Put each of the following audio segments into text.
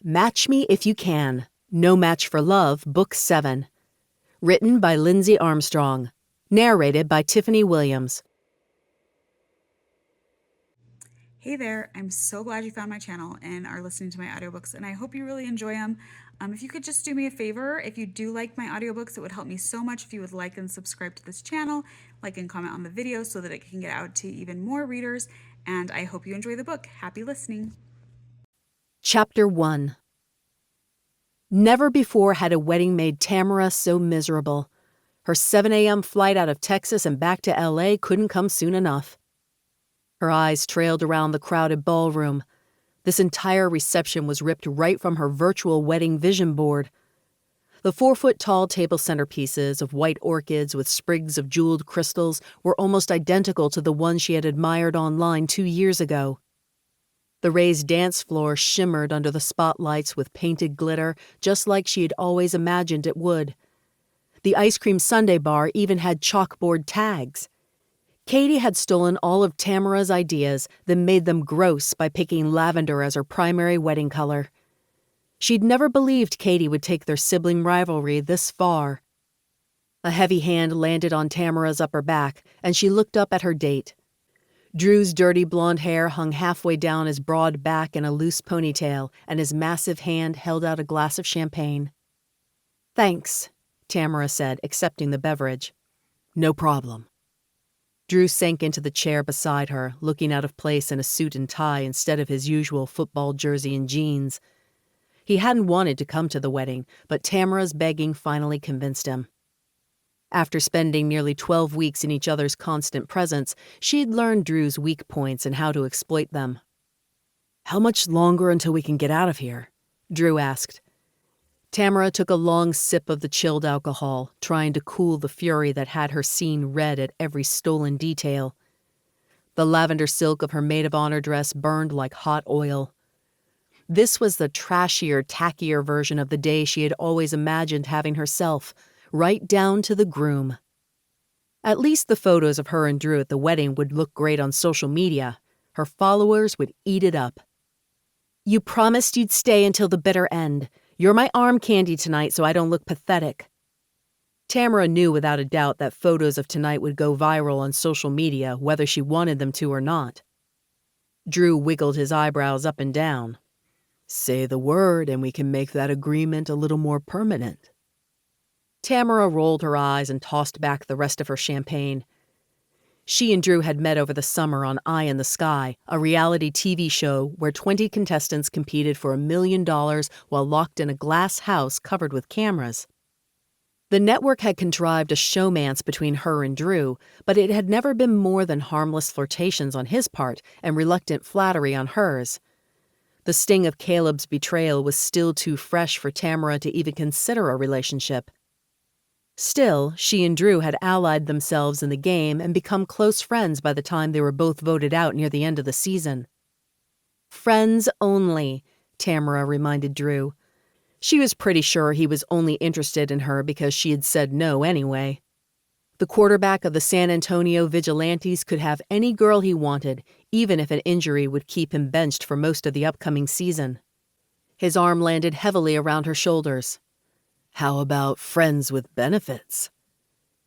Match Me If You Can, No Match for Love, Book 7. Written by Lindzee Armstrong. Narrated by Tiffany Williams. Hey there, I'm so glad you found my channel and are listening to my audiobooks, and I hope you really enjoy them. If you could just do me a favor, if you do like my audiobooks, it would help me so much if you would like and subscribe to this channel, like and comment on the video so that it can get out to even more readers, and I hope you enjoy the book. Happy listening. Chapter 1. Never before had a wedding made Tamara so miserable. Her 7 a.m. flight out of Texas and back to L.A. couldn't come soon enough. Her eyes trailed around the crowded ballroom. This entire reception was ripped right from her virtual wedding vision board. The 4-foot-tall table centerpieces of white orchids with sprigs of jeweled crystals were almost identical to the ones she had admired online 2 years ago. The raised dance floor shimmered under the spotlights with painted glitter, just like she had always imagined it would. The ice cream sundae bar even had chalkboard tags. Katie had stolen all of Tamara's ideas, then made them gross by picking lavender as her primary wedding color. She'd never believed Katie would take their sibling rivalry this far. A heavy hand landed on Tamara's upper back, and she looked up at her date. Drew's dirty blonde hair hung halfway down his broad back in a loose ponytail, and his massive hand held out a glass of champagne. "Thanks," Tamara said, accepting the beverage. "No problem." Drew sank into the chair beside her, looking out of place in a suit and tie instead of his usual football jersey and jeans. He hadn't wanted to come to the wedding, but Tamara's begging finally convinced him. After spending nearly 12 weeks in each other's constant presence, she'd learned Drew's weak points and how to exploit them. "How much longer until we can get out of here?" Drew asked. Tamara took a long sip of the chilled alcohol, trying to cool the fury that had her seen red at every stolen detail. The lavender silk of her maid of honor dress burned like hot oil. This was the trashier, tackier version of the day she had always imagined having herself, right down to the groom. At least the photos of her and Drew at the wedding would look great on social media. Her followers would eat it up. "You promised you'd stay until the bitter end. You're my arm candy tonight so I don't look pathetic." Tamara knew without a doubt that photos of tonight would go viral on social media whether she wanted them to or not. Drew wiggled his eyebrows up and down. "Say the word and we can make that agreement a little more permanent." Tamara rolled her eyes and tossed back the rest of her champagne. She and Drew had met over the summer on Eye in the Sky, a reality TV show where 20 contestants competed for $1 million while locked in a glass house covered with cameras. The network had contrived a showmance between her and Drew, but it had never been more than harmless flirtations on his part and reluctant flattery on hers. The sting of Caleb's betrayal was still too fresh for Tamara to even consider a relationship. Still, she and Drew had allied themselves in the game and become close friends by the time they were both voted out near the end of the season. "Friends only," Tamara reminded Drew. She was pretty sure he was only interested in her because she had said no anyway. The quarterback of the San Antonio Vigilantes could have any girl he wanted, even if an injury would keep him benched for most of the upcoming season. His arm landed heavily around her shoulders. "How about friends with benefits?"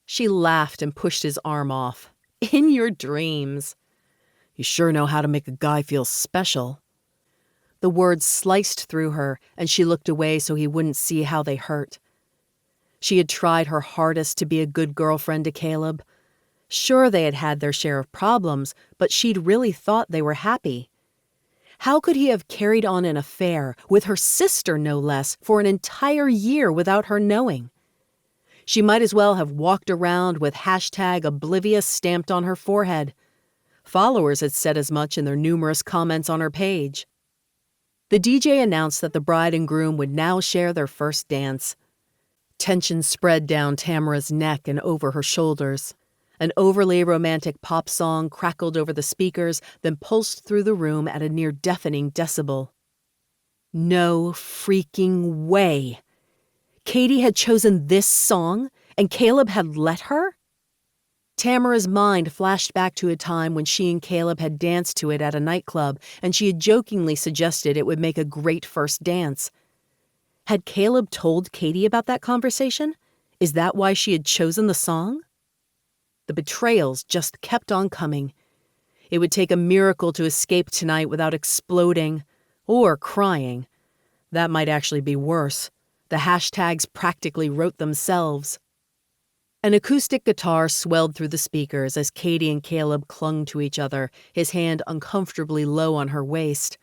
She laughed and pushed his arm off. "In your dreams." "You sure know how to make a guy feel special." The words sliced through her, and she looked away so he wouldn't see how they hurt. She had tried her hardest to be a good girlfriend to Caleb. Sure, they had had their share of problems, but she'd really thought they were happy. How could he have carried on an affair, with her sister no less, for an entire year without her knowing? She might as well have walked around with #oblivious stamped on her forehead. Followers had said as much in their numerous comments on her page. The DJ announced that the bride and groom would now share their first dance. Tension spread down Tamara's neck and over her shoulders. An overly romantic pop song crackled over the speakers, then pulsed through the room at a near-deafening decibel. No freaking way! Katie had chosen this song, and Caleb had let her? Tamara's mind flashed back to a time when she and Caleb had danced to it at a nightclub, and she had jokingly suggested it would make a great first dance. Had Caleb told Katie about that conversation? Is that why she had chosen the song? The betrayals just kept on coming. It would take a miracle to escape tonight without exploding or crying. That might actually be worse. The hashtags practically wrote themselves. An acoustic guitar swelled through the speakers as Katie and Caleb clung to each other, his hand uncomfortably low on her waist.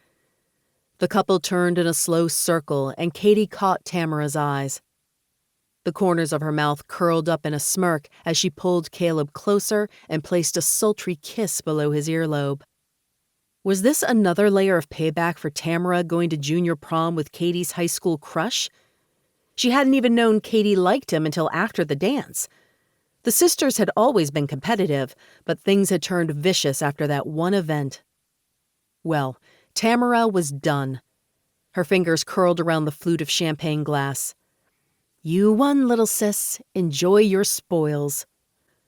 The couple turned in a slow circle, and Katie caught Tamara's eyes. The corners of her mouth curled up in a smirk as she pulled Caleb closer and placed a sultry kiss below his earlobe. Was this another layer of payback for Tamara going to junior prom with Katie's high school crush? She hadn't even known Katie liked him until after the dance. The sisters had always been competitive, but things had turned vicious after that one event. Well, Tamara was done. Her fingers curled around the flute of champagne glass. You won, little sis. Enjoy your spoils.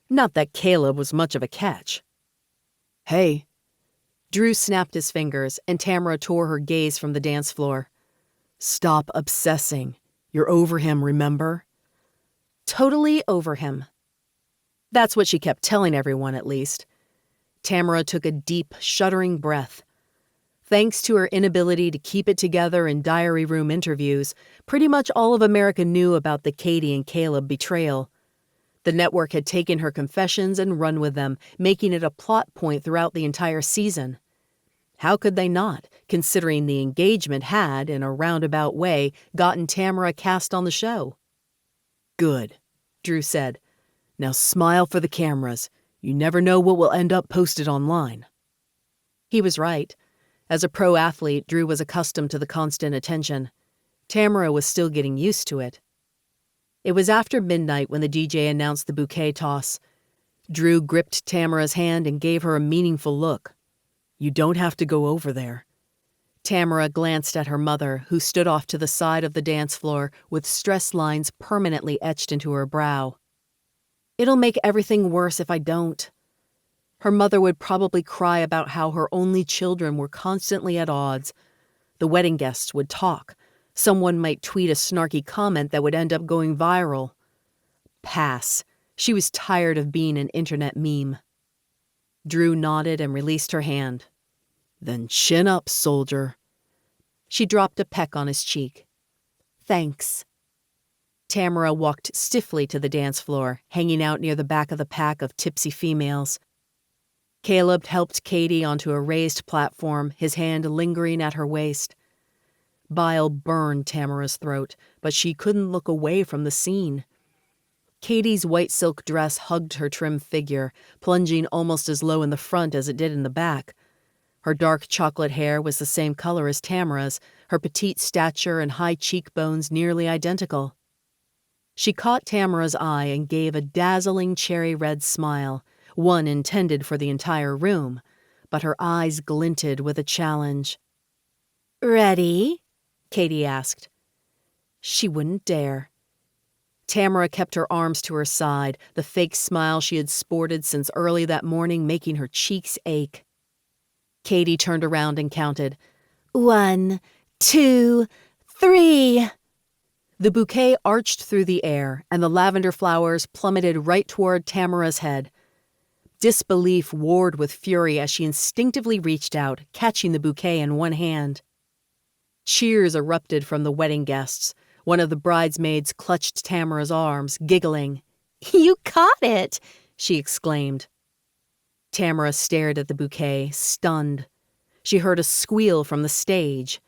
Not that Caleb was much of a catch. Hey. Drew snapped his fingers, and Tamara tore her gaze from the dance floor. Stop obsessing. You're over him, remember? Totally over him. That's what she kept telling everyone, at least. Tamara took a deep, shuddering breath. Thanks to her inability to keep it together in diary room interviews, pretty much all of America knew about the Katie and Caleb betrayal. The network had taken her confessions and run with them, making it a plot point throughout the entire season. How could they not, considering the engagement had, in a roundabout way, gotten Tamara cast on the show? Good, Drew said. Now smile for the cameras. You never know what will end up posted online. He was right. As a pro athlete, Drew was accustomed to the constant attention. Tamara was still getting used to it. It was after midnight when the DJ announced the bouquet toss. Drew gripped Tamara's hand and gave her a meaningful look. You don't have to go over there. Tamara glanced at her mother, who stood off to the side of the dance floor with stress lines permanently etched into her brow. It'll make everything worse if I don't. Her mother would probably cry about how her only children were constantly at odds. The wedding guests would talk. Someone might tweet a snarky comment that would end up going viral. Pass. She was tired of being an internet meme. Drew nodded and released her hand. Then chin up, soldier. She dropped a peck on his cheek. Thanks. Tamara walked stiffly to the dance floor, hanging out near the back of the pack of tipsy females. Caleb helped Katie onto a raised platform, his hand lingering at her waist. Bile burned Tamara's throat, but she couldn't look away from the scene. Katie's white silk dress hugged her trim figure, plunging almost as low in the front as it did in the back. Her dark chocolate hair was the same color as Tamara's, her petite stature and high cheekbones nearly identical. She caught Tamara's eye and gave a dazzling cherry-red smile, one intended for the entire room, but her eyes glinted with a challenge. Ready? Katie asked. She wouldn't dare. Tamara kept her arms to her side, the fake smile she had sported since early that morning making her cheeks ache. Katie turned around and counted. 1, 2, 3. The bouquet arched through the air, and the lavender flowers plummeted right toward Tamara's head. Disbelief warred with fury as she instinctively reached out, catching the bouquet in one hand. Cheers erupted from the wedding guests. One of the bridesmaids clutched Tamara's arms, giggling. You caught it, she exclaimed. Tamara stared at the bouquet, stunned. She heard a squeal from the stage.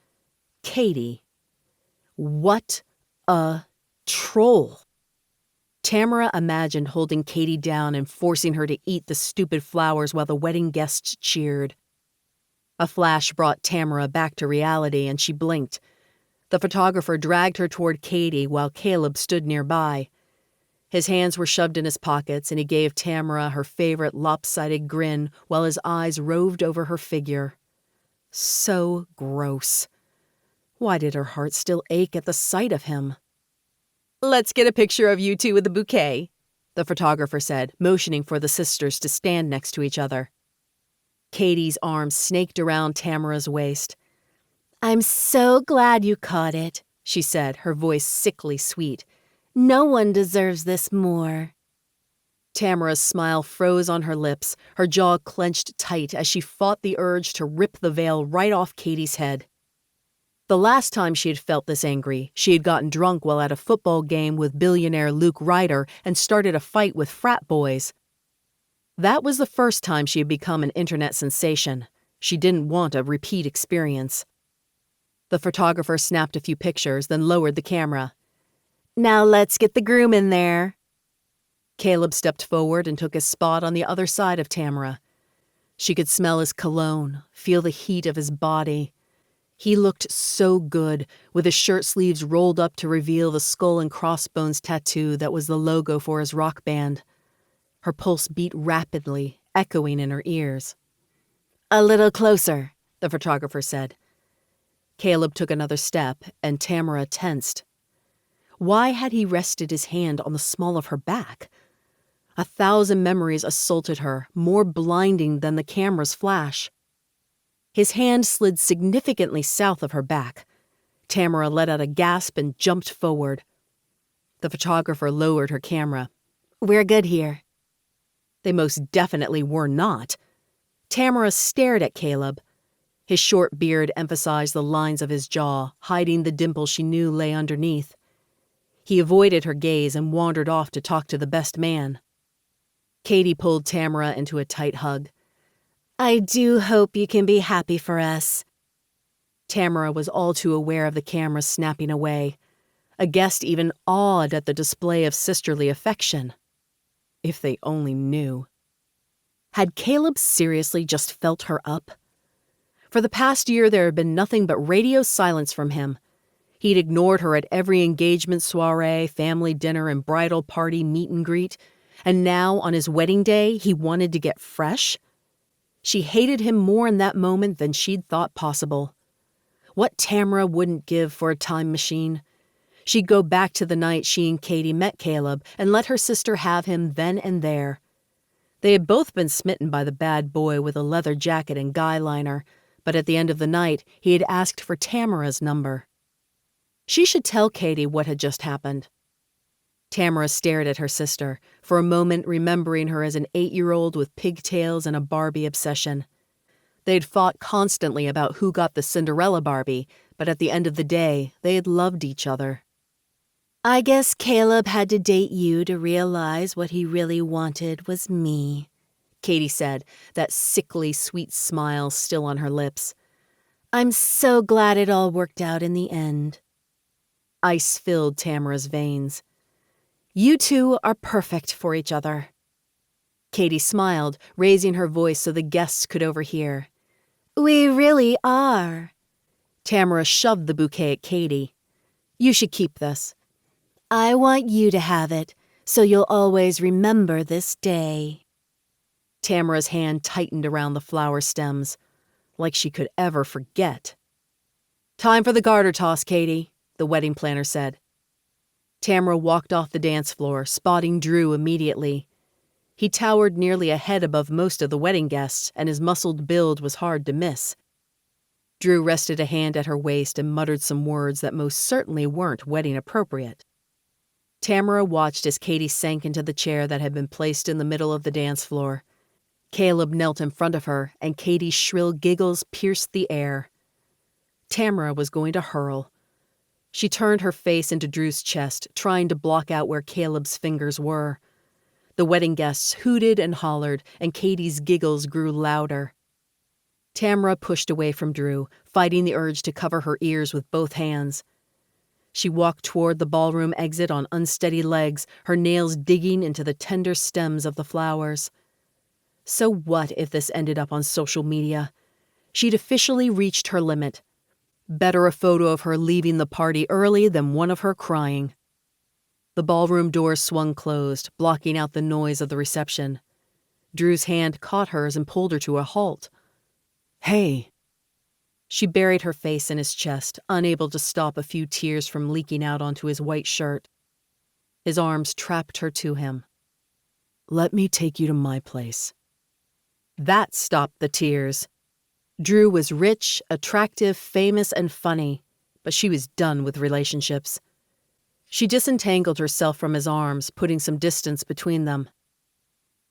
Katie. What a troll. Tamara imagined holding Katie down and forcing her to eat the stupid flowers while the wedding guests cheered. A flash brought Tamara back to reality, and she blinked. The photographer dragged her toward Katie while Caleb stood nearby. His hands were shoved in his pockets, and he gave Tamara her favorite lopsided grin while his eyes roved over her figure. So gross. Why did her heart still ache at the sight of him? Let's get a picture of you two with the bouquet, the photographer said, motioning for the sisters to stand next to each other. Katie's arms snaked around Tamara's waist. "I'm so glad you caught it," she said, her voice sickly sweet. "No one deserves this more." Tamara's smile froze on her lips, her jaw clenched tight as she fought the urge to rip the veil right off Katie's head. The last time she had felt this angry, she had gotten drunk while at a football game with billionaire Luke Ryder and started a fight with frat boys. That was the first time she had become an internet sensation. She didn't want a repeat experience. The photographer snapped a few pictures, then lowered the camera. "Now let's get the groom in there." Caleb stepped forward and took his spot on the other side of Tamara. She could smell his cologne, feel the heat of his body. He looked so good, with his shirt sleeves rolled up to reveal the skull and crossbones tattoo that was the logo for his rock band. Her pulse beat rapidly, echoing in her ears. "A little closer," the photographer said. Caleb took another step, and Tamara tensed. Why had he rested his hand on the small of her back? 1,000 memories assaulted her, more blinding than the camera's flash. His hand slid significantly south of her back. Tamara let out a gasp and jumped forward. The photographer lowered her camera. "We're good here." They most definitely were not. Tamara stared at Caleb. His short beard emphasized the lines of his jaw, hiding the dimple she knew lay underneath. He avoided her gaze and wandered off to talk to the best man. Katie pulled Tamara into a tight hug. "I do hope you can be happy for us." Tamara was all too aware of the camera snapping away. A guest even awed at the display of sisterly affection. If they only knew. Had Caleb seriously just felt her up? For the past year, there had been nothing but radio silence from him. He'd ignored her at every engagement soiree, family dinner, and bridal party meet and greet. And now, on his wedding day, he wanted to get fresh? She hated him more in that moment than she'd thought possible. What Tamara wouldn't give for a time machine. She'd go back to the night she and Katie met Caleb and let her sister have him then and there. They had both been smitten by the bad boy with a leather jacket and guy liner, but at the end of the night, he had asked for Tamara's number. She should tell Katie what had just happened. Tamara stared at her sister, for a moment remembering her as an 8-year-old with pigtails and a Barbie obsession. They'd fought constantly about who got the Cinderella Barbie, but at the end of the day, they had loved each other. "I guess Caleb had to date you to realize what he really wanted was me," Katie said, that sickly sweet smile still on her lips. "I'm so glad it all worked out in the end." Ice filled Tamara's veins. "You two are perfect for each other." Katie smiled, raising her voice so the guests could overhear. "We really are." Tamara shoved the bouquet at Katie. "You should keep this." "I want you to have it, so you'll always remember this day." Tamara's hand tightened around the flower stems, like she could ever forget. "Time for the garter toss, Katie," the wedding planner said. Tamara walked off the dance floor, spotting Drew immediately. He towered nearly a head above most of the wedding guests, and his muscled build was hard to miss. Drew rested a hand at her waist and muttered some words that most certainly weren't wedding appropriate. Tamara watched as Katie sank into the chair that had been placed in the middle of the dance floor. Caleb knelt in front of her, and Katie's shrill giggles pierced the air. Tamara was going to hurl. She turned her face into Drew's chest, trying to block out where Caleb's fingers were. The wedding guests hooted and hollered, and Katie's giggles grew louder. Tamara pushed away from Drew, fighting the urge to cover her ears with both hands. She walked toward the ballroom exit on unsteady legs, her nails digging into the tender stems of the flowers. So what if this ended up on social media? She'd officially reached her limit. Better a photo of her leaving the party early than one of her crying. The ballroom doors swung closed, blocking out the noise of the reception. Drew's hand caught hers and pulled her to a halt. "Hey." She buried her face in his chest, unable to stop a few tears from leaking out onto his white shirt. His arms trapped her to him. Let me take you to my place. That stopped the tears. Drew was rich, attractive, famous, and funny, but she was done with relationships. She disentangled herself from his arms, putting some distance between them.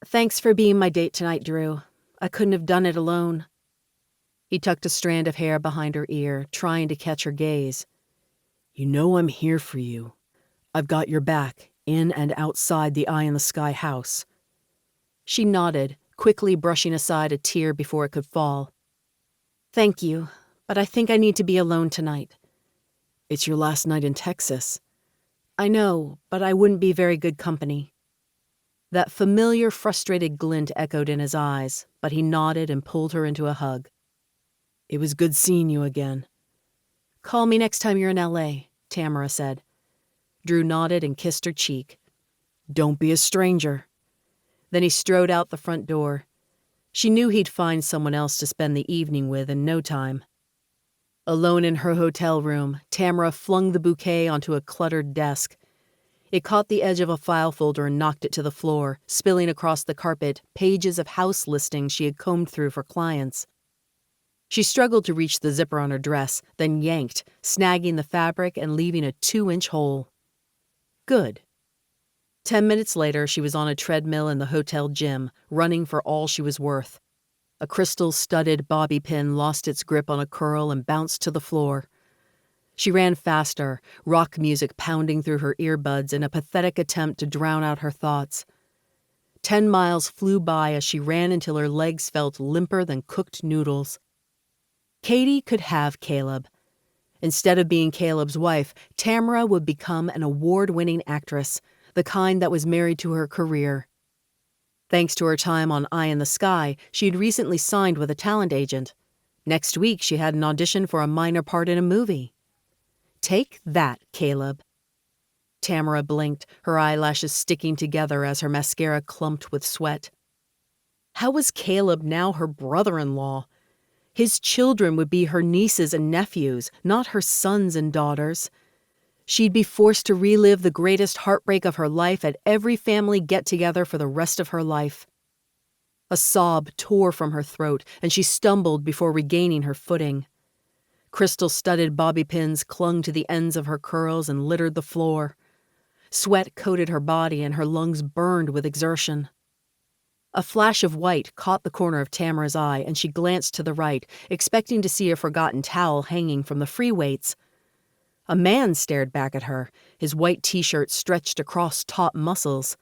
Thanks for being my date tonight, Drew. I couldn't have done it alone. He tucked a strand of hair behind her ear, trying to catch her gaze. You know I'm here for you. I've got your back, in and outside the eye-in-the-sky house. She nodded, quickly brushing aside a tear before it could fall. Thank you, but I think I need to be alone tonight. It's your last night in Texas. I know, but I wouldn't be very good company. That familiar, frustrated glint echoed in his eyes, but he nodded and pulled her into a hug. It was good seeing you again. Call me next time you're in L.A., Tamara said. Drew nodded and kissed her cheek. Don't be a stranger. Then he strode out the front door. She knew he'd find someone else to spend the evening with in no time. Alone in her hotel room, Tamara flung the bouquet onto a cluttered desk. It caught the edge of a file folder and knocked it to the floor, spilling across the carpet pages of house listings she had combed through for clients. She struggled to reach the zipper on her dress, then yanked, snagging the fabric and leaving a 2-inch hole. Good. 10 minutes later, she was on a treadmill in the hotel gym, running for all she was worth. A crystal-studded bobby pin lost its grip on a curl and bounced to the floor. She ran faster, rock music pounding through her earbuds in a pathetic attempt to drown out her thoughts. 10 miles flew by as she ran until her legs felt limper than cooked noodles. Katie could have Caleb. Instead of being Caleb's wife, Tamara would become an award-winning actress, the kind that was married to her career. Thanks to her time on Eye in the Sky, she had recently signed with a talent agent. Next week, she had an audition for a minor part in a movie. Take that, Caleb. Tamara blinked, her eyelashes sticking together as her mascara clumped with sweat. How was Caleb now her brother-in-law? His children would be her nieces and nephews, not her sons and daughters. She'd be forced to relive the greatest heartbreak of her life at every family get-together for the rest of her life. A sob tore from her throat, and she stumbled before regaining her footing. Crystal-studded bobby pins clung to the ends of her curls and littered the floor. Sweat coated her body and her lungs burned with exertion. A flash of white caught the corner of Tamara's eye, and she glanced to the right, expecting to see a forgotten towel hanging from the free weights. A man stared back at her, his white t-shirt stretched across taut muscles.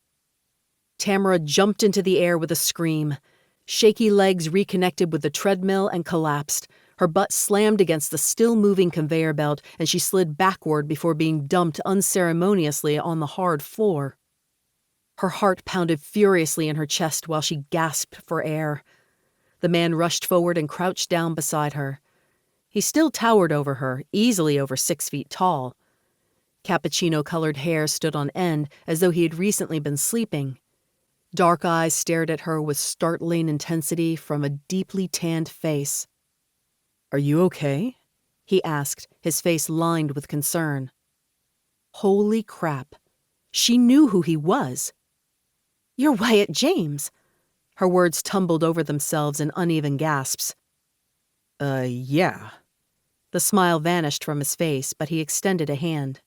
Tamara jumped into the air with a scream. Shaky legs reconnected with the treadmill and collapsed. Her butt slammed against the still-moving conveyor belt, and she slid backward before being dumped unceremoniously on the hard floor. Her heart pounded furiously in her chest while she gasped for air. The man rushed forward and crouched down beside her. He still towered over her, easily over 6 feet tall. Cappuccino-colored hair stood on end as though he had recently been sleeping. Dark eyes stared at her with startling intensity from a deeply tanned face. "Are you okay?" he asked, his face lined with concern. Holy crap. She knew who he was. "You're Wyatt James." Her words tumbled over themselves in uneven gasps. Yeah." The smile vanished from his face, but he extended a hand.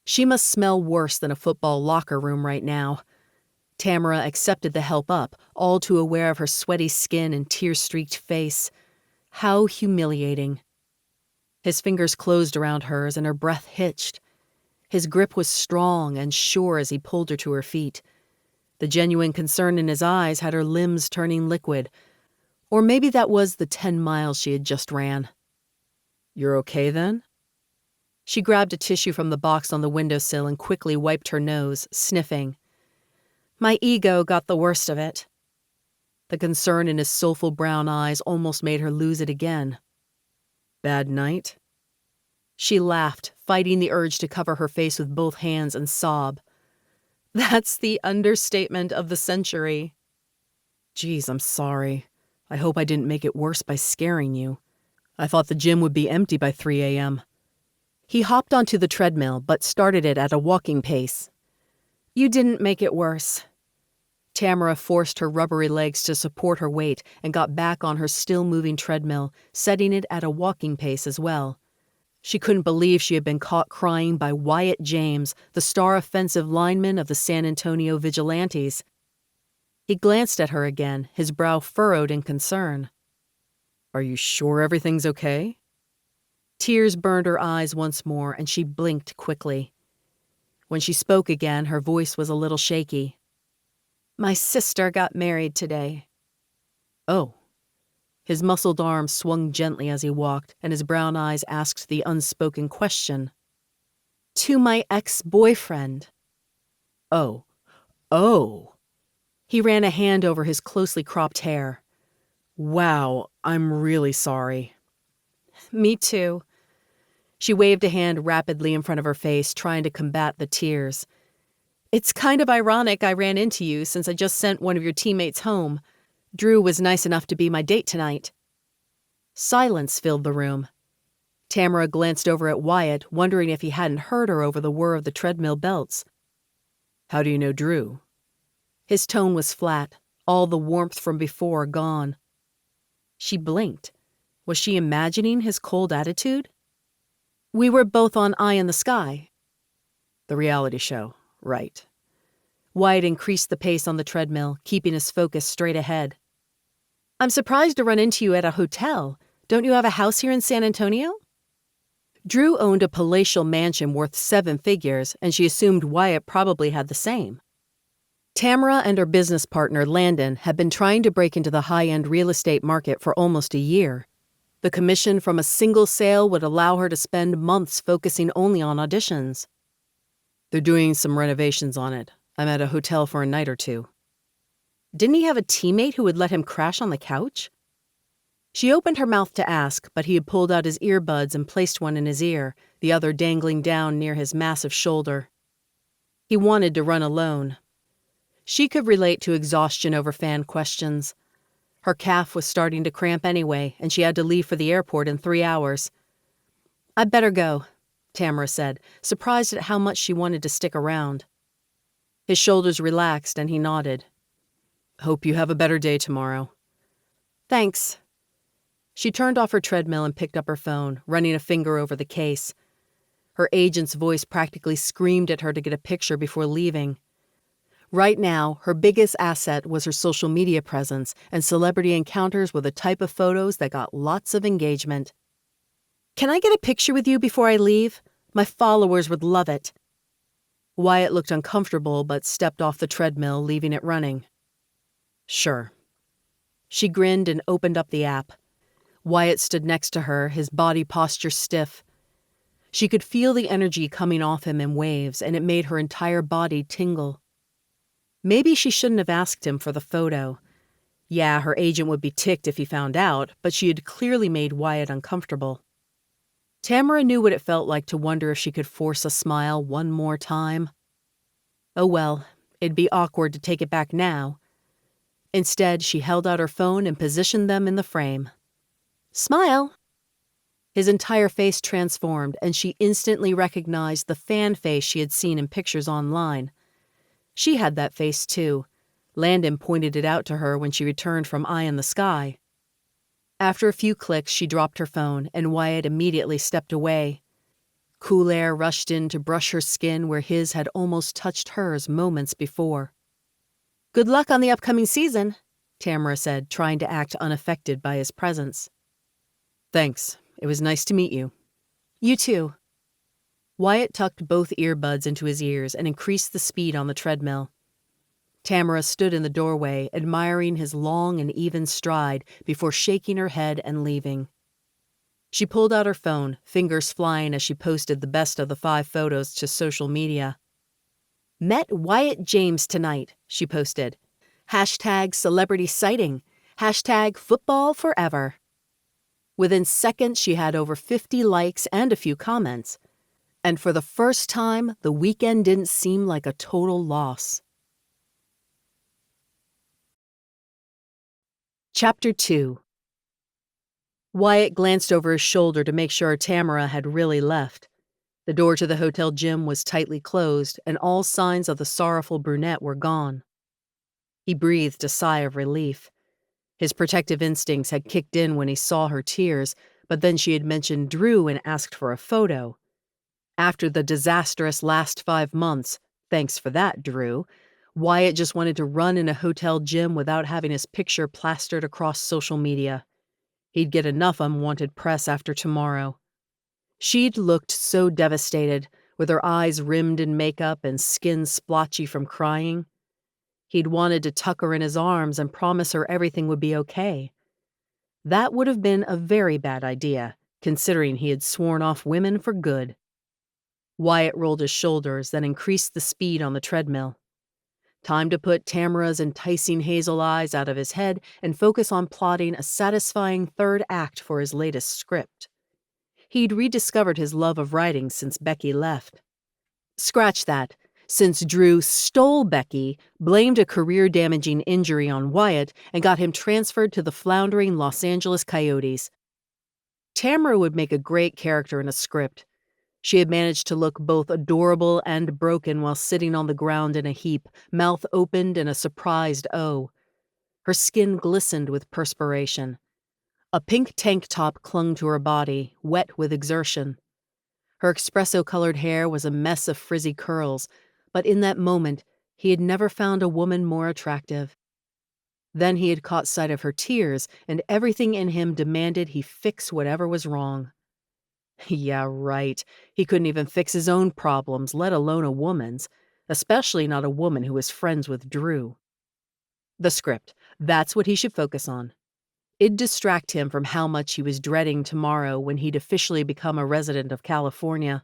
She must smell worse than a football locker room right now. Tamara accepted the help up, all too aware of her sweaty skin and tear-streaked face. How humiliating. His fingers closed around hers and her breath hitched. His grip was strong and sure as he pulled her to her feet. The genuine concern in his eyes had her limbs turning liquid. Or maybe that was the 10 miles she had just ran. "You're okay then?" She grabbed a tissue from the box on the windowsill and quickly wiped her nose, sniffing. "My ego got the worst of it." The concern in his soulful brown eyes almost made her lose it again. "Bad night?" She laughed, fighting the urge to cover her face with both hands and sob. That's the understatement of the century. "Geez, I'm sorry. I hope I didn't make it worse by scaring you. I thought the gym would be empty by 3 a.m. He hopped onto the treadmill, but started it at a walking pace. "You didn't make it worse." Tamara forced her rubbery legs to support her weight and got back on her still-moving treadmill, setting it at a walking pace as well. She couldn't believe she had been caught crying by Wyatt James, the star offensive lineman of the San Antonio Vigilantes. He glanced at her again, his brow furrowed in concern. "Are you sure everything's okay?" Tears burned her eyes once more, and she blinked quickly. When she spoke again, her voice was a little shaky. "My sister got married today." "Oh." His muscled arm swung gently as he walked, and his brown eyes asked the unspoken question. "To my ex-boyfriend." "Oh. Oh." He ran a hand over his closely cropped hair. "Wow, I'm really sorry." "Me too." She waved a hand rapidly in front of her face, trying to combat the tears. "It's kind of ironic I ran into you since I just sent one of your teammates home. Drew was nice enough to be my date tonight." Silence filled the room. Tamara glanced over at Wyatt, wondering if he hadn't heard her over the whir of the treadmill belts. "How do you know Drew?" His tone was flat, all the warmth from before gone. She blinked. Was she imagining his cold attitude? "We were both on Eye in the Sky." "The reality show, right." Wyatt increased the pace on the treadmill, keeping his focus straight ahead. "I'm surprised to run into you at a hotel. Don't you have a house here in San Antonio?" Drew owned a palatial mansion worth 7 figures, and she assumed Wyatt probably had the same. Tamara and her business partner, Landon, had been trying to break into the high-end real estate market for almost a year. The commission from a single sale would allow her to spend months focusing only on auditions. "They're doing some renovations on it. I'm at a hotel for a night or two." Didn't he have a teammate who would let him crash on the couch? She opened her mouth to ask, but he had pulled out his earbuds and placed one in his ear, the other dangling down near his massive shoulder. He wanted to run alone. She could relate to exhaustion over fan questions. Her calf was starting to cramp anyway, and she had to leave for the airport in 3 hours. "I'd better go," Tamara said, surprised at how much she wanted to stick around. His shoulders relaxed, and he nodded. "Hope you have a better day tomorrow." "Thanks." She turned off her treadmill and picked up her phone, running a finger over the case. Her agent's voice practically screamed at her to get a picture before leaving. Right now, her biggest asset was her social media presence, and celebrity encounters were the type of photos that got lots of engagement. "Can I get a picture with you before I leave? My followers would love it." Wyatt looked uncomfortable but stepped off the treadmill, leaving it running. "Sure." She grinned and opened up the app. Wyatt stood next to her, his body posture stiff. She could feel the energy coming off him in waves, and it made her entire body tingle. Maybe she shouldn't have asked him for the photo. Yeah, her agent would be ticked if he found out, but she had clearly made Wyatt uncomfortable. Tamara knew what it felt like to wonder if she could force a smile one more time. Oh well, it'd be awkward to take it back now. Instead, she held out her phone and positioned them in the frame. "Smile." His entire face transformed, and she instantly recognized the fan face she had seen in pictures online. She had that face too. Landon pointed it out to her when she returned from Eye in the Sky. After a few clicks, she dropped her phone, and Wyatt immediately stepped away. Cool air rushed in to brush her skin where his had almost touched hers moments before. "Good luck on the upcoming season," Tamara said, trying to act unaffected by his presence. "Thanks. It was nice to meet you." "You too." Wyatt tucked both earbuds into his ears and increased the speed on the treadmill. Tamara stood in the doorway, admiring his long and even stride before shaking her head and leaving. She pulled out her phone, fingers flying as she posted the best of the 5 photos to social media. "Met Wyatt James tonight," she posted. #celebrity sighting. #football forever. Within seconds, she had over 50 likes and a few comments. And for the first time, the weekend didn't seem like a total loss. Chapter 2. Wyatt glanced over his shoulder to make sure Tamara had really left. The door to the hotel gym was tightly closed, and all signs of the sorrowful brunette were gone. He breathed a sigh of relief. His protective instincts had kicked in when he saw her tears, but then she had mentioned Drew and asked for a photo. After the disastrous last 5 months, thanks for that, Drew, Wyatt just wanted to run in a hotel gym without having his picture plastered across social media. He'd get enough unwanted press after tomorrow. She'd looked so devastated, with her eyes rimmed in makeup and skin splotchy from crying. He'd wanted to tuck her in his arms and promise her everything would be okay. That would have been a very bad idea, considering he had sworn off women for good. Wyatt rolled his shoulders, then increased the speed on the treadmill. Time to put Tamara's enticing hazel eyes out of his head and focus on plotting a satisfying third act for his latest script. He'd rediscovered his love of writing since Becky left. Scratch that. Since Drew stole Becky, blamed a career-damaging injury on Wyatt, and got him transferred to the floundering Los Angeles Coyotes. Tamara would make a great character in a script. She had managed to look both adorable and broken while sitting on the ground in a heap, mouth opened in a surprised O. Her skin glistened with perspiration. A pink tank top clung to her body, wet with exertion. Her espresso-colored hair was a mess of frizzy curls, but in that moment, he had never found a woman more attractive. Then he had caught sight of her tears, and everything in him demanded he fix whatever was wrong. Yeah, right. He couldn't even fix his own problems, let alone a woman's, especially not a woman who was friends with Drew. The script. That's what he should focus on. It'd distract him from how much he was dreading tomorrow when he'd officially become a resident of California.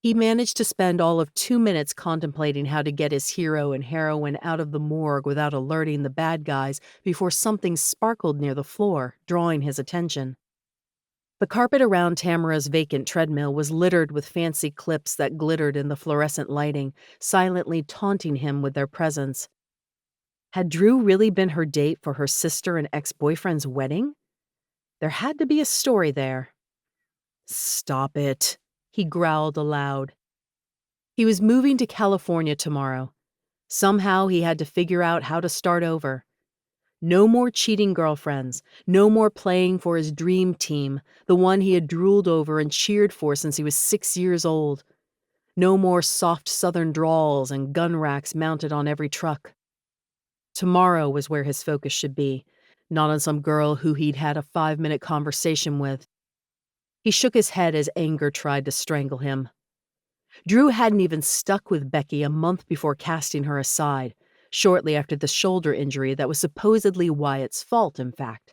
He managed to spend all of 2 minutes contemplating how to get his hero and heroine out of the morgue without alerting the bad guys before something sparkled near the floor, drawing his attention. The carpet around Tamara's vacant treadmill was littered with fancy clips that glittered in the fluorescent lighting, silently taunting him with their presence. Had Drew really been her date for her sister and ex-boyfriend's wedding? There had to be a story there. Stop it, he growled aloud. He was moving to California tomorrow. Somehow he had to figure out how to start over. No more cheating girlfriends, no more playing for his dream team, the one he had drooled over and cheered for since he was 6 years old. No more soft southern drawls and gun racks mounted on every truck. Tomorrow was where his focus should be, not on some girl who he'd had a 5-minute conversation with. He shook his head as anger tried to strangle him. Drew hadn't even stuck with Becky a month before casting her aside, shortly after the shoulder injury that was supposedly Wyatt's fault, in fact.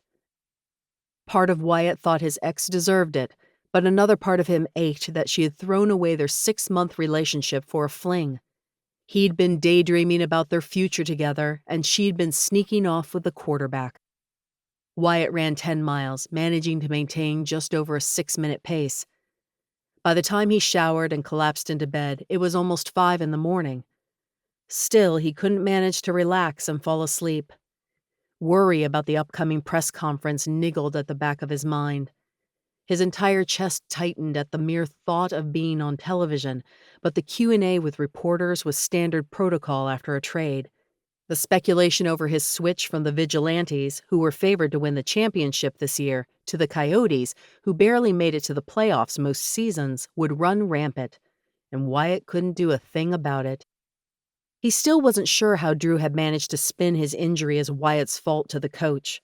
Part of Wyatt thought his ex deserved it, but another part of him ached that she had thrown away their 6-month relationship for a fling. He'd been daydreaming about their future together, and she'd been sneaking off with the quarterback. Wyatt ran 10 miles, managing to maintain just over a 6-minute pace. By the time he showered and collapsed into bed, it was almost 5 in the morning. Still, he couldn't manage to relax and fall asleep. Worry about the upcoming press conference niggled at the back of his mind. His entire chest tightened at the mere thought of being on television, but the Q&A with reporters was standard protocol after a trade. The speculation over his switch from the Vigilantes, who were favored to win the championship this year, to the Coyotes, who barely made it to the playoffs most seasons, would run rampant, and Wyatt couldn't do a thing about it. He still wasn't sure how Drew had managed to spin his injury as Wyatt's fault to the coach.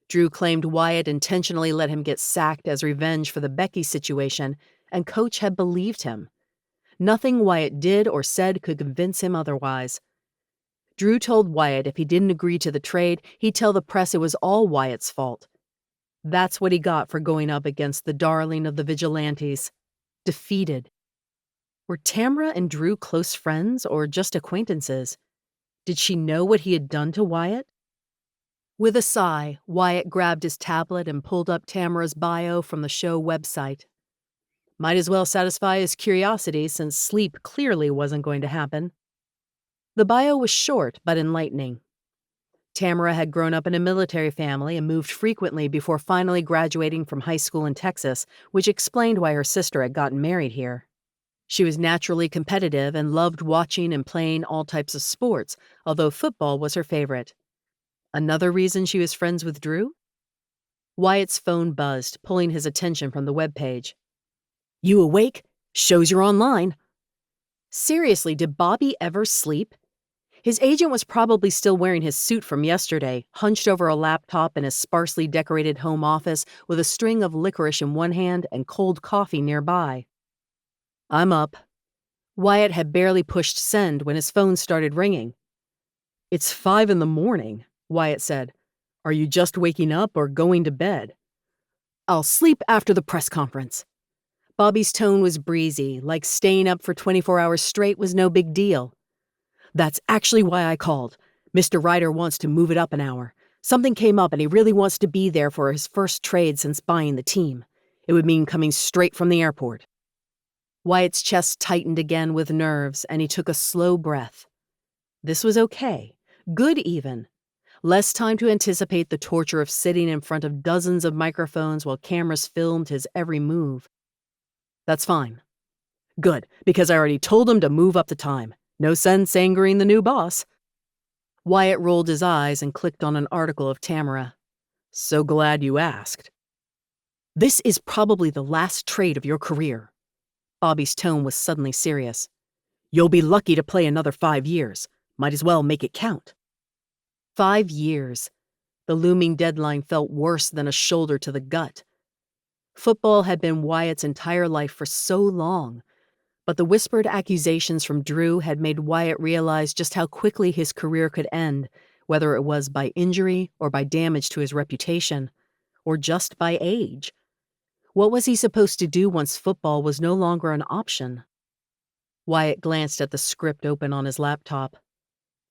Drew claimed Wyatt intentionally let him get sacked as revenge for the Becky situation, and Coach had believed him. Nothing Wyatt did or said could convince him otherwise. Drew told Wyatt if he didn't agree to the trade, he'd tell the press it was all Wyatt's fault. That's what he got for going up against the darling of the Vigilantes. Defeated. Were Tamara and Drew close friends or just acquaintances? Did she know what he had done to Wyatt? With a sigh, Wyatt grabbed his tablet and pulled up Tamara's bio from the show website. Might as well satisfy his curiosity since sleep clearly wasn't going to happen. The bio was short but enlightening. Tamara had grown up in a military family and moved frequently before finally graduating from high school in Texas, which explained why her sister had gotten married here. She was naturally competitive and loved watching and playing all types of sports, although football was her favorite. Another reason she was friends with Drew? Wyatt's phone buzzed, pulling his attention from the webpage. "You awake? Shows you're online." Seriously, did Bobby ever sleep? His agent was probably still wearing his suit from yesterday, hunched over a laptop in his sparsely decorated home office with a string of licorice in one hand and cold coffee nearby. "I'm up." Wyatt had barely pushed send when his phone started ringing. "It's 5 in the morning," Wyatt said. "Are you just waking up or going to bed?" "I'll sleep after the press conference." Bobby's tone was breezy, like staying up for 24 hours straight was no big deal. "That's actually why I called. Mr. Ryder wants to move it up an hour. Something came up and he really wants to be there for his first trade since buying the team. It would mean coming straight from the airport." Wyatt's chest tightened again with nerves, and he took a slow breath. This was okay. Good even. Less time to anticipate the torture of sitting in front of dozens of microphones while cameras filmed his every move. "That's fine." "Good, because I already told him to move up the time. No sense angering the new boss." Wyatt rolled his eyes and clicked on an article of Tamara. "So glad you asked." "This is probably the last trade of your career." Bobby's tone was suddenly serious. "You'll be lucky to play another 5 years. Might as well make it count." 5 years. The looming deadline felt worse than a shoulder to the gut. Football had been Wyatt's entire life for so long, but the whispered accusations from Drew had made Wyatt realize just how quickly his career could end, whether it was by injury or by damage to his reputation, or just by age. What was he supposed to do once football was no longer an option? Wyatt glanced at the script open on his laptop.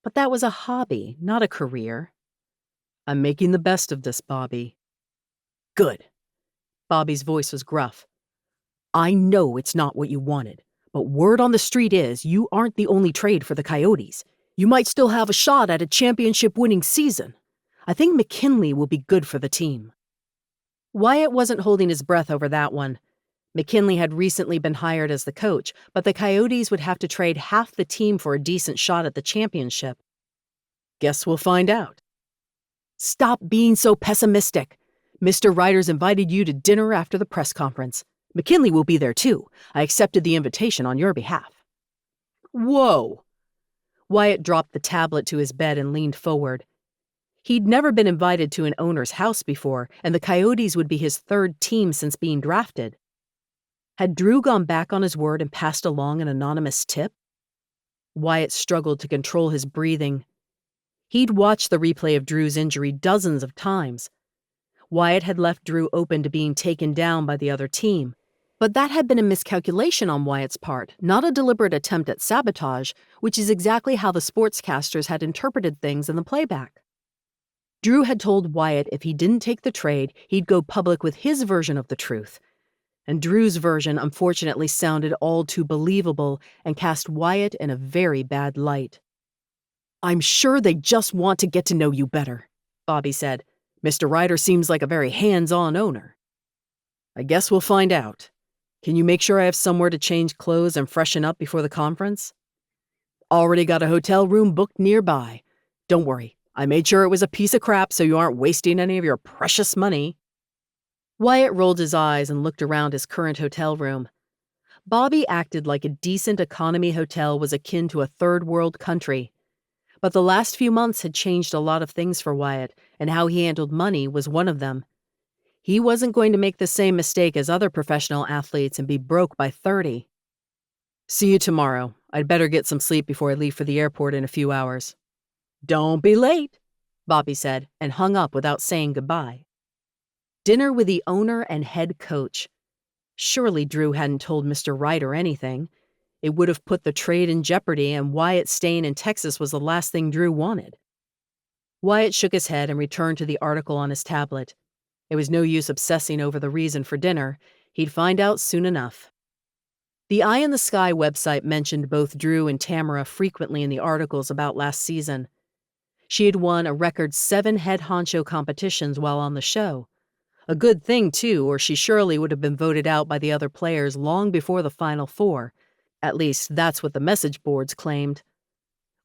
But that was a hobby, not a career. "I'm making the best of this, Bobby." "Good." Bobby's voice was gruff. "I know it's not what you wanted, but word on the street is you aren't the only trade for the Coyotes. You might still have a shot at a championship-winning season. I think McKinley will be good for the team." Wyatt wasn't holding his breath over that one. McKinley had recently been hired as the coach, but the Coyotes would have to trade half the team for a decent shot at the championship. "Guess we'll find out." "Stop being so pessimistic. Mr. Ryder's invited you to dinner after the press conference. McKinley will be there too. I accepted the invitation on your behalf." "Whoa!" Wyatt dropped the tablet to his bed and leaned forward. He'd never been invited to an owner's house before, and the Coyotes would be his third team since being drafted. Had Drew gone back on his word and passed along an anonymous tip? Wyatt struggled to control his breathing. He'd watched the replay of Drew's injury dozens of times. Wyatt had left Drew open to being taken down by the other team, but that had been a miscalculation on Wyatt's part, not a deliberate attempt at sabotage, which is exactly how the sportscasters had interpreted things in the playback. Drew had told Wyatt if he didn't take the trade, he'd go public with his version of the truth. And Drew's version unfortunately sounded all too believable and cast Wyatt in a very bad light. "I'm sure they just want to get to know you better," Bobby said. "Mr. Ryder seems like a very hands-on owner." "I guess we'll find out. Can you make sure I have somewhere to change clothes and freshen up before the conference?" "Already got a hotel room booked nearby. Don't worry. I made sure it was a piece of crap so you aren't wasting any of your precious money." Wyatt rolled his eyes and looked around his current hotel room. Bobby acted like a decent economy hotel was akin to a third-world country. But the last few months had changed a lot of things for Wyatt, and how he handled money was one of them. He wasn't going to make the same mistake as other professional athletes and be broke by 30. "See you tomorrow. I'd better get some sleep before I leave for the airport in a few hours." "Don't be late," Bobby said, and hung up without saying goodbye. Dinner with the owner and head coach. Surely Drew hadn't told Mr. Ryder anything. It would have put the trade in jeopardy, and Wyatt staying in Texas was the last thing Drew wanted. Wyatt shook his head and returned to the article on his tablet. It was no use obsessing over the reason for dinner. He'd find out soon enough. The Eye in the Sky website mentioned both Drew and Tamara frequently in the articles about last season. She had won a record 7 head honcho competitions while on the show. A good thing, too, or she surely would have been voted out by the other players long before the Final Four. At least that's what the message boards claimed.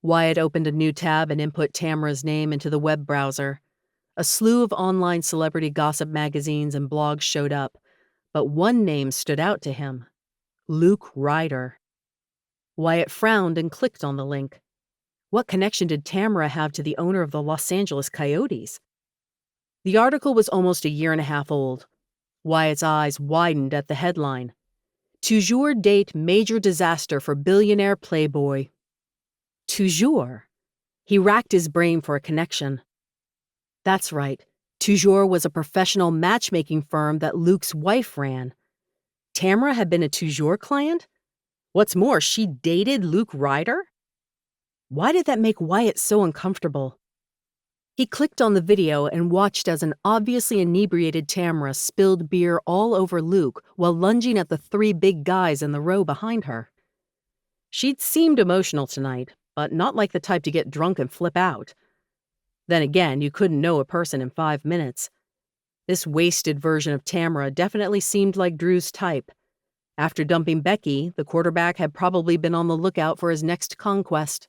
Wyatt opened a new tab and input Tamara's name into the web browser. A slew of online celebrity gossip magazines and blogs showed up, but one name stood out to him: Luke Ryder. Wyatt frowned and clicked on the link. What connection did Tamara have to the owner of the Los Angeles Coyotes? The article was almost a year and a half old. Wyatt's eyes widened at the headline: Toujours date major disaster for billionaire playboy. Toujours. He racked his brain for a connection. That's right. Toujours was a professional matchmaking firm that Luke's wife ran. Tamara had been a Toujours client? What's more, she dated Luke Ryder? Why did that make Wyatt so uncomfortable? He clicked on the video and watched as an obviously inebriated Tamara spilled beer all over Luke while lunging at the three big guys in the row behind her. She'd seemed emotional tonight, but not like the type to get drunk and flip out. Then again, you couldn't know a person in 5 minutes. This wasted version of Tamara definitely seemed like Drew's type. After dumping Becky, the quarterback had probably been on the lookout for his next conquest.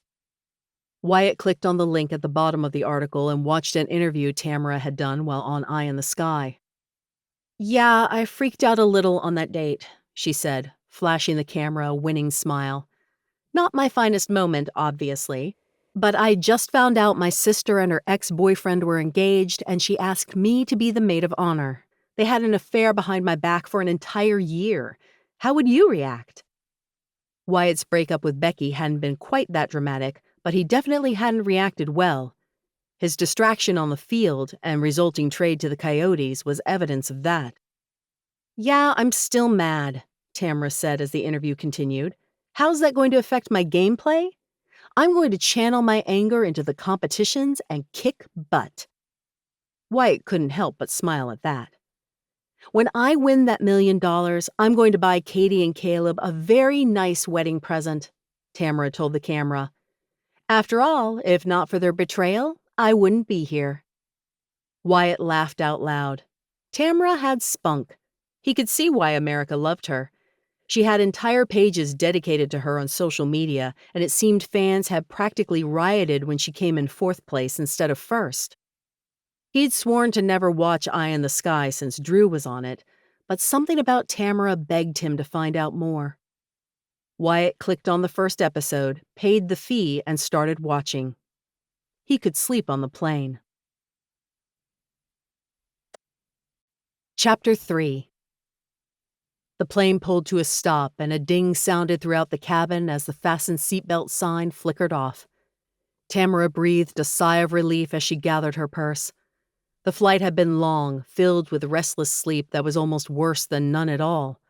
Wyatt clicked on the link at the bottom of the article and watched an interview Tamara had done while on Eye in the Sky. "Yeah, I freaked out a little on that date," she said, flashing the camera a winning smile. "Not my finest moment, obviously. But I just found out my sister and her ex-boyfriend were engaged, and she asked me to be the maid of honor. They had an affair behind my back for an entire year. How would you react?" Wyatt's breakup with Becky hadn't been quite that dramatic, but he definitely hadn't reacted well. His distraction on the field and resulting trade to the Coyotes was evidence of that. "Yeah, I'm still mad," Tamara said as the interview continued. "How's that going to affect my gameplay? I'm going to channel my anger into the competitions and kick butt." Wyatt couldn't help but smile at that. "When I win that $1 million, I'm going to buy Katie and Caleb a very nice wedding present," Tamara told the camera. "After all, if not for their betrayal, I wouldn't be here." Wyatt laughed out loud. Tamara had spunk. He could see why America loved her. She had entire pages dedicated to her on social media, and it seemed fans had practically rioted when she came in 4th place instead of 1st. He'd sworn to never watch Eye in the Sky since Drew was on it, but something about Tamara begged him to find out more. Wyatt clicked on the first episode, paid the fee, and started watching. He could sleep on the plane. Chapter 3. The plane pulled to a stop, and a ding sounded throughout the cabin as the fasten seatbelt sign flickered off. Tamara breathed a sigh of relief as she gathered her purse. The flight had been long, filled with restless sleep that was almost worse than none at all.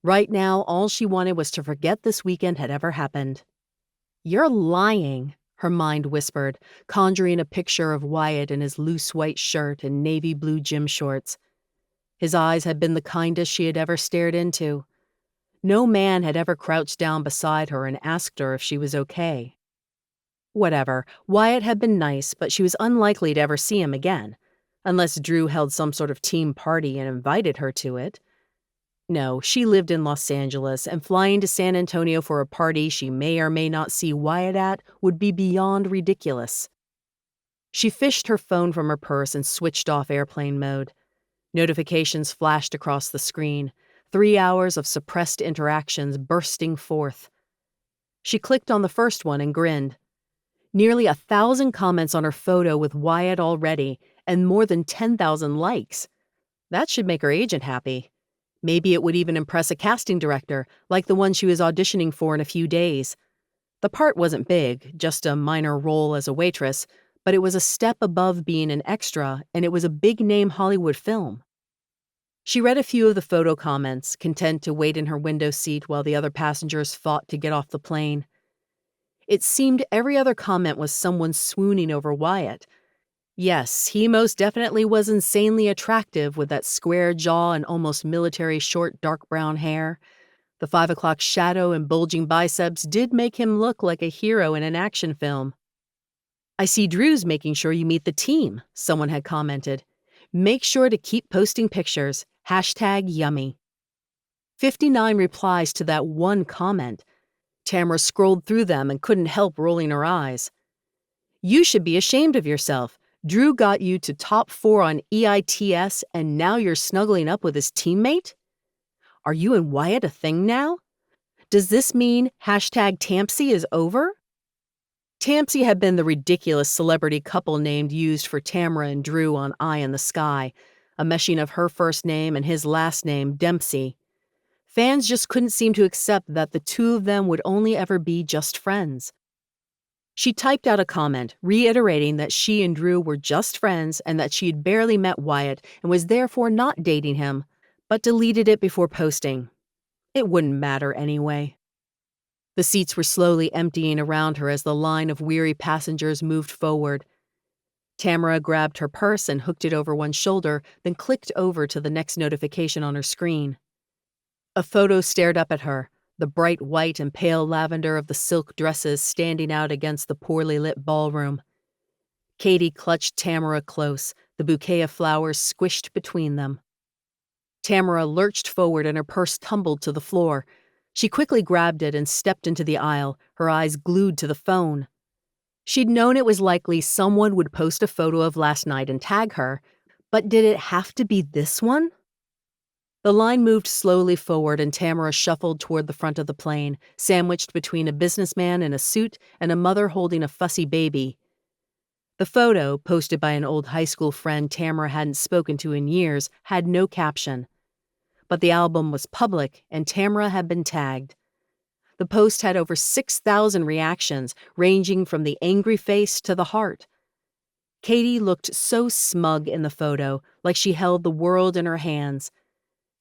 Right now, all she wanted was to forget this weekend had ever happened. "You're lying," her mind whispered, conjuring a picture of Wyatt in his loose white shirt and navy blue gym shorts. His eyes had been the kindest she had ever stared into. No man had ever crouched down beside her and asked her if she was okay. Whatever, Wyatt had been nice, but she was unlikely to ever see him again, unless Drew held some sort of team party and invited her to it. No, she lived in Los Angeles, and flying to San Antonio for a party she may or may not see Wyatt at would be beyond ridiculous. She fished her phone from her purse and switched off airplane mode. Notifications flashed across the screen, 3 hours of suppressed interactions bursting forth. She clicked on the first one and grinned. Nearly 1,000 comments on her photo with Wyatt already, and more than 10,000 likes. That should make her agent happy. Maybe it would even impress a casting director, like the one she was auditioning for in a few days. The part wasn't big, just a minor role as a waitress, but it was a step above being an extra, and it was a big-name Hollywood film. She read a few of the photo comments, content to wait in her window seat while the other passengers fought to get off the plane. It seemed every other comment was someone swooning over Wyatt. Yes, he most definitely was insanely attractive with that square jaw and almost military short dark brown hair. The 5 o'clock shadow and bulging biceps did make him look like a hero in an action film. "I see Drew's making sure you meet the team," someone had commented. "Make sure to keep posting pictures. #yummy." 59 replies to that one comment. Tamara scrolled through them and couldn't help rolling her eyes. You should be ashamed of yourself. Drew got you to top 4 on EITS and now you're snuggling up with his teammate? Are you and Wyatt a thing now? Does this mean #Tampsy is over? Tampsy had been the ridiculous celebrity couple name used for Tamara and Drew on Eye in the Sky, a meshing of her first name and his last name, Dempsey. Fans just couldn't seem to accept that the two of them would only ever be just friends. She typed out a comment, reiterating that she and Drew were just friends and that she had barely met Wyatt and was therefore not dating him, but deleted it before posting. It wouldn't matter anyway. The seats were slowly emptying around her as the line of weary passengers moved forward. Tamara grabbed her purse and hooked it over one shoulder, then clicked over to the next notification on her screen. A photo stared up at her, the bright white and pale lavender of the silk dresses standing out against the poorly lit ballroom. Katie clutched Tamara close, the bouquet of flowers squished between them. Tamara lurched forward and her purse tumbled to the floor. She quickly grabbed it and stepped into the aisle, her eyes glued to the phone. She'd known it was likely someone would post a photo of last night and tag her, but did it have to be this one? The line moved slowly forward and Tamara shuffled toward the front of the plane, sandwiched between a businessman in a suit and a mother holding a fussy baby. The photo, posted by an old high school friend Tamara hadn't spoken to in years, had no caption. But the album was public and Tamara had been tagged. The post had over 6,000 reactions, ranging from the angry face to the heart. Katie looked so smug in the photo, like she held the world in her hands.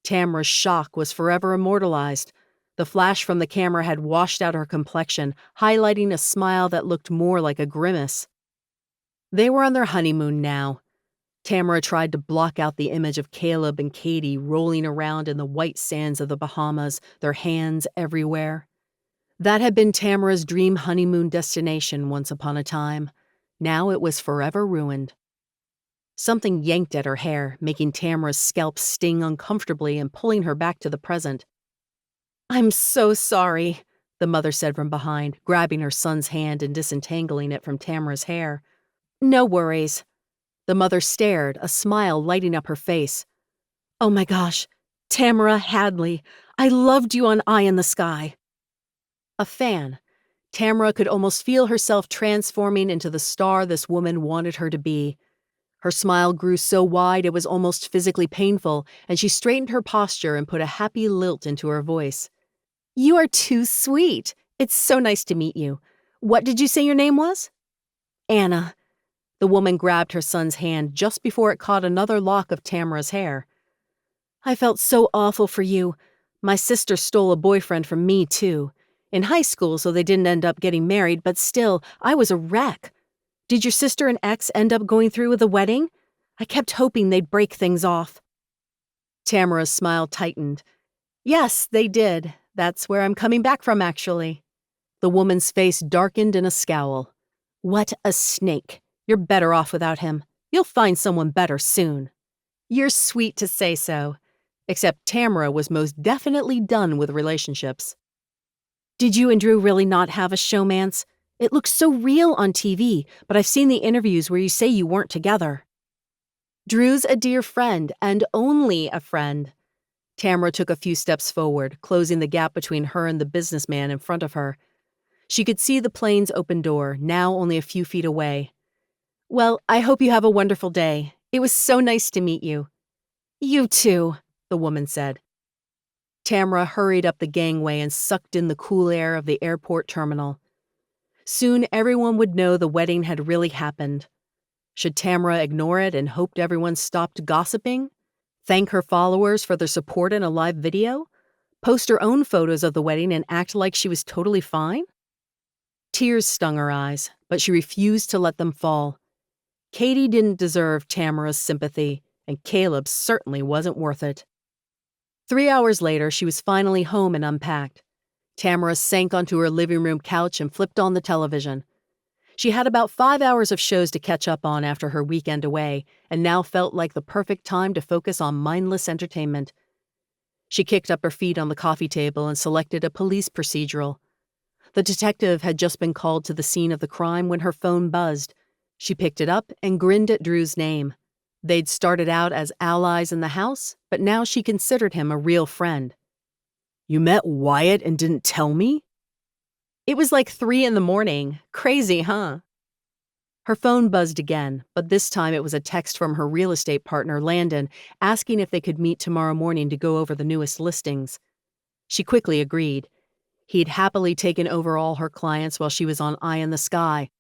Tamara's shock was forever immortalized. The flash from the camera had washed out her complexion, highlighting a smile that looked more like a grimace. They were on their honeymoon now. Tamara tried to block out the image of Caleb and Katie rolling around in the white sands of the Bahamas, their hands everywhere. That had been Tamara's dream honeymoon destination once upon a time. Now it was forever ruined. Something yanked at her hair, making Tamara's scalp sting uncomfortably and pulling her back to the present. "I'm so sorry," the mother said from behind, grabbing her son's hand and disentangling it from Tamara's hair. "No worries." The mother stared, a smile lighting up her face. "Oh my gosh, Tamara Hadley, I loved you on Eye in the Sky." A fan. Tamara could almost feel herself transforming into the star this woman wanted her to be. Her smile grew so wide it was almost physically painful, and she straightened her posture and put a happy lilt into her voice. "You are too sweet. It's so nice to meet you. What did you say your name was?" "Anna." The woman grabbed her son's hand just before it caught another lock of Tamara's hair. "I felt so awful for you. My sister stole a boyfriend from me, too. In high school, so they didn't end up getting married, but still, I was a wreck. Did your sister and ex end up going through with the wedding? I kept hoping they'd break things off." Tamara's smile tightened. "Yes, they did. That's where I'm coming back from, actually." The woman's face darkened in a scowl. "What a snake. You're better off without him. You'll find someone better soon." "You're sweet to say so." Except Tamara was most definitely done with relationships. "Did you and Drew really not have a showmance? It looks so real on TV, but I've seen the interviews where you say you weren't together." "Drew's a dear friend, and only a friend." Tamara took a few steps forward, closing the gap between her and the businessman in front of her. She could see the plane's open door, now only a few feet away. "Well, I hope you have a wonderful day. It was so nice to meet you." "You too," the woman said. Tamara hurried up the gangway and sucked in the cool air of the airport terminal. Soon everyone would know the wedding had really happened. Should Tamara ignore it and hoped everyone stopped gossiping? Thank her followers for their support in a live video? Post her own photos of the wedding and act like she was totally fine? Tears stung her eyes, but she refused to let them fall. Katie didn't deserve Tamara's sympathy, and Caleb certainly wasn't worth it. 3 hours later, she was finally home and unpacked. Tamara sank onto her living room couch and flipped on the television. She had about 5 hours of shows to catch up on after her weekend away, and now felt like the perfect time to focus on mindless entertainment. She kicked up her feet on the coffee table and selected a police procedural. The detective had just been called to the scene of the crime when her phone buzzed. She picked it up and grinned at Drew's name. They'd started out as allies in the house, but now she considered him a real friend. "You met Wyatt and didn't tell me?" "It was like 3 a.m. Crazy, huh?" Her phone buzzed again, but this time it was a text from her real estate partner, Landon, asking if they could meet tomorrow morning to go over the newest listings. She quickly agreed. He'd happily taken over all her clients while she was on Eye in the Sky.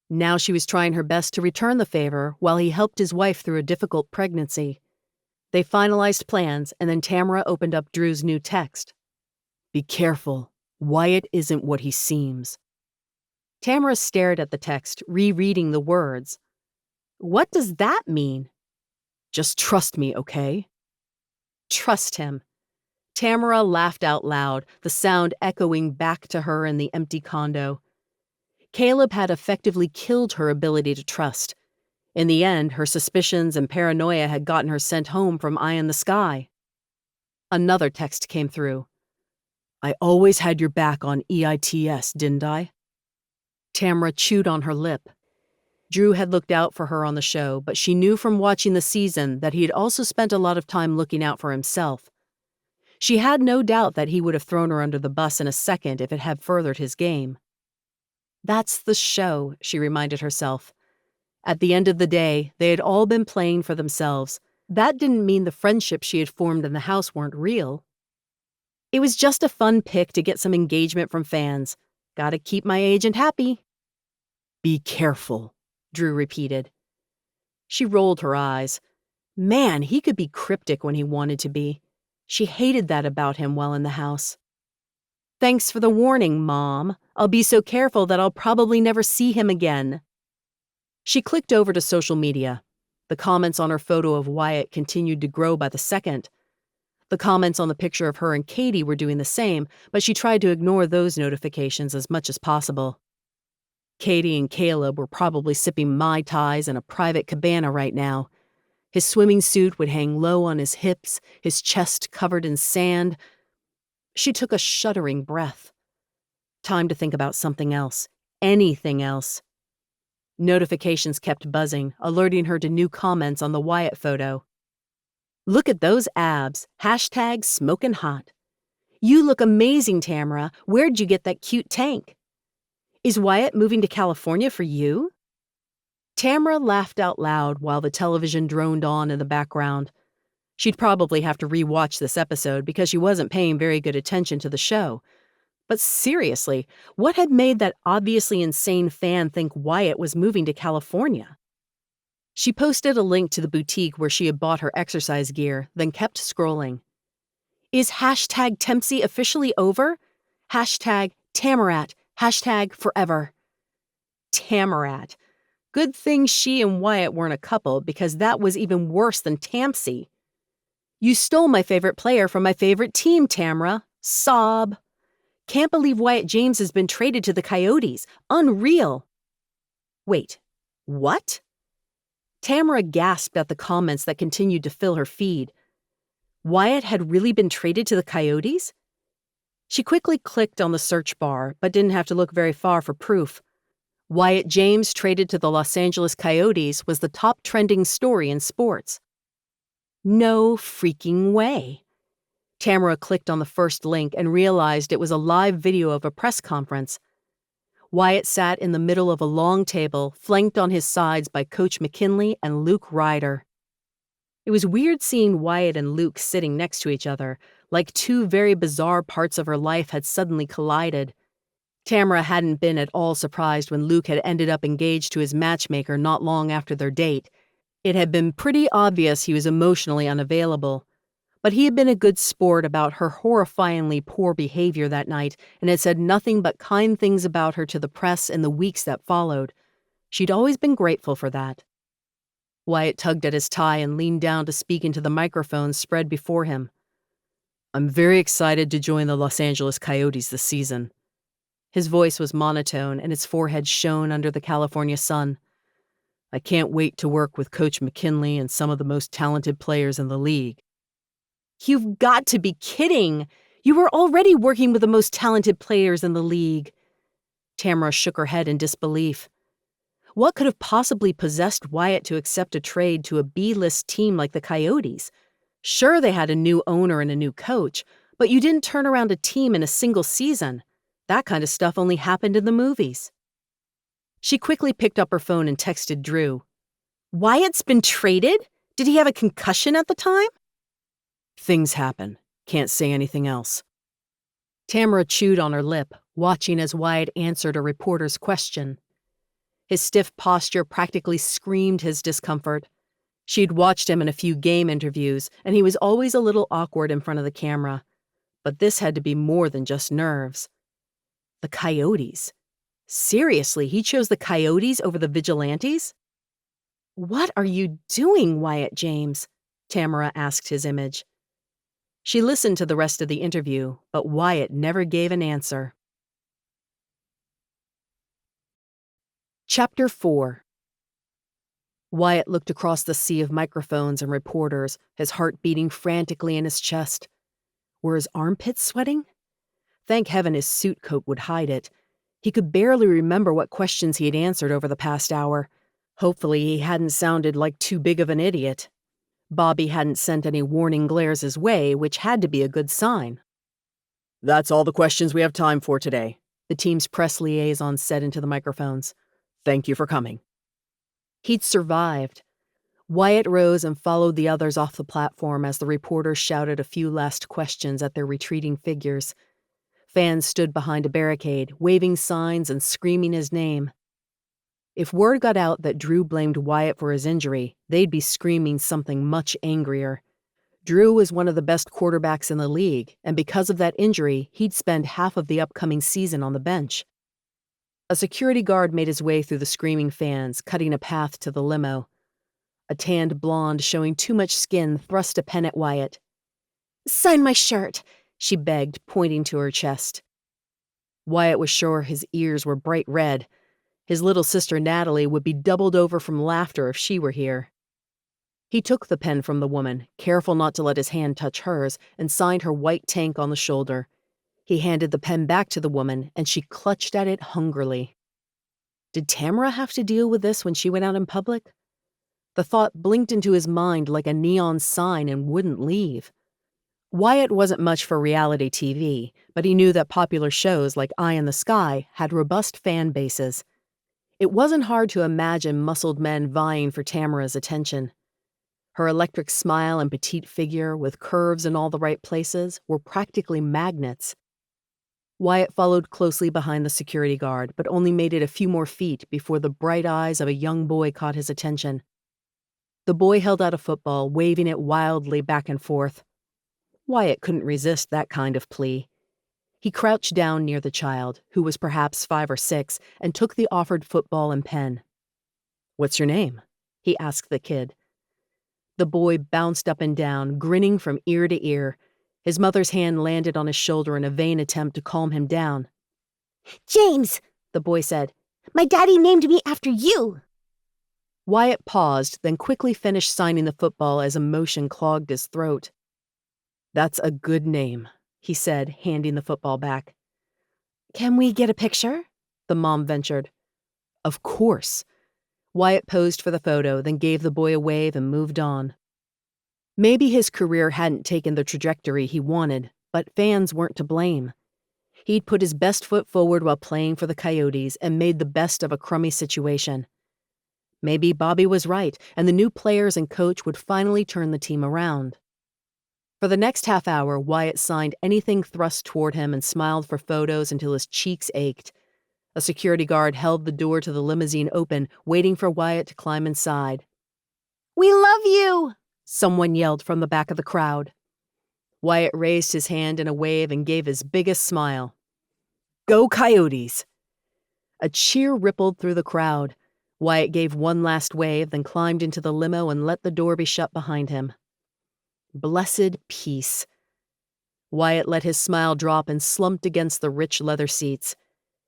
Now she was trying her best to return the favor while he helped his wife through a difficult pregnancy. They finalized plans, and then Tamara opened up Drew's new text. "Be careful. Wyatt isn't what he seems." Tamara stared at the text, rereading the words. "What does that mean?" "Just trust me, okay?" Trust him. Tamara laughed out loud, the sound echoing back to her in the empty condo. Caleb had effectively killed her ability to trust. In the end, her suspicions and paranoia had gotten her sent home from Eye in the Sky. Another text came through. "I always had your back on EITS, didn't I?" Tamara chewed on her lip. Drew had looked out for her on the show, but she knew from watching the season that he had also spent a lot of time looking out for himself. She had no doubt that he would have thrown her under the bus in a second if it had furthered his game. That's the show, she reminded herself. At the end of the day, they had all been playing for themselves. That didn't mean the friendships she had formed in the house weren't real. It was just a fun pick to get some engagement from fans. Gotta keep my agent happy. "Be careful," Drew repeated. She rolled her eyes. Man, he could be cryptic when he wanted to be. She hated that about him while in the house. "Thanks for the warning, Mom. I'll be so careful that I'll probably never see him again." She clicked over to social media. The comments on her photo of Wyatt continued to grow by the second. The comments on the picture of her and Katie were doing the same, but she tried to ignore those notifications as much as possible. Katie and Caleb were probably sipping Mai Tais in a private cabana right now. His swimming suit would hang low on his hips, his chest covered in sand. She took a shuddering breath. Time to think about something else. Anything else. Notifications kept buzzing, alerting her to new comments on the Wyatt photo. "Look at those abs. Hashtag smoking hot. You look amazing, Tamara. Where'd you get that cute tank? Is Wyatt moving to California for you?" Tamara laughed out loud while the television droned on in the background. She'd probably have to re-watch this episode because she wasn't paying very good attention to the show. But seriously, what had made that obviously insane fan think Wyatt was moving to California? She posted a link to the boutique where she had bought her exercise gear, then kept scrolling. Is hashtag Tempsy officially over? Hashtag Tamarat. Hashtag forever. Tamarat. Good thing she and Wyatt weren't a couple because that was even worse than Tampsy. "You stole my favorite player from my favorite team, Tamara." Sob. "Can't believe Wyatt James has been traded to the Coyotes. Unreal." Wait, what? Tamara gasped at the comments that continued to fill her feed. Wyatt had really been traded to the Coyotes? She quickly clicked on the search bar, but didn't have to look very far for proof. Wyatt James traded to the Los Angeles Coyotes was the top trending story in sports. No freaking way. Tamara clicked on the first link and realized it was a live video of a press conference. Wyatt sat in the middle of a long table, flanked on his sides by Coach McKinley and Luke Ryder. It was weird seeing Wyatt and Luke sitting next to each other, like two very bizarre parts of her life had suddenly collided. Tamara hadn't been at all surprised when Luke had ended up engaged to his matchmaker not long after their date. It had been pretty obvious he was emotionally unavailable. But he had been a good sport about her horrifyingly poor behavior that night and had said nothing but kind things about her to the press in the weeks that followed. She'd always been grateful for that. Wyatt tugged at his tie and leaned down to speak into the microphone spread before him. "I'm very excited to join the Los Angeles Coyotes this season." His voice was monotone and his forehead shone under the California sun. "I can't wait to work with Coach McKinley and some of the most talented players in the league." You've got to be kidding! You were already working with the most talented players in the league. Tamara shook her head in disbelief. What could have possibly possessed Wyatt to accept a trade to a B-list team like the Coyotes? Sure, they had a new owner and a new coach, but you didn't turn around a team in a single season. That kind of stuff only happened in the movies. She quickly picked up her phone and texted Drew. Wyatt's been traded? Did he have a concussion at the time? Things happen. Can't say anything else. Tamara chewed on her lip, watching as Wyatt answered a reporter's question. His stiff posture practically screamed his discomfort. She'd watched him in a few game interviews, and he was always a little awkward in front of the camera. But this had to be more than just nerves. The Coyotes. Seriously, he chose the Coyotes over the Vigilantes? What are you doing, Wyatt James? Tamara asked his image. She listened to the rest of the interview, but Wyatt never gave an answer. Chapter 4. Wyatt looked across the sea of microphones and reporters, his heart beating frantically in his chest. Were his armpits sweating? Thank heaven his suit coat would hide it. He could barely remember what questions he had answered over the past hour. Hopefully he hadn't sounded like too big of an idiot. Bobby hadn't sent any warning glares his way, which had to be a good sign. That's all the questions we have time for today, the team's press liaison said into the microphones. Thank you for coming. He'd survived. Wyatt rose and followed the others off the platform as the reporters shouted a few last questions at their retreating figures. Fans stood behind a barricade, waving signs and screaming his name. If word got out that Drew blamed Wyatt for his injury, they'd be screaming something much angrier. Drew was one of the best quarterbacks in the league, and because of that injury, he'd spend half of the upcoming season on the bench. A security guard made his way through the screaming fans, cutting a path to the limo. A tanned blonde showing too much skin thrust a pen at Wyatt. "Sign my shirt," she begged, pointing to her chest. Wyatt was sure his ears were bright red. His little sister Natalie would be doubled over from laughter if she were here. He took the pen from the woman, careful not to let his hand touch hers, and signed her white tank on the shoulder. He handed the pen back to the woman, and she clutched at it hungrily. Did Tamara have to deal with this when she went out in public? The thought blinked into his mind like a neon sign and wouldn't leave. Wyatt wasn't much for reality TV, but he knew that popular shows like Eye in the Sky had robust fan bases. It wasn't hard to imagine muscled men vying for Tamara's attention. Her electric smile and petite figure, with curves in all the right places, were practically magnets. Wyatt followed closely behind the security guard, but only made it a few more feet before the bright eyes of a young boy caught his attention. The boy held out a football, waving it wildly back and forth. Wyatt couldn't resist that kind of plea. He crouched down near the child, who was perhaps 5 or 6, and took the offered football and pen. "What's your name?" he asked the kid. The boy bounced up and down, grinning from ear to ear. His mother's hand landed on his shoulder in a vain attempt to calm him down. "James," the boy said. "My daddy named me after you." Wyatt paused, then quickly finished signing the football as emotion clogged his throat. "That's a good name," he said, handing the football back. "Can we get a picture?" the mom ventured. Of course. Wyatt posed for the photo, then gave the boy a wave and moved on. Maybe his career hadn't taken the trajectory he wanted, but fans weren't to blame. He'd put his best foot forward while playing for the Coyotes and made the best of a crummy situation. Maybe Bobby was right, and the new players and coach would finally turn the team around. For the next half hour, Wyatt signed anything thrust toward him and smiled for photos until his cheeks ached. A security guard held the door to the limousine open, waiting for Wyatt to climb inside. "We love you!" someone yelled from the back of the crowd. Wyatt raised his hand in a wave and gave his biggest smile. "Go Coyotes!" A cheer rippled through the crowd. Wyatt gave one last wave, then climbed into the limo and let the door be shut behind him. Blessed peace. Wyatt let his smile drop and slumped against the rich leather seats.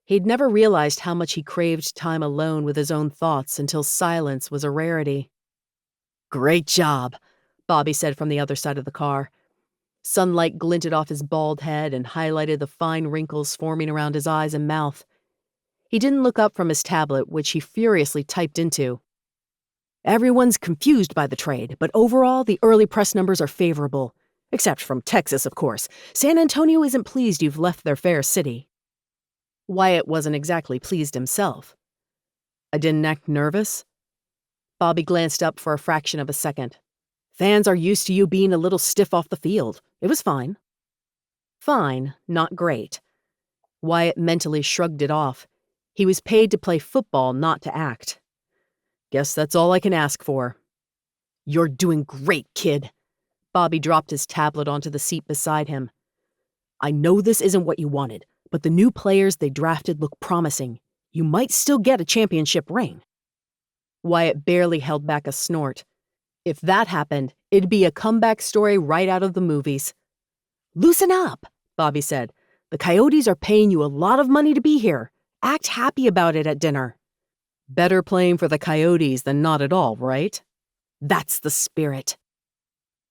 He'd never realized how much he craved time alone with his own thoughts until silence was a rarity. "Great job," Bobby said from the other side of the car. Sunlight glinted off his bald head and highlighted the fine wrinkles forming around his eyes and mouth. He didn't look up from his tablet, which he furiously typed into. Everyone's confused by the trade, but overall, the early press numbers are favorable. Except from Texas, of course. San Antonio isn't pleased you've left their fair city. Wyatt wasn't exactly pleased himself. I didn't act nervous? Bobby glanced up for a fraction of a second. Fans are used to you being a little stiff off the field. It was fine. Fine, not great. Wyatt mentally shrugged it off. He was paid to play football, not to act. Guess that's all I can ask for. You're doing great, kid. Bobby dropped his tablet onto the seat beside him. I know this isn't what you wanted, but the new players they drafted look promising. You might still get a championship ring. Wyatt barely held back a snort. If that happened, it'd be a comeback story right out of the movies. Loosen up, Bobby said. The Coyotes are paying you a lot of money to be here. Act happy about it at dinner. Better playing for the Coyotes than not at all, right? That's the spirit.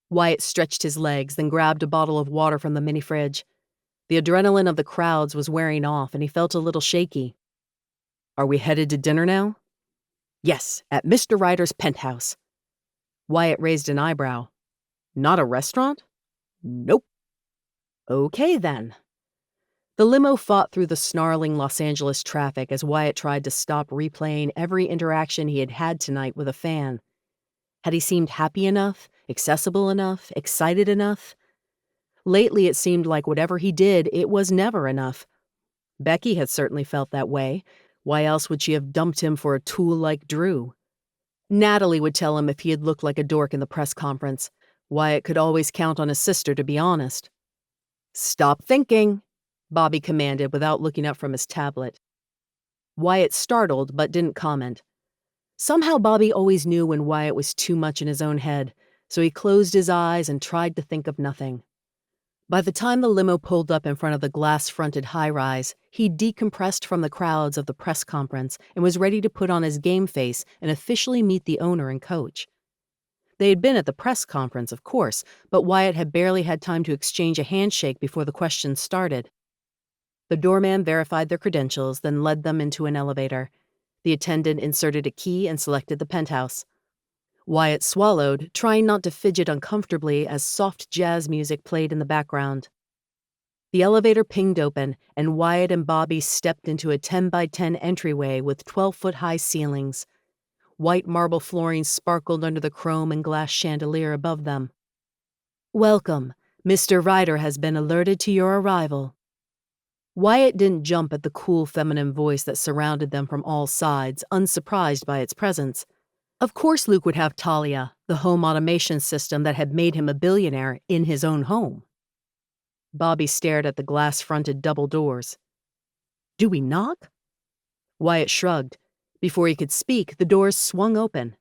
Wyatt stretched his legs, then grabbed a bottle of water from the mini-fridge. The adrenaline of the crowds was wearing off, and he felt a little shaky. Are we headed to dinner now? Yes, at Mr. Ryder's penthouse. Wyatt raised an eyebrow. Not a restaurant? Nope. Okay, then. The limo fought through the snarling Los Angeles traffic as Wyatt tried to stop replaying every interaction he had had tonight with a fan. Had he seemed happy enough, accessible enough, excited enough? Lately it seemed like whatever he did, it was never enough. Becky had certainly felt that way. Why else would she have dumped him for a tool like Drew? Natalie would tell him if he had looked like a dork in the press conference. Wyatt could always count on his sister to be honest. Stop thinking, Bobby commanded without looking up from his tablet. Wyatt startled but didn't comment. Somehow Bobby always knew when Wyatt was too much in his own head, so he closed his eyes and tried to think of nothing. By the time the limo pulled up in front of the glass-fronted high-rise, he'd decompressed from the crowds of the press conference and was ready to put on his game face and officially meet the owner and coach. They had been at the press conference, of course, but Wyatt had barely had time to exchange a handshake before the questions started. The doorman verified their credentials, then led them into an elevator. The attendant inserted a key and selected the penthouse. Wyatt swallowed, trying not to fidget uncomfortably as soft jazz music played in the background. The elevator pinged open, and Wyatt and Bobby stepped into a 10-by-10 entryway with 12-foot-high ceilings. White marble flooring sparkled under the chrome and glass chandelier above them. Welcome. Mr. Ryder has been alerted to your arrival. Wyatt didn't jump at the cool feminine voice that surrounded them from all sides, unsurprised by its presence. Of course Luke would have Talia, the home automation system that had made him a billionaire, in his own home. Bobby stared at the glass-fronted double doors. Do we knock? Wyatt shrugged. Before he could speak, the doors swung open.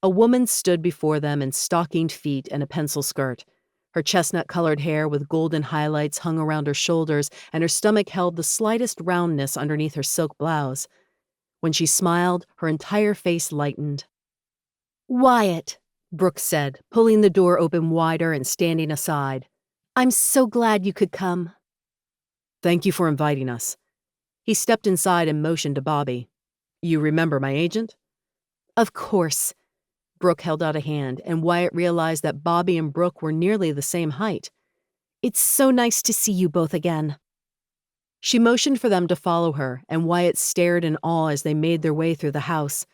A woman stood before them in stockinged feet and a pencil skirt. Her chestnut-colored hair with golden highlights hung around her shoulders, and her stomach held the slightest roundness underneath her silk blouse. When she smiled, her entire face lightened. Wyatt, Brooke said, pulling the door open wider and standing aside. I'm so glad you could come. Thank you for inviting us. He stepped inside and motioned to Bobby. You remember my agent? Of course. Brooke held out a hand, and Wyatt realized that Bobby and Brooke were nearly the same height. It's so nice to see you both again. She motioned for them to follow her, and Wyatt stared in awe as they made their way through the house.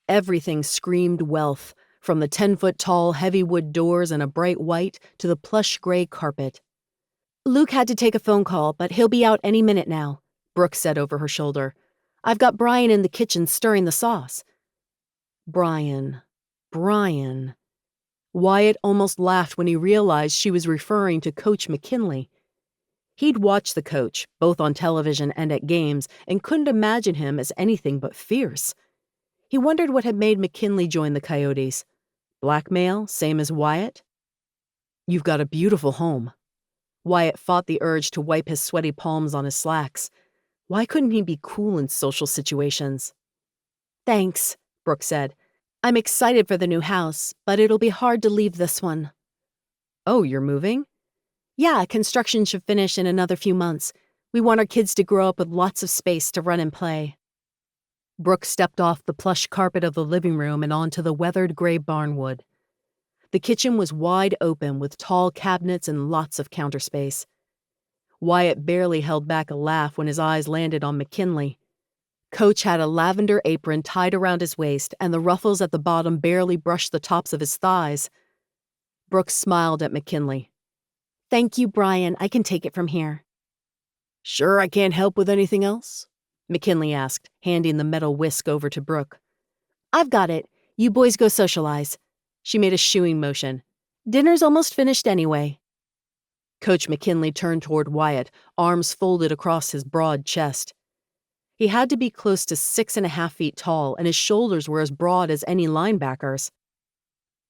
Everything screamed wealth, from the 10-foot-tall heavy wood doors in a bright white to the plush gray carpet. Luke had to take a phone call, but he'll be out any minute now, Brooke said over her shoulder. I've got Brian in the kitchen stirring the sauce. Brian. Wyatt almost laughed when he realized she was referring to Coach McKinley. He'd watched the coach, both on television and at games, and couldn't imagine him as anything but fierce. He wondered what had made McKinley join the Coyotes. Blackmail, same as Wyatt? You've got a beautiful home. Wyatt fought the urge to wipe his sweaty palms on his slacks. Why couldn't he be cool in social situations? Thanks, Brooke said. I'm excited for the new house, but it'll be hard to leave this one. Oh, you're moving? Yeah, construction should finish in another few months. We want our kids to grow up with lots of space to run and play. Brooke stepped off the plush carpet of the living room and onto the weathered gray barnwood. The kitchen was wide open with tall cabinets and lots of counter space. Wyatt barely held back a laugh when his eyes landed on McKinley. Coach had a lavender apron tied around his waist, and the ruffles at the bottom barely brushed the tops of his thighs. Brooke smiled at McKinley. "Thank you, Brian. I can take it from here." "Sure I can't help with anything else?" McKinley asked, handing the metal whisk over to Brooke. "I've got it. You boys go socialize." She made a shooing motion. "Dinner's almost finished anyway." Coach McKinley turned toward Wyatt, arms folded across his broad chest. He had to be close to 6.5 feet tall, and his shoulders were as broad as any linebacker's.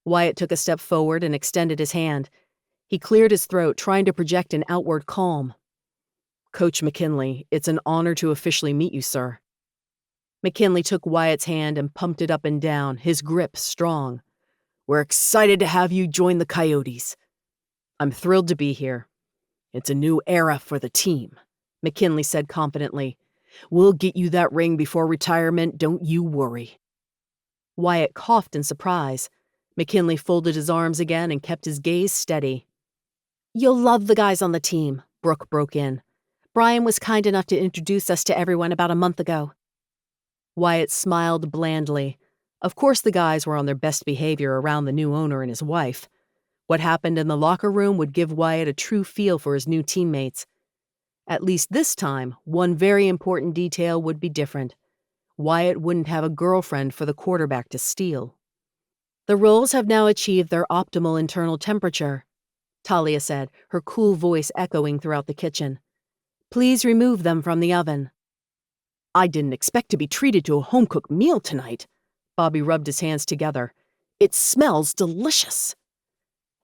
Wyatt took a step forward and extended his hand. He cleared his throat, trying to project an outward calm. "Coach McKinley, it's an honor to officially meet you, sir." McKinley took Wyatt's hand and pumped it up and down, his grip strong. "We're excited to have you join the Coyotes." "I'm thrilled to be here. It's a new era for the team," McKinley said confidently. "We'll get you that ring before retirement, don't you worry." Wyatt coughed in surprise. McKinley folded his arms again and kept his gaze steady. "You'll love the guys on the team," Brooke broke in. "Brian was kind enough to introduce us to everyone about a month ago." Wyatt smiled blandly. Of course the guys were on their best behavior around the new owner and his wife. What happened in the locker room would give Wyatt a true feel for his new teammates. At least this time, one very important detail would be different. Wyatt wouldn't have a girlfriend for the quarterback to steal. "The rolls have now achieved their optimal internal temperature," Talia said, her cool voice echoing throughout the kitchen. "Please remove them from the oven." "I didn't expect to be treated to a home-cooked meal tonight." Bobby rubbed his hands together. "It smells delicious."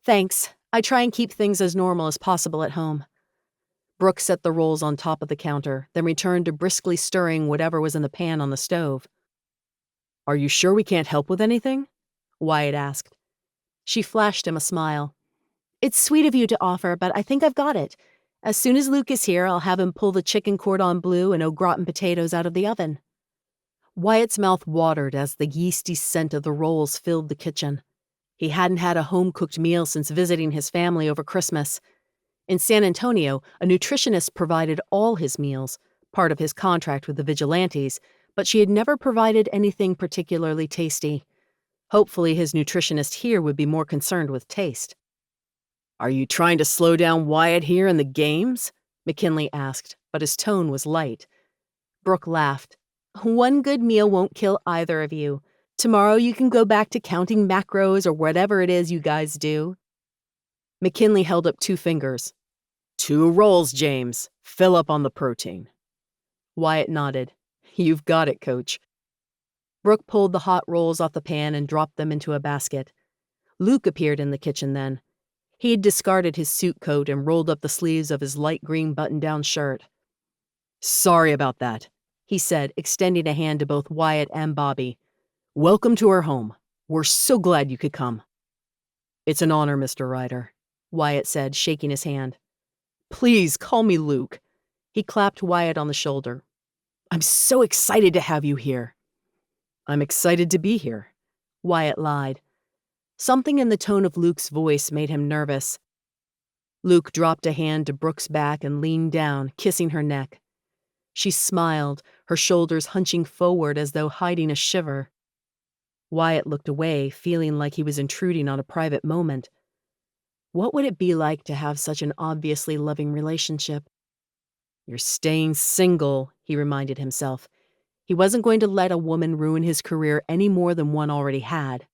"Thanks. I try and keep things as normal as possible at home." Brooke set the rolls on top of the counter, then returned to briskly stirring whatever was in the pan on the stove. "Are you sure we can't help with anything?" Wyatt asked. She flashed him a smile. "It's sweet of you to offer, but I think I've got it. As soon as Luke is here, I'll have him pull the chicken cordon bleu and au gratin potatoes out of the oven." Wyatt's mouth watered as the yeasty scent of the rolls filled the kitchen. He hadn't had a home-cooked meal since visiting his family over Christmas. In San Antonio, a nutritionist provided all his meals, part of his contract with the Vigilantes, but she had never provided anything particularly tasty. Hopefully his nutritionist here would be more concerned with taste. "Are you trying to slow down Wyatt here in the games?" McKinley asked, but his tone was light. Brooke laughed. "One good meal won't kill either of you. Tomorrow you can go back to counting macros or whatever it is you guys do." McKinley held up 2 fingers. "2 rolls, James. Fill up on the protein." Wyatt nodded. "You've got it, Coach." Brooke pulled the hot rolls off the pan and dropped them into a basket. Luke appeared in the kitchen then. He had discarded his suit coat and rolled up the sleeves of his light green button-down shirt. "Sorry about that," he said, extending a hand to both Wyatt and Bobby. "Welcome to our home. We're so glad you could come." "It's an honor, Mr. Ryder," Wyatt said, shaking his hand. "Please call me Luke." He clapped Wyatt on the shoulder. "I'm so excited to have you here." "I'm excited to be here," Wyatt lied. Something in the tone of Luke's voice made him nervous. Luke dropped a hand to Brooke's back and leaned down, kissing her neck. She smiled, her shoulders hunching forward as though hiding a shiver. Wyatt looked away, feeling like he was intruding on a private moment. What would it be like to have such an obviously loving relationship? "You're staying single," he reminded himself. He wasn't going to let a woman ruin his career any more than one already had.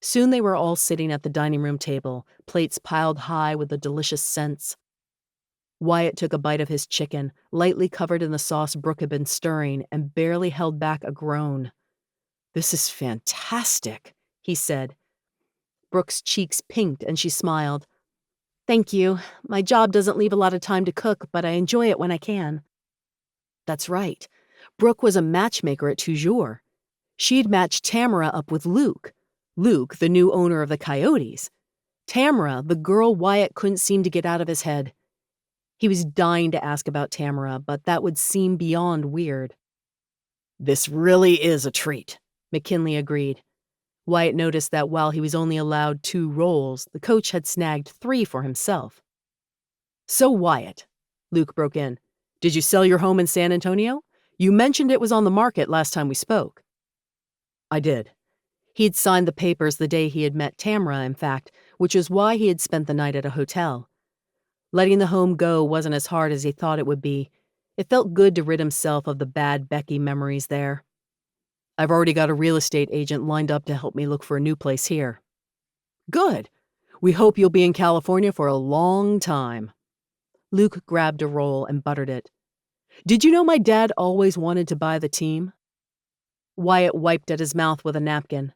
Soon they were all sitting at the dining room table, plates piled high with the delicious scents. Wyatt took a bite of his chicken, lightly covered in the sauce Brooke had been stirring, and barely held back a groan. "This is fantastic," he said. Brooke's cheeks pinked and she smiled. "Thank you. My job doesn't leave a lot of time to cook, but I enjoy it when I can." That's right. Brooke was a matchmaker at Toujours. She'd matched Tamara up with Luke. Luke, the new owner of the Coyotes. Tamara, the girl Wyatt couldn't seem to get out of his head. He was dying to ask about Tamara, but that would seem beyond weird. "This really is a treat," McKinley agreed. Wyatt noticed that while he was only allowed 2 roles, the coach had snagged 3 for himself. "So, Wyatt," Luke broke in, "did you sell your home in San Antonio? You mentioned it was on the market last time we spoke." "I did." He'd signed the papers the day he had met Tamara, in fact, which is why he had spent the night at a hotel. Letting the home go wasn't as hard as he thought it would be. It felt good to rid himself of the bad Becky memories there. "I've already got a real estate agent lined up to help me look for a new place here." "Good. We hope you'll be in California for a long time." Luke grabbed a roll and buttered it. "Did you know my dad always wanted to buy the team?" Wyatt wiped at his mouth with a napkin.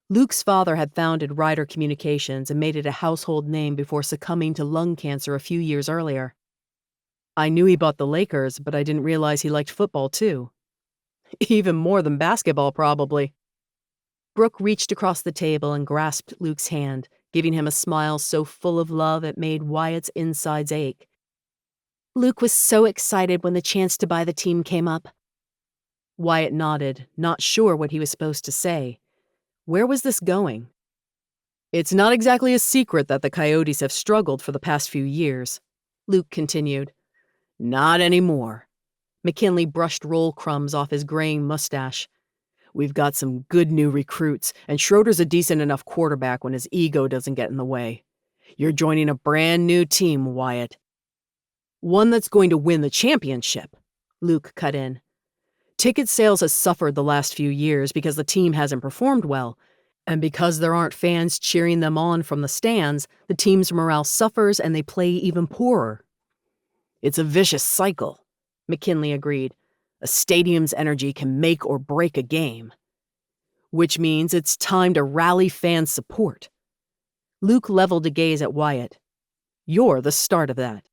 Luke's father had founded Ryder Communications and made it a household name before succumbing to lung cancer a few years earlier. "I knew he bought the Lakers, but I didn't realize he liked football too." "Even more than basketball, probably." Brooke reached across the table and grasped Luke's hand, giving him a smile so full of love it made Wyatt's insides ache. "Luke was so excited when the chance to buy the team came up." Wyatt nodded, not sure what he was supposed to say. Where was this going? "It's not exactly a secret that the Coyotes have struggled for the past few years," Luke continued. "Not anymore." McKinley brushed roll crumbs off his graying mustache. "We've got some good new recruits, and Schroeder's a decent enough quarterback when his ego doesn't get in the way. You're joining a brand new team, Wyatt." "One that's going to win the championship," Luke cut in. "Ticket sales has suffered the last few years because the team hasn't performed well, and because there aren't fans cheering them on from the stands, the team's morale suffers and they play even poorer." "It's a vicious cycle," McKinley agreed. "A stadium's energy can make or break a game." "Which means it's time to rally fan support." Luke leveled a gaze at Wyatt. "You're the start of that."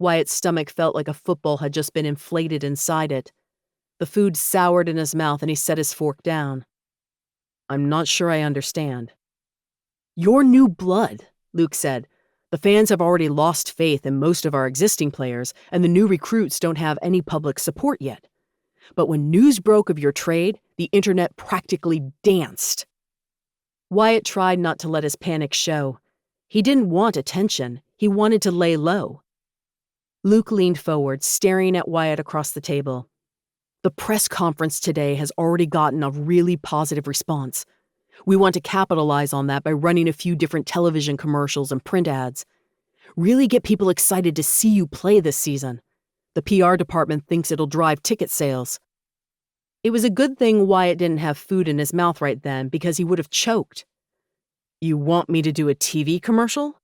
Wyatt's stomach felt like a football had just been inflated inside it. The food soured in his mouth and he set his fork down. "I'm not sure I understand." "You're new blood," Luke said. "The fans have already lost faith in most of our existing players, and the new recruits don't have any public support yet. But when news broke of your trade, the internet practically danced." Wyatt tried not to let his panic show. He didn't want attention. He wanted to lay low. Luke leaned forward, staring at Wyatt across the table. "The press conference today has already gotten a really positive response. We want to capitalize on that by running a few different television commercials and print ads. Really get people excited to see you play this season. The PR department thinks it'll drive ticket sales." It was a good thing Wyatt didn't have food in his mouth right then, because he would have choked. "You want me to do a TV commercial?"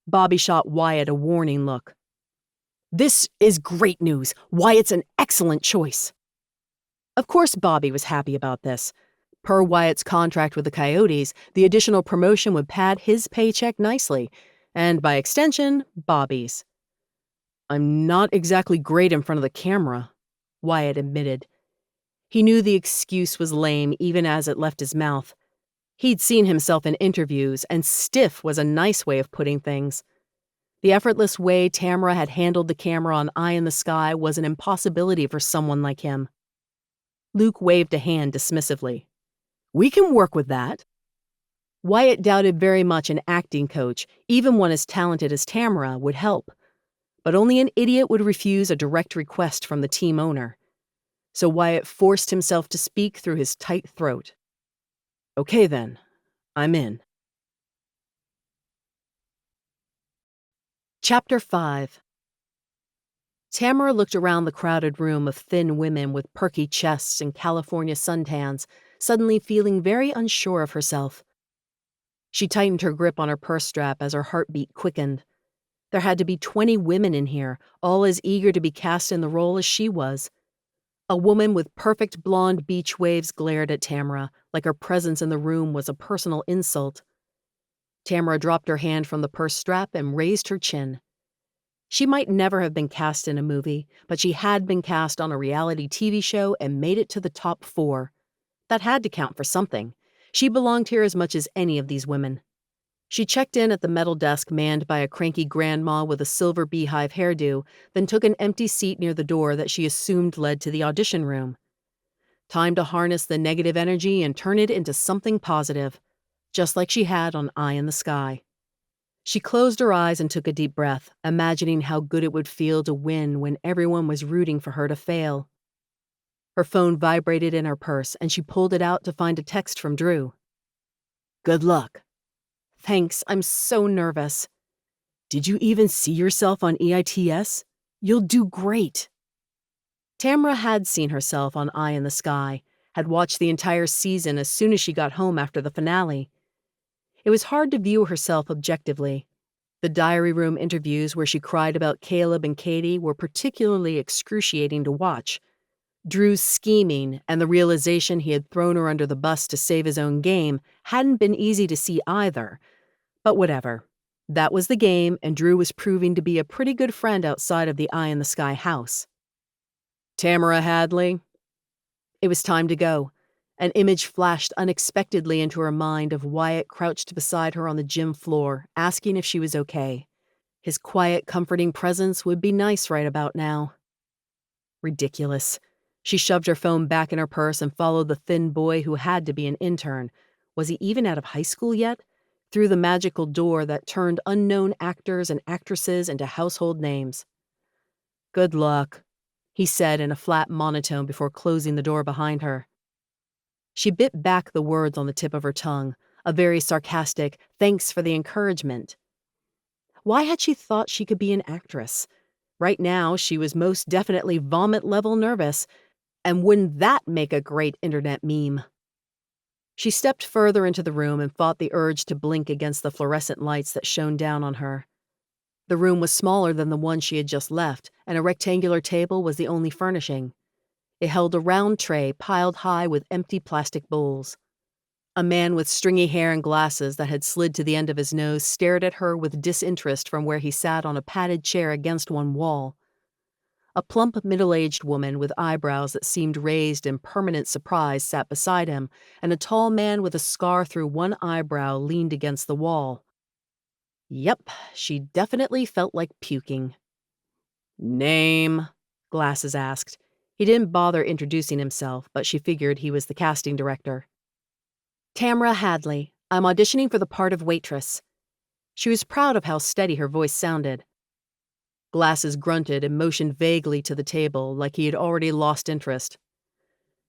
Bobby shot Wyatt a warning look. "This is great news. Wyatt's an excellent choice." Of course Bobby was happy about this. Per Wyatt's contract with the Coyotes, the additional promotion would pad his paycheck nicely, and by extension, Bobby's. "I'm not exactly great in front of the camera," Wyatt admitted. He knew the excuse was lame even as it left his mouth. He'd seen himself in interviews, and stiff was a nice way of putting things. The effortless way Tamara had handled the camera on Eye in the Sky was an impossibility for someone like him. Luke waved a hand dismissively. "We can work with that." Wyatt doubted very much an acting coach, even one as talented as Tamara, would help. But only an idiot would refuse a direct request from the team owner. So Wyatt forced himself to speak through his tight throat. "Okay then, I'm in." Chapter 5. Tamara looked around the crowded room of thin women with perky chests and California suntans, suddenly feeling very unsure of herself. She tightened her grip on her purse strap as her heartbeat quickened. There had to be 20 women in here, all as eager to be cast in the role as she was. A woman with perfect blonde beach waves glared at Tamara, like her presence in the room was a personal insult. Tamara dropped her hand from the purse strap and raised her chin. She might never have been cast in a movie, but she had been cast on a reality TV show and made it to the top 4. That had to count for something. She belonged here as much as any of these women. She checked in at the metal desk manned by a cranky grandma with a silver beehive hairdo, then took an empty seat near the door that she assumed led to the audition room. Time to harness the negative energy and turn it into something positive, just like she had on Eye in the Sky. She closed her eyes and took a deep breath, imagining how good it would feel to win when everyone was rooting for her to fail. Her phone vibrated in her purse, and she pulled it out to find a text from Drew. "Good luck." "Thanks, I'm so nervous." "Did you even see yourself on EITS? You'll do great." Tamara had seen herself on Eye in the Sky, had watched the entire season as soon as she got home after the finale. It was hard to view herself objectively. The diary room interviews where she cried about Caleb and Katie were particularly excruciating to watch. Drew's scheming and the realization he had thrown her under the bus to save his own game hadn't been easy to see either. But whatever. That was the game, and Drew was proving to be a pretty good friend outside of the Eye in the Sky house. "Tamara Hadley." It was time to go. An image flashed unexpectedly into her mind of Wyatt crouched beside her on the gym floor, asking if she was okay. His quiet, comforting presence would be nice right about now. Ridiculous. She shoved her phone back in her purse and followed the thin boy who had to be an intern. Was he even out of high school yet? Through the magical door that turned unknown actors and actresses into household names. "Good luck," he said in a flat monotone before closing the door behind her. She bit back the words on the tip of her tongue, a very sarcastic "thanks for the encouragement." Why had she thought she could be an actress? Right now, she was most definitely vomit-level nervous, and wouldn't that make a great internet meme? She stepped further into the room and fought the urge to blink against the fluorescent lights that shone down on her. The room was smaller than the one she had just left, and a rectangular table was the only furnishing. It held a round tray piled high with empty plastic bowls. A man with stringy hair and glasses that had slid to the end of his nose stared at her with disinterest from where he sat on a padded chair against one wall. A plump, middle-aged woman with eyebrows that seemed raised in permanent surprise sat beside him, and a tall man with a scar through one eyebrow leaned against the wall. Yep, she definitely felt like puking. "Name?" Glasses asked. He didn't bother introducing himself, but she figured he was the casting director. "Tamara Hadley. I'm auditioning for the part of waitress." She was proud of how steady her voice sounded. Glasses grunted and motioned vaguely to the table like he had already lost interest.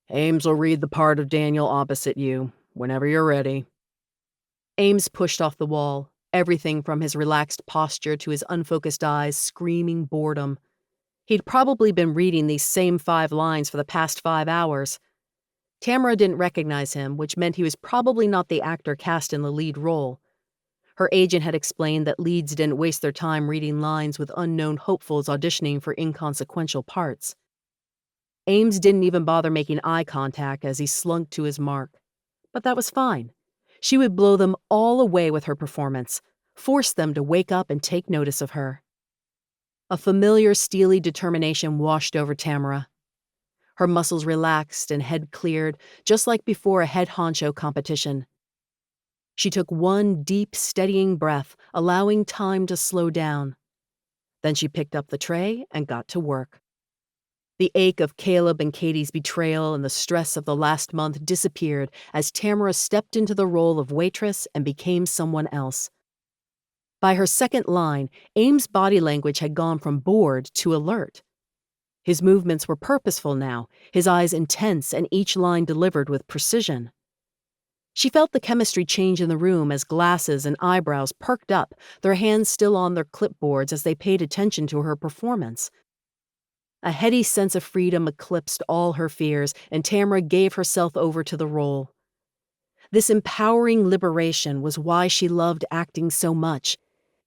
"Ames will read the part of Daniel opposite you, whenever you're ready." Ames pushed off the wall, everything from his relaxed posture to his unfocused eyes screaming boredom. He'd probably been reading these same 5 lines for the past 5 hours. Tamara didn't recognize him, which meant he was probably not the actor cast in the lead role. Her agent had explained that leads didn't waste their time reading lines with unknown hopefuls auditioning for inconsequential parts. Ames didn't even bother making eye contact as he slunk to his mark. But that was fine. She would blow them all away with her performance, force them to wake up and take notice of her. A familiar steely determination washed over Tamara. Her muscles relaxed and head cleared, just like before a head honcho competition. She took one deep, steadying breath, allowing time to slow down. Then she picked up the tray and got to work. The ache of Caleb and Katie's betrayal and the stress of the last month disappeared as Tamara stepped into the role of waitress and became someone else. By her second line, Ames' body language had gone from bored to alert. His movements were purposeful now, his eyes intense and each line delivered with precision. She felt the chemistry change in the room as glasses and eyebrows perked up, their hands still on their clipboards as they paid attention to her performance. A heady sense of freedom eclipsed all her fears, and Tamara gave herself over to the role. This empowering liberation was why she loved acting so much.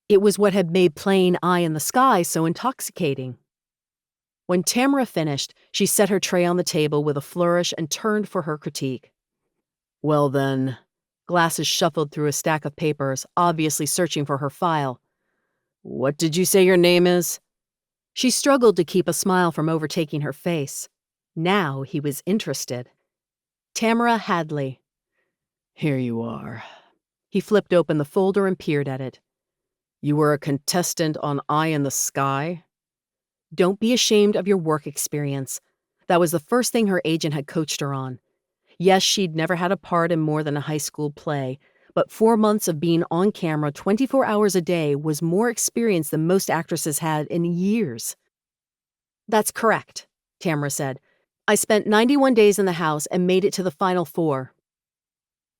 It was what had made playing Eye in the Sky so intoxicating. When Tamara finished, she set her tray on the table with a flourish and turned for her critique. "Well then," Glasses shuffled through a stack of papers, obviously searching for her file. "What did you say your name is?" She struggled to keep a smile from overtaking her face. Now he was interested. "Tamara Hadley." "Here you are." He flipped open the folder and peered at it. You were a contestant on Eye in the Sky? Don't be ashamed of your work experience. That was the first thing her agent had coached her on. Yes, she'd never had a part in more than a high school play, but 4 months of being on camera 24 hours a day was more experience than most actresses had in years. That's correct, Tamara said. I spent 91 days in the house and made it to the final 4.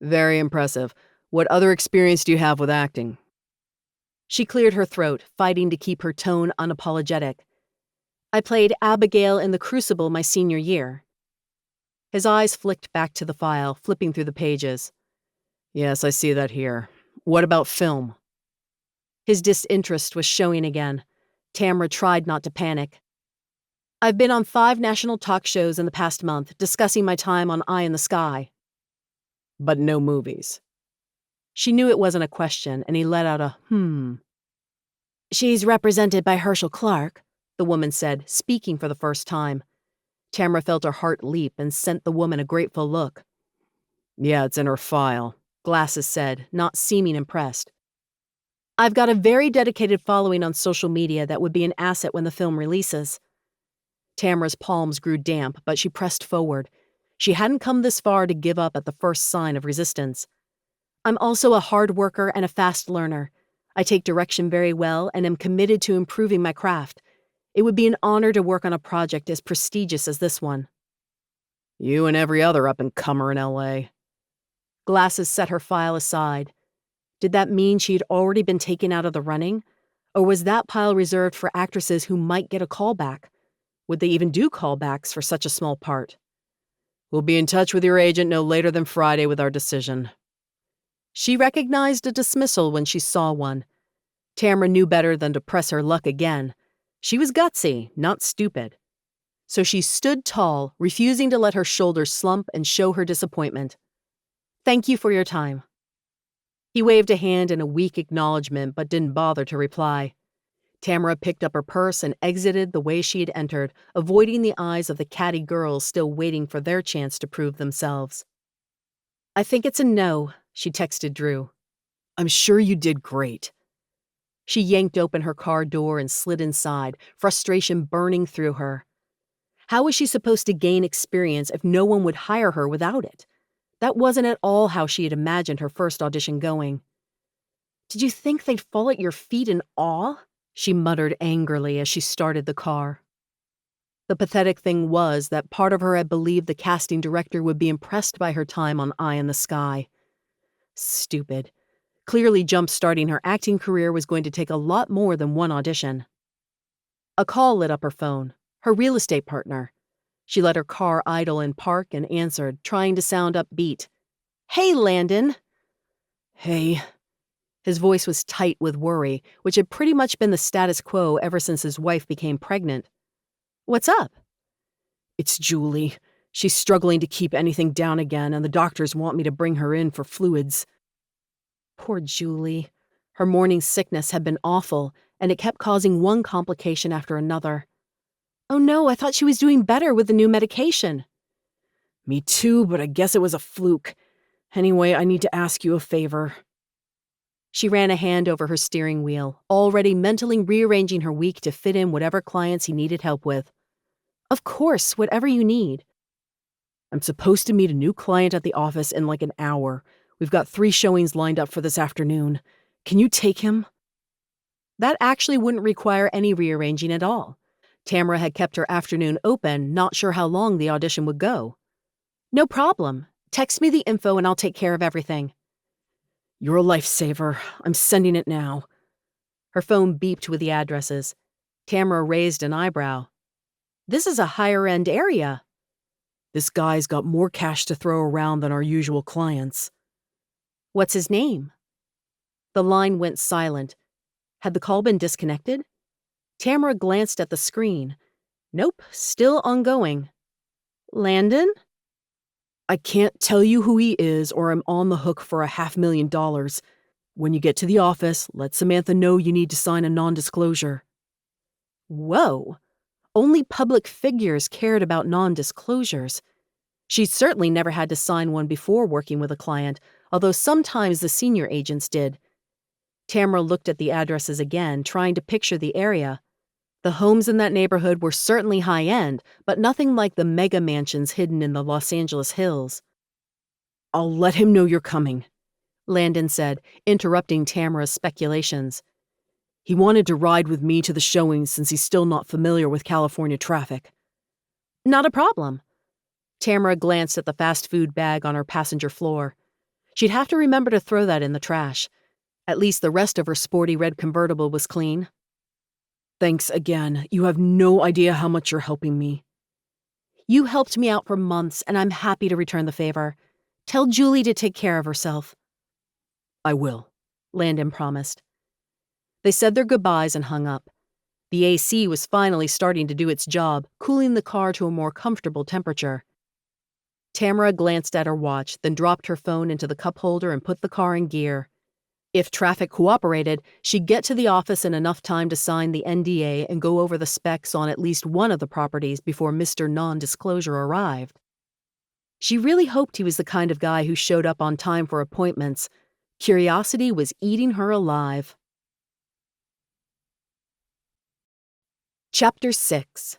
Very impressive. What other experience do you have with acting? She cleared her throat, fighting to keep her tone unapologetic. I played Abigail in The Crucible my senior year. His eyes flicked back to the file, flipping through the pages. Yes, I see that here. What about film? His disinterest was showing again. Tamara tried not to panic. I've been on 5 national talk shows in the past month, discussing my time on Eye in the Sky. But no movies. She knew it wasn't a question, and he let out a She's represented by Herschel Clark, the woman said, speaking for the first time. Tamara felt her heart leap and sent the woman a grateful look. Yeah, it's in her file, Glasses said, not seeming impressed. I've got a very dedicated following on social media that would be an asset when the film releases. Tamara's palms grew damp, but she pressed forward. She hadn't come this far to give up at the first sign of resistance. I'm also a hard worker and a fast learner. I take direction very well and am committed to improving my craft. It would be an honor to work on a project as prestigious as this one. You and every other up-and-comer in L.A. Glasses set her file aside. Did that mean she had already been taken out of the running? Or was that pile reserved for actresses who might get a callback? Would they even do callbacks for such a small part? We'll be in touch with your agent no later than Friday with our decision. She recognized a dismissal when she saw one. Tamara knew better than to press her luck again. She was gutsy, not stupid. So she stood tall, refusing to let her shoulders slump and show her disappointment. Thank you for your time. He waved a hand in a weak acknowledgement but didn't bother to reply. Tamara picked up her purse and exited the way she had entered, avoiding the eyes of the catty girls still waiting for their chance to prove themselves. I think it's a no, she texted Drew. I'm sure you did great. She yanked open her car door and slid inside, frustration burning through her. How was she supposed to gain experience if no one would hire her without it? That wasn't at all how she had imagined her first audition going. Did you think they'd fall at your feet in awe? She muttered angrily as she started the car. The pathetic thing was that part of her had believed the casting director would be impressed by her time on Eye in the Sky. Stupid. Clearly jump-starting her acting career was going to take a lot more than one audition. A call lit up her phone, her real estate partner. She let her car idle in park and answered, trying to sound upbeat. Hey, Landon. Hey. His voice was tight with worry, which had pretty much been the status quo ever since his wife became pregnant. What's up? It's Julie. She's struggling to keep anything down again, and the doctors want me to bring her in for fluids. Poor Julie. Her morning sickness had been awful, and it kept causing one complication after another. Oh no, I thought she was doing better with the new medication. Me too, but I guess it was a fluke. Anyway, I need to ask you a favor. She ran a hand over her steering wheel, already mentally rearranging her week to fit in whatever clients he needed help with. Of course, whatever you need. I'm supposed to meet a new client at the office in like an hour. We've got 3 showings lined up for this afternoon. Can you take him? That actually wouldn't require any rearranging at all. Tamara had kept her afternoon open, not sure how long the audition would go. No problem. Text me the info and I'll take care of everything. You're a lifesaver. I'm sending it now. Her phone beeped with the addresses. Tamara raised an eyebrow. This is a higher-end area. This guy's got more cash to throw around than our usual clients. What's his name? The line went silent. Had the call been disconnected? Tamara glanced at the screen. Nope, still ongoing. Landon? I can't tell you who he is or I'm on the hook for $500,000. When you get to the office, let Samantha know you need to sign a non-disclosure. Whoa. Only public figures cared about non-disclosures. She'd certainly never had to sign one before working with a client, although sometimes the senior agents did. Tamara looked at the addresses again, trying to picture the area. The homes in that neighborhood were certainly high-end, but nothing like the mega mansions hidden in the Los Angeles hills. "I'll let him know you're coming," Landon said, interrupting Tamara's speculations. "He wanted to ride with me to the showing since he's still not familiar with California traffic." "Not a problem." Tamara glanced at the fast food bag on her passenger floor. She'd have to remember to throw that in the trash. At least the rest of her sporty red convertible was clean. "Thanks again. You have no idea how much you're helping me." "You helped me out for months, and I'm happy to return the favor. Tell Julie to take care of herself." "I will," Landon promised. They said their goodbyes and hung up. The AC was finally starting to do its job, cooling the car to a more comfortable temperature. Tamara glanced at her watch, then dropped her phone into the cup holder and put the car in gear. If traffic cooperated, she'd get to the office in enough time to sign the NDA and go over the specs on at least one of the properties before Mr. Non-Disclosure arrived. She really hoped he was the kind of guy who showed up on time for appointments. Curiosity was eating her alive. Chapter 6.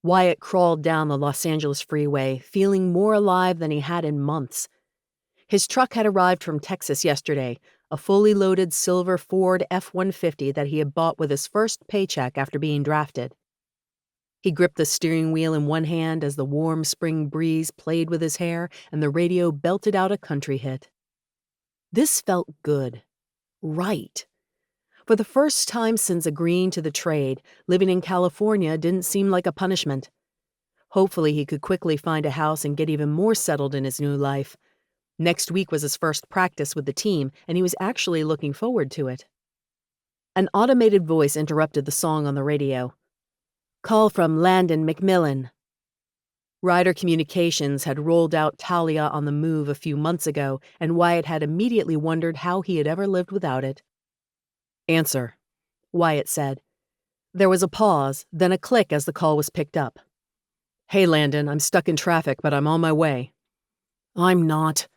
Wyatt crawled down the Los Angeles freeway, feeling more alive than he had in months. His truck had arrived from Texas yesterday, a fully loaded silver Ford F-150 that he had bought with his first paycheck after being drafted. He gripped the steering wheel in one hand as the warm spring breeze played with his hair and the radio belted out a country hit. This felt good. Right. For the first time since agreeing to the trade, living in California didn't seem like a punishment. Hopefully he could quickly find a house and get even more settled in his new life. Next week was his first practice with the team, and he was actually looking forward to it. An automated voice interrupted the song on the radio. "Call from Landon McMillan." Ryder Communications had rolled out Talia on the Move a few months ago, and Wyatt had immediately wondered how he had ever lived without it. "Answer," Wyatt said. There was a pause, then a click as the call was picked up. "Hey, Landon, I'm stuck in traffic, but I'm on my way." "I'm not,"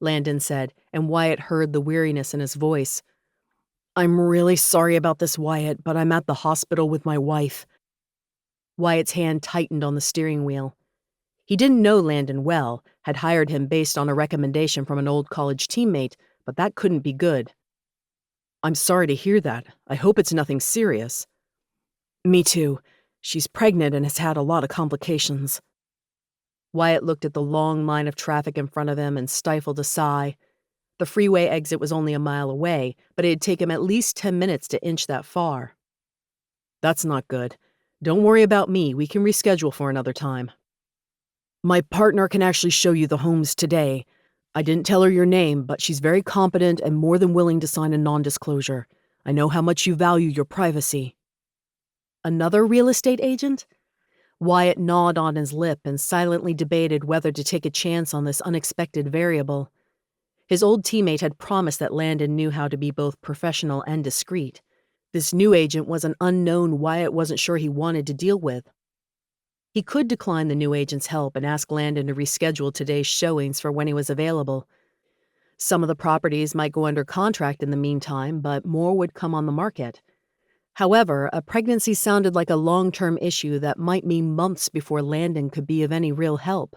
Landon said, and Wyatt heard the weariness in his voice. "I'm really sorry about this, Wyatt, but I'm at the hospital with my wife." Wyatt's hand tightened on the steering wheel. He didn't know Landon well, had hired him based on a recommendation from an old college teammate, but that couldn't be good. "I'm sorry to hear that. I hope it's nothing serious." "Me too. She's pregnant and has had a lot of complications." Wyatt looked at the long line of traffic in front of him and stifled a sigh. The freeway exit was only a mile away, but it'd take him at least 10 minutes to inch that far. "That's not good. Don't worry about me. We can reschedule for another time." "My partner can actually show you the homes today. I didn't tell her your name, but she's very competent and more than willing to sign a non-disclosure. I know how much you value your privacy." Another real estate agent? Wyatt gnawed on his lip and silently debated whether to take a chance on this unexpected variable. His old teammate had promised that Landon knew how to be both professional and discreet. This new agent was an unknown Wyatt wasn't sure he wanted to deal with. He could decline the new agent's help and ask Landon to reschedule today's showings for when he was available. Some of the properties might go under contract in the meantime, but more would come on the market. However, a pregnancy sounded like a long-term issue that might mean months before Landon could be of any real help.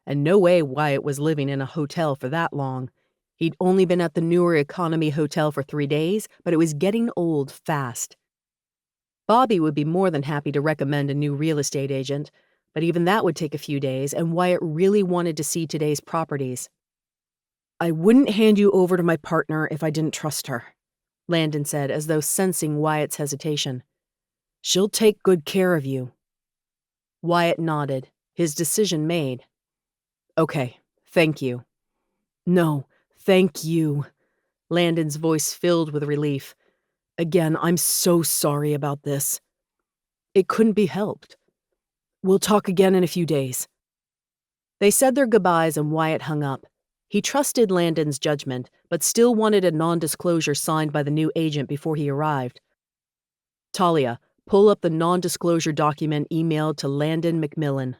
And no way Wyatt was living in a hotel for that long. He'd only been at the newer economy hotel for 3 days, but it was getting old fast. Bobby would be more than happy to recommend a new real estate agent, but even that would take a few days, and Wyatt really wanted to see today's properties. "I wouldn't hand you over to my partner if I didn't trust her," Landon said, as though sensing Wyatt's hesitation. "She'll take good care of you." Wyatt nodded, his decision made. "Okay, thank you." "No, thank you." Landon's voice filled with relief. "Again, I'm so sorry about this." "It couldn't be helped. We'll talk again in a few days." They said their goodbyes and Wyatt hung up. He trusted Landon's judgment, but still wanted a non-disclosure signed by the new agent before he arrived. "Talia, pull up the non-disclosure document emailed to Landon McMillan."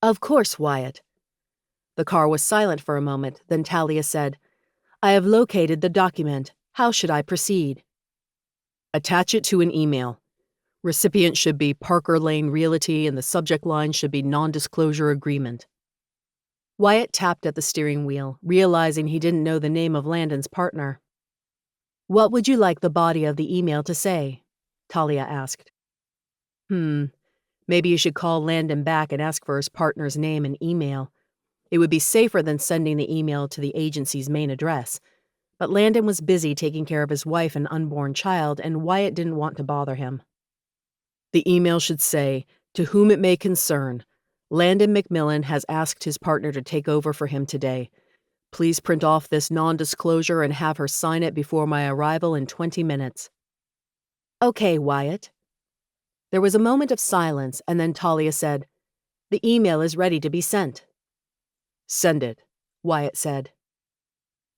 "Of course, Wyatt." The car was silent for a moment, then Talia said, "I have located the document. How should I proceed?" "Attach it to an email. Recipient should be Parker Lane Realty and the subject line should be non-disclosure agreement." Wyatt tapped at the steering wheel, realizing he didn't know the name of Landon's partner. "What would you like the body of the email to say?" Talia asked. Maybe you should call Landon back and ask for his partner's name and email. It would be safer than sending the email to the agency's main address. But Landon was busy taking care of his wife and unborn child, and Wyatt didn't want to bother him. The email should say, "To whom it may concern, Landon McMillan has asked his partner to take over for him today. Please print off this non-disclosure and have her sign it before my arrival in 20 minutes. "Okay, Wyatt." There was a moment of silence, and then Talia said, "The email is ready to be sent." "Send it," Wyatt said.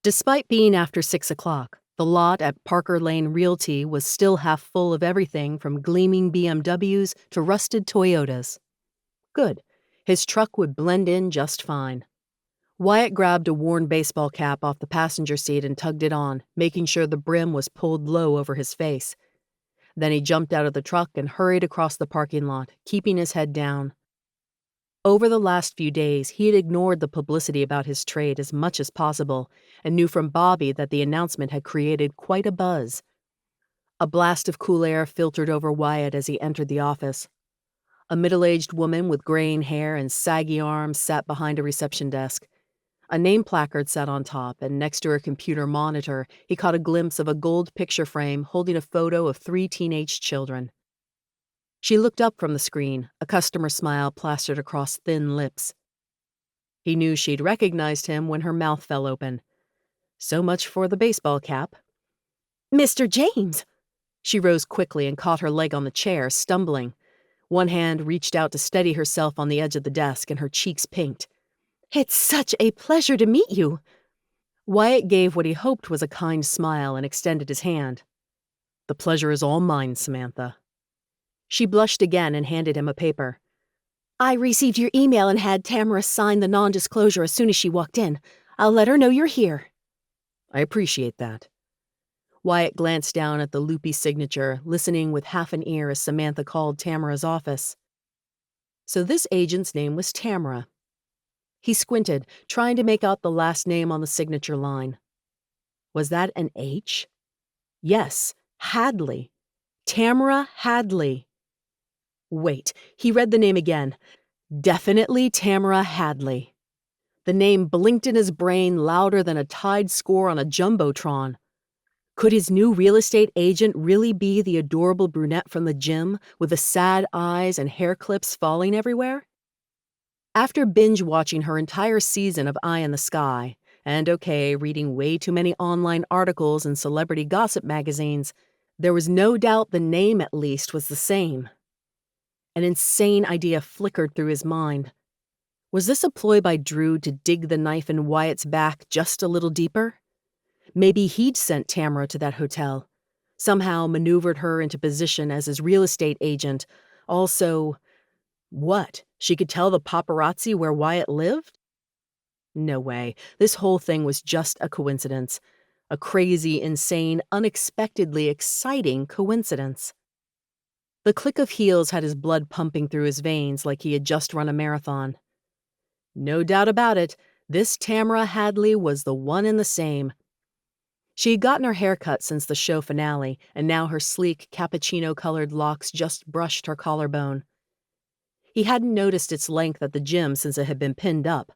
Despite being after 6 o'clock, the lot at Parker Lane Realty was still half full of everything from gleaming BMWs to rusted Toyotas. Good. His truck would blend in just fine. Wyatt grabbed a worn baseball cap off the passenger seat and tugged it on, making sure the brim was pulled low over his face. Then he jumped out of the truck and hurried across the parking lot, keeping his head down. Over the last few days, he had ignored the publicity about his trade as much as possible and knew from Bobby that the announcement had created quite a buzz. A blast of cool air filtered over Wyatt as he entered the office. A middle-aged woman with graying hair and saggy arms sat behind a reception desk. A name placard sat on top, and next to her computer monitor, he caught a glimpse of a gold picture frame holding a photo of 3 teenage children. She looked up from the screen, a customer smile plastered across thin lips. He knew she'd recognized him when her mouth fell open. So much for the baseball cap. "Mr. James!" She rose quickly and caught her leg on the chair, stumbling. One hand reached out to steady herself on the edge of the desk, and her cheeks pinked. "It's such a pleasure to meet you." Wyatt gave what he hoped was a kind smile and extended his hand. "The pleasure is all mine, Samantha." She blushed again and handed him a paper. "I received your email and had Tamara sign the non-disclosure as soon as she walked in. I'll let her know you're here." "I appreciate that." Wyatt glanced down at the loopy signature, listening with half an ear as Samantha called Tamara's office. So this agent's name was Tamara. He squinted, trying to make out the last name on the signature line. Was that an H? Yes, Hadley. Tamara Hadley. Wait, he read the name again. Definitely Tamara Hadley. The name blinked in his brain louder than a tied score on a jumbotron. Could his new real estate agent really be the adorable brunette from the gym with the sad eyes and hair clips falling everywhere? After binge-watching her entire season of Eye in the Sky, and reading way too many online articles and celebrity gossip magazines, there was no doubt the name at least was the same. An insane idea flickered through his mind. Was this a ploy by Drew to dig the knife in Wyatt's back just a little deeper? Maybe he'd sent Tamara to that hotel, somehow maneuvered her into position as his real estate agent. Also, what? She could tell the paparazzi where Wyatt lived? No way. This whole thing was just a coincidence. A crazy, insane, unexpectedly exciting coincidence. The click of heels had his blood pumping through his veins like he had just run a marathon. No doubt about it, this Tamara Hadley was the one and the same. She had gotten her hair cut since the show finale, and now her sleek, cappuccino-colored locks just brushed her collarbone. He hadn't noticed its length at the gym since it had been pinned up.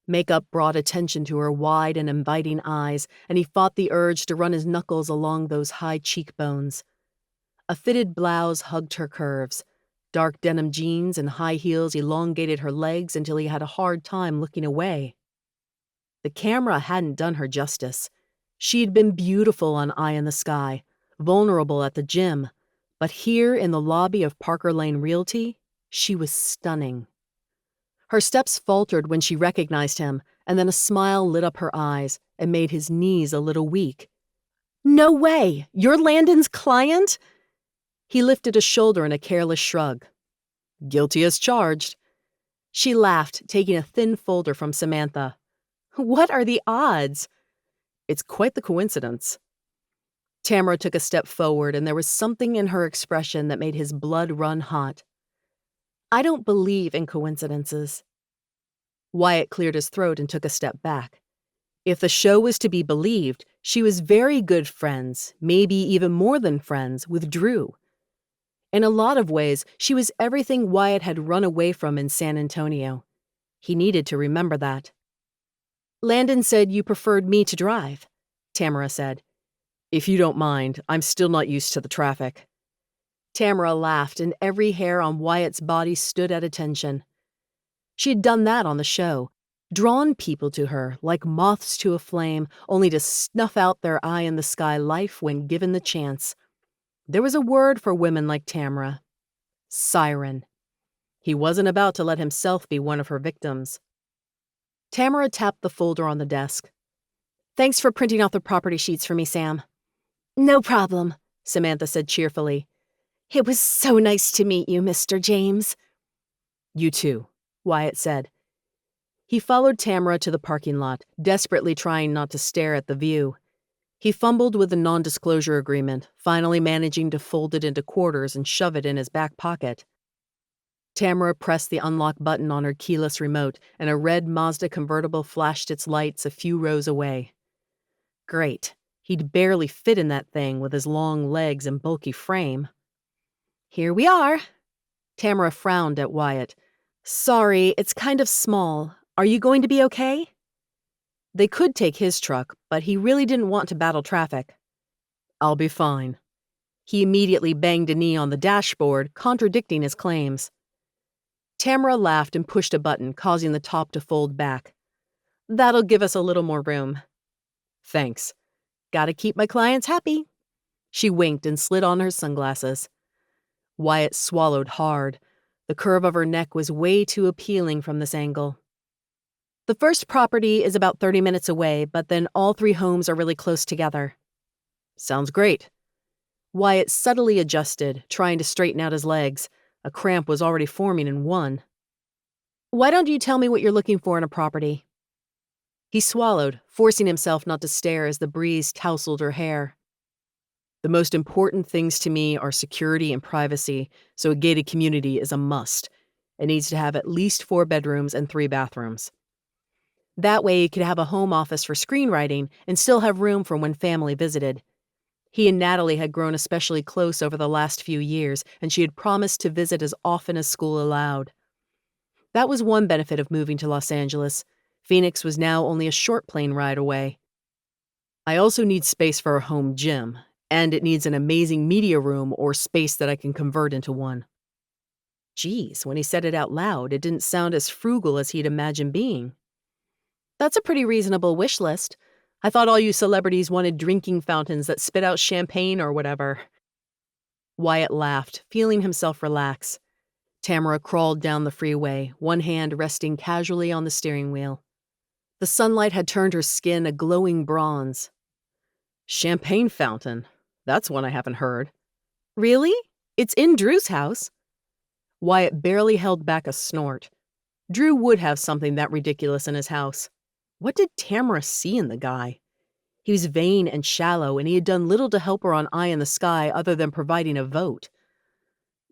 Makeup brought attention to her wide and inviting eyes, and he fought the urge to run his knuckles along those high cheekbones. A fitted blouse hugged her curves. Dark denim jeans and high heels elongated her legs until he had a hard time looking away. The camera hadn't done her justice. She'd been beautiful on Eye in the Sky, vulnerable at the gym, but here in the lobby of Parker Lane Realty, she was stunning. Her steps faltered when she recognized him, and then a smile lit up her eyes and made his knees a little weak. "No way! You're Landon's client?" He lifted a shoulder in a careless shrug. "Guilty as charged." She laughed, taking a thin folder from Samantha. What are the odds? It's quite the coincidence. Tamara took a step forward, and there was something in her expression that made his blood run hot. I don't believe in coincidences. Wyatt cleared his throat and took a step back. If the show was to be believed, she was very good friends, maybe even more than friends, with Drew. In a lot of ways, she was everything Wyatt had run away from in San Antonio. He needed to remember that. Landon said you preferred me to drive, Tamara said. If you don't mind, I'm still not used to the traffic. Tamara laughed, and every hair on Wyatt's body stood at attention. She had done that on the show, drawn people to her like moths to a flame, only to snuff out their eye-in-the-sky life when given the chance. There was a word for women like Tamara. Siren. He wasn't about to let himself be one of her victims. Tamara tapped the folder on the desk. Thanks for printing out the property sheets for me, Sam. No problem, Samantha said cheerfully. It was so nice to meet you, Mr. James. You too, Wyatt said. He followed Tamara to the parking lot, desperately trying not to stare at the view. He fumbled with the non-disclosure agreement, finally managing to fold it into quarters and shove it in his back pocket. Tamara pressed the unlock button on her keyless remote, and a red Mazda convertible flashed its lights a few rows away. Great. He'd barely fit in that thing with his long legs and bulky frame. Here we are. Tamara frowned at Wyatt. Sorry, it's kind of small. Are you going to be okay? They could take his truck, but he really didn't want to battle traffic. I'll be fine. He immediately banged a knee on the dashboard, contradicting his claims. Tamara laughed and pushed a button, causing the top to fold back. That'll give us a little more room. Thanks. Gotta keep my clients happy. She winked and slid on her sunglasses. Wyatt swallowed hard. The curve of her neck was way too appealing from this angle. The first property is about 30 minutes away, but then all 3 homes are really close together. Sounds great. Wyatt subtly adjusted, trying to straighten out his legs. A cramp was already forming in one. Why don't you tell me what you're looking for in a property? He swallowed, forcing himself not to stare as the breeze tousled her hair. The most important things to me are security and privacy, so a gated community is a must. It needs to have at least 4 bedrooms and 3 bathrooms. That way you could have a home office for screenwriting and still have room for when family visited. He and Natalie had grown especially close over the last few years, and she had promised to visit as often as school allowed. That was one benefit of moving to Los Angeles. Phoenix was now only a short plane ride away. I also need space for a home gym, and it needs an amazing media room or space that I can convert into one. Geez, when he said it out loud, it didn't sound as frugal as he'd imagined being. That's a pretty reasonable wish list. I thought all you celebrities wanted drinking fountains that spit out champagne or whatever. Wyatt laughed, feeling himself relax. Tamara crawled down the freeway, one hand resting casually on the steering wheel. The sunlight had turned her skin a glowing bronze. Champagne fountain? That's one I haven't heard. Really? It's in Drew's house. Wyatt barely held back a snort. Drew would have something that ridiculous in his house. What did Tamara see in the guy? He was vain and shallow, and he had done little to help her on Eye in the Sky other than providing a vote.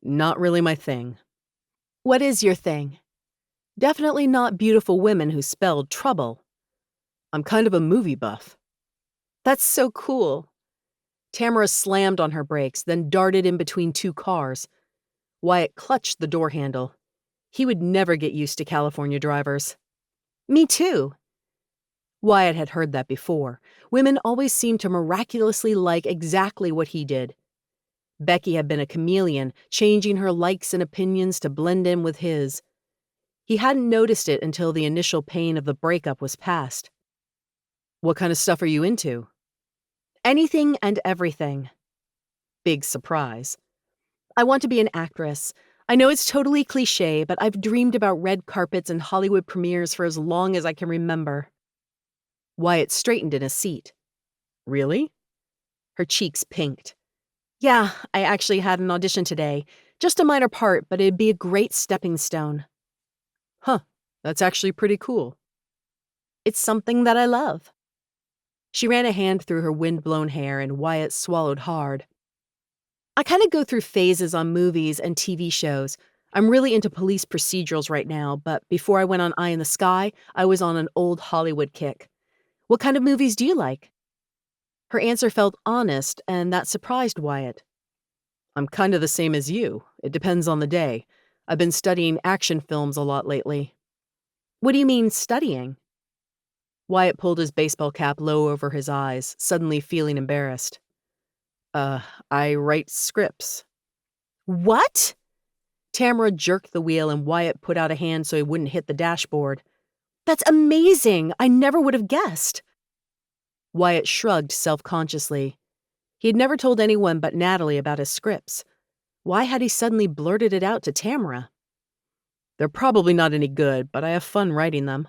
Not really my thing. What is your thing? Definitely not beautiful women who spelled trouble. I'm kind of a movie buff. That's so cool. Tamara slammed on her brakes, then darted in between 2 cars. Wyatt clutched the door handle. He would never get used to California drivers. Me too. Wyatt had heard that before. Women always seemed to miraculously like exactly what he did. Becky had been a chameleon, changing her likes and opinions to blend in with his. He hadn't noticed it until the initial pain of the breakup was past. What kind of stuff are you into? Anything and everything. Big surprise. I want to be an actress. I know it's totally cliche, but I've dreamed about red carpets and Hollywood premieres for as long as I can remember. Wyatt straightened in his seat. Really? Her cheeks pinked. Yeah, I actually had an audition today. Just a minor part, but it'd be a great stepping stone. Huh, that's actually pretty cool. It's something that I love. She ran a hand through her wind-blown hair, and Wyatt swallowed hard. I kind of go through phases on movies and TV shows. I'm really into police procedurals right now, but before I went on Eye in the Sky, I was on an old Hollywood kick. What kind of movies do you like? Her answer felt honest, and that surprised Wyatt. I'm kind of the same as you. It depends on the day. I've been studying action films a lot lately. What do you mean, studying? Wyatt pulled his baseball cap low over his eyes, suddenly feeling embarrassed. I write scripts. What? Tamara jerked the wheel and Wyatt put out a hand so he wouldn't hit the dashboard. That's amazing! I never would have guessed. Wyatt shrugged self-consciously. He had never told anyone but Natalie about his scripts. Why had he suddenly blurted it out to Tamara? They're probably not any good, but I have fun writing them.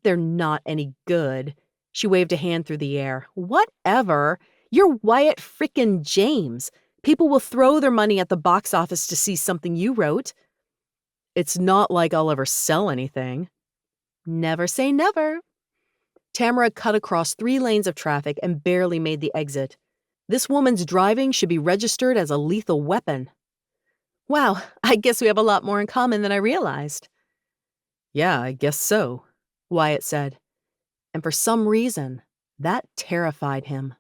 They're not any good. She waved a hand through the air. Whatever. You're Wyatt frickin' James. People will throw their money at the box office to see something you wrote. It's not like I'll ever sell anything. Never say never. Tamara cut across 3 lanes of traffic and barely made the exit. This woman's driving should be registered as a lethal weapon. Wow, I guess we have a lot more in common than I realized. Yeah, I guess so, Wyatt said. And for some reason, that terrified him.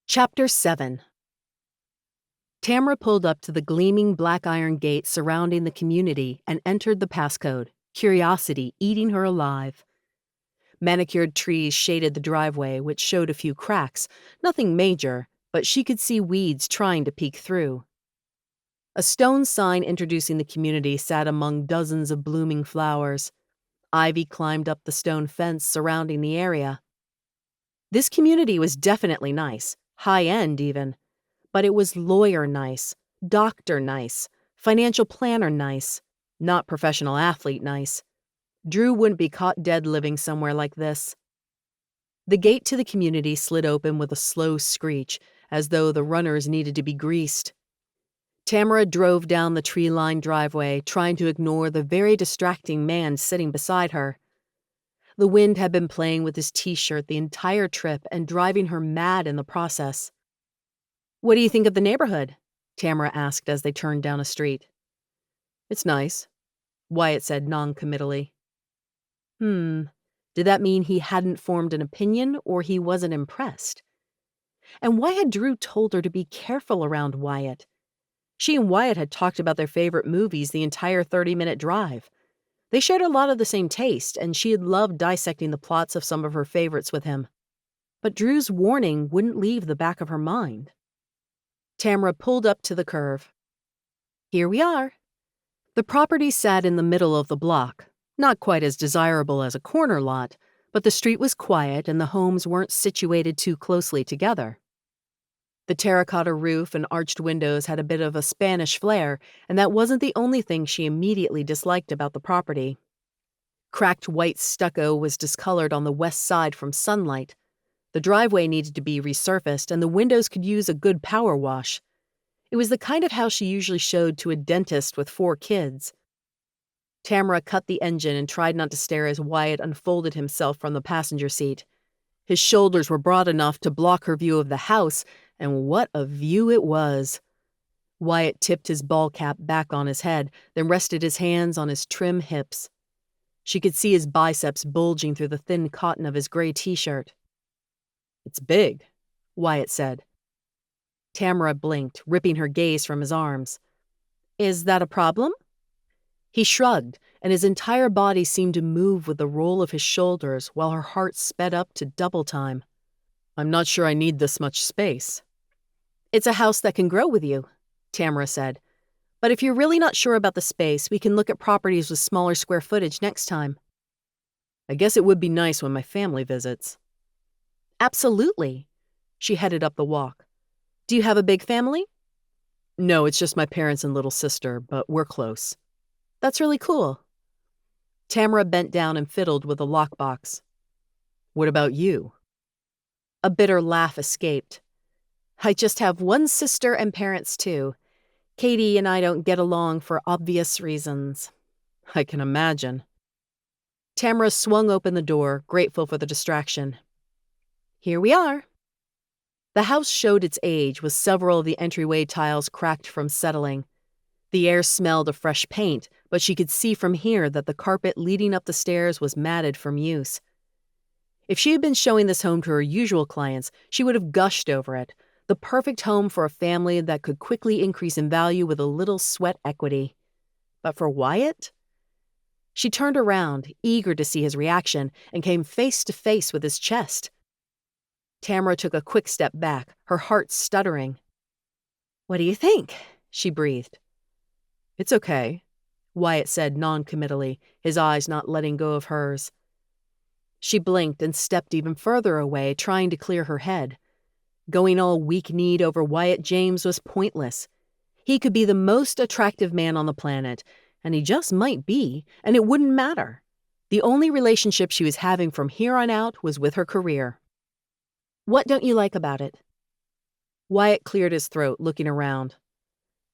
Chapter 7. Tamara pulled up to the gleaming black iron gate surrounding the community and entered the passcode, curiosity eating her alive. Manicured trees shaded the driveway, which showed a few cracks, nothing major, but she could see weeds trying to peek through. A stone sign introducing the community sat among dozens of blooming flowers. Ivy climbed up the stone fence surrounding the area. This community was definitely nice, high-end even, but it was lawyer nice, doctor nice, financial planner nice, not professional athlete nice. Drew wouldn't be caught dead living somewhere like this. The gate to the community slid open with a slow screech, as though the runners needed to be greased. Tamara drove down the tree-lined driveway, trying to ignore the very distracting man sitting beside her. The wind had been playing with his t-shirt the entire trip and driving her mad in the process. What do you think of the neighborhood? Tamara asked as they turned down a street. It's nice, Wyatt said non-committally. Did that mean he hadn't formed an opinion or he wasn't impressed? And why had Drew told her to be careful around Wyatt? She and Wyatt had talked about their favorite movies the entire 30-minute drive. They shared a lot of the same taste, and she had loved dissecting the plots of some of her favorites with him. But Drew's warning wouldn't leave the back of her mind. Tamara pulled up to the curve. Here we are. The property sat in the middle of the block, not quite as desirable as a corner lot, but the street was quiet and the homes weren't situated too closely together. The terracotta roof and arched windows had a bit of a Spanish flair, and that wasn't the only thing she immediately disliked about the property. Cracked white stucco was discolored on the west side from sunlight. The driveway needed to be resurfaced, and the windows could use a good power wash. It was the kind of house she usually showed to a dentist with 4 kids. Tamara cut the engine and tried not to stare as Wyatt unfolded himself from the passenger seat. His shoulders were broad enough to block her view of the house, and what a view it was. Wyatt tipped his ball cap back on his head, then rested his hands on his trim hips. She could see his biceps bulging through the thin cotton of his gray t-shirt. It's big, Wyatt said. Tamara blinked, ripping her gaze from his arms. Is that a problem? He shrugged, and his entire body seemed to move with the roll of his shoulders while her heart sped up to double time. I'm not sure I need this much space. It's a house that can grow with you, Tamara said. But if you're really not sure about the space, we can look at properties with smaller square footage next time. I guess it would be nice when my family visits. Absolutely. She headed up the walk. Do you have a big family? No, it's just my parents and little sister, but we're close. That's really cool. Tamara bent down and fiddled with a lockbox. What about you? A bitter laugh escaped. I just have one sister and parents too. Katie and I don't get along for obvious reasons." "I can imagine." Tamara swung open the door, grateful for the distraction. "Here we are." The house showed its age, with several of the entryway tiles cracked from settling. The air smelled of fresh paint, but she could see from here that the carpet leading up the stairs was matted from use. If she had been showing this home to her usual clients, she would have gushed over it. The perfect home for a family that could quickly increase in value with a little sweat equity. But for Wyatt? She turned around, eager to see his reaction, and came face to face with his chest. Tamara took a quick step back, her heart stuttering. "What do you think?" she breathed. "It's okay," Wyatt said noncommittally, his eyes not letting go of hers. She blinked and stepped even further away, trying to clear her head. Going all weak-kneed over Wyatt James was pointless. He could be the most attractive man on the planet, and he just might be, and it wouldn't matter. The only relationship she was having from here on out was with her career. "What don't you like about it?" Wyatt cleared his throat, looking around.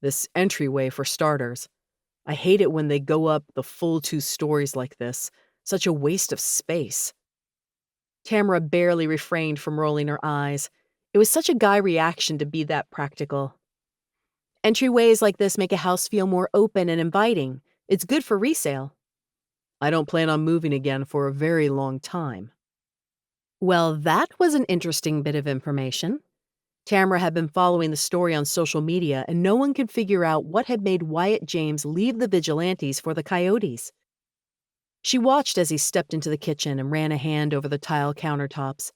"This entryway, for starters. I hate it when they go up the full 2 stories like this. Such a waste of space." Tamara barely refrained from rolling her eyes. It was such a guy reaction to be that practical. "Entryways like this make a house feel more open and inviting. It's good for resale." "I don't plan on moving again for a very long time." Well, that was an interesting bit of information. Tamara had been following the story on social media, and no one could figure out what had made Wyatt James leave the Vigilantes for the Coyotes. She watched as he stepped into the kitchen and ran a hand over the tile countertops.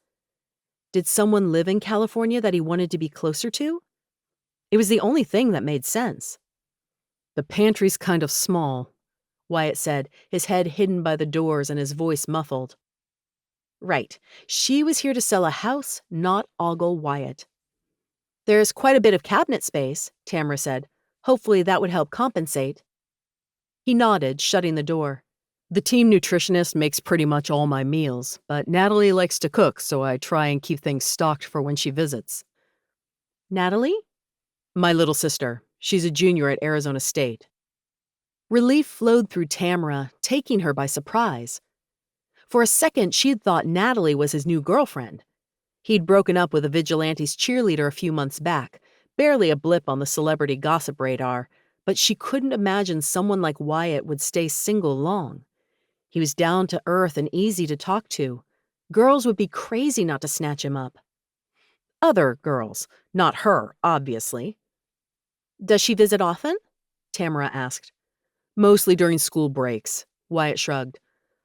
Did someone live in California that he wanted to be closer to? It was the only thing that made sense. "The pantry's kind of small," Wyatt said, his head hidden by the doors and his voice muffled. Right. She was here to sell a house, not ogle Wyatt. "There's quite a bit of cabinet space," Tamara said. "Hopefully that would help compensate." He nodded, shutting the door. "The team nutritionist makes pretty much all my meals, but Natalie likes to cook, so I try and keep things stocked for when she visits." "Natalie?" "My little sister. She's a junior at Arizona State." Relief flowed through Tamara, taking her by surprise. For a second, she'd thought Natalie was his new girlfriend. He'd broken up with a Vigilantes cheerleader a few months back, barely a blip on the celebrity gossip radar, but she couldn't imagine someone like Wyatt would stay single long. He was down to earth and easy to talk to. Girls would be crazy not to snatch him up. Other girls, not her, obviously. "Does she visit often?" Tamara asked. "Mostly during school breaks," Wyatt shrugged.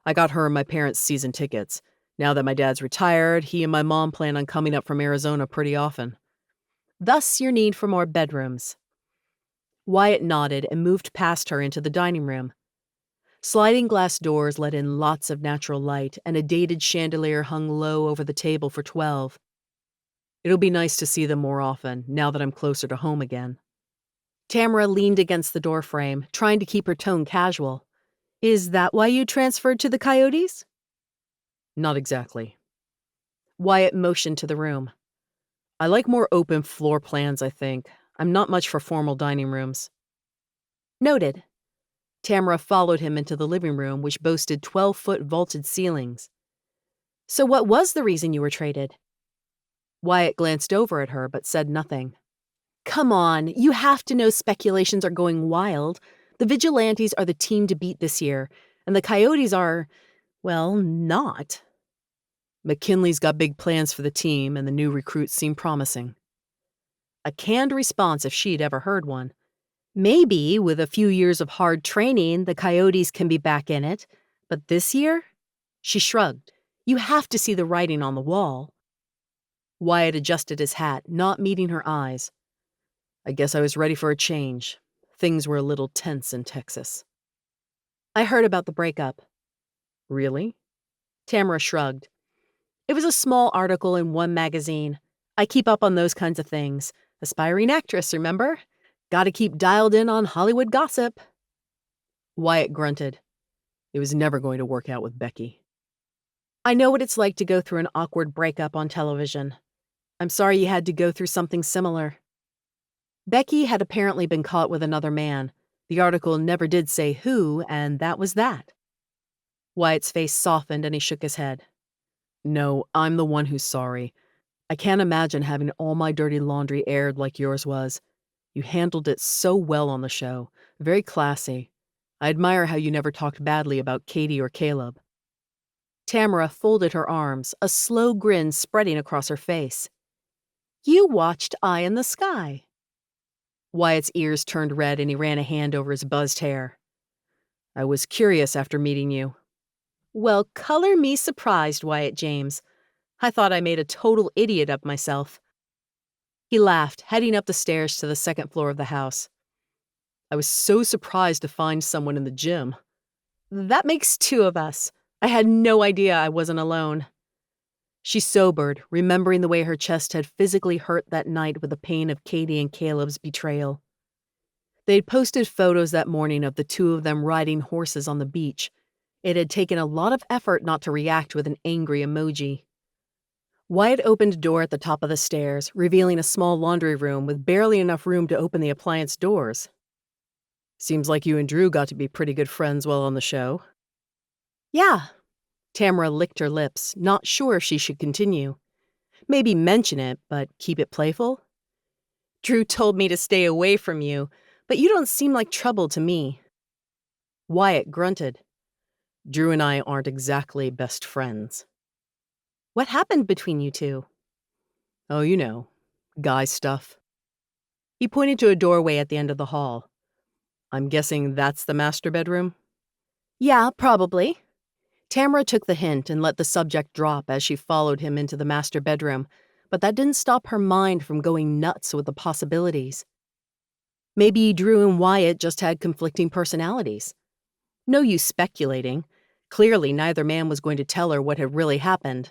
"I got her and my parents season tickets. Now that my dad's retired, he and my mom plan on coming up from Arizona pretty often." "Thus your need for more bedrooms." Wyatt nodded and moved past her into the dining room. Sliding glass doors let in lots of natural light, and a dated chandelier hung low over the table for 12. "It'll be nice to see them more often, now that I'm closer to home again." Tamara leaned against the doorframe, trying to keep her tone casual. "Is that why you transferred to the Coyotes?" "Not exactly." Wyatt motioned to the room. "I like more open floor plans, I think. I'm not much for formal dining rooms." "Noted." Tamara followed him into the living room, which boasted 12-foot vaulted ceilings. "So what was the reason you were traded?" Wyatt glanced over at her, but said nothing. "Come on, you have to know speculations are going wild. The Vigilantes are the team to beat this year, and the Coyotes are, well, not." "McKinley's got big plans for the team, and the new recruits seem promising." A canned response if she'd ever heard one. Maybe, with a few years of hard training, the Coyotes can be back in it. But this year? She shrugged. You have to see the writing on the wall. Wyatt adjusted his hat, not meeting her eyes. "I guess I was ready for a change. Things were a little tense in Texas." "I heard about the breakup." "Really?" Tamara shrugged. "It was a small article in one magazine. I keep up on those kinds of things. Aspiring actress, remember? Gotta keep dialed in on Hollywood gossip." Wyatt grunted. It was never going to work out with Becky. "I know what it's like to go through an awkward breakup on television. I'm sorry you had to go through something similar." Becky had apparently been caught with another man. The article never did say who, and that was that. Wyatt's face softened and he shook his head. No, I'm the one who's sorry. I can't imagine having all my dirty laundry aired like yours was. You handled it so well on the show. Very classy. I admire how you never talked badly about Katie or Caleb. Tamara folded her arms, a slow grin spreading across her face. You watched Eye in the Sky. Wyatt's ears turned red and he ran a hand over his buzzed hair. I was curious after meeting you. Well, color me surprised, Wyatt James. I thought I made a total idiot of myself. He laughed, heading up the stairs to the second floor of the house. I was so surprised to find someone in the gym. That makes two of us. I had no idea I wasn't alone. She sobered, remembering the way her chest had physically hurt that night with the pain of Katie and Caleb's betrayal. They'd posted photos that morning of the two of them riding horses on the beach. It had taken a lot of effort not to react with an angry emoji. Wyatt opened a door at the top of the stairs, revealing a small laundry room with barely enough room to open the appliance doors. Seems like you and Drew got to be pretty good friends while on the show. Yeah. Tamara licked her lips, not sure if she should continue. Maybe mention it, but keep it playful? Drew told me to stay away from you, but you don't seem like trouble to me. Wyatt grunted. Drew and I aren't exactly best friends. What happened between you two? Oh, you know, guy stuff. He pointed to a doorway at the end of the hall. I'm guessing that's the master bedroom? Yeah, probably. Tamara took the hint and let the subject drop as she followed him into the master bedroom, but that didn't stop her mind from going nuts with the possibilities. Maybe Drew and Wyatt just had conflicting personalities. No use speculating. Clearly, neither man was going to tell her what had really happened.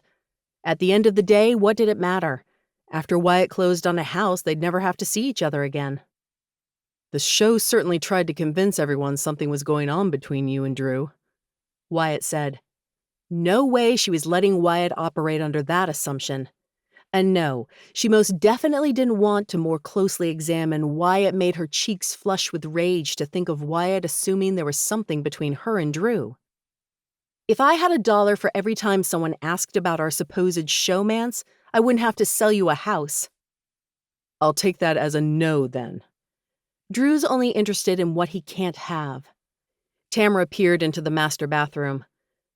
At the end of the day, what did it matter? After Wyatt closed on a house, they'd never have to see each other again. The show certainly tried to convince everyone something was going on between you and Drew, Wyatt said. No way she was letting Wyatt operate under that assumption. And no, she most definitely didn't want to more closely examine why it made her cheeks flush with rage to think of Wyatt assuming there was something between her and Drew. If I had $1 for every time someone asked about our supposed showmance, I wouldn't have to sell you a house. I'll take that as a no, then. Drew's only interested in what he can't have. Tamara peered into the master bathroom.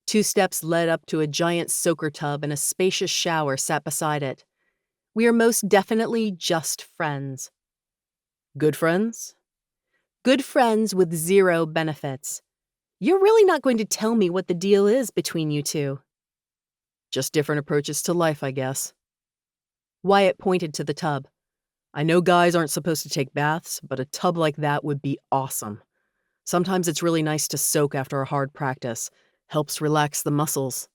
2 steps led up to a giant soaker tub and a spacious shower sat beside it. We are most definitely just friends. Good friends? Good friends with 0 benefits. You're really not going to tell me what the deal is between you two. Just different approaches to life, I guess. Wyatt pointed to the tub. I know guys aren't supposed to take baths, but a tub like that would be awesome. Sometimes it's really nice to soak after a hard practice. Helps relax the muscles.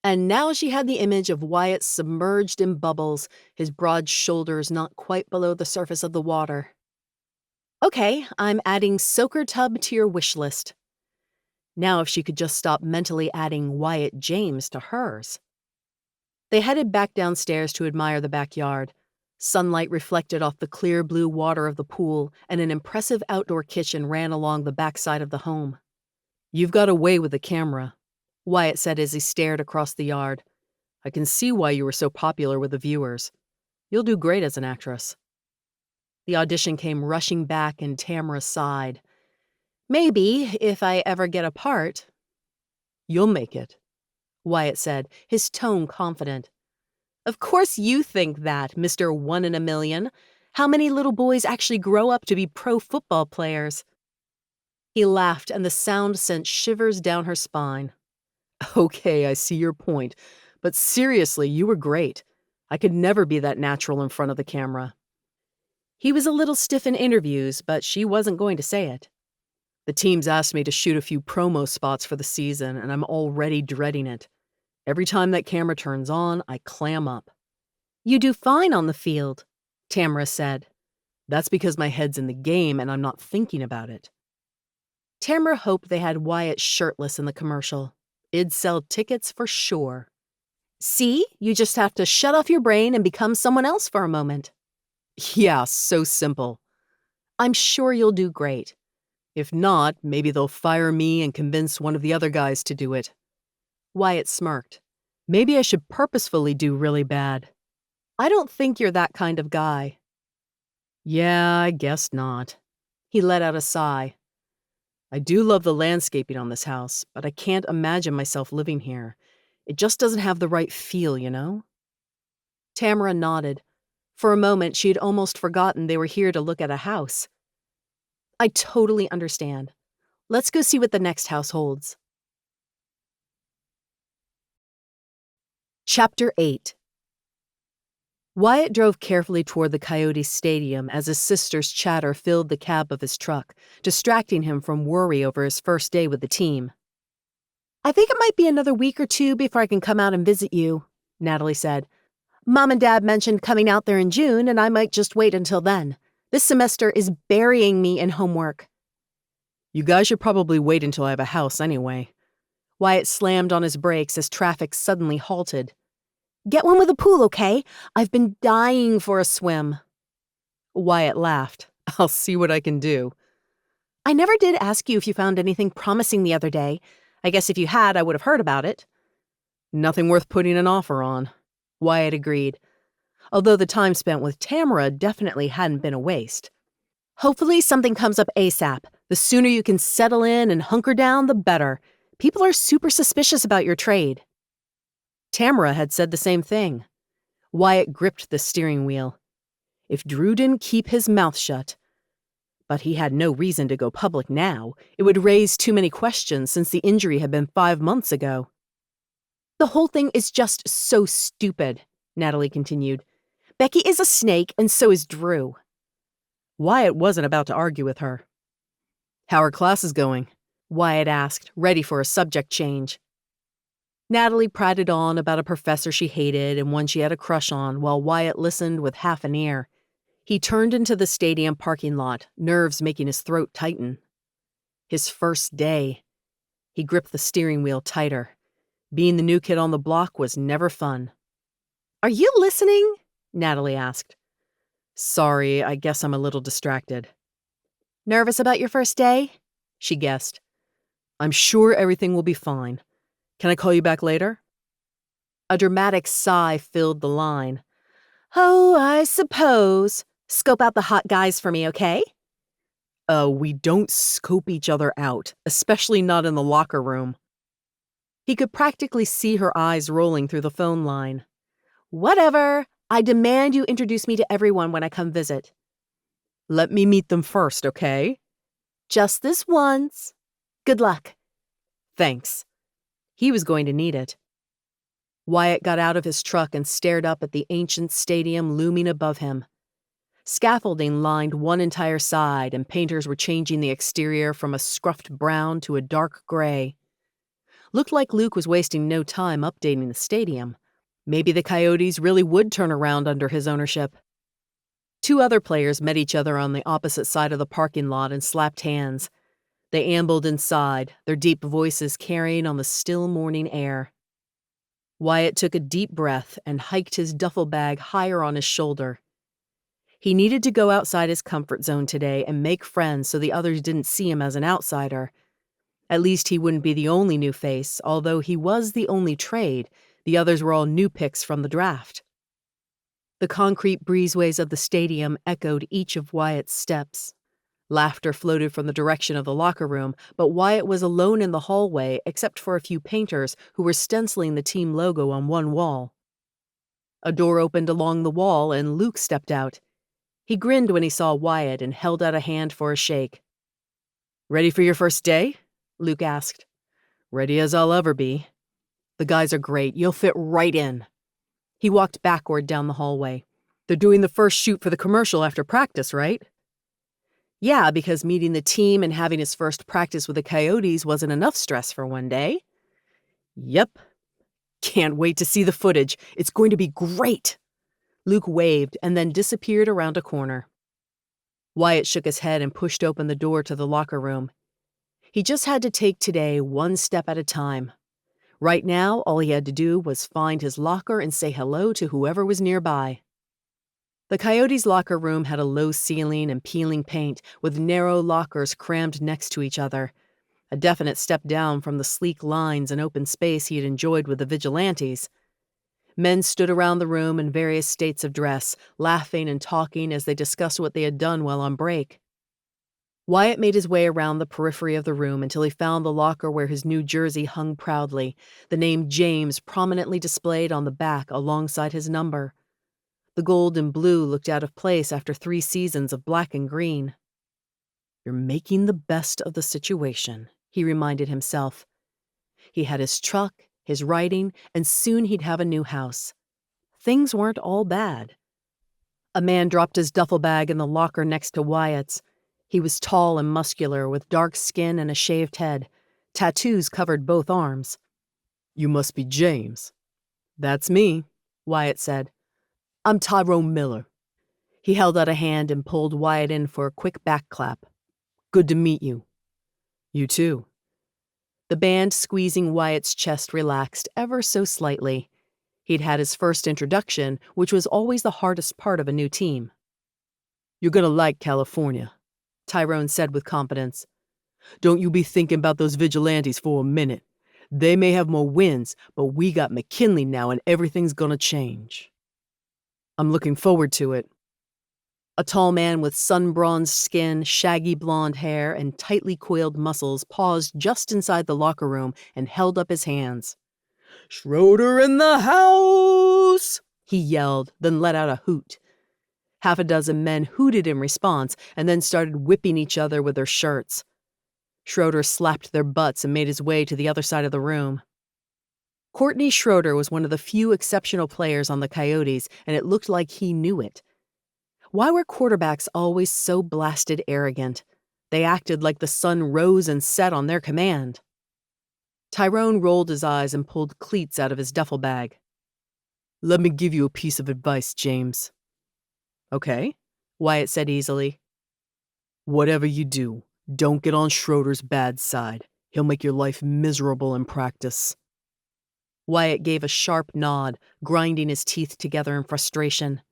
And now she had the image of Wyatt submerged in bubbles, his broad shoulders not quite below the surface of the water. Okay, I'm adding soaker tub to your wish list. Now if she could just stop mentally adding Wyatt James to hers. They headed back downstairs to admire the backyard. Sunlight reflected off the clear blue water of the pool, and an impressive outdoor kitchen ran along the backside of the home. You've got a way with the camera, Wyatt said as he stared across the yard. I can see why you were so popular with the viewers. You'll do great as an actress. The audition came rushing back and Tamara sighed. Maybe, if I ever get a part. You'll make it, Wyatt said, his tone confident. Of course you think that, Mr. 1 in a million. How many little boys actually grow up to be pro football players? He laughed, and the sound sent shivers down her spine. Okay, I see your point. But seriously, you were great. I could never be that natural in front of the camera. He was a little stiff in interviews, but she wasn't going to say it. The teams asked me to shoot a few promo spots for the season, and I'm already dreading it. Every time that camera turns on, I clam up. You do fine on the field, Tamara said. That's because my head's in the game and I'm not thinking about it. Tamara hoped they had Wyatt shirtless in the commercial. It'd sell tickets for sure. See, you just have to shut off your brain and become someone else for a moment. Yeah, so simple. I'm sure you'll do great. If not, maybe they'll fire me and convince one of the other guys to do it. Wyatt smirked. Maybe I should purposefully do really bad. I don't think you're that kind of guy. Yeah, I guess not. He let out a sigh. I do love the landscaping on this house, but I can't imagine myself living here. It just doesn't have the right feel, you know? Tamara nodded. For a moment, she had almost forgotten they were here to look at a house. I totally understand. Let's go see what the next house holds. Chapter 8. Wyatt drove carefully toward the Coyotes stadium as his sister's chatter filled the cab of his truck, distracting him from worry over his first day with the team. I think it might be another week or two before I can come out and visit you, Natalie said. Mom and Dad mentioned coming out there in June, and I might just wait until then. This semester is burying me in homework. You guys should probably wait until I have a house anyway. Wyatt slammed on his brakes as traffic suddenly halted. Get one with a pool, okay? I've been dying for a swim. Wyatt laughed. I'll see what I can do. I never did ask you if you found anything promising the other day. I guess if you had, I would have heard about it. Nothing worth putting an offer on, Wyatt agreed, although the time spent with Tamara definitely hadn't been a waste. Hopefully something comes up ASAP. The sooner you can settle in and hunker down, the better. People are super suspicious about your trade. Tamara had said the same thing. Wyatt gripped the steering wheel. If Drew didn't keep his mouth shut. But he had no reason to go public now. It would raise too many questions since the injury had been 5 months ago. The whole thing is just so stupid, Natalie continued. Becky is a snake, and so is Drew. Wyatt wasn't about to argue with her. How are classes going? Wyatt asked, ready for a subject change. Natalie prated on about a professor she hated and one she had a crush on while Wyatt listened with half an ear. He turned into the stadium parking lot, nerves making his throat tighten. His first day. He gripped the steering wheel tighter. Being the new kid on the block was never fun. Are you listening? Natalie asked. Sorry, I guess I'm a little distracted. Nervous about your first day? She guessed. I'm sure everything will be fine. Can I call you back later? A dramatic sigh filled the line. Oh, I suppose. Scope out the hot guys for me, okay? We don't scope each other out, especially not in the locker room. He could practically see her eyes rolling through the phone line. Whatever. I demand you introduce me to everyone when I come visit. Let me meet them first, okay? Just this once. Good luck. Thanks. He was going to need it. Wyatt got out of his truck and stared up at the ancient stadium looming above him. Scaffolding lined one entire side, and painters were changing the exterior from a scruffed brown to a dark gray. Looked like Luke was wasting no time updating the stadium. Maybe the Coyotes really would turn around under his ownership. 2 other players met each other on the opposite side of the parking lot and slapped hands. They ambled inside, their deep voices carrying on the still morning air. Wyatt took a deep breath and hiked his duffel bag higher on his shoulder. He needed to go outside his comfort zone today and make friends so the others didn't see him as an outsider. At least he wouldn't be the only new face, although he was the only trade. The others were all new picks from the draft. The concrete breezeways of the stadium echoed each of Wyatt's steps. Laughter floated from the direction of the locker room, but Wyatt was alone in the hallway except for a few painters who were stenciling the team logo on one wall. A door opened along the wall and Luke stepped out. He grinned when he saw Wyatt and held out a hand for a shake. Ready for your first day? Luke asked. Ready as I'll ever be. The guys are great. You'll fit right in. He walked backward down the hallway. They're doing the first shoot for the commercial after practice, right? Yeah, because meeting the team and having his first practice with the Coyotes wasn't enough stress for one day. Yep. Can't wait to see the footage. It's going to be great. Luke waved and then disappeared around a corner. Wyatt shook his head and pushed open the door to the locker room. He just had to take today one step at a time. Right now, all he had to do was find his locker and say hello to whoever was nearby. The Coyotes' locker room had a low ceiling and peeling paint, with narrow lockers crammed next to each other, a definite step down from the sleek lines and open space he had enjoyed with the Vigilantes. Men stood around the room in various states of dress, laughing and talking as they discussed what they had done while on break. Wyatt made his way around the periphery of the room until he found the locker where his new jersey hung proudly, the name James prominently displayed on the back alongside his number. The gold and blue looked out of place after 3 seasons of black and green. "You're making the best of the situation," he reminded himself. He had his truck, his writing, and soon he'd have a new house. Things weren't all bad. A man dropped his duffel bag in the locker next to Wyatt's. He was tall and muscular, with dark skin and a shaved head. Tattoos covered both arms. "You must be James." "That's me," Wyatt said. "I'm Tyrone Miller." He held out a hand and pulled Wyatt in for a quick back clap. "Good to meet you." "You too." The band squeezing Wyatt's chest relaxed ever so slightly. He'd had his first introduction, which was always the hardest part of a new team. "You're gonna like California," Tyrone said with confidence. "Don't you be thinking about those Vigilantes for a minute. They may have more wins, but we got McKinley now and everything's gonna change." "I'm looking forward to it." A tall man with sun-bronzed skin, shaggy blonde hair, and tightly coiled muscles paused just inside the locker room and held up his hands. "Schroeder in the house!" he yelled, then let out a hoot. Half a dozen men hooted in response and then started whipping each other with their shirts. Schroeder slapped their butts and made his way to the other side of the room. Courtney Schroeder was one of the few exceptional players on the Coyotes, and it looked like he knew it. Why were quarterbacks always so blasted arrogant? They acted like the sun rose and set on their command. Tyrone rolled his eyes and pulled cleats out of his duffel bag. "Let me give you a piece of advice, James." "Okay," Wyatt said easily. "Whatever you do, don't get on Schroeder's bad side. He'll make your life miserable in practice." Wyatt gave a sharp nod, grinding his teeth together in frustration.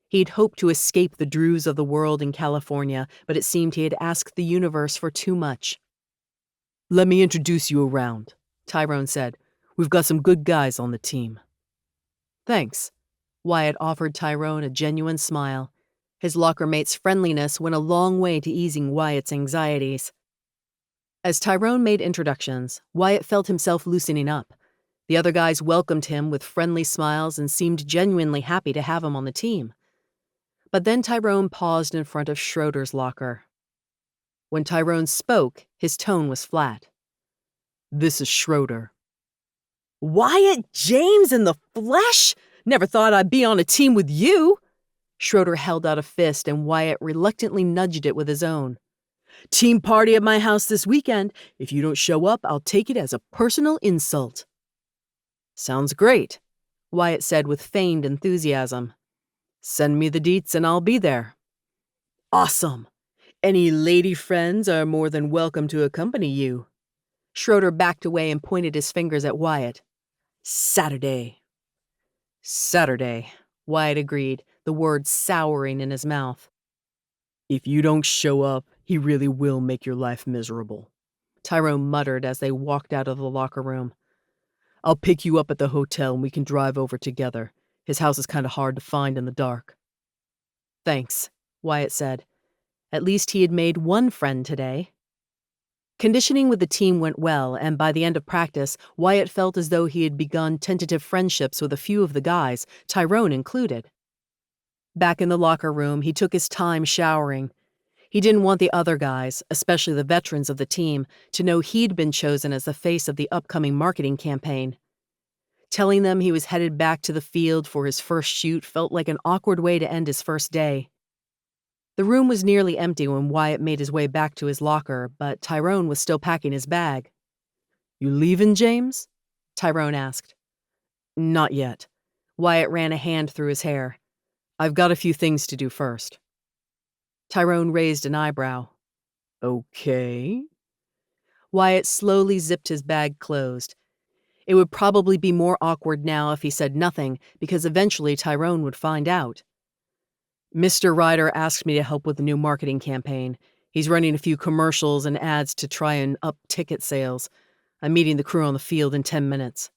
He'd hoped to escape the Drews of the world in California, but it seemed he had asked the universe for too much. "Let me introduce you around," Tyrone said. "We've got some good guys on the team." "Thanks." Wyatt offered Tyrone a genuine smile. His locker mate's friendliness went a long way to easing Wyatt's anxieties. As Tyrone made introductions, Wyatt felt himself loosening up. The other guys welcomed him with friendly smiles and seemed genuinely happy to have him on the team. But then Tyrone paused in front of Schroeder's locker. When Tyrone spoke, his tone was flat. "This is Schroeder." "Wyatt James in the flesh? Never thought I'd be on a team with you." Schroeder held out a fist and Wyatt reluctantly nudged it with his own. "Team party at my house this weekend. If you don't show up, I'll take it as a personal insult." "Sounds great," Wyatt said with feigned enthusiasm. "Send me the deets and I'll be there." "Awesome. Any lady friends are more than welcome to accompany you." Schroeder backed away and pointed his fingers at Wyatt. "Saturday." "Saturday," Wyatt agreed, the words souring in his mouth. "If you don't show up, he really will make your life miserable," Tyrone muttered as they walked out of the locker room. "I'll pick you up at the hotel and we can drive over together. His house is kind of hard to find in the dark." "Thanks," Wyatt said. At least he had made one friend today. Conditioning with the team went well, and by the end of practice, Wyatt felt as though he had begun tentative friendships with a few of the guys, Tyrone included. Back in the locker room, he took his time showering. He didn't want the other guys, especially the veterans of the team, to know he'd been chosen as the face of the upcoming marketing campaign. Telling them he was headed back to the field for his first shoot felt like an awkward way to end his first day. The room was nearly empty when Wyatt made his way back to his locker, but Tyrone was still packing his bag. "You leaving, James?" Tyrone asked. "Not yet." Wyatt ran a hand through his hair. "I've got a few things to do first." Tyrone raised an eyebrow. "Okay." Wyatt slowly zipped his bag closed. It would probably be more awkward now if he said nothing, because eventually Tyrone would find out. Mr. Ryder asked me to help with the new marketing campaign. He's running a few commercials and ads to try and up ticket sales. I'm meeting the crew on the field in 10 minutes.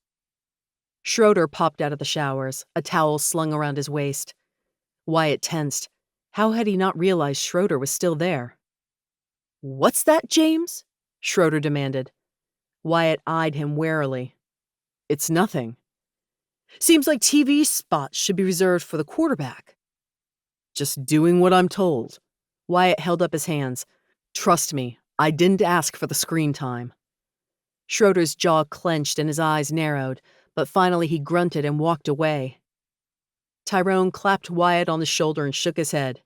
Schroeder popped out of the showers, a towel slung around his waist. Wyatt tensed. How had he not realized Schroeder was still there? "What's that, James?" Schroeder demanded. Wyatt eyed him warily. "It's nothing. Seems like TV spots should be reserved for the quarterback." "Just doing what I'm told." Wyatt held up his hands. "Trust me, I didn't ask for the screen time." Schroeder's jaw clenched and his eyes narrowed, but finally he grunted and walked away. Tyrone clapped Wyatt on the shoulder and shook his head.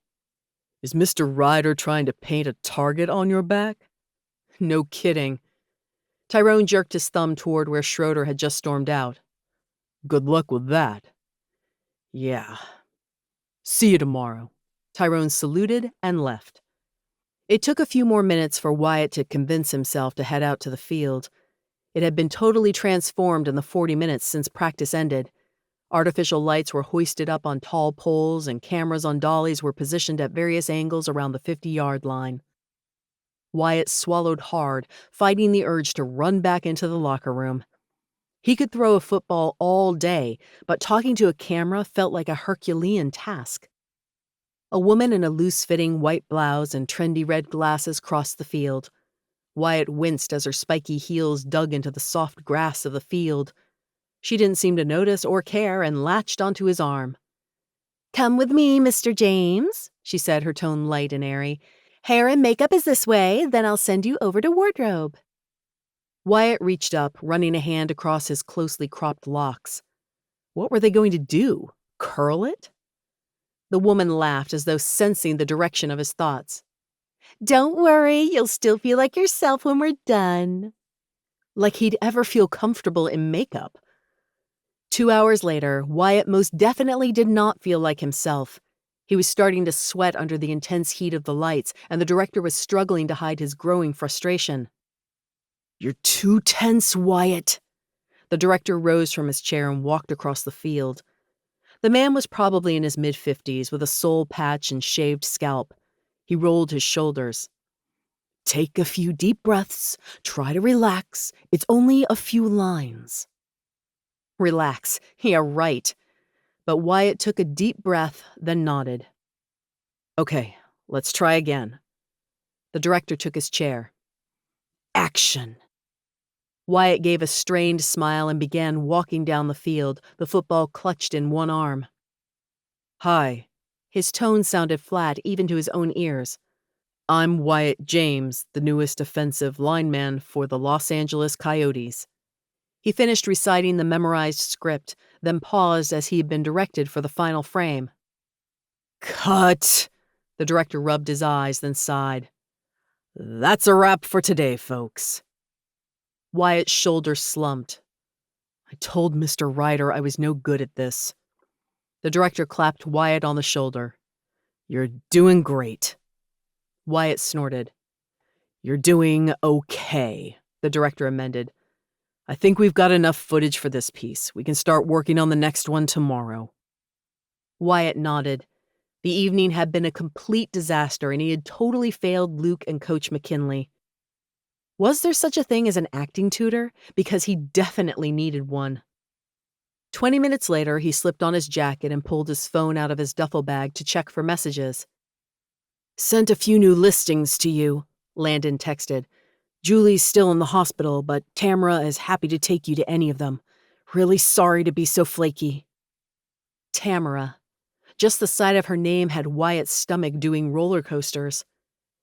"Is Mr. Ryder trying to paint a target on your back?" "No kidding." Tyrone jerked his thumb toward where Schroeder had just stormed out. "Good luck with that." "Yeah. See you tomorrow." Tyrone saluted and left. It took a few more minutes for Wyatt to convince himself to head out to the field. It had been totally transformed in the 40 minutes since practice ended. Artificial lights were hoisted up on tall poles, and cameras on dollies were positioned at various angles around the 50-yard line. Wyatt swallowed hard, fighting the urge to run back into the locker room. He could throw a football all day, but talking to a camera felt like a Herculean task. A woman in a loose-fitting white blouse and trendy red glasses crossed the field. Wyatt winced as her spiky heels dug into the soft grass of the field. She didn't seem to notice or care and latched onto his arm. "Come with me, Mr. James," she said, her tone light and airy. "Hair and makeup is this way, then I'll send you over to wardrobe." Wyatt reached up, running a hand across his closely cropped locks. What were they going to do? Curl it? The woman laughed as though sensing the direction of his thoughts. "Don't worry, you'll still feel like yourself when we're done." Like he'd ever feel comfortable in makeup. 2 hours later, Wyatt most definitely did not feel like himself. He was starting to sweat under the intense heat of the lights, and the director was struggling to hide his growing frustration. "You're too tense, Wyatt." The director rose from his chair and walked across the field. The man was probably in his mid-50s with a soul patch and shaved scalp. He rolled his shoulders. "Take a few deep breaths. Try to relax. It's only a few lines." Relax. Yeah, right. But Wyatt took a deep breath, then nodded. "Okay, let's try again." The director took his chair. "Action." Wyatt gave a strained smile and began walking down the field, the football clutched in one arm. "Hi." His tone sounded flat even to his own ears. "I'm Wyatt James, the newest offensive lineman for the Los Angeles Coyotes." He finished reciting the memorized script, then paused as he had been directed for the final frame. "Cut!" The director rubbed his eyes, then sighed. "That's a wrap for today, folks." Wyatt's shoulders slumped. "I told Mr. Ryder I was no good at this." The director clapped Wyatt on the shoulder. "You're doing great." Wyatt snorted. "You're doing okay," the director amended. "I think we've got enough footage for this piece. We can start working on the next one tomorrow." Wyatt nodded. The evening had been a complete disaster, and he had totally failed Luke and Coach McKinley. Was there such a thing as an acting tutor? Because he definitely needed one. 20 minutes later, he slipped on his jacket and pulled his phone out of his duffel bag to check for messages. "Sent a few new listings to you," Landon texted. "Julie's still in the hospital, but Tamara is happy to take you to any of them. Really sorry to be so flaky." Tamara. Just the sight of her name had Wyatt's stomach doing roller coasters.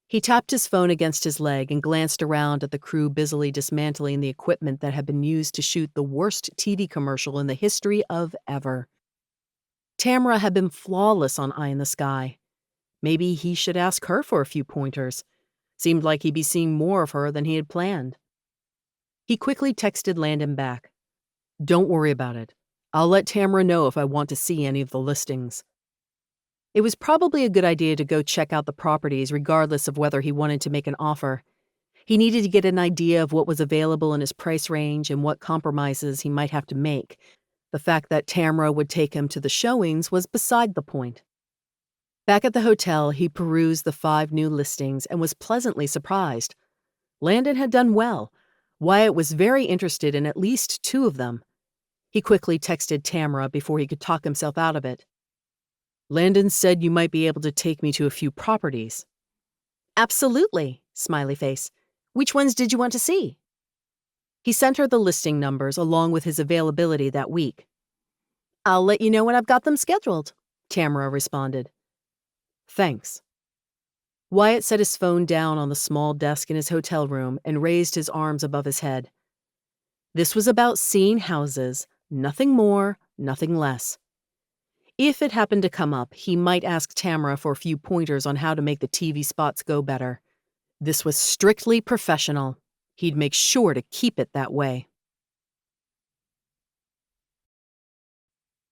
He tapped his phone against his leg and glanced around at the crew busily dismantling the equipment that had been used to shoot the worst TV commercial in the history of ever. Tamara had been flawless on Eye in the Sky. Maybe he should ask her for a few pointers. Seemed like he'd be seeing more of her than he had planned. He quickly texted Landon back. "Don't worry about it. I'll let Tamara know if I want to see any of the listings." It was probably a good idea to go check out the properties regardless of whether he wanted to make an offer. He needed to get an idea of what was available in his price range and what compromises he might have to make. The fact that Tamara would take him to the showings was beside the point. Back at the hotel, he perused the 5 new listings and was pleasantly surprised. Landon had done well. Wyatt was very interested in at least 2 of them. He quickly texted Tamara before he could talk himself out of it. Landon said you might be able to take me to a few properties. Absolutely, smiley face. Which ones did you want to see? He sent her the listing numbers along with his availability that week. I'll let you know when I've got them scheduled, Tamara responded. Thanks. Wyatt set his phone down on the small desk in his hotel room and raised his arms above his head. This was about seeing houses, nothing more, nothing less. If it happened to come up, he might ask Tamara for a few pointers on how to make the TV spots go better. This was strictly professional. He'd make sure to keep it that way.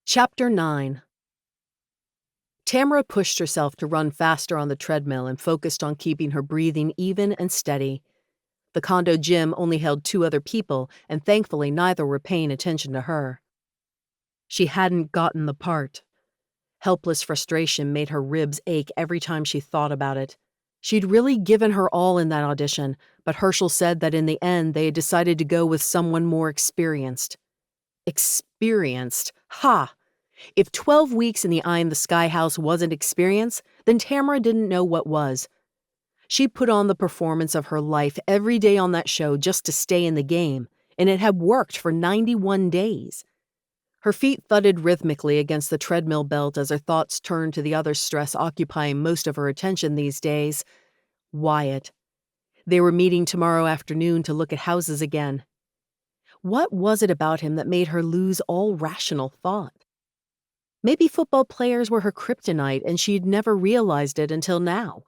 Chapter 9. Tamara pushed herself to run faster on the treadmill and focused on keeping her breathing even and steady. The condo gym only held 2 other people, and thankfully neither were paying attention to her. She hadn't gotten the part. Helpless frustration made her ribs ache every time she thought about it. She'd really given her all in that audition, but Herschel said that in the end they had decided to go with someone more experienced. Experienced? Ha! If 12 weeks in the Eye in the Sky house wasn't experience, then Tamara didn't know what was. She put on the performance of her life every day on that show just to stay in the game, and it had worked for 91 days. Her feet thudded rhythmically against the treadmill belt as her thoughts turned to the other stress occupying most of her attention these days. Wyatt. They were meeting tomorrow afternoon to look at houses again. What was it about him that made her lose all rational thought? Maybe football players were her kryptonite and she'd never realized it until now.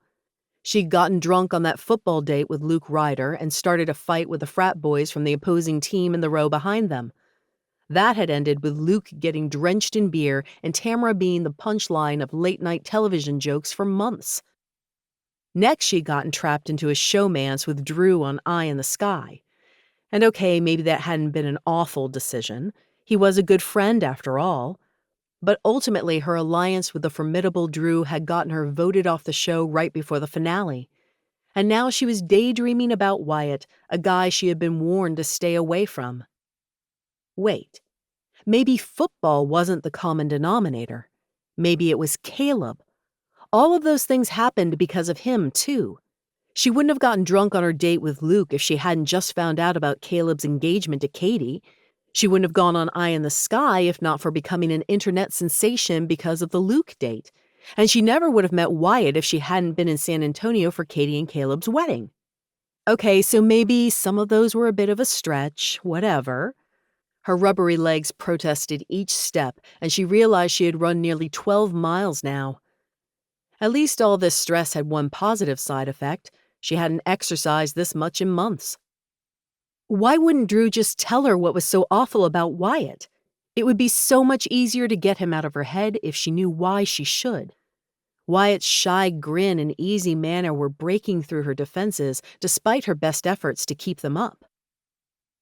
She'd gotten drunk on that football date with Luke Ryder and started a fight with the frat boys from the opposing team in the row behind them. That had ended with Luke getting drenched in beer and Tamara being the punchline of late-night television jokes for months. Next, she'd gotten trapped into a showmance with Drew on Eye in the Sky. And okay, maybe that hadn't been an awful decision. He was a good friend after all. But ultimately, her alliance with the formidable Drew had gotten her voted off the show right before the finale. And now she was daydreaming about Wyatt, a guy she had been warned to stay away from. Wait, maybe football wasn't the common denominator. Maybe it was Caleb. All of those things happened because of him, too. She wouldn't have gotten drunk on her date with Luke if she hadn't just found out about Caleb's engagement to Katie. She wouldn't have gone on Eye in the Sky if not for becoming an internet sensation because of the Luke date. And she never would have met Wyatt if she hadn't been in San Antonio for Katie and Caleb's wedding. Okay, so maybe some of those were a bit of a stretch, whatever. Her rubbery legs protested each step, and she realized she had run nearly 12 miles now. At least all this stress had one positive side effect. She hadn't exercised this much in months. Why wouldn't Drew just tell her what was so awful about Wyatt? It would be so much easier to get him out of her head if she knew why she should. Wyatt's shy grin and easy manner were breaking through her defenses despite her best efforts to keep them up.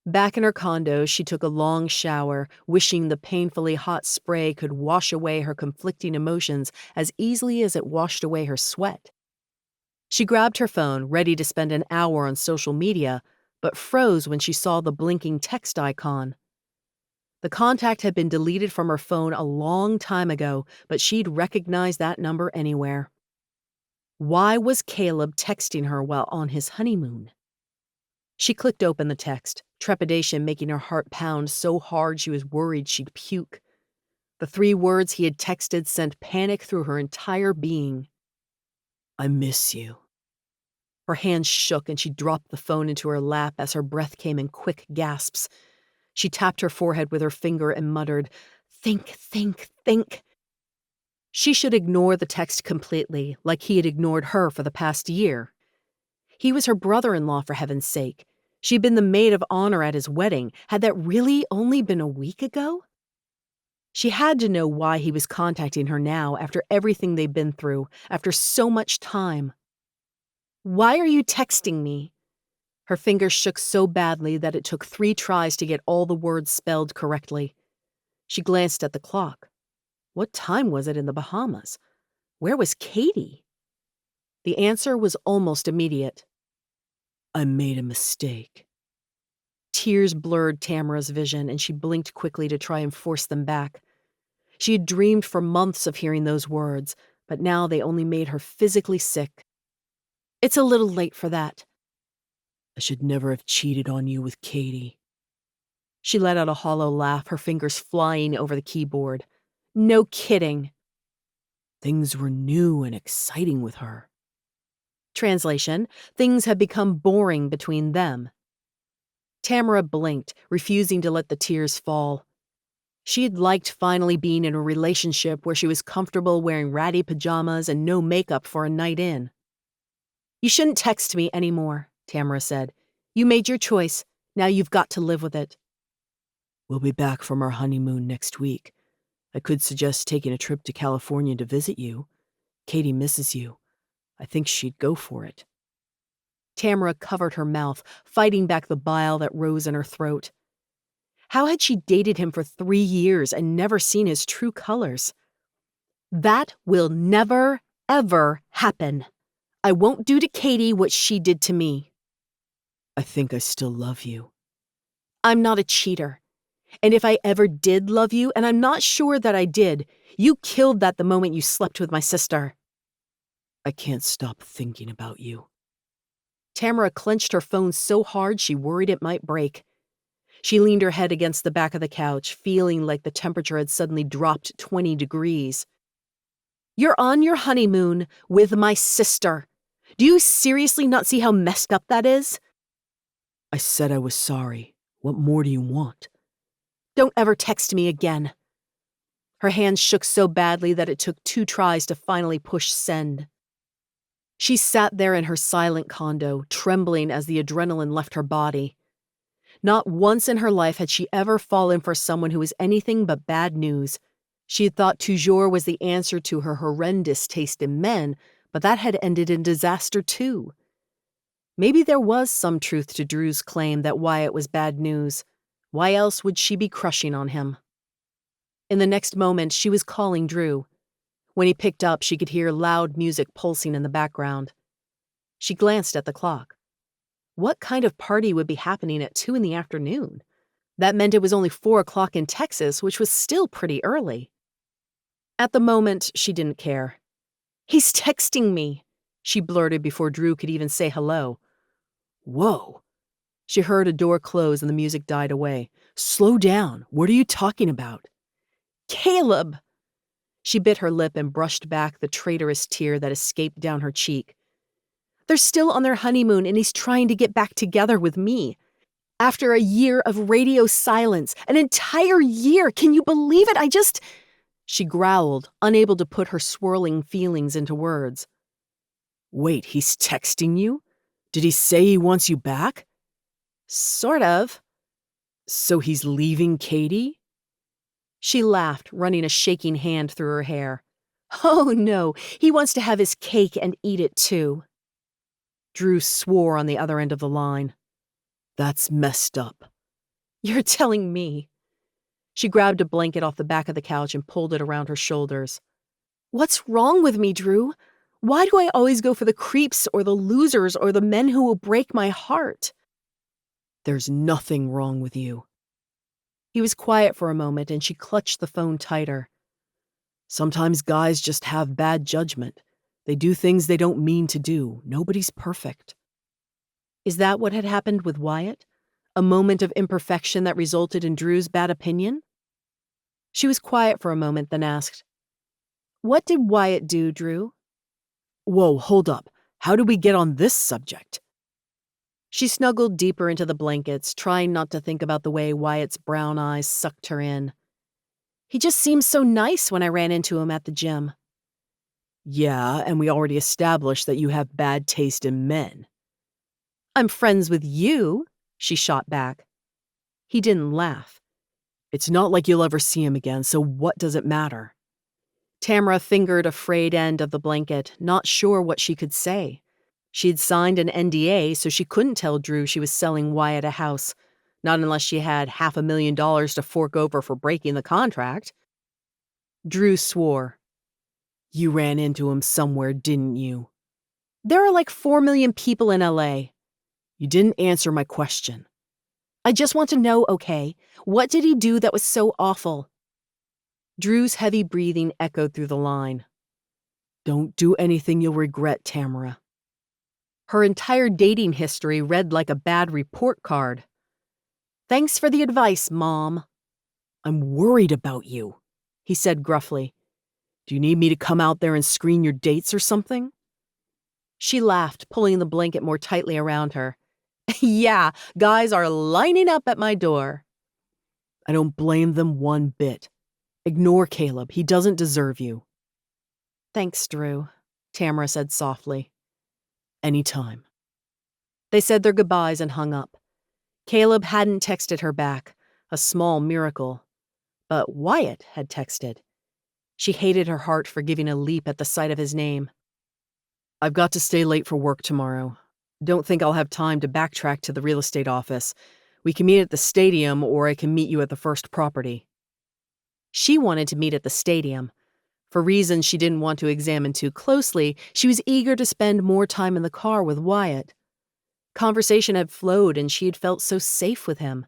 Back in her condo, she took a long shower, wishing the painfully hot spray could wash away her conflicting emotions as easily as it washed away her sweat. She grabbed her phone, ready to spend an hour on social media, but froze when she saw the blinking text icon. The contact had been deleted from her phone a long time ago, but she'd recognize that number anywhere. Why was Caleb texting her while on his honeymoon? She clicked open the text, trepidation making her heart pound so hard she was worried she'd puke. The 3 words he had texted sent panic through her entire being. I miss you. Her hands shook and she dropped the phone into her lap as her breath came in quick gasps. She tapped her forehead with her finger and muttered, Think, think, think. She should ignore the text completely, like he had ignored her for the past year. He was her brother-in-law, for heaven's sake. She'd been the maid of honor at his wedding. Had that really only been a week ago? She had to know why he was contacting her now after everything they'd been through, after so much time. Why are you texting me? Her fingers shook so badly that it took 3 tries to get all the words spelled correctly. She glanced at the clock. What time was it in the Bahamas? Where was Katie? The answer was almost immediate. I made a mistake. Tears blurred Tamara's vision, and she blinked quickly to try and force them back. She had dreamed for months of hearing those words, but now they only made her physically sick. It's a little late for that. I should never have cheated on you with Katie. She let out a hollow laugh, her fingers flying over the keyboard. No kidding. Things were new and exciting with her. Translation: things had become boring between them. Tamara blinked, refusing to let the tears fall. She had liked finally being in a relationship where she was comfortable wearing ratty pajamas and no makeup for a night in. You shouldn't text me anymore, Tamara said. You made your choice. Now you've got to live with it. We'll be back from our honeymoon next week. I could suggest taking a trip to California to visit you. Katie misses you. I think she'd go for it. Tamara covered her mouth, fighting back the bile that rose in her throat. How had she dated him for 3 years and never seen his true colors? That will never, ever happen. I won't do to Katie what she did to me. I think I still love you. I'm not a cheater. And if I ever did love you, and I'm not sure that I did, you killed that the moment you slept with my sister. I can't stop thinking about you. Tamara clenched her phone so hard she worried it might break. She leaned her head against the back of the couch, feeling like the temperature had suddenly dropped 20 degrees. You're on your honeymoon with my sister. Do you seriously not see how messed up that is? I said I was sorry. What more do you want? Don't ever text me again. Her hands shook so badly that it took 2 tries to finally push send. She sat there in her silent condo, trembling as the adrenaline left her body. Not once in her life had she ever fallen for someone who was anything but bad news. She had thought toujours was the answer to her horrendous taste in men, but that had ended in disaster too. Maybe there was some truth to Drew's claim that Wyatt was bad news. Why else would she be crushing on him? In the next moment, she was calling Drew. When he picked up, she could hear loud music pulsing in the background. She glanced at the clock. What kind of party would be happening at 2 in the afternoon? That meant it was only 4 o'clock in Texas, which was still pretty early. At the moment, she didn't care. He's texting me, she blurted before Drew could even say hello. Whoa. She heard a door close and the music died away. Slow down. What are you talking about? Caleb! She bit her lip and brushed back the traitorous tear that escaped down her cheek. They're still on their honeymoon and he's trying to get back together with me. After a year of radio silence, an entire year, can you believe it? She growled, unable to put her swirling feelings into words. Wait, he's texting you? Did he say he wants you back? Sort of. So he's leaving Katie? She laughed, running a shaking hand through her hair. Oh no, he wants to have his cake and eat it too. Drew swore on the other end of the line. That's messed up. You're telling me. She grabbed a blanket off the back of the couch and pulled it around her shoulders. What's wrong with me, Drew? Why do I always go for the creeps or the losers or the men who will break my heart? There's nothing wrong with you. He was quiet for a moment and she clutched the phone tighter. Sometimes guys just have bad judgment. They do things they don't mean to do. Nobody's perfect. Is that what had happened with Wyatt? A moment of imperfection that resulted in Drew's bad opinion? She was quiet for a moment, then asked, What did Wyatt do, Drew? Whoa, hold up. How did we get on this subject? She snuggled deeper into the blankets, trying not to think about the way Wyatt's brown eyes sucked her in. He just seemed so nice when I ran into him at the gym. Yeah, and we already established that you have bad taste in men. I'm friends with you, she shot back. He didn't laugh. It's not like you'll ever see him again, so what does it matter? Tamara fingered a frayed end of the blanket, not sure what she could say. She'd signed an NDA, so she couldn't tell Drew she was selling Wyatt a house, not unless she had $500,000 to fork over for breaking the contract. Drew swore. You ran into him somewhere, didn't you? There are like 4 million people in LA. You didn't answer my question. I just want to know, okay, what did he do that was so awful? Drew's heavy breathing echoed through the line. Don't do anything you'll regret, Tamara. Her entire dating history read like a bad report card. Thanks for the advice, Mom. I'm worried about you, he said gruffly. Do you need me to come out there and screen your dates or something? She laughed, pulling the blanket more tightly around her. Yeah, guys are lining up at my door. I don't blame them one bit. Ignore Caleb. He doesn't deserve you. Thanks, Drew, Tamara said softly. Anytime. They said their goodbyes and hung up. Caleb hadn't texted her back, a small miracle. But Wyatt had texted. She hated her heart for giving a leap at the sight of his name. I've got to stay late for work tomorrow. Don't think I'll have time to backtrack to the real estate office. We can meet at the stadium, or I can meet you at the first property. She wanted to meet at the stadium. For reasons she didn't want to examine too closely, she was eager to spend more time in the car with Wyatt. Conversation had flowed and she had felt so safe with him.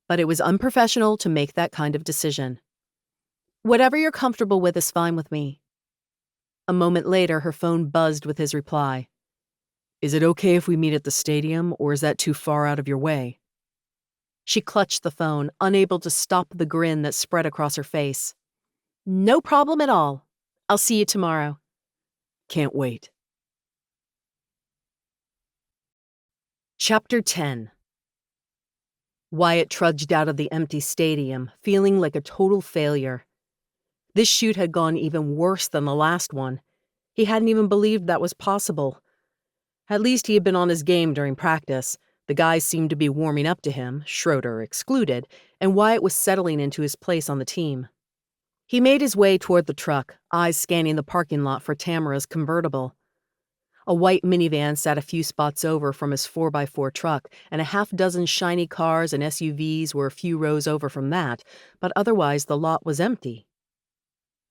But it was unprofessional to make that kind of decision. Whatever you're comfortable with is fine with me. A moment later, her phone buzzed with his reply. Is it okay if we meet at the stadium, or is that too far out of your way? She clutched the phone, unable to stop the grin that spread across her face. No problem at all. I'll see you tomorrow. Can't wait. Chapter 10. Wyatt trudged out of the empty stadium, feeling like a total failure. This shoot had gone even worse than the last one. He hadn't even believed that was possible. At least he had been on his game during practice. The guys seemed to be warming up to him, Schroeder excluded, and Wyatt was settling into his place on the team. He made his way toward the truck, eyes scanning the parking lot for Tamara's convertible. A white minivan sat a few spots over from his 4x4 truck, and a half-dozen shiny cars and SUVs were a few rows over from that, but otherwise the lot was empty.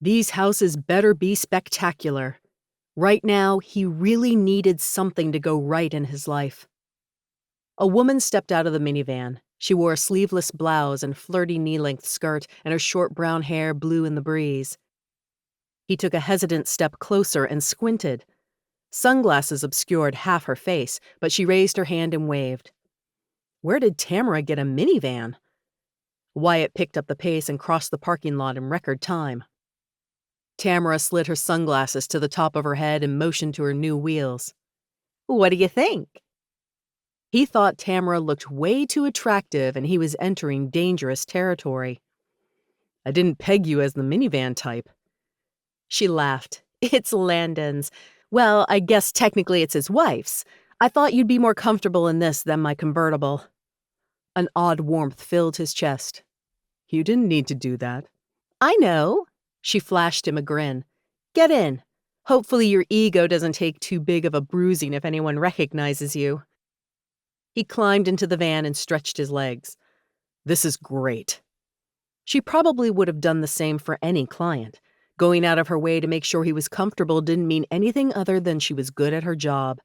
These houses better be spectacular. Right now, he really needed something to go right in his life. A woman stepped out of the minivan. She wore a sleeveless blouse and flirty knee-length skirt, and her short brown hair blew in the breeze. He took a hesitant step closer and squinted. Sunglasses obscured half her face, but she raised her hand and waved. Where did Tamara get a minivan? Wyatt picked up the pace and crossed the parking lot in record time. Tamara slid her sunglasses to the top of her head and motioned to her new wheels. What do you think? He thought Tamara looked way too attractive and he was entering dangerous territory. I didn't peg you as the minivan type. She laughed. It's Landon's. Well, I guess technically it's his wife's. I thought you'd be more comfortable in this than my convertible. An odd warmth filled his chest. You didn't need to do that. I know. She flashed him a grin. Get in. Hopefully your ego doesn't take too big of a bruising if anyone recognizes you. He climbed into the van and stretched his legs. This is great. She probably would have done the same for any client. Going out of her way to make sure he was comfortable didn't mean anything other than she was good at her job.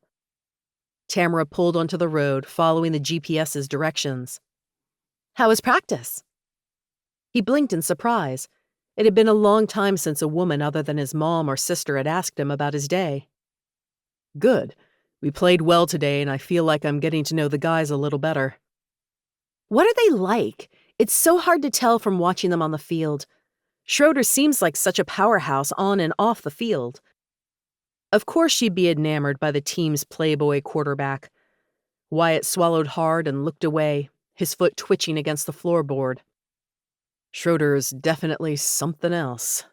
Tamara pulled onto the road, following the GPS's directions. How was practice? He blinked in surprise. It had been a long time since a woman other than his mom or sister had asked him about his day. Good. We played well today, and I feel like I'm getting to know the guys a little better. What are they like? It's so hard to tell from watching them on the field. Schroeder seems like such a powerhouse on and off the field. Of course she'd be enamored by the team's playboy quarterback. Wyatt swallowed hard and looked away, his foot twitching against the floorboard. Schroeder's definitely something else.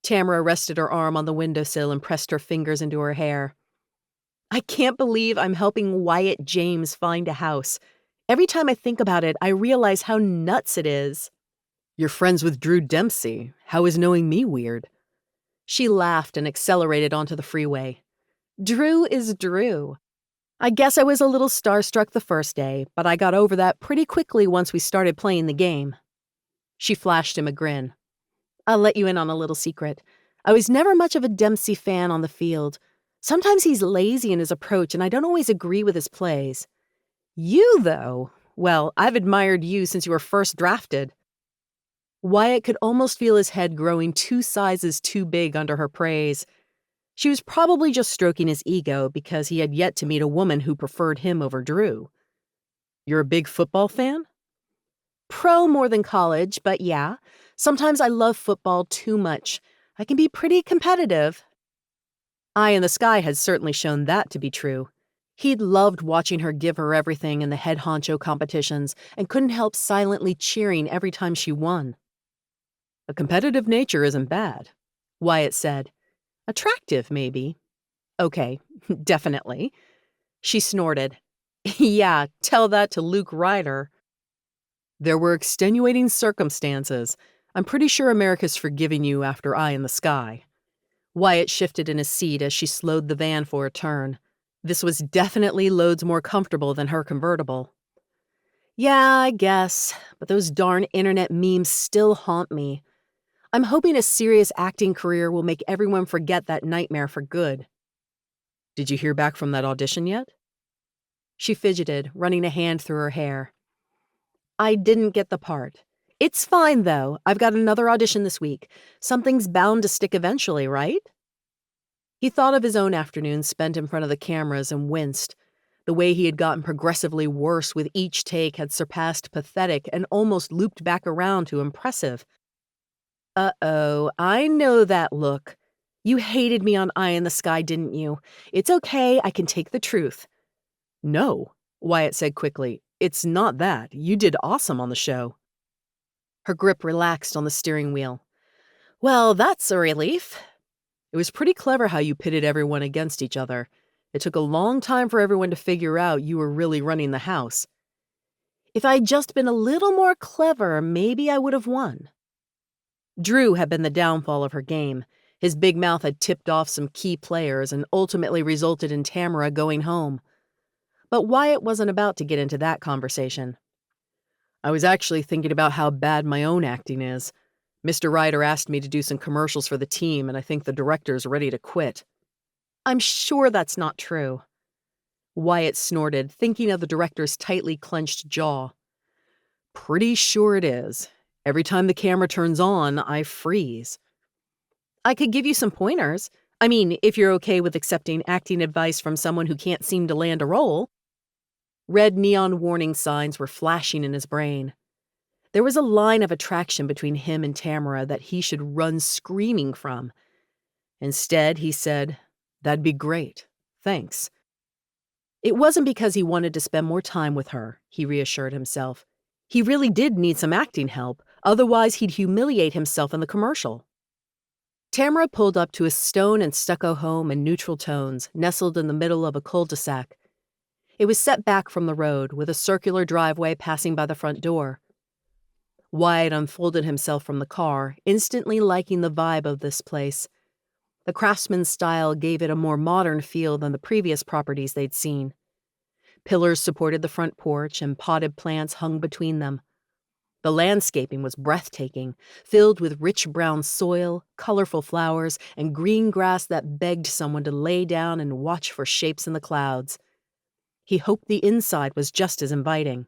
Tamara rested her arm on the windowsill and pressed her fingers into her hair. I can't believe I'm helping Wyatt James find a house. Every time I think about it, I realize how nuts it is. You're friends with Drew Dempsey. How is knowing me weird? She laughed and accelerated onto the freeway. Drew is Drew. I guess I was a little starstruck the first day, but I got over that pretty quickly once we started playing the game. She flashed him a grin. I'll let you in on a little secret. I was never much of a Dempsey fan on the field. Sometimes he's lazy in his approach, and I don't always agree with his plays. You, though, well, I've admired you since you were first drafted. Wyatt could almost feel his head growing 2 sizes too big under her praise. She was probably just stroking his ego because he had yet to meet a woman who preferred him over Drew. You're a big football fan? Pro more than college, but yeah. Sometimes I love football too much. I can be pretty competitive. Eye in the Sky had certainly shown that to be true. He'd loved watching her give her everything in the head honcho competitions and couldn't help silently cheering every time she won. A competitive nature isn't bad, Wyatt said. Attractive, maybe. Okay, definitely. She snorted. Yeah, tell that to Luke Ryder. There were extenuating circumstances. I'm pretty sure America's forgiving you after Eye in the Sky. Wyatt shifted in his seat as she slowed the van for a turn. This was definitely loads more comfortable than her convertible. Yeah, I guess, but those darn internet memes still haunt me. I'm hoping a serious acting career will make everyone forget that nightmare for good. Did you hear back from that audition yet? She fidgeted, running a hand through her hair. I didn't get the part. It's fine, though. I've got another audition this week. Something's bound to stick eventually, right? He thought of his own afternoon spent in front of the cameras and winced. The way he had gotten progressively worse with each take had surpassed pathetic and almost looped back around to impressive. Uh-oh, I know that look. You hated me on Eye in the Sky, didn't you? It's okay, I can take the truth. No, Wyatt said quickly. It's not that. You did awesome on the show. Her grip relaxed on the steering wheel. Well, that's a relief. It was pretty clever how you pitted everyone against each other. It took a long time for everyone to figure out you were really running the house. If I'd just been a little more clever, maybe I would have won. Drew had been the downfall of her game. His big mouth had tipped off some key players and ultimately resulted in Tamara going home. But Wyatt wasn't about to get into that conversation. I was actually thinking about how bad my own acting is. Mr. Ryder asked me to do some commercials for the team, and I think the director's ready to quit. I'm sure that's not true. Wyatt snorted, thinking of the director's tightly clenched jaw. Pretty sure it is. Every time the camera turns on, I freeze. I could give you some pointers. I mean, if you're okay with accepting acting advice from someone who can't seem to land a role. Red neon warning signs were flashing in his brain. There was a line of attraction between him and Tamara that he should run screaming from. Instead, he said, "That'd be great. Thanks." It wasn't because he wanted to spend more time with her, he reassured himself. He really did need some acting help, otherwise he'd humiliate himself in the commercial. Tamara pulled up to a stone and stucco home in neutral tones, nestled in the middle of a cul-de-sac. It was set back from the road, with a circular driveway passing by the front door. Wyatt unfolded himself from the car, instantly liking the vibe of this place. The craftsman's style gave it a more modern feel than the previous properties they'd seen. Pillars supported the front porch, and potted plants hung between them. The landscaping was breathtaking, filled with rich brown soil, colorful flowers, and green grass that begged someone to lay down and watch for shapes in the clouds. He hoped the inside was just as inviting.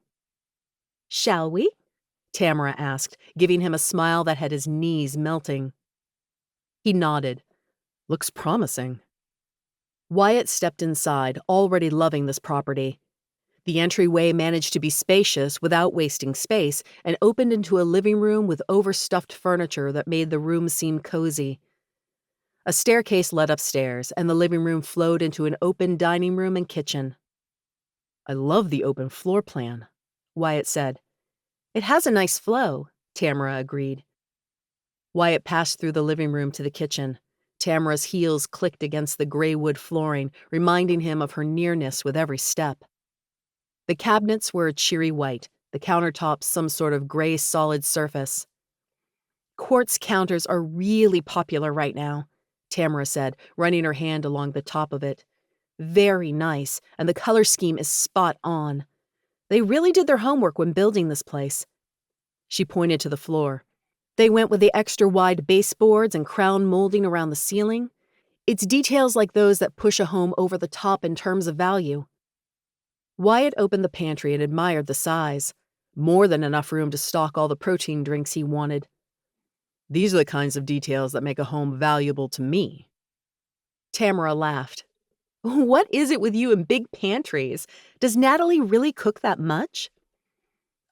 Shall we? Tamara asked, giving him a smile that had his knees melting. He nodded. Looks promising. Wyatt stepped inside, already loving this property. The entryway managed to be spacious without wasting space and opened into a living room with overstuffed furniture that made the room seem cozy. A staircase led upstairs, and the living room flowed into an open dining room and kitchen. I love the open floor plan, Wyatt said. It has a nice flow, Tamara agreed. Wyatt passed through the living room to the kitchen. Tamara's heels clicked against the gray wood flooring, reminding him of her nearness with every step. The cabinets were a cheery white, the countertops some sort of gray solid surface. Quartz counters are really popular right now, Tamara said, running her hand along the top of it. Very nice, and the color scheme is spot on. They really did their homework when building this place. She pointed to the floor. They went with the extra-wide baseboards and crown molding around the ceiling. It's details like those that push a home over the top in terms of value. Wyatt opened the pantry and admired the size. More than enough room to stock all the protein drinks he wanted. These are the kinds of details that make a home valuable to me. Tamara laughed. What is it with you and big pantries? Does Natalie really cook that much?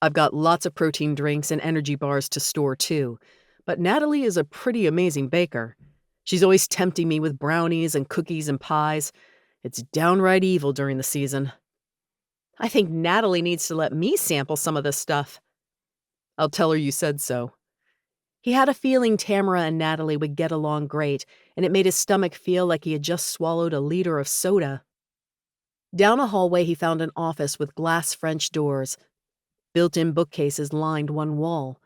I've got lots of protein drinks and energy bars to store too, but Natalie is a pretty amazing baker. She's always tempting me with brownies and cookies and pies. It's downright evil during the season. I think Natalie needs to let me sample some of this stuff. I'll tell her you said so. He had a feeling Tamara and Natalie would get along great, and it made his stomach feel like he had just swallowed a liter of soda. Down a hallway he found an office with glass French doors. Built-in bookcases lined one wall.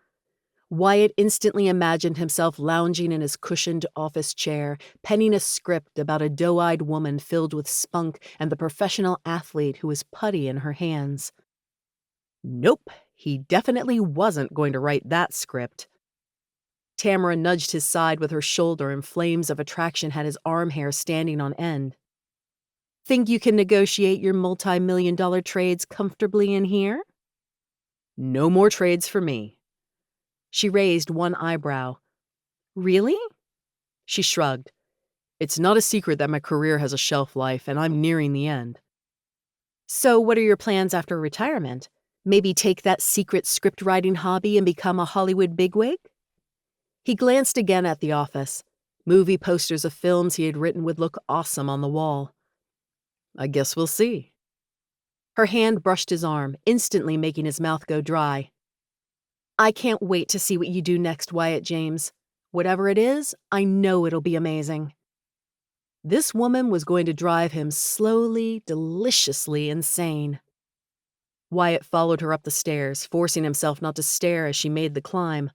Wyatt instantly imagined himself lounging in his cushioned office chair, penning a script about a doe-eyed woman filled with spunk and the professional athlete who was putty in her hands. Nope, he definitely wasn't going to write that script. Tamara nudged his side with her shoulder, and flames of attraction had his arm hair standing on end. Think you can negotiate your multi-million-dollar trades comfortably in here? No more trades for me. She raised one eyebrow. Really? She shrugged. It's not a secret that my career has a shelf life, and I'm nearing the end. So what are your plans after retirement? Maybe take that secret script-writing hobby and become a Hollywood bigwig? He glanced again at the office. Movie posters of films he had written would look awesome on the wall. I guess we'll see. Her hand brushed his arm, instantly making his mouth go dry. I can't wait to see what you do next, Wyatt James. Whatever it is, I know it'll be amazing. This woman was going to drive him slowly, deliciously insane. Wyatt followed her up the stairs, forcing himself not to stare as she made the climb.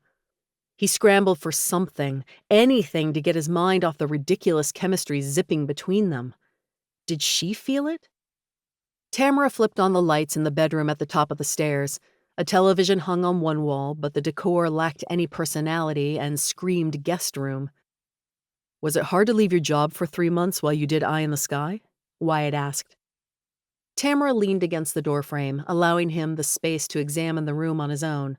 He scrambled for something, anything to get his mind off the ridiculous chemistry zipping between them. Did she feel it? Tamara flipped on the lights in the bedroom at the top of the stairs. A television hung on one wall, but the decor lacked any personality and screamed guest room. Was it hard to leave your job for 3 months while you did Eye in the Sky? Wyatt asked. Tamara leaned against the doorframe, allowing him the space to examine the room on his own.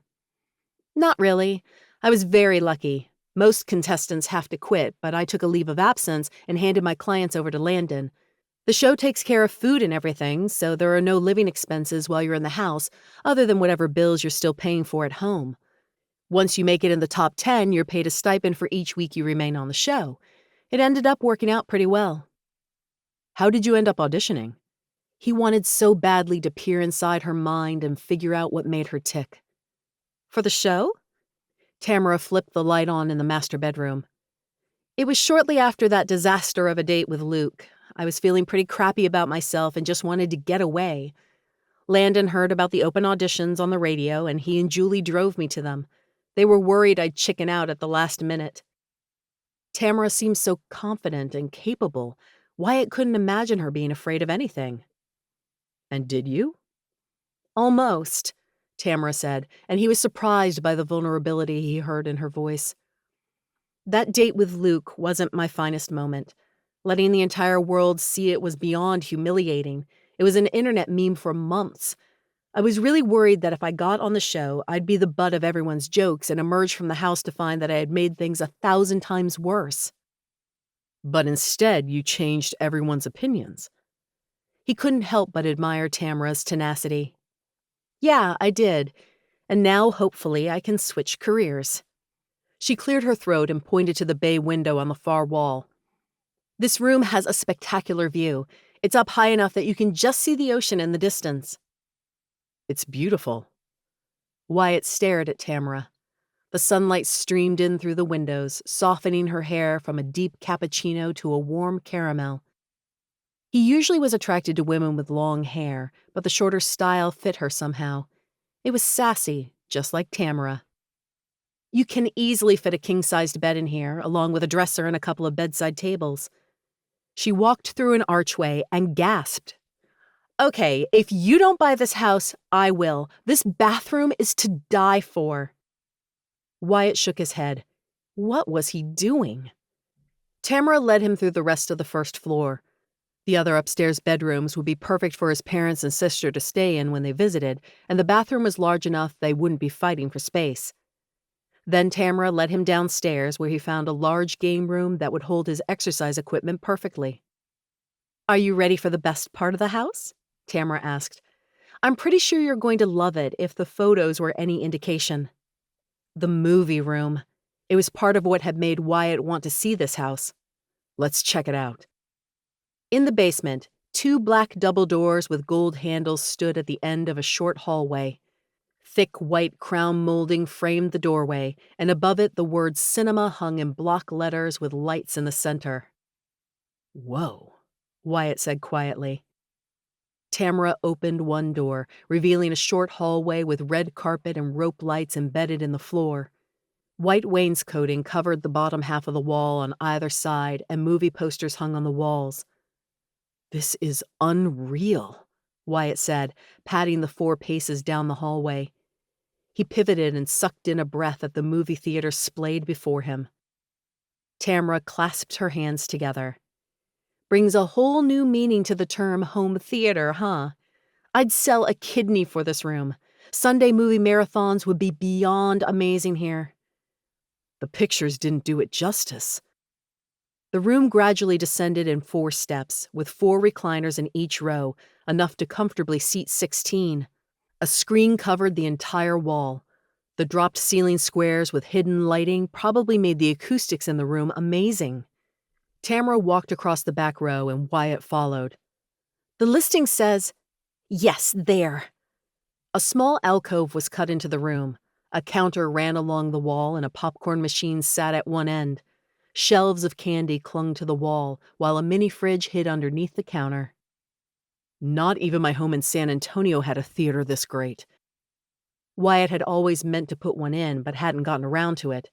Not really. I was very lucky. Most contestants have to quit, but I took a leave of absence and handed my clients over to Landon. The show takes care of food and everything, so there are no living expenses while you're in the house, other than whatever bills you're still paying for at home. Once you make it in the top 10, you're paid a stipend for each week you remain on the show. It ended up working out pretty well. How did you end up auditioning? He wanted so badly to peer inside her mind and figure out what made her tick. For the show? Tamara flipped the light on in the master bedroom. It was shortly after that disaster of a date with Luke. I was feeling pretty crappy about myself and just wanted to get away. Landon heard about the open auditions on the radio, and he and Julie drove me to them. They were worried I'd chicken out at the last minute. Tamara seemed so confident and capable. Wyatt couldn't imagine her being afraid of anything. And did you? Almost, Tamara said, and he was surprised by the vulnerability he heard in her voice. That date with Luke wasn't my finest moment. Letting the entire world see it was beyond humiliating. It was an internet meme for months. I was really worried that if I got on the show, I'd be the butt of everyone's jokes and emerge from the house to find that I had made things 1,000 times worse. But instead, you changed everyone's opinions. He couldn't help but admire Tamara's tenacity. Yeah, I did. And now, hopefully, I can switch careers. She cleared her throat and pointed to the bay window on the far wall. This room has a spectacular view. It's up high enough that you can just see the ocean in the distance. It's beautiful. Wyatt stared at Tamara. The sunlight streamed in through the windows, softening her hair from a deep cappuccino to a warm caramel. He usually was attracted to women with long hair, but the shorter style fit her somehow. It was sassy, just like Tamara. You can easily fit a king-sized bed in here, along with a dresser and a couple of bedside tables. She walked through an archway and gasped. Okay, if you don't buy this house, I will. This bathroom is to die for. Wyatt shook his head. What was he doing? Tamara led him through the rest of the first floor. The other upstairs bedrooms would be perfect for his parents and sister to stay in when they visited, and the bathroom was large enough they wouldn't be fighting for space. Then Tamara led him downstairs where he found a large game room that would hold his exercise equipment perfectly. Are you ready for the best part of the house? Tamara asked. I'm pretty sure you're going to love it if the photos were any indication. The movie room. It was part of what had made Wyatt want to see this house. Let's check it out. In the basement, 2 black double doors with gold handles stood at the end of a short hallway. Thick white crown molding framed the doorway, and above it the word cinema hung in block letters with lights in the center. Whoa, Wyatt said quietly. Tamara opened one door, revealing a short hallway with red carpet and rope lights embedded in the floor. White wainscoting covered the bottom half of the wall on either side, and movie posters hung on the walls. This is unreal, Wyatt said, patting the 4 paces down the hallway. He pivoted and sucked in a breath at the movie theater splayed before him. Tamara clasped her hands together. Brings a whole new meaning to the term home theater, huh? I'd sell a kidney for this room. Sunday movie marathons would be beyond amazing here. The pictures didn't do it justice. The room gradually descended in 4 steps, with 4 recliners in each row, enough to comfortably seat 16. A screen covered the entire wall. The dropped ceiling squares with hidden lighting probably made the acoustics in the room amazing. Tamara walked across the back row and Wyatt followed. The listing says, yes, there. A small alcove was cut into the room. A counter ran along the wall and a popcorn machine sat at one end. Shelves of candy clung to the wall, while a mini fridge hid underneath the counter. Not even my home in San Antonio had a theater this great. Wyatt had always meant to put one in, but hadn't gotten around to it.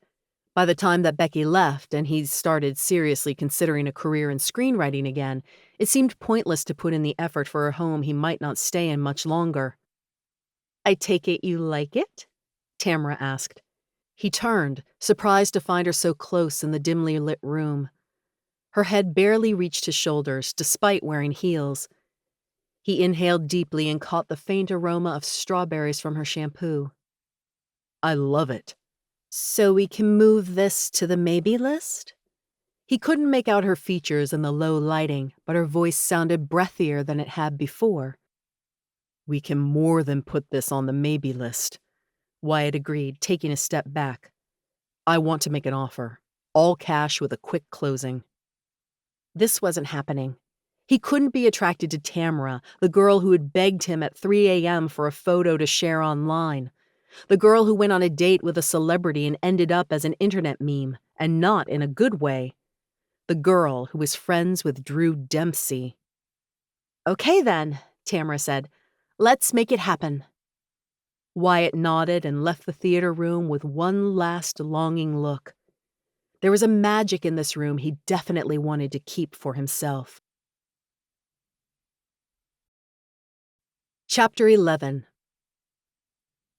By the time that Becky left and he started seriously considering a career in screenwriting again, it seemed pointless to put in the effort for a home he might not stay in much longer. I take it you like it? Tamara asked. He turned, surprised to find her so close in the dimly lit room. Her head barely reached his shoulders, despite wearing heels. He inhaled deeply and caught the faint aroma of strawberries from her shampoo. I love it. So we can move this to the maybe list? He couldn't make out her features in the low lighting, but her voice sounded breathier than it had before. We can more than put this on the maybe list, Wyatt agreed, taking a step back. I want to make an offer, all cash with a quick closing. This wasn't happening. He couldn't be attracted to Tamara, the girl who had begged him at 3 a.m. for a photo to share online. The girl who went on a date with a celebrity and ended up as an internet meme, and not in a good way. The girl who was friends with Drew Dempsey. Okay then, Tamara said. Let's make it happen. Wyatt nodded and left the theater room with one last longing look. There was a magic in this room he definitely wanted to keep for himself. Chapter 11.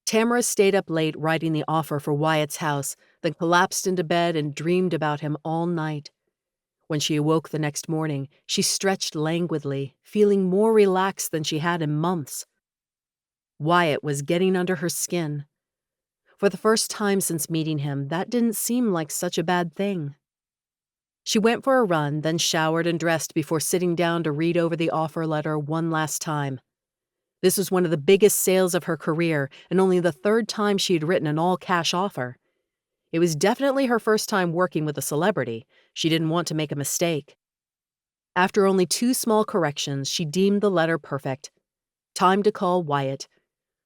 Tamara stayed up late writing the offer for Wyatt's house, then collapsed into bed and dreamed about him all night. When she awoke the next morning, she stretched languidly, feeling more relaxed than she had in months. Wyatt was getting under her skin. For the first time since meeting him, that didn't seem like such a bad thing. She went for a run, then showered and dressed before sitting down to read over the offer letter one last time. This was one of the biggest sales of her career, and only the 3rd time she had written an all-cash offer. It was definitely her first time working with a celebrity. She didn't want to make a mistake. After only 2 small corrections, she deemed the letter perfect. Time to call Wyatt.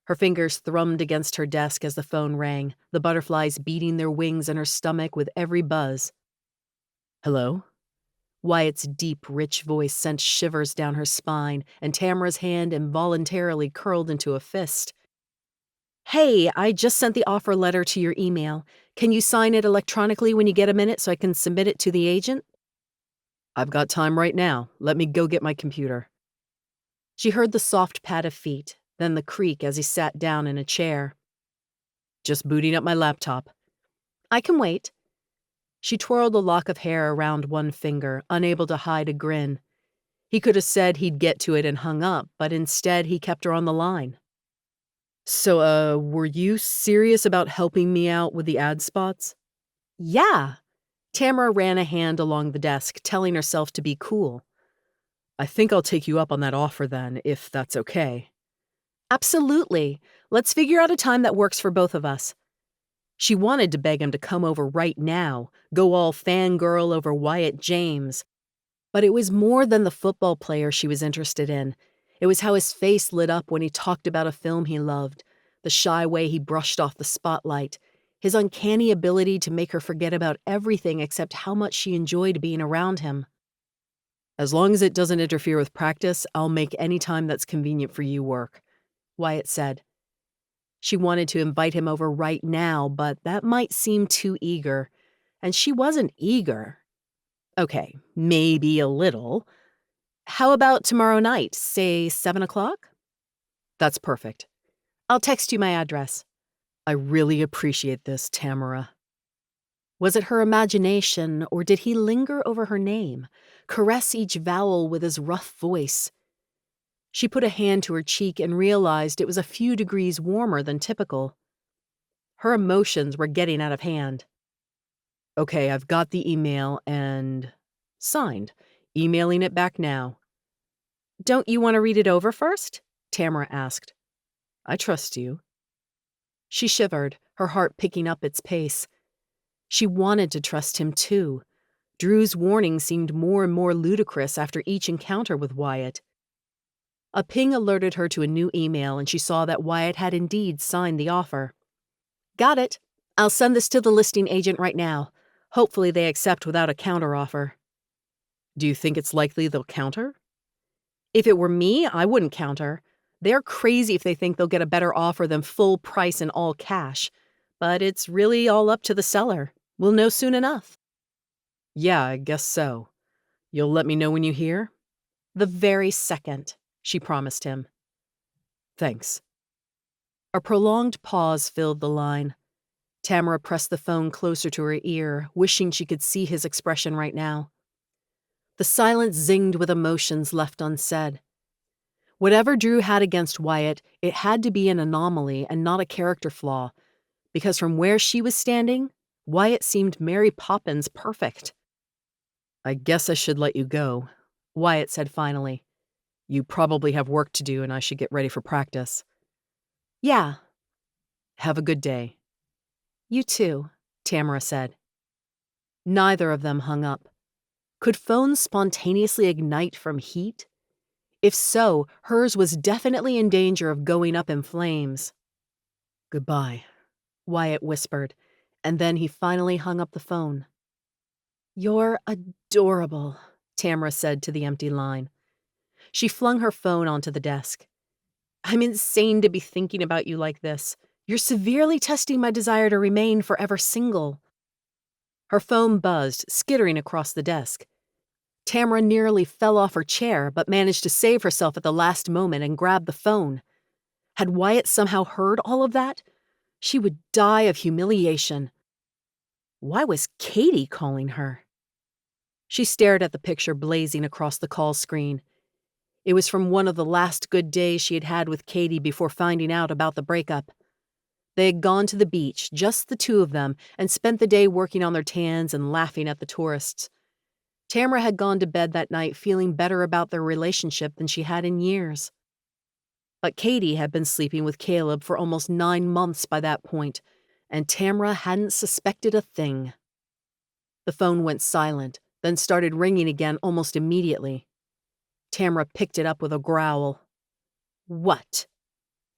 Her fingers thrummed against her desk as the phone rang, the butterflies beating their wings in her stomach with every buzz. Hello? Wyatt's deep, rich voice sent shivers down her spine, and Tamara's hand involuntarily curled into a fist. Hey, I just sent the offer letter to your email. Can you sign it electronically when you get a minute so I can submit it to the agent? I've got time right now. Let me go get my computer. She heard the soft pad of feet, then the creak as he sat down in a chair. Just booting up my laptop. I can wait. She twirled a lock of hair around one finger, unable to hide a grin. He could have said he'd get to it and hung up, but instead he kept her on the line. So, were you serious about helping me out with the ad spots? Yeah. Tamara ran a hand along the desk, telling herself to be cool. I think I'll take you up on that offer then, if that's okay. Absolutely. Let's figure out a time that works for both of us. She wanted to beg him to come over right now, go all fangirl over Wyatt James. But it was more than the football player she was interested in. It was how his face lit up when he talked about a film he loved, the shy way he brushed off the spotlight, his uncanny ability to make her forget about everything except how much she enjoyed being around him. As long as it doesn't interfere with practice, I'll make any time that's convenient for you work, Wyatt said. She wanted to invite him over right now, but that might seem too eager. And she wasn't eager. Okay, maybe a little. How about tomorrow night, say 7 o'clock? That's perfect. I'll text you my address. I really appreciate this, Tamara. Was it her imagination, or did he linger over her name, caress each vowel with his rough voice? She put a hand to her cheek and realized it was a few degrees warmer than typical. Her emotions were getting out of hand. Okay, I've got the email and... signed. Emailing it back now. Don't you want to read it over first? Tamara asked. I trust you. She shivered, her heart picking up its pace. She wanted to trust him too. Drew's warning seemed more and more ludicrous after each encounter with Wyatt. A ping alerted her to a new email, and she saw that Wyatt had indeed signed the offer. Got it. I'll send this to the listing agent right now. Hopefully they accept without a counteroffer. Do you think it's likely they'll counter? If it were me, I wouldn't counter. They're crazy if they think they'll get a better offer than full price and all cash. But it's really all up to the seller. We'll know soon enough. Yeah, I guess so. You'll let me know when you hear? The very second, she promised him. Thanks. A prolonged pause filled the line. Tamara pressed the phone closer to her ear, wishing she could see his expression right now. The silence zinged with emotions left unsaid. Whatever Drew had against Wyatt, it had to be an anomaly and not a character flaw, because from where she was standing, Wyatt seemed Mary Poppins perfect. I guess I should let you go, Wyatt said finally. You probably have work to do and I should get ready for practice. Yeah. Have a good day. You too, Tamara said. Neither of them hung up. Could phones spontaneously ignite from heat? If so, hers was definitely in danger of going up in flames. Goodbye, Wyatt whispered, and then he finally hung up the phone. You're adorable, Tamara said to the empty line. She flung her phone onto the desk. I'm insane to be thinking about you like this. You're severely testing my desire to remain forever single. Her phone buzzed, skittering across the desk. Tamara nearly fell off her chair, but managed to save herself at the last moment and grab the phone. Had Wyatt somehow heard all of that? She would die of humiliation. Why was Katie calling her? She stared at the picture blazing across the call screen. It was from one of the last good days she had had with Katie before finding out about the breakup. They had gone to the beach, just the two of them, and spent the day working on their tans and laughing at the tourists. Tamara had gone to bed that night feeling better about their relationship than she had in years. But Katie had been sleeping with Caleb for almost 9 months by that point, and Tamara hadn't suspected a thing. The phone went silent, then started ringing again almost immediately. Tamara picked it up with a growl. What?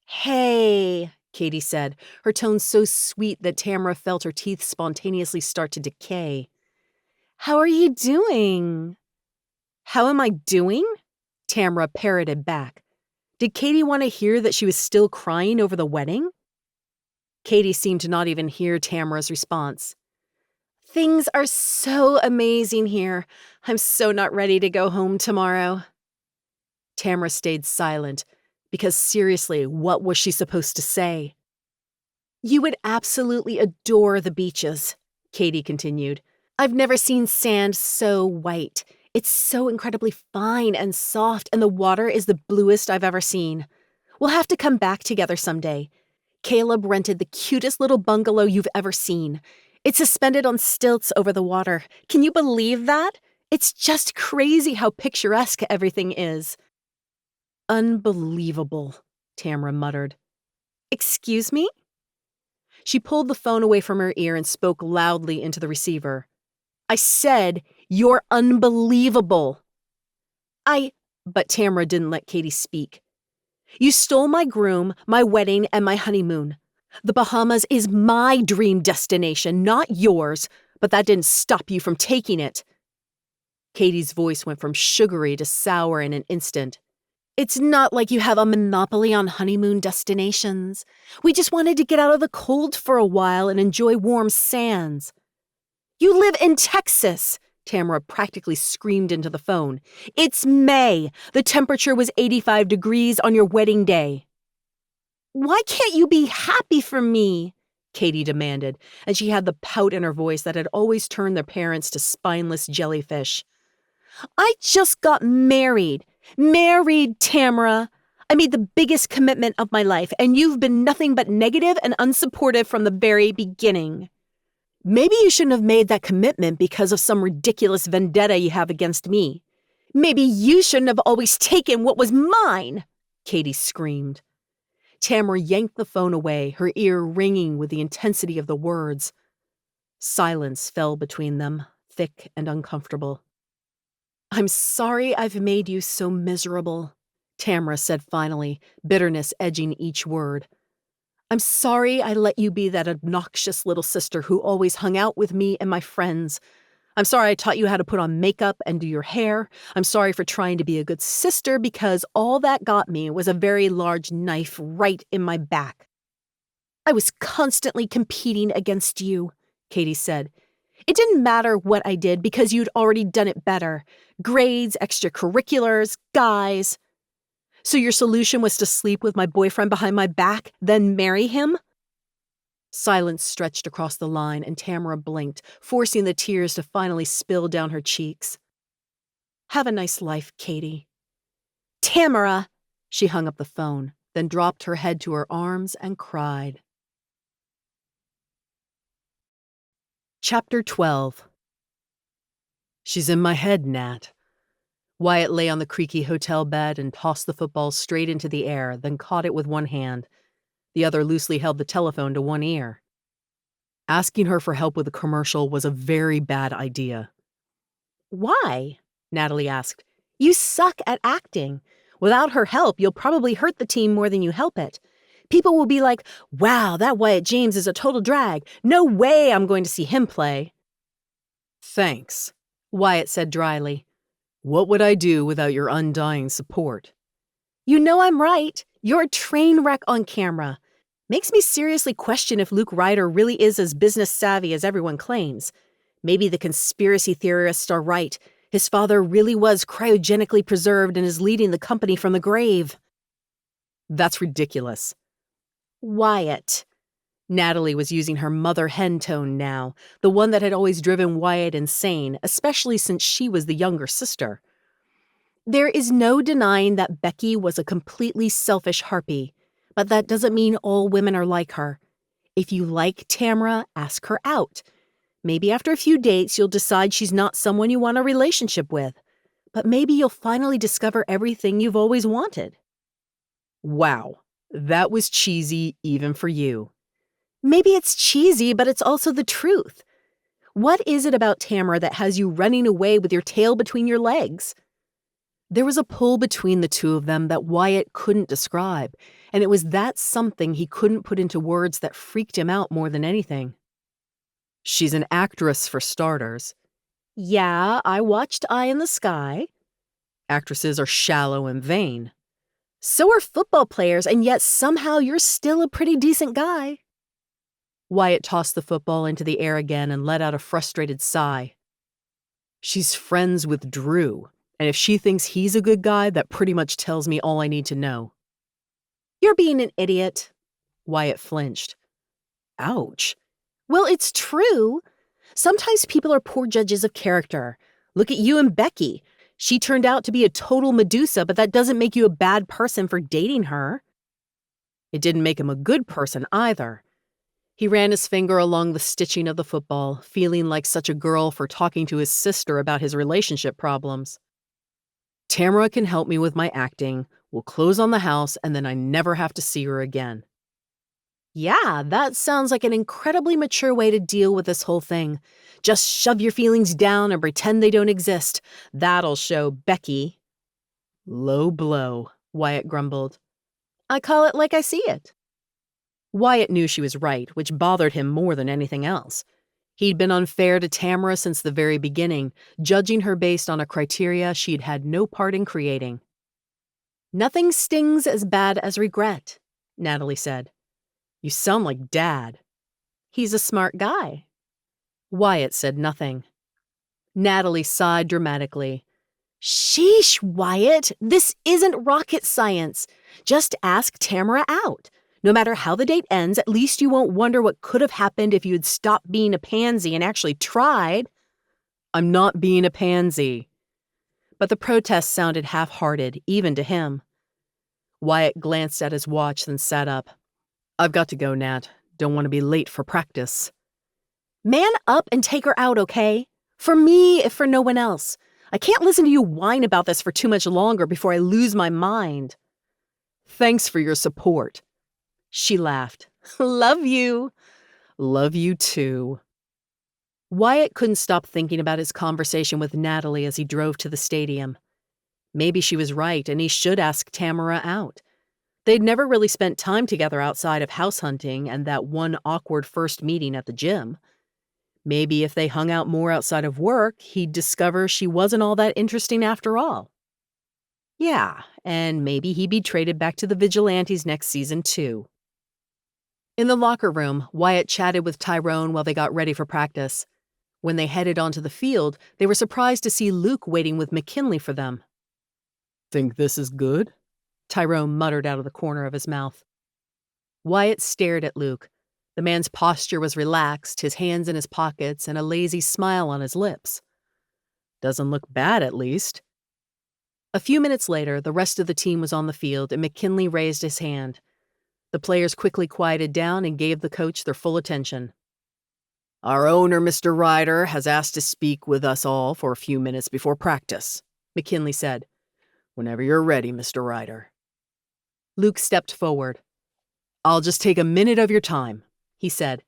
Hey, Katie said, her tone so sweet that Tamara felt her teeth spontaneously start to decay. How are you doing? How am I doing? Tamara parroted back. Did Katie want to hear that she was still crying over the wedding? Katie seemed to not even hear Tamara's response. Things are so amazing here. I'm so not ready to go home tomorrow. Tamara stayed silent, because seriously, what was she supposed to say? You would absolutely adore the beaches, Katie continued. I've never seen sand so white. It's so incredibly fine and soft, and the water is the bluest I've ever seen. We'll have to come back together someday. Caleb rented the cutest little bungalow you've ever seen. It's suspended on stilts over the water. Can you believe that? It's just crazy how picturesque everything is. Unbelievable, Tamara muttered. Excuse me? She pulled the phone away from her ear and spoke loudly into the receiver. I said, you're unbelievable. But Tamara didn't let Katie speak. You stole my groom, my wedding, and my honeymoon. The Bahamas is my dream destination, not yours, but that didn't stop you from taking it. Katie's voice went from sugary to sour in an instant. It's not like you have a monopoly on honeymoon destinations. We just wanted to get out of the cold for a while and enjoy warm sands. You live in Texas, Tamara practically screamed into the phone. It's May. The temperature was 85 degrees on your wedding day. Why can't you be happy for me? Katie demanded, and she had the pout in her voice that had always turned their parents to spineless jellyfish. I just got married. Married, Tamara. I made the biggest commitment of my life, and you've been nothing but negative and unsupportive from the very beginning. Maybe you shouldn't have made that commitment because of some ridiculous vendetta you have against me. Maybe you shouldn't have always taken what was mine, Katie screamed. Tamara yanked the phone away, her ear ringing with the intensity of the words. Silence fell between them, thick and uncomfortable. I'm sorry I've made you so miserable, Tamara said finally, bitterness edging each word. I'm sorry I let you be that obnoxious little sister who always hung out with me and my friends. I'm sorry I taught you how to put on makeup and do your hair. I'm sorry for trying to be a good sister because all that got me was a very large knife right in my back. I was constantly competing against you, Katie said. It didn't matter what I did because you'd already done it better. Grades, extracurriculars, guys. So your solution was to sleep with my boyfriend behind my back, then marry him? Silence stretched across the line, and Tamara blinked, forcing the tears to finally spill down her cheeks. Have a nice life, Katie. Tamara! She hung up the phone, then dropped her head to her arms and cried. Chapter 12. She's in my head, Nat. Wyatt lay on the creaky hotel bed and tossed the football straight into the air, then caught it with one hand. The other loosely held the telephone to one ear. Asking her for help with a commercial was a very bad idea. Why? Natalie asked. You suck at acting. Without her help, you'll probably hurt the team more than you help it. People will be like, wow, that Wyatt James is a total drag. No way I'm going to see him play. Thanks, Wyatt said dryly. What would I do without your undying support? You know I'm right. You're a train wreck on camera. Makes me seriously question if Luke Ryder really is as business savvy as everyone claims. Maybe the conspiracy theorists are right. His father really was cryogenically preserved and is leading the company from the grave. That's ridiculous. Wyatt. Natalie was using her mother hen tone now, the one that had always driven Wyatt insane, especially since she was the younger sister. There is no denying that Becky was a completely selfish harpy, but that doesn't mean all women are like her. If you like Tamara, ask her out. Maybe after a few dates, you'll decide she's not someone you want a relationship with. But maybe you'll finally discover everything you've always wanted. Wow, that was cheesy even for you. Maybe it's cheesy, but it's also the truth. What is it about Tamara that has you running away with your tail between your legs? There was a pull between the two of them that Wyatt couldn't describe, and it was that something he couldn't put into words that freaked him out more than anything. She's an actress, for starters. Yeah, I watched Eye in the Sky. Actresses are shallow and vain. So are football players, and yet somehow you're still a pretty decent guy. Wyatt tossed the football into the air again and let out a frustrated sigh. She's friends with Drew, and if she thinks he's a good guy, that pretty much tells me all I need to know. You're being an idiot. Wyatt flinched. Ouch. Well, it's true. Sometimes people are poor judges of character. Look at you and Becky. She turned out to be a total Medusa, but that doesn't make you a bad person for dating her. It didn't make him a good person either. He ran his finger along the stitching of the football, feeling like such a girl for talking to his sister about his relationship problems. Tamara can help me with my acting. We'll close on the house, and then I never have to see her again. Yeah, that sounds like an incredibly mature way to deal with this whole thing. Just shove your feelings down and pretend they don't exist. That'll show Becky. Low blow, Wyatt grumbled. I call it like I see it. Wyatt knew she was right, which bothered him more than anything else. He'd been unfair to Tamara since the very beginning, judging her based on a criteria she'd had no part in creating. Nothing stings as bad as regret, Natalie said. You sound like Dad. He's a smart guy. Wyatt said nothing. Natalie sighed dramatically. Sheesh, Wyatt, this isn't rocket science. Just ask Tamara out. No matter how the date ends, at least you won't wonder what could have happened if you had stopped being a pansy and actually tried. I'm not being a pansy. But the protest sounded half-hearted, even to him. Wyatt glanced at his watch, then sat up. I've got to go, Nat. Don't want to be late for practice. Man up and take her out, okay? For me, if for no one else. I can't listen to you whine about this for too much longer before I lose my mind. Thanks for your support. She laughed. Love you. Love you too. Wyatt couldn't stop thinking about his conversation with Natalie as he drove to the stadium. Maybe she was right, and he should ask Tamara out. They'd never really spent time together outside of house hunting and that one awkward first meeting at the gym. Maybe if they hung out more outside of work, he'd discover she wasn't all that interesting after all. Yeah, and maybe he'd be traded back to the Vigilantes next season, too. In the locker room, Wyatt chatted with Tyrone while they got ready for practice. When they headed onto the field, they were surprised to see Luke waiting with McKinley for them. Think this is good? Tyrone muttered out of the corner of his mouth. Wyatt stared at Luke. The man's posture was relaxed, his hands in his pockets, and a lazy smile on his lips. Doesn't look bad, at least. A few minutes later, the rest of the team was on the field, and McKinley raised his hand. The players quickly quieted down and gave the coach their full attention. Our owner, Mr. Ryder, has asked to speak with us all for a few minutes before practice, McKinley said. Whenever you're ready, Mr. Ryder. Luke stepped forward. I'll just take a minute of your time, he said.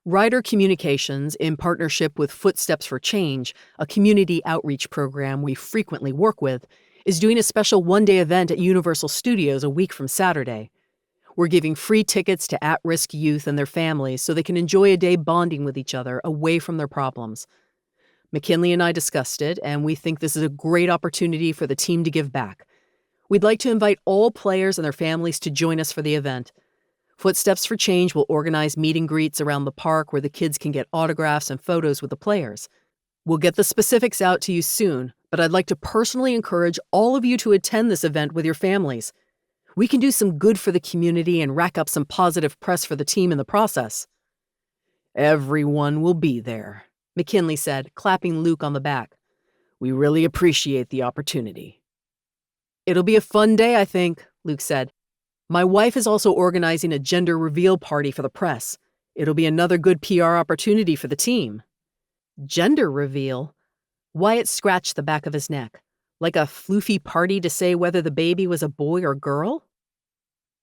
Ryder Communications, in partnership with Footsteps for Change, a community outreach program we frequently work with, is doing a special one-day event at Universal Studios a week from Saturday. We're giving free tickets to at-risk youth and their families so they can enjoy a day bonding with each other away from their problems. McKinley and I discussed it, and we think this is a great opportunity for the team to give back. We'd like to invite all players and their families to join us for the event. Footsteps for Change will organize meet and greets around the park where the kids can get autographs and photos with the players. We'll get the specifics out to you soon, but I'd like to personally encourage all of you to attend this event with your families. We can do some good for the community and rack up some positive press for the team in the process. Everyone will be there, McKinley said, clapping Luke on the back. We really appreciate the opportunity. It'll be a fun day, I think, Luke said. My wife is also organizing a gender reveal party for the press. It'll be another good PR opportunity for the team. Gender reveal? Wyatt scratched the back of his neck. Like a floofy party to say whether the baby was a boy or girl?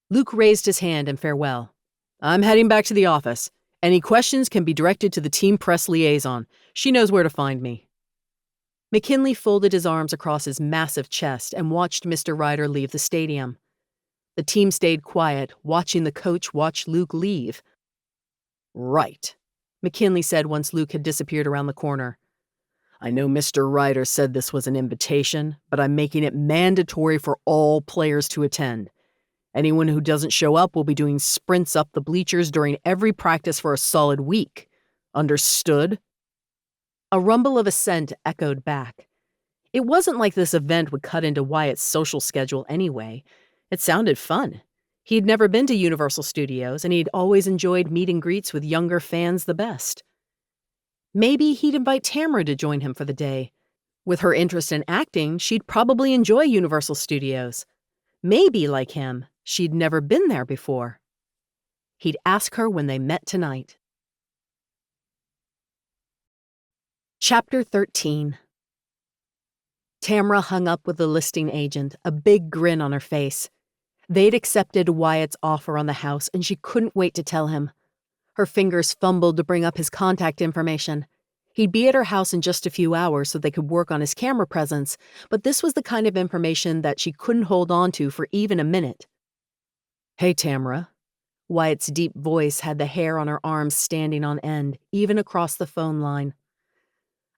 Luke raised his hand in farewell. I'm heading back to the office. Any questions can be directed to the team press liaison. She knows where to find me. McKinley folded his arms across his massive chest and watched Mr. Ryder leave the stadium. The team stayed quiet, watching the coach watch Luke leave. Right, McKinley said once Luke had disappeared around the corner. I know Mr. Ryder said this was an invitation, but I'm making it mandatory for all players to attend. Anyone who doesn't show up will be doing sprints up the bleachers during every practice for a solid week. Understood? A rumble of assent echoed back. It wasn't like this event would cut into Wyatt's social schedule anyway. It sounded fun. He'd never been to Universal Studios, and he'd always enjoyed meet and greets with younger fans the best. Maybe he'd invite Tamara to join him for the day. With her interest in acting, she'd probably enjoy Universal Studios. Maybe, like him, she'd never been there before. He'd ask her when they met tonight. Chapter 13. Tamara hung up with the listing agent, a big grin on her face. They'd accepted Wyatt's offer on the house, and she couldn't wait to tell him. Her fingers fumbled to bring up his contact information. He'd be at her house in just a few hours so they could work on his camera presence, but this was the kind of information that she couldn't hold on to for even a minute. "Hey, Tamara." Wyatt's deep voice had the hair on her arms standing on end, even across the phone line.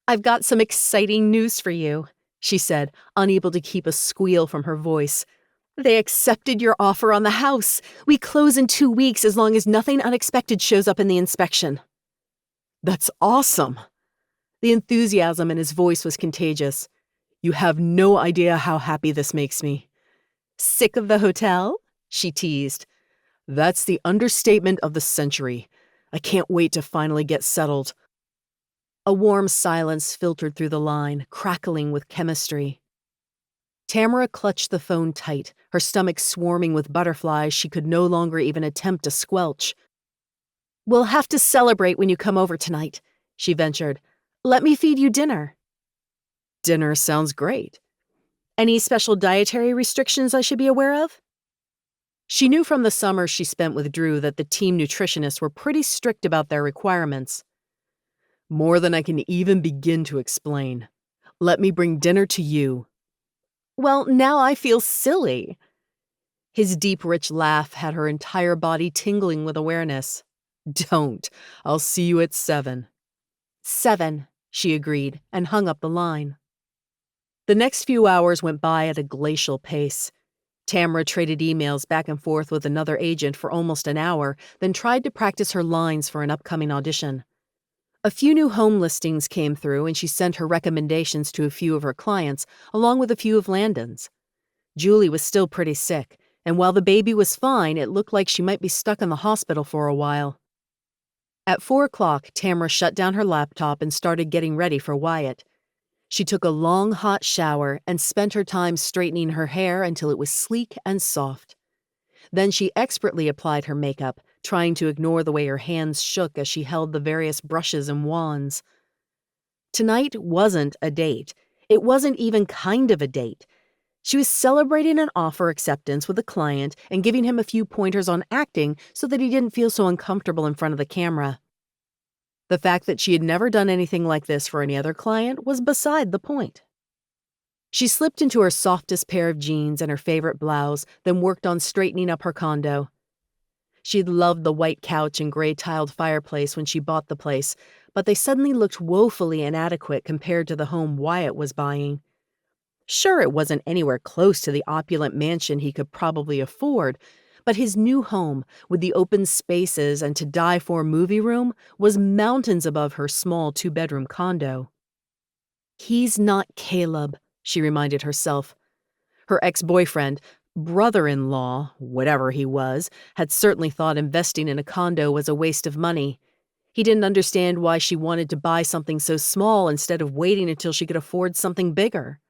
"I've got some exciting news for you," she said, unable to keep a squeal from her voice. "They accepted your offer on the house. We close in 2 weeks as long as nothing unexpected shows up in the inspection." "That's awesome." The enthusiasm in his voice was contagious. "You have no idea how happy this makes me." "Sick of the hotel?" she teased. "That's the understatement of the century. I can't wait to finally get settled." A warm silence filtered through the line, crackling with chemistry. Tamara clutched the phone tight, her stomach swarming with butterflies she could no longer even attempt to squelch. "We'll have to celebrate when you come over tonight," she ventured. "Let me feed you dinner." "Dinner sounds great." "Any special dietary restrictions I should be aware of?" She knew from the summer she spent with Drew that the team nutritionists were pretty strict about their requirements. "More than I can even begin to explain. Let me bring dinner to you." "Well, now I feel silly." His deep, rich laugh had her entire body tingling with awareness. "Don't. I'll see you at 7. 7, she agreed, and hung up the line. The next few hours went by at a glacial pace. Tamara traded emails back and forth with another agent for almost an hour, then tried to practice her lines for an upcoming audition. A few new home listings came through, and she sent her recommendations to a few of her clients, along with a few of Landon's. Julie was still pretty sick, and while the baby was fine, it looked like she might be stuck in the hospital for a while. At 4 o'clock, Tamara shut down her laptop and started getting ready for Wyatt. She took a long, hot shower and spent her time straightening her hair until it was sleek and soft. Then she expertly applied her makeup, trying to ignore the way her hands shook as she held the various brushes and wands. Tonight wasn't a date. It wasn't even kind of a date. She was celebrating an offer acceptance with a client and giving him a few pointers on acting so that he didn't feel so uncomfortable in front of the camera. The fact that she had never done anything like this for any other client was beside the point. She slipped into her softest pair of jeans and her favorite blouse, then worked on straightening up her condo. She'd loved the white couch and gray-tiled fireplace when she bought the place, but they suddenly looked woefully inadequate compared to the home Wyatt was buying. Sure, it wasn't anywhere close to the opulent mansion he could probably afford, but his new home, with the open spaces and to-die-for movie room, was mountains above her small 2-bedroom condo. He's not Caleb, she reminded herself. Her ex-boyfriend, brother-in-law, whatever he was, had certainly thought investing in a condo was a waste of money. He didn't understand why she wanted to buy something so small instead of waiting until she could afford something bigger.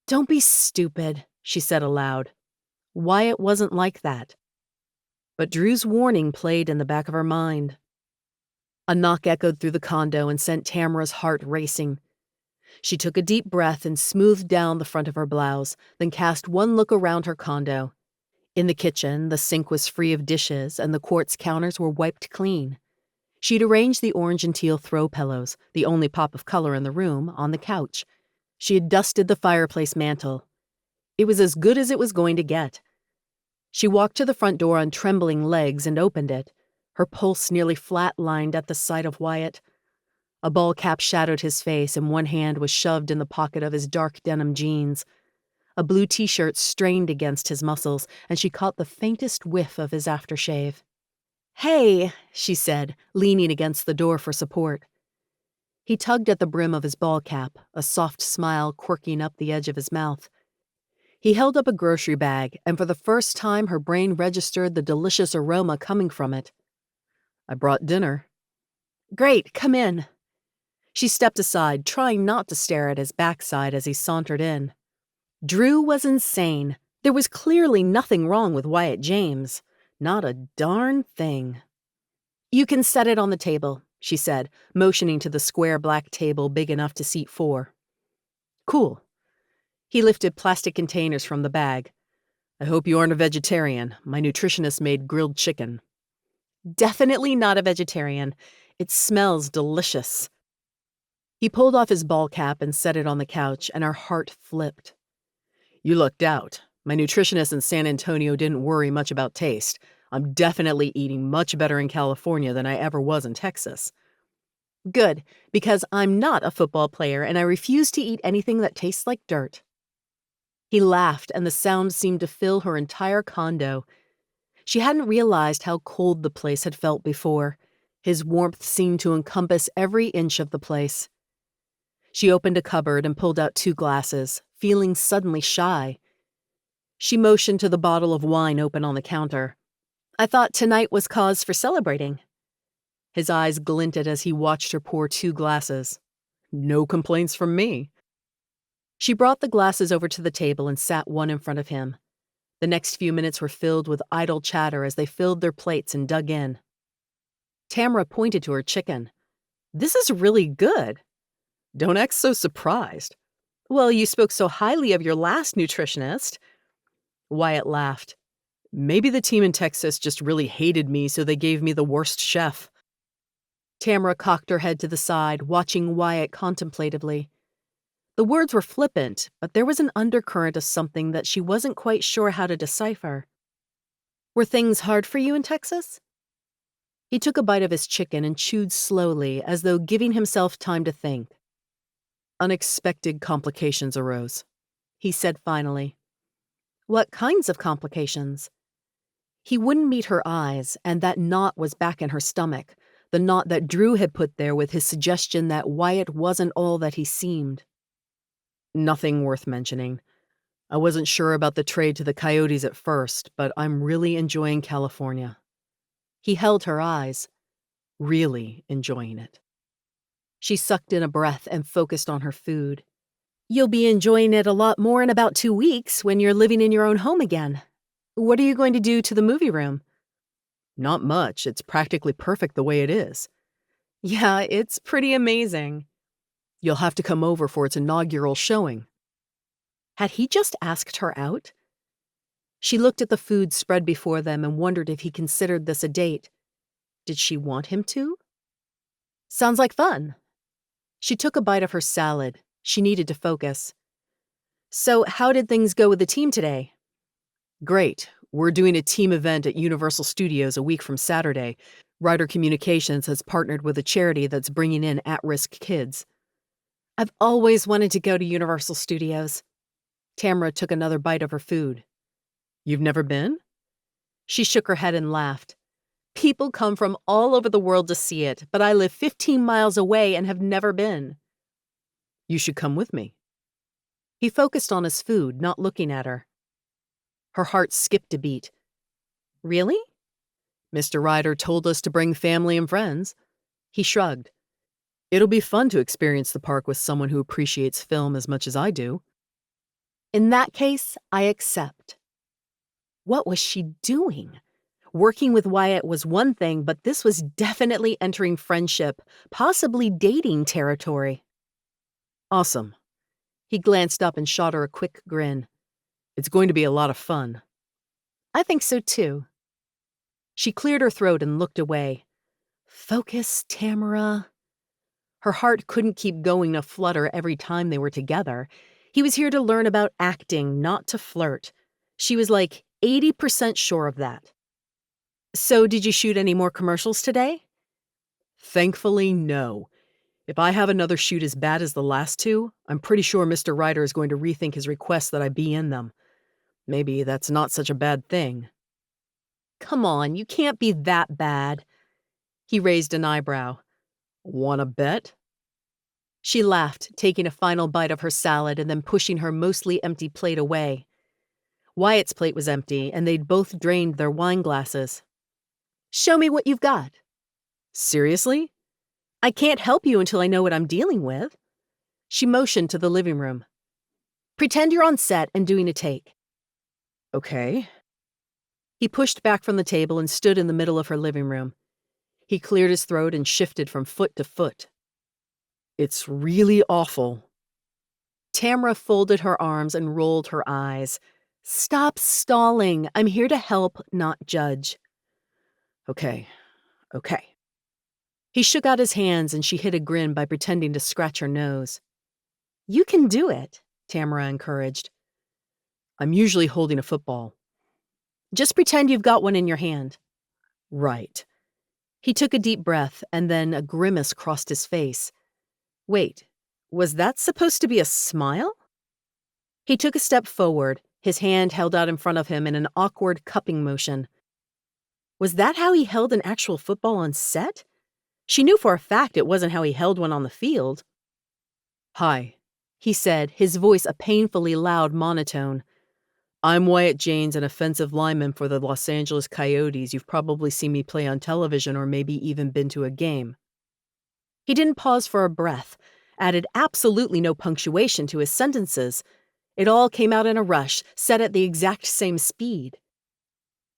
"Don't be stupid," she said aloud. Wyatt wasn't like that. But Drew's warning played in the back of her mind. A knock echoed through the condo and sent Tamara's heart racing. She took a deep breath and smoothed down the front of her blouse, then cast one look around her condo. In the kitchen, the sink was free of dishes and the quartz counters were wiped clean. She'd arranged the orange and teal throw pillows, the only pop of color in the room, on the couch. She had dusted the fireplace mantel. It was as good as it was going to get. She walked to the front door on trembling legs and opened it. Her pulse nearly flat-lined at the sight of Wyatt. A ball cap shadowed his face and one hand was shoved in the pocket of his dark denim jeans. A blue t-shirt strained against his muscles, and she caught the faintest whiff of his aftershave. "Hey," she said, leaning against the door for support. He tugged at the brim of his ball cap, a soft smile quirking up the edge of his mouth. He held up a grocery bag, and for the first time her brain registered the delicious aroma coming from it. "I brought dinner." "Great, come in." She stepped aside, trying not to stare at his backside as he sauntered in. Drew was insane. There was clearly nothing wrong with Wyatt James. Not a darn thing. "You can set it on the table," she said, motioning to the square black table big enough to seat 4. "Cool." He lifted plastic containers from the bag. "I hope you aren't a vegetarian. My nutritionist made grilled chicken." "Definitely not a vegetarian. It smells delicious." He pulled off his ball cap and set it on the couch, and her heart flipped. "You lucked out. My nutritionist in San Antonio didn't worry much about taste. I'm definitely eating much better in California than I ever was in Texas." "Good, because I'm not a football player and I refuse to eat anything that tastes like dirt." He laughed, and the sound seemed to fill her entire condo. She hadn't realized how cold the place had felt before. His warmth seemed to encompass every inch of the place. She opened a cupboard and pulled out 2 glasses, feeling suddenly shy. She motioned to the bottle of wine open on the counter. "I thought tonight was cause for celebrating." His eyes glinted as he watched her pour 2 glasses. "No complaints from me." She brought the glasses over to the table and sat one in front of him. The next few minutes were filled with idle chatter as they filled their plates and dug in. Tamara pointed to her chicken. "This is really good." "Don't act so surprised." "Well, you spoke so highly of your last nutritionist." Wyatt laughed. "Maybe the team in Texas just really hated me, so they gave me the worst chef." Tamara cocked her head to the side, watching Wyatt contemplatively. The words were flippant, but there was an undercurrent of something that she wasn't quite sure how to decipher. "Were things hard for you in Texas?" He took a bite of his chicken and chewed slowly, as though giving himself time to think. "Unexpected complications arose," he said finally. "What kinds of complications?" He wouldn't meet her eyes, and that knot was back in her stomach, the knot that Drew had put there with his suggestion that Wyatt wasn't all that he seemed. "Nothing worth mentioning. I wasn't sure about the trade to the Coyotes at first, but I'm really enjoying California." He held her eyes. Really enjoying it. She sucked in a breath and focused on her food. "You'll be enjoying it a lot more in about 2 weeks when you're living in your own home again. What are you going to do to the movie room?" "Not much. It's practically perfect the way it is." "Yeah, it's pretty amazing." "You'll have to come over for its inaugural showing." Had he just asked her out? She looked at the food spread before them and wondered if he considered this a date. Did she want him to? "Sounds like fun." She took a bite of her salad. She needed to focus. "So how did things go with the team today?" "Great. We're doing a team event at Universal Studios a week from Saturday. Ryder Communications has partnered with a charity that's bringing in at-risk kids." "I've always wanted to go to Universal Studios." Tamara took another bite of her food. "You've never been?" She shook her head and laughed. "People come from all over the world to see it, but I live 15 miles away and have never been." "You should come with me." He focused on his food, not looking at her. Her heart skipped a beat. "Really?" "Mr. Ryder told us to bring family and friends." He shrugged. "It'll be fun to experience the park with someone who appreciates film as much as I do." "In that case, I accept." What was she doing? Working with Wyatt was one thing, but this was definitely entering friendship, possibly dating territory. "Awesome." He glanced up and shot her a quick grin. "It's going to be a lot of fun." "I think so too." She cleared her throat and looked away. Focus, Tamara. Her heart couldn't keep going a flutter every time they were together. He was here to learn about acting, not to flirt. She was like 80% sure of that. "So did you shoot any more commercials today?" "Thankfully, no. If I have another shoot as bad as the last 2, I'm pretty sure Mr. Ryder is going to rethink his request that I be in them. Maybe that's not such a bad thing." "Come on, you can't be that bad." He raised an eyebrow. "Wanna bet?" She laughed, taking a final bite of her salad and then pushing her mostly empty plate away. Wyatt's plate was empty, and they'd both drained their wine glasses. "Show me what you've got." "Seriously?" I can't help you until I know what I'm dealing with. She motioned to the living room. Pretend you're on set and doing a take. Okay. He pushed back from the table and stood in the middle of her living room. He cleared his throat and shifted from foot to foot. It's really awful. Tamara folded her arms and rolled her eyes. Stop stalling. I'm here to help, not judge. Okay. He shook out his hands and she hid a grin by pretending to scratch her nose. You can do it, Tamara encouraged. I'm usually holding a football. Just pretend you've got one in your hand. Right. He took a deep breath and then a grimace crossed his face. Wait, was that supposed to be a smile? He took a step forward, his hand held out in front of him in an awkward cupping motion. Was that how he held an actual football on set? She knew for a fact it wasn't how he held one on the field. Hi, he said, his voice a painfully loud monotone. I'm Wyatt James, an offensive lineman for the Los Angeles Coyotes. You've probably seen me play on television or maybe even been to a game. He didn't pause for a breath, added absolutely no punctuation to his sentences. It all came out in a rush, said at the exact same speed.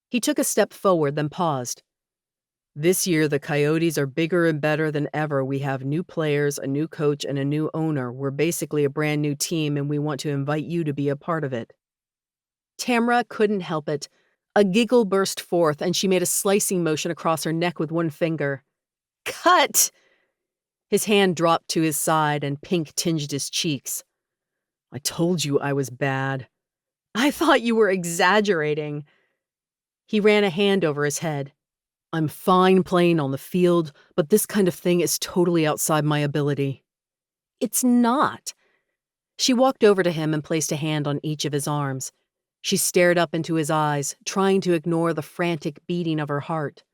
He took a step forward, then paused. This year, the Coyotes are bigger and better than ever. We have new players, a new coach, and a new owner. We're basically a brand new team, and we want to invite you to be a part of it. Tamara couldn't help it. A giggle burst forth, and she made a slicing motion across her neck with one finger. Cut! His hand dropped to his side, and pink tinged his cheeks. I told you I was bad. I thought you were exaggerating. He ran a hand over his head. I'm fine playing on the field, but this kind of thing is totally outside my ability. It's not. She walked over to him and placed a hand on each of his arms. She stared up into his eyes, trying to ignore the frantic beating of her heart.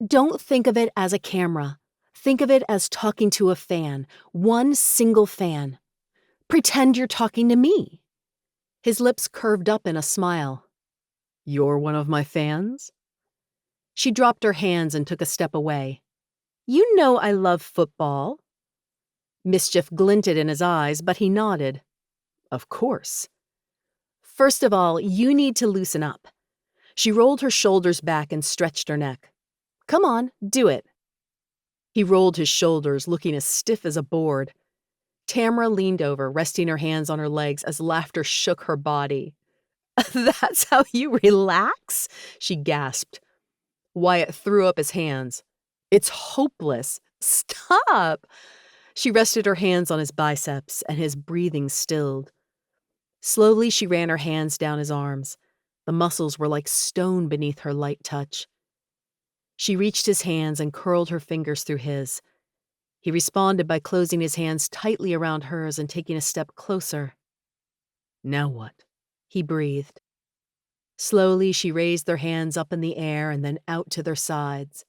Don't think of it as a camera. Think of it as talking to a fan, one single fan. Pretend you're talking to me. His lips curved up in a smile. You're one of my fans? She dropped her hands and took a step away. You know I love football. Mischief glinted in his eyes, but he nodded. Of course. First of all, you need to loosen up. She rolled her shoulders back and stretched her neck. Come on, do it. He rolled his shoulders, looking as stiff as a board. Tamara leaned over, resting her hands on her legs as laughter shook her body. That's how you relax? She gasped. Wyatt threw up his hands. It's hopeless. Stop! She rested her hands on his biceps, and his breathing stilled. Slowly, she ran her hands down his arms. The muscles were like stone beneath her light touch. She reached his hands and curled her fingers through his. He responded by closing his hands tightly around hers and taking a step closer. Now what? He breathed. Slowly, she raised their hands up in the air and then out to their sides.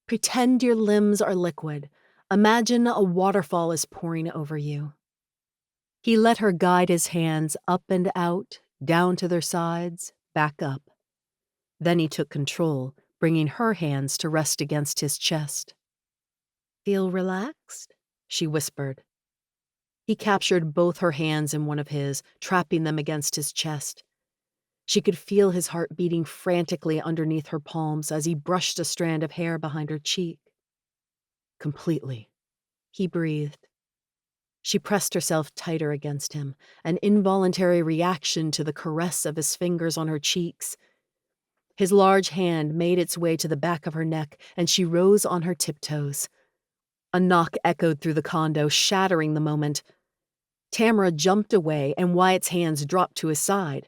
Pretend your limbs are liquid. Imagine a waterfall is pouring over you. He let her guide his hands up and out, down to their sides, back up. Then he took control, bringing her hands to rest against his chest. Feel relaxed? She whispered. He captured both her hands in one of his, trapping them against his chest. She could feel his heart beating frantically underneath her palms as he brushed a strand of hair behind her cheek. Completely. He breathed. She pressed herself tighter against him, an involuntary reaction to the caress of his fingers on her cheeks. His large hand made its way to the back of her neck, and she rose on her tiptoes. A knock echoed through the condo, shattering the moment. Tamara jumped away, and Wyatt's hands dropped to his side.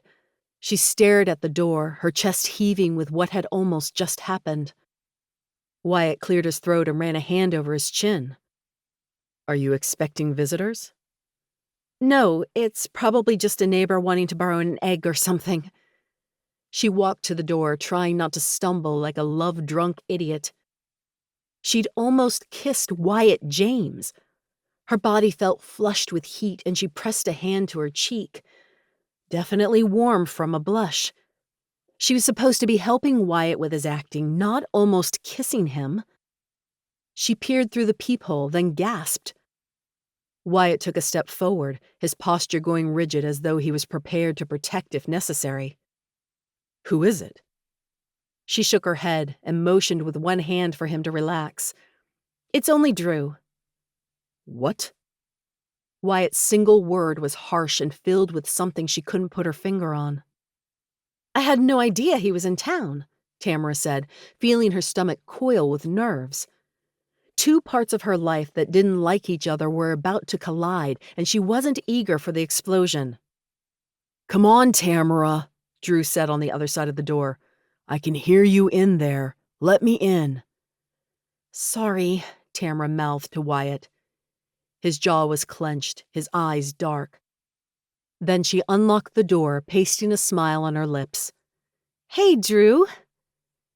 She stared at the door, her chest heaving with what had almost just happened. Wyatt cleared his throat and ran a hand over his chin. Are you expecting visitors? No, it's probably just a neighbor wanting to borrow an egg or something. She walked to the door, trying not to stumble like a love-drunk idiot. She'd almost kissed Wyatt James. Her body felt flushed with heat, and she pressed a hand to her cheek. Definitely warm from a blush. She was supposed to be helping Wyatt with his acting, not almost kissing him. She peered through the peephole, then gasped. Wyatt took a step forward, his posture going rigid as though he was prepared to protect if necessary. "Who is it?" She shook her head and motioned with one hand for him to relax. "It's only Drew." "What?" Wyatt's single word was harsh and filled with something she couldn't put her finger on. "I had no idea he was in town," Tamara said, feeling her stomach coil with nerves. Two parts of her life that didn't like each other were about to collide, and she wasn't eager for the explosion. "Come on, Tamara," Drew said on the other side of the door. "I can hear you in there. Let me in." "Sorry," Tamara mouthed to Wyatt. His jaw was clenched, his eyes dark. Then she unlocked the door, pasting a smile on her lips. "Hey, Drew."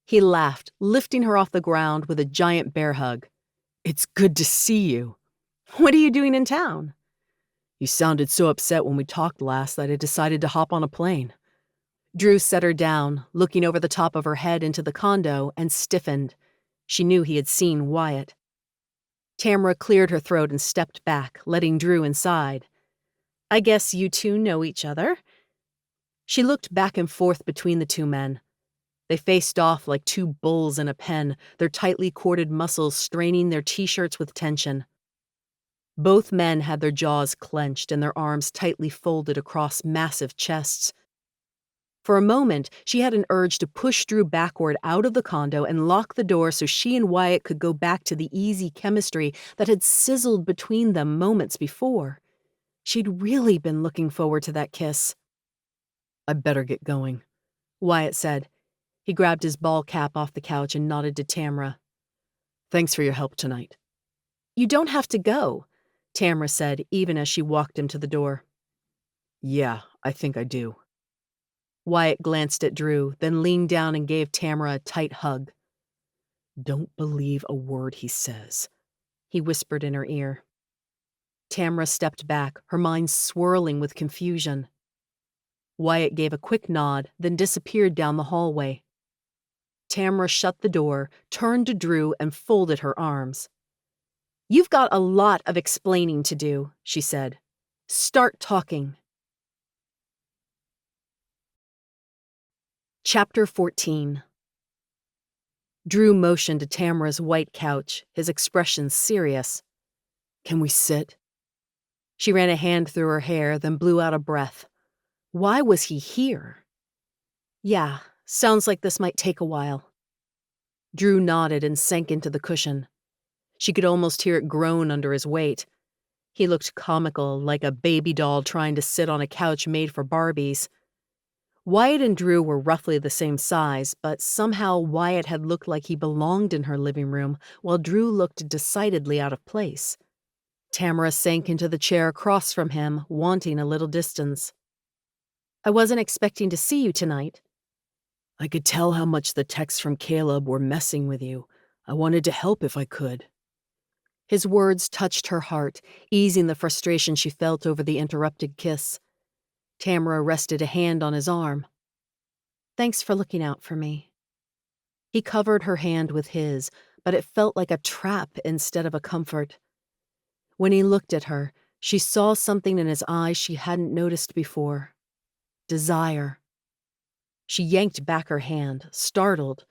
He laughed, lifting her off the ground with a giant bear hug. "It's good to see you." "What are you doing in town?" "You sounded so upset when we talked last that I decided to hop on a plane." Drew set her down, looking over the top of her head into the condo, and stiffened. She knew he had seen Wyatt. Tamara cleared her throat and stepped back, letting Drew inside. "I guess you two know each other?" She looked back and forth between the two men. They faced off like two bulls in a pen, their tightly corded muscles straining their t-shirts with tension. Both men had their jaws clenched and their arms tightly folded across massive chests. For a moment, she had an urge to push Drew backward out of the condo and lock the door so she and Wyatt could go back to the easy chemistry that had sizzled between them moments before. She'd really been looking forward to that kiss. "I better get going," Wyatt said. He grabbed his ball cap off the couch and nodded to Tamara. "Thanks for your help tonight." "You don't have to go," Tamara said, even as she walked him to the door. "Yeah, I think I do." Wyatt glanced at Drew, then leaned down and gave Tamara a tight hug. "Don't believe a word he says," he whispered in her ear. Tamara stepped back, her mind swirling with confusion. Wyatt gave a quick nod, then disappeared down the hallway. Tamara shut the door, turned to Drew, and folded her arms. "You've got a lot of explaining to do," she said. "Start talking." Chapter 14. Drew motioned to Tamara's white couch, his expression serious. "Can we sit?" She ran a hand through her hair, then blew out a breath. Why was he here? "Yeah, sounds like this might take a while." Drew nodded and sank into the cushion. She could almost hear it groan under his weight. He looked comical, like a baby doll trying to sit on a couch made for Barbies. Wyatt and Drew were roughly the same size, but somehow Wyatt had looked like he belonged in her living room, while Drew looked decidedly out of place. Tamara sank into the chair across from him, wanting a little distance. "I wasn't expecting to see you tonight." "I could tell how much the texts from Caleb were messing with you. I wanted to help if I could." His words touched her heart, easing the frustration she felt over the interrupted kiss. Tamara rested a hand on his arm. "Thanks for looking out for me." He covered her hand with his, but it felt like a trap instead of a comfort. When he looked at her, she saw something in his eyes she hadn't noticed before. Desire. She yanked back her hand, startled.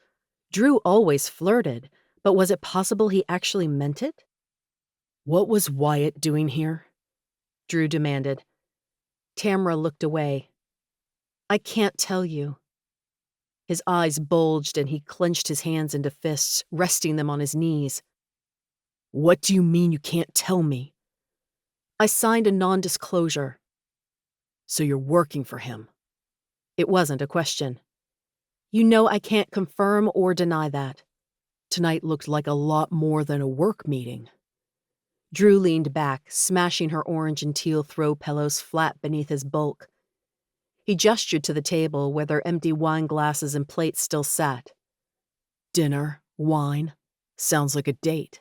Drew always flirted, but was it possible he actually meant it? "What was Wyatt doing here?" Drew demanded. Tamara looked away. "I can't tell you." His eyes bulged and he clenched his hands into fists, resting them on his knees. "What do you mean you can't tell me?" "I signed a non-disclosure." "So you're working for him?" It wasn't a question. "You know I can't confirm or deny that." Tonight looked like a lot more than a work meeting. Drew leaned back, smashing her orange and teal throw pillows flat beneath his bulk. He gestured to the table where their empty wine glasses and plates still sat. "Dinner, wine, sounds like a date."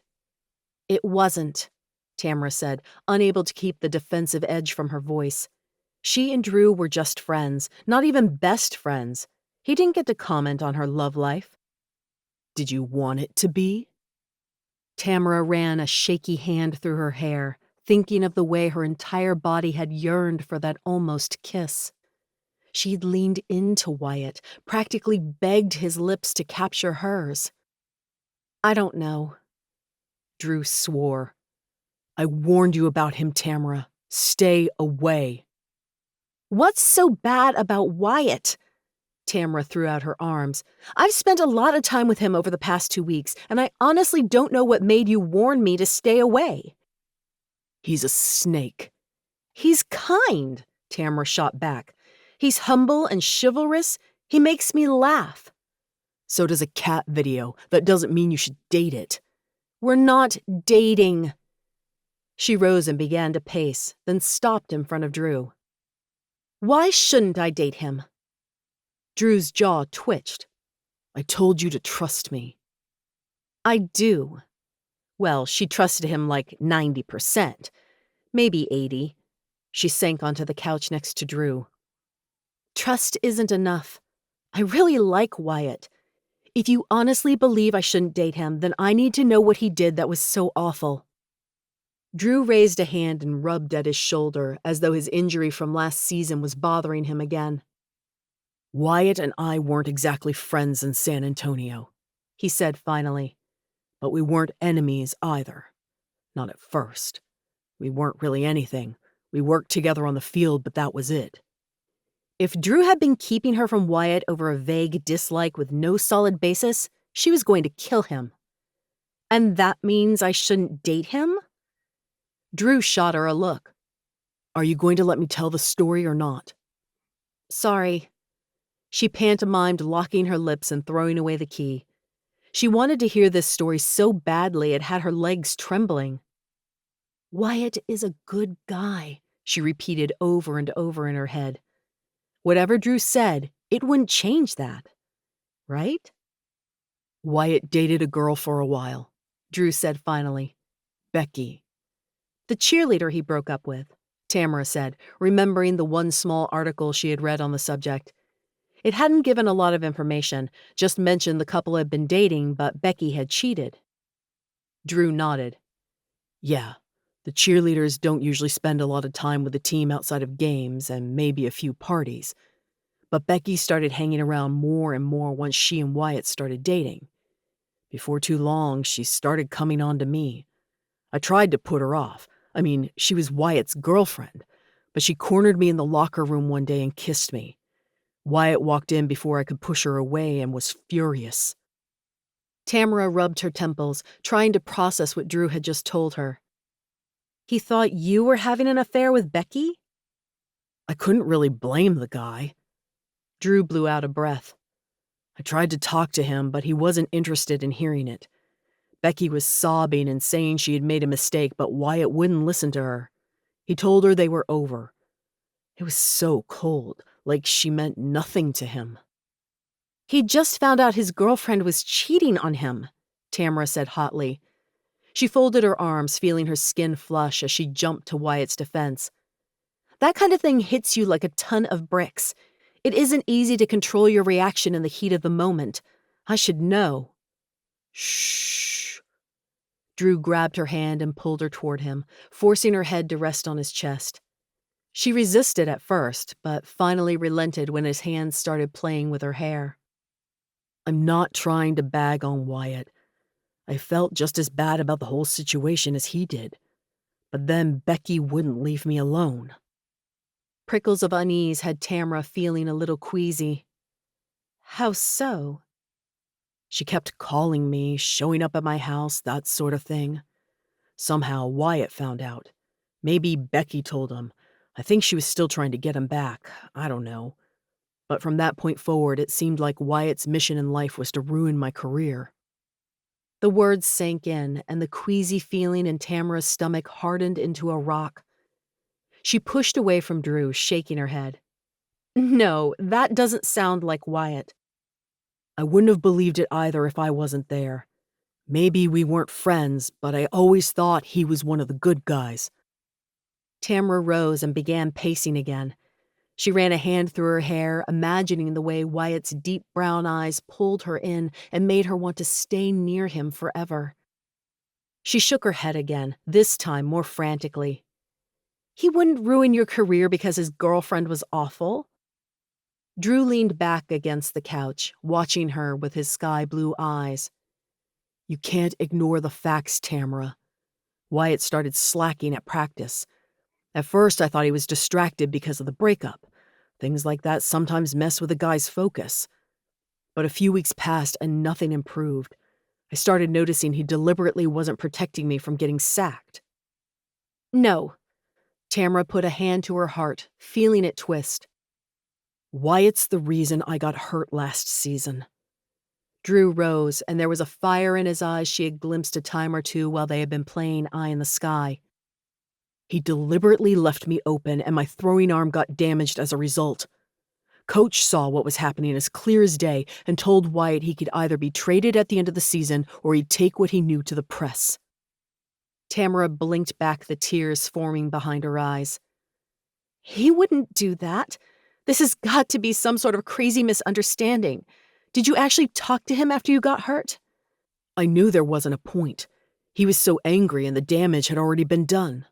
"It wasn't," Tamara said, unable to keep the defensive edge from her voice. She and Drew were just friends, not even best friends. He didn't get to comment on her love life. "Did you want it to be?" Tamara ran a shaky hand through her hair, thinking of the way her entire body had yearned for that almost kiss. She'd leaned into Wyatt, practically begged his lips to capture hers. I don't know. Drew swore. I warned you about him, Tamara. Stay away. What's so bad about Wyatt? Tamara threw out her arms. I've spent a lot of time with him over the past 2 weeks, and I honestly don't know what made you warn me to stay away. He's a snake. He's kind, Tamara shot back. He's humble and chivalrous. He makes me laugh. So does a cat video. That doesn't mean you should date it. We're not dating. She rose and began to pace, then stopped in front of Drew. Why shouldn't I date him? Drew's jaw twitched. I told you to trust me. I do. Well, she trusted him like 90%, maybe 80. She sank onto the couch next to Drew. Trust isn't enough. I really like Wyatt. If you honestly believe I shouldn't date him, then I need to know what he did that was so awful. Drew raised a hand and rubbed at his shoulder as though his injury from last season was bothering him again. Wyatt and I weren't exactly friends in San Antonio, he said finally. But we weren't enemies either. Not at first. We weren't really anything. We worked together on the field, but that was it. If Drew had been keeping her from Wyatt over a vague dislike with no solid basis, she was going to kill him. And that means I shouldn't date him? Drew shot her a look. Are you going to let me tell the story or not? Sorry. She pantomimed, locking her lips and throwing away the key. She wanted to hear this story so badly it had her legs trembling. Wyatt is a good guy, she repeated over and over in her head. Whatever Drew said, it wouldn't change that. Right? Wyatt dated a girl for a while, Drew said finally. Becky. The cheerleader he broke up with, Tamara said, remembering the one small article she had read on the subject. It hadn't given a lot of information, just mentioned the couple had been dating, but Becky had cheated. Drew nodded. Yeah, the cheerleaders don't usually spend a lot of time with the team outside of games and maybe a few parties. But Becky started hanging around more and more once she and Wyatt started dating. Before too long, she started coming on to me. I tried to put her off. I mean, she was Wyatt's girlfriend, but she cornered me in the locker room one day and kissed me. Wyatt walked in before I could push her away and was furious. Tamara rubbed her temples, trying to process what Drew had just told her. He thought you were having an affair with Becky? I couldn't really blame the guy. Drew blew out a breath. I tried to talk to him, but he wasn't interested in hearing it. Becky was sobbing and saying she had made a mistake, but Wyatt wouldn't listen to her. He told her they were over. It was so cold, like she meant nothing to him. He just found out his girlfriend was cheating on him, Tamara said hotly. She folded her arms, feeling her skin flush as she jumped to Wyatt's defense. That kind of thing hits you like a ton of bricks. It isn't easy to control your reaction in the heat of the moment. I should know. Shh. Drew grabbed her hand and pulled her toward him, forcing her head to rest on his chest. She resisted at first, but finally relented when his hands started playing with her hair. I'm not trying to bag on Wyatt. I felt just as bad about the whole situation as he did. But then Becky wouldn't leave me alone. Prickles of unease had Tamara feeling a little queasy. How so? She kept calling me, showing up at my house, that sort of thing. Somehow Wyatt found out. Maybe Becky told him. I think she was still trying to get him back. I don't know. But from that point forward, it seemed like Wyatt's mission in life was to ruin my career. The words sank in, and the queasy feeling in Tamara's stomach hardened into a rock. She pushed away from Drew, shaking her head. No, that doesn't sound like Wyatt. I wouldn't have believed it either if I wasn't there. Maybe we weren't friends, but I always thought he was one of the good guys. Tamara rose and began pacing again. She ran a hand through her hair, imagining the way Wyatt's deep brown eyes pulled her in and made her want to stay near him forever. She shook her head again, this time more frantically. He wouldn't ruin your career because his girlfriend was awful. Drew leaned back against the couch, watching her with his sky-blue eyes. You can't ignore the facts, Tamara. Wyatt started slacking at practice. At first, I thought he was distracted because of the breakup. Things like that sometimes mess with a guy's focus. But a few weeks passed and nothing improved. I started noticing he deliberately wasn't protecting me from getting sacked. No. Tamara put a hand to her heart, feeling it twist. Wyatt's the reason I got hurt last season. Drew rose, and there was a fire in his eyes she had glimpsed a time or two while they had been playing Eye in the Sky. He deliberately left me open, and my throwing arm got damaged as a result. Coach saw what was happening as clear as day and told Wyatt he could either be traded at the end of the season or he'd take what he knew to the press. Tamara blinked back the tears forming behind her eyes. He wouldn't do that. This has got to be some sort of crazy misunderstanding. Did you actually talk to him after you got hurt? I knew there wasn't a point. He was so angry and the damage had already been done.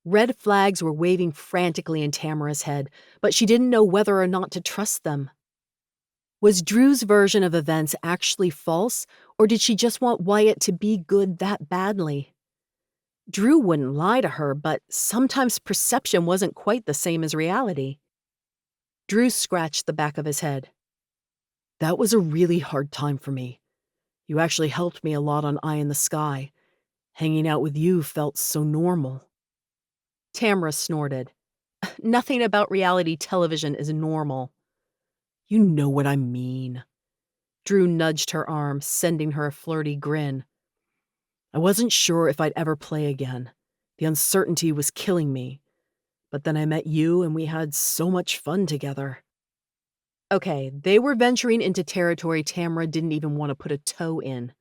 Red flags were waving frantically in Tamara's head, but she didn't know whether or not to trust them. Was Drew's version of events actually false, or did she just want Wyatt to be good that badly? Drew wouldn't lie to her, but sometimes perception wasn't quite the same as reality. Drew scratched the back of his head. That was a really hard time for me. You actually helped me a lot on Eye in the Sky. Hanging out with you felt so normal. Tamara snorted. Nothing about reality television is normal. You know what I mean. Drew nudged her arm, sending her a flirty grin. I wasn't sure if I'd ever play again. The uncertainty was killing me. But then I met you and we had so much fun together. Okay, they were venturing into territory Tamara didn't even want to put a toe in.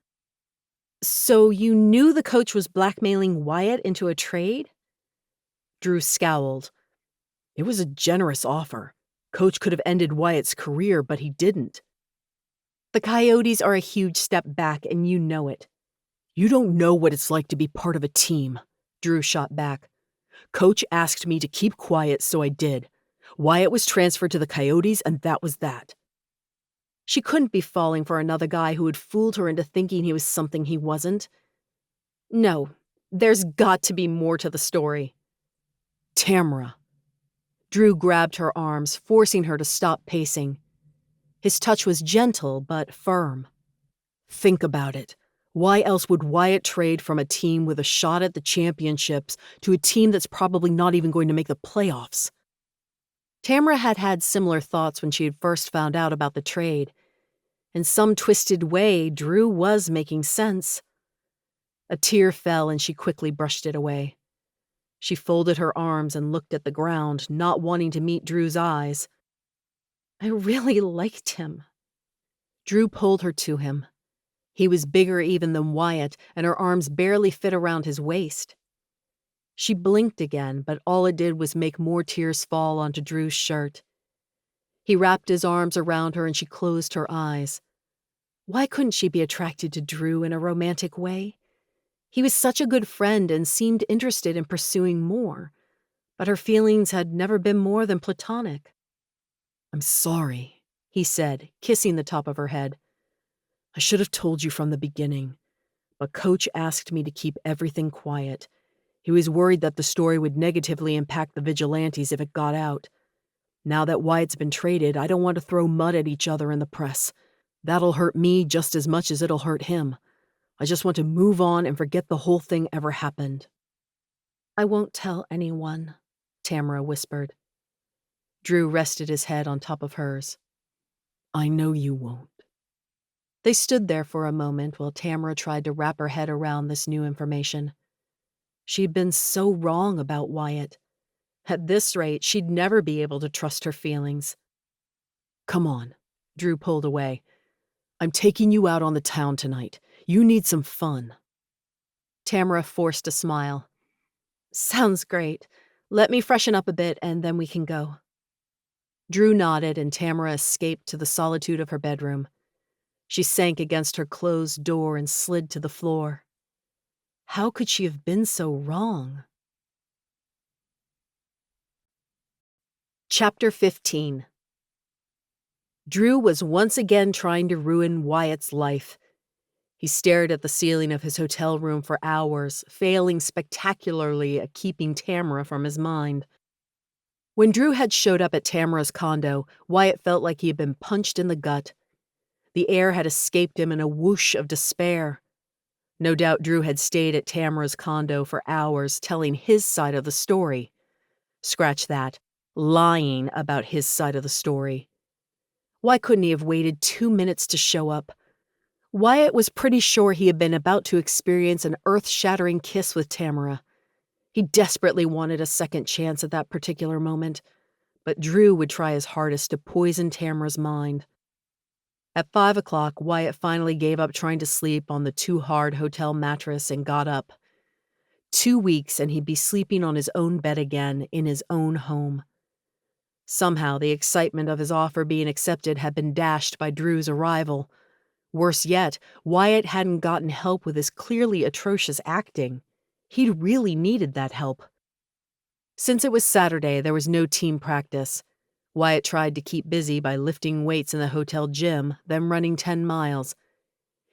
So you knew the coach was blackmailing Wyatt into a trade? Drew scowled. It was a generous offer. Coach could have ended Wyatt's career, but he didn't. The Coyotes are a huge step back, and you know it. You don't know what it's like to be part of a team, Drew shot back. Coach asked me to keep quiet, so I did. Wyatt was transferred to the Coyotes, and that was that. She couldn't be falling for another guy who had fooled her into thinking he was something he wasn't. No, there's got to be more to the story. Tamara. Drew grabbed her arms, forcing her to stop pacing. His touch was gentle but firm. Think about it. Why else would Wyatt trade from a team with a shot at the championships to a team that's probably not even going to make the playoffs? Tamara had had similar thoughts when she had first found out about the trade. In some twisted way, Drew was making sense. A tear fell and she quickly brushed it away. She folded her arms and looked at the ground, not wanting to meet Drew's eyes. I really liked him. Drew pulled her to him. He was bigger even than Wyatt, and her arms barely fit around his waist. She blinked again, but all it did was make more tears fall onto Drew's shirt. He wrapped his arms around her and she closed her eyes. Why couldn't she be attracted to Drew in a romantic way? He was such a good friend and seemed interested in pursuing more, but her feelings had never been more than platonic. I'm sorry, he said, kissing the top of her head. I should have told you from the beginning, but Coach asked me to keep everything quiet. He was worried that the story would negatively impact the vigilantes if it got out. Now that Wyatt's been traded, I don't want to throw mud at each other in the press. That'll hurt me just as much as it'll hurt him. I just want to move on and forget the whole thing ever happened. I won't tell anyone, Tamara whispered. Drew rested his head on top of hers. I know you won't. They stood there for a moment while Tamara tried to wrap her head around this new information. She'd been so wrong about Wyatt. At this rate, she'd never be able to trust her feelings. Come on, Drew pulled away. I'm taking you out on the town tonight. You need some fun. Tamara forced a smile. Sounds great. Let me freshen up a bit and then we can go. Drew nodded and Tamara escaped to the solitude of her bedroom. She sank against her closed door and slid to the floor. How could she have been so wrong? Chapter 15. Drew was once again trying to ruin Wyatt's life. He stared at the ceiling of his hotel room for hours, failing spectacularly at keeping Tamara from his mind. When Drew had showed up at Tamara's condo, Wyatt felt like he had been punched in the gut. The air had escaped him in a whoosh of despair. No doubt Drew had stayed at Tamara's condo for hours telling his side of the story. Scratch that. Lying about his side of the story. Why couldn't he have waited 2 minutes to show up? Wyatt was pretty sure he had been about to experience an earth-shattering kiss with Tamara. He desperately wanted a second chance at that particular moment, but Drew would try his hardest to poison Tamara's mind. At 5 o'clock, Wyatt finally gave up trying to sleep on the too-hard hotel mattress and got up. 2 weeks and he'd be sleeping on his own bed again in his own home. Somehow, the excitement of his offer being accepted had been dashed by Drew's arrival. Worse yet, Wyatt hadn't gotten help with his clearly atrocious acting. He'd really needed that help. Since it was Saturday, there was no team practice. Wyatt tried to keep busy by lifting weights in the hotel gym, then running 10 miles.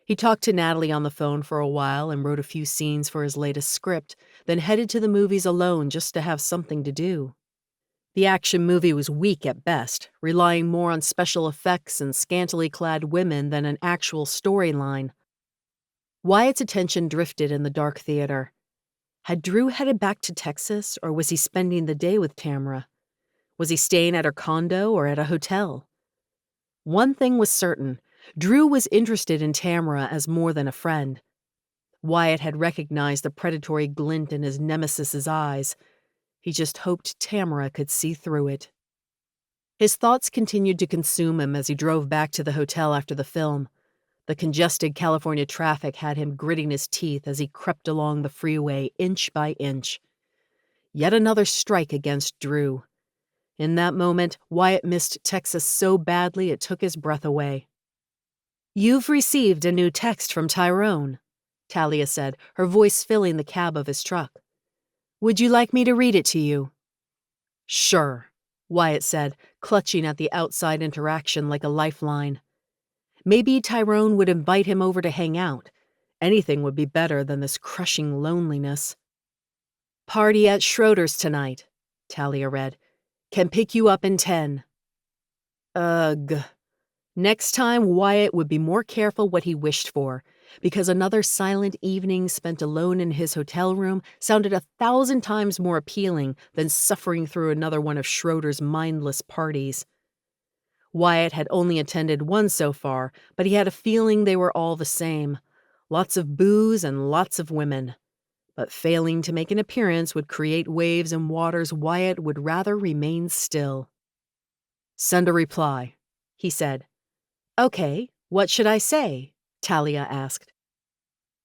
He talked to Natalie on the phone for a while and wrote a few scenes for his latest script, then headed to the movies alone just to have something to do. The action movie was weak at best, relying more on special effects and scantily clad women than an actual storyline. Wyatt's attention drifted in the dark theater. Had Drew headed back to Texas, or was he spending the day with Tamara? Was he staying at her condo or at a hotel? One thing was certain. Drew was interested in Tamara as more than a friend. Wyatt had recognized the predatory glint in his nemesis's eyes. He just hoped Tamara could see through it. His thoughts continued to consume him as he drove back to the hotel after the film. The congested California traffic had him gritting his teeth as he crept along the freeway inch by inch. Yet another strike against Drew. In that moment, Wyatt missed Texas so badly it took his breath away. "You've received a new text from Tyrone," Talia said, her voice filling the cab of his truck. "Would you like me to read it to you?" "Sure," Wyatt said, clutching at the outside interaction like a lifeline. Maybe Tyrone would invite him over to hang out. Anything would be better than this crushing loneliness. "Party at Schroeder's tonight," Talia read. "Can pick you up in 10. Ugh. Next time, Wyatt would be more careful what he wished for, because another silent evening spent alone in his hotel room sounded 1,000 times more appealing than suffering through another one of Schroeder's mindless parties. Wyatt had only attended one so far, but he had a feeling they were all the same. Lots of booze and lots of women. But failing to make an appearance would create waves in waters Wyatt would rather remain still. "Send a reply," he said. "Okay, what should I say?" Talia asked.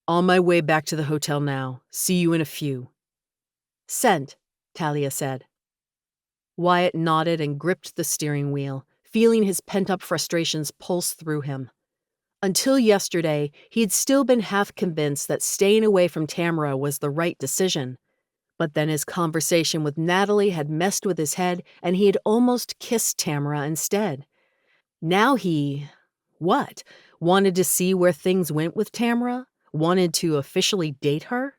"On my way back to the hotel now. See you in a few." "Sent," Talia said. Wyatt nodded and gripped the steering wheel, feeling his pent-up frustrations pulse through him. Until yesterday, he had still been half convinced that staying away from Tamara was the right decision. But then his conversation with Natalie had messed with his head, and he had almost kissed Tamara instead. Now he... what? Wanted to see where things went with Tamara? Wanted to officially date her?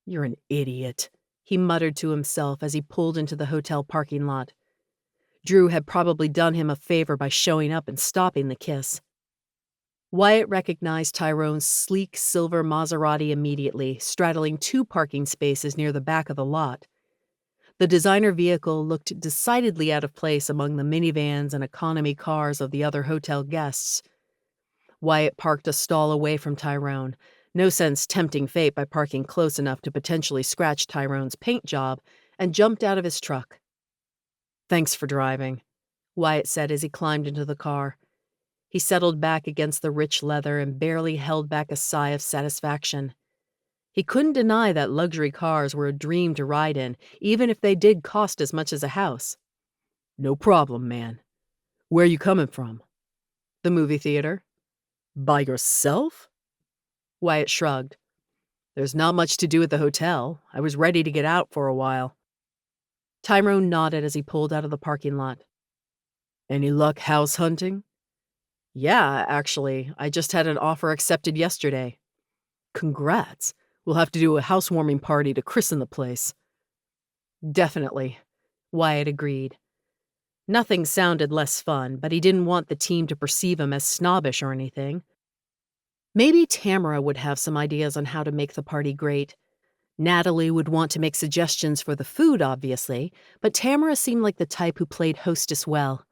"You're an idiot," he muttered to himself as he pulled into the hotel parking lot. Drew had probably done him a favor by showing up and stopping the kiss. Wyatt recognized Tyrone's sleek silver Maserati immediately, straddling 2 parking spaces near the back of the lot. The designer vehicle looked decidedly out of place among the minivans and economy cars of the other hotel guests. Wyatt parked a stall away from Tyrone. No sense tempting fate by parking close enough to potentially scratch Tyrone's paint job, and jumped out of his truck. "Thanks for driving," Wyatt said as he climbed into the car. He settled back against the rich leather and barely held back a sigh of satisfaction. He couldn't deny that luxury cars were a dream to ride in, even if they did cost as much as a house. "No problem, man. Where you coming from?" "The movie theater." "By yourself?" Wyatt shrugged. There's not much to do at the hotel. I was ready to get out for a while. Tyrone nodded as he pulled out of the parking lot. Any luck house hunting? Yeah, actually. I just had an offer accepted yesterday. Congrats. We'll have to do a housewarming party to christen the place. Definitely, Wyatt agreed. Nothing sounded less fun, but he didn't want the team to perceive him as snobbish or anything. Maybe Tamara would have some ideas on how to make the party great. Natalie would want to make suggestions for the food, obviously, but Tamara seemed like the type who played hostess well.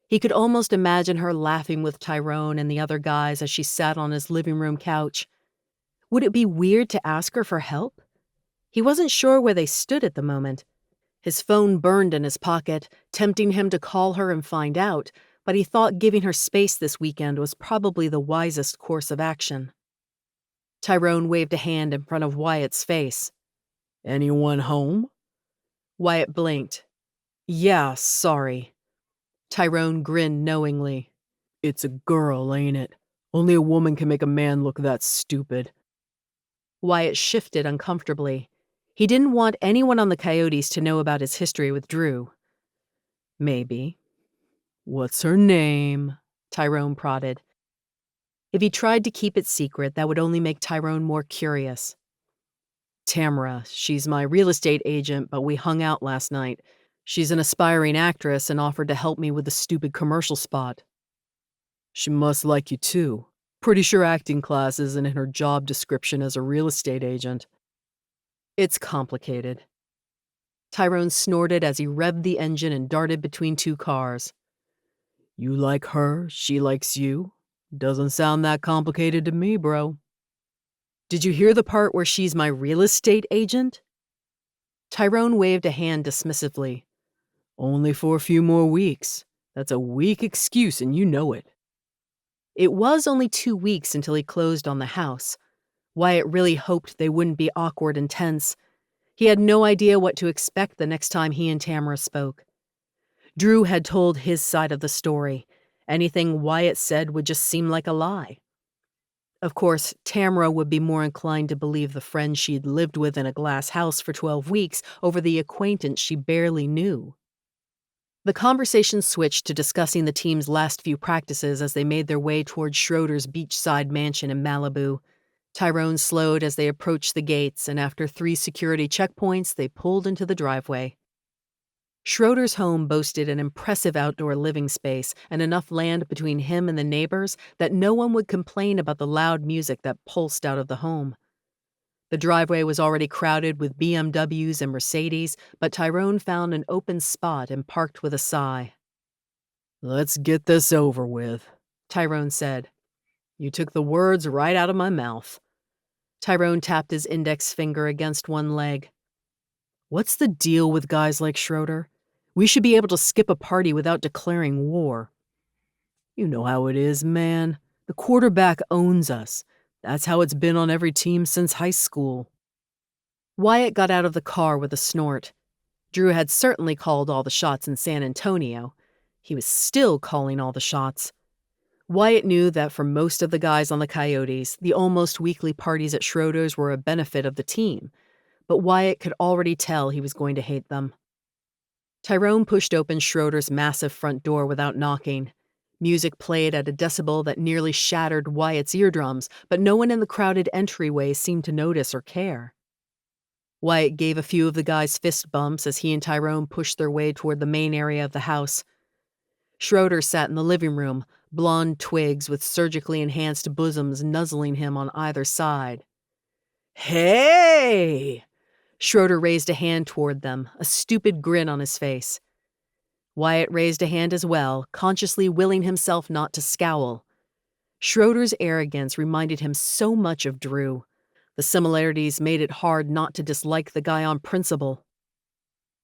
He could almost imagine her laughing with Tyrone and the other guys as she sat on his living room couch. Would it be weird to ask her for help? He wasn't sure where they stood at the moment. His phone burned in his pocket, tempting him to call her and find out, but he thought giving her space this weekend was probably the wisest course of action. Tyrone waved a hand in front of Wyatt's face. Anyone home? Wyatt blinked. Yeah, sorry. Tyrone grinned knowingly. It's a girl, ain't it? Only a woman can make a man look that stupid. Wyatt shifted uncomfortably. He didn't want anyone on the Coyotes to know about his history with Drew. Maybe. What's her name? Tyrone prodded. If he tried to keep it secret, that would only make Tyrone more curious. Tamara, she's my real estate agent, but we hung out last night. She's an aspiring actress and offered to help me with the stupid commercial spot. She must like you too. Pretty sure acting class isn't in her job description as a real estate agent. It's complicated. Tyrone snorted as he revved the engine and darted between two cars. You like her, she likes you. Doesn't sound that complicated to me, bro. Did you hear the part where she's my real estate agent? Tyrone waved a hand dismissively. Only for a few more weeks. That's a weak excuse and you know it. It was only 2 weeks until he closed on the house. Wyatt really hoped they wouldn't be awkward and tense. He had no idea what to expect the next time he and Tamara spoke. Drew had told his side of the story. Anything Wyatt said would just seem like a lie. Of course, Tamara would be more inclined to believe the friend she'd lived with in a glass house for 12 weeks over the acquaintance she barely knew. The conversation switched to discussing the team's last few practices as they made their way toward Schroeder's beachside mansion in Malibu. Tyrone slowed as they approached the gates, and after 3 security checkpoints, they pulled into the driveway. Schroeder's home boasted an impressive outdoor living space and enough land between him and the neighbors that no one would complain about the loud music that pulsed out of the home. The driveway was already crowded with BMWs and Mercedes, but Tyrone found an open spot and parked with a sigh. Let's get this over with, Tyrone said. You took the words right out of my mouth. Tyrone tapped his index finger against one leg. What's the deal with guys like Schroeder? We should be able to skip a party without declaring war. You know how it is, man. The quarterback owns us. That's how it's been on every team since high school. Wyatt got out of the car with a snort. Drew had certainly called all the shots in San Antonio. He was still calling all the shots. Wyatt knew that for most of the guys on the Coyotes, the almost weekly parties at Schroeder's were a benefit of the team, but Wyatt could already tell he was going to hate them. Tyrone pushed open Schroeder's massive front door without knocking. Music played at a decibel that nearly shattered Wyatt's eardrums, but no one in the crowded entryway seemed to notice or care. Wyatt gave a few of the guys fist bumps as he and Tyrone pushed their way toward the main area of the house. Schroeder sat in the living room, blonde twigs with surgically enhanced bosoms nuzzling him on either side. Hey! Schroeder raised a hand toward them, a stupid grin on his face. Wyatt raised a hand as well, consciously willing himself not to scowl. Schroeder's arrogance reminded him so much of Drew. The similarities made it hard not to dislike the guy on principle.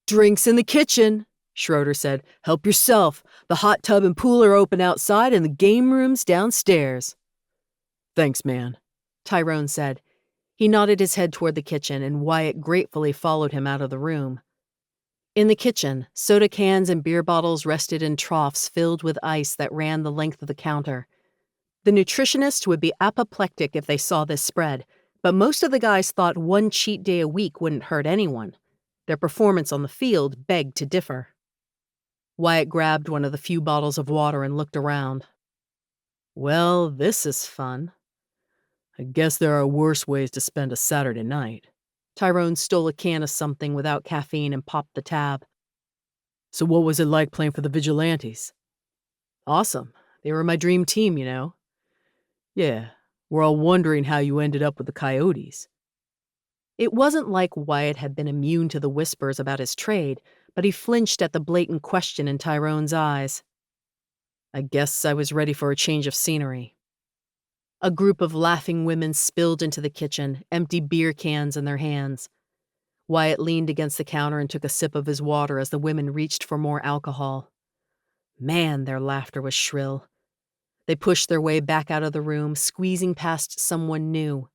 Drinks in the kitchen, Schroeder said. Help yourself. The hot tub and pool are open outside and the game room's downstairs. Thanks, man, Tyrone said. He nodded his head toward the kitchen, and Wyatt gratefully followed him out of the room. In the kitchen, soda cans and beer bottles rested in troughs filled with ice that ran the length of the counter. The nutritionists would be apoplectic if they saw this spread, But most of the guys thought one cheat day a week wouldn't hurt anyone. Their performance on the field begged to differ. Wyatt grabbed one of the few bottles of water and looked around. Well, this is fun. I guess there are worse ways to spend a Saturday night. Tyrone stole a can of something without caffeine and popped the tab. So what was it like playing for the Vigilantes? Awesome. They were my dream team, you know. Yeah, we're all wondering how you ended up with the Coyotes. It wasn't like Wyatt had been immune to the whispers about his trade, but he flinched at the blatant question in Tyrone's eyes. I guess I was ready for a change of scenery. A group of laughing women spilled into the kitchen, empty beer cans in their hands. Wyatt leaned against the counter and took a sip of his water as the women reached for more alcohol. Man, their laughter was shrill. They pushed their way back out of the room, squeezing past someone new.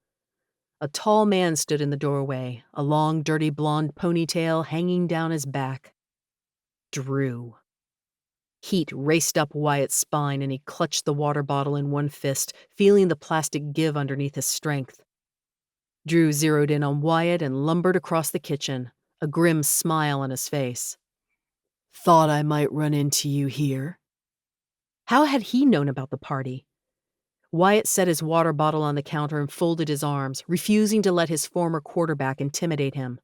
A tall man stood in the doorway, a long, dirty blonde ponytail hanging down his back. Drew. Heat raced up Wyatt's spine and he clutched the water bottle in one fist, feeling the plastic give underneath his strength. Drew zeroed in on Wyatt and lumbered across the kitchen, a grim smile on his face. Thought I might run into you here. How had he known about the party? Wyatt set his water bottle on the counter and folded his arms, refusing to let his former quarterback intimidate him.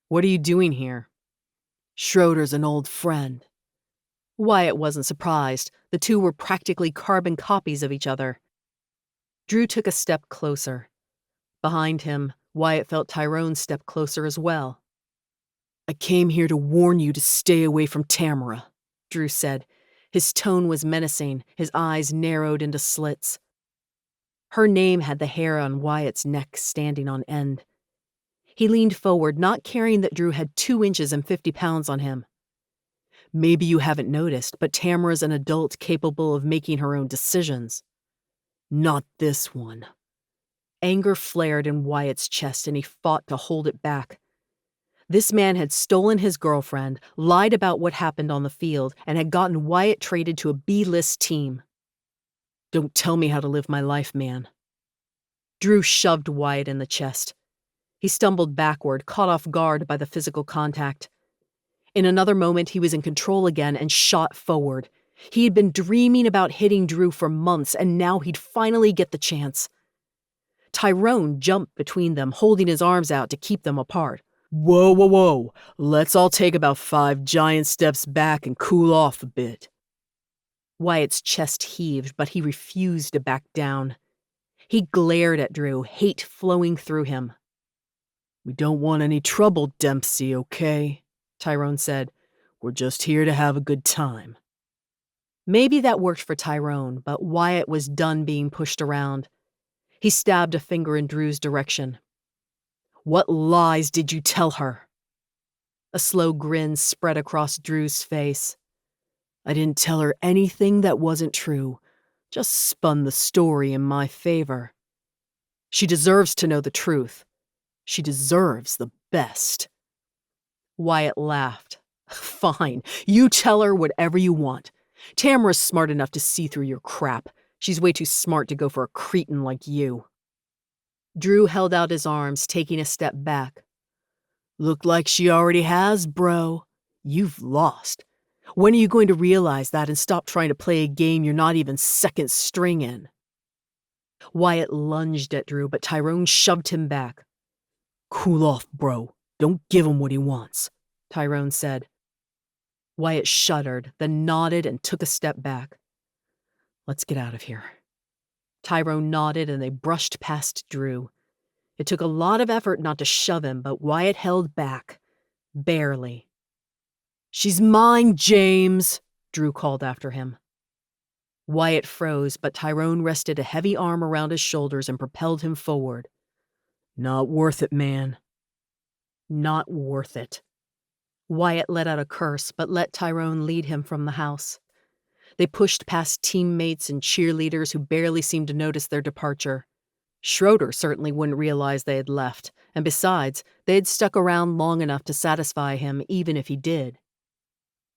What are you doing here? Schroeder's an old friend. Wyatt wasn't surprised. The two were practically carbon copies of each other. Drew took a step closer. Behind him, Wyatt felt Tyrone step closer as well. I came here to warn you to stay away from Tamara, Drew said. His tone was menacing, his eyes narrowed into slits. Her name had the hair on Wyatt's neck standing on end. He leaned forward, not caring that Drew had 2 inches and 50 pounds on him. Maybe you haven't noticed, but Tamara's an adult capable of making her own decisions. Not this one. Anger flared in Wyatt's chest and he fought to hold it back. This man had stolen his girlfriend, lied about what happened on the field, and had gotten Wyatt traded to a B-list team. Don't tell me how to live my life, man. Drew shoved Wyatt in the chest. He stumbled backward, caught off guard by the physical contact. In another moment, he was in control again and shot forward. He had been dreaming about hitting Drew for months, and now he'd finally get the chance. Tyrone jumped between them, holding his arms out to keep them apart. Whoa, whoa, whoa. Let's all take about 5 giant steps back and cool off a bit. Wyatt's chest heaved, but he refused to back down. He glared at Drew, hate flowing through him. We don't want any trouble, Dempsey, okay? Tyrone said. We're just here to have a good time. Maybe that worked for Tyrone, but Wyatt was done being pushed around. He stabbed a finger in Drew's direction. What lies did you tell her? A slow grin spread across Drew's face. I didn't tell her anything that wasn't true, just spun the story in my favor. She deserves to know the truth. She deserves the best. Wyatt laughed. Fine, you tell her whatever you want. Tamara's smart enough to see through your crap. She's way too smart to go for a cretin like you. Drew held out his arms, taking a step back. Look like she already has, bro. You've lost. When are you going to realize that and stop trying to play a game you're not even second string in? Wyatt lunged at Drew, but Tyrone shoved him back. Cool off, bro. Don't give him what he wants, Tyrone said. Wyatt shuddered, then nodded and took a step back. Let's get out of here. Tyrone nodded and they brushed past Drew. It took a lot of effort not to shove him, but Wyatt held back. Barely. She's mine, James, Drew called after him. Wyatt froze, but Tyrone rested a heavy arm around his shoulders and propelled him forward. Not worth it, man. Not worth it. Wyatt let out a curse, but let Tyrone lead him from the house. They pushed past teammates and cheerleaders who barely seemed to notice their departure. Schroeder certainly wouldn't realize they had left, and besides, they had stuck around long enough to satisfy him even if he did.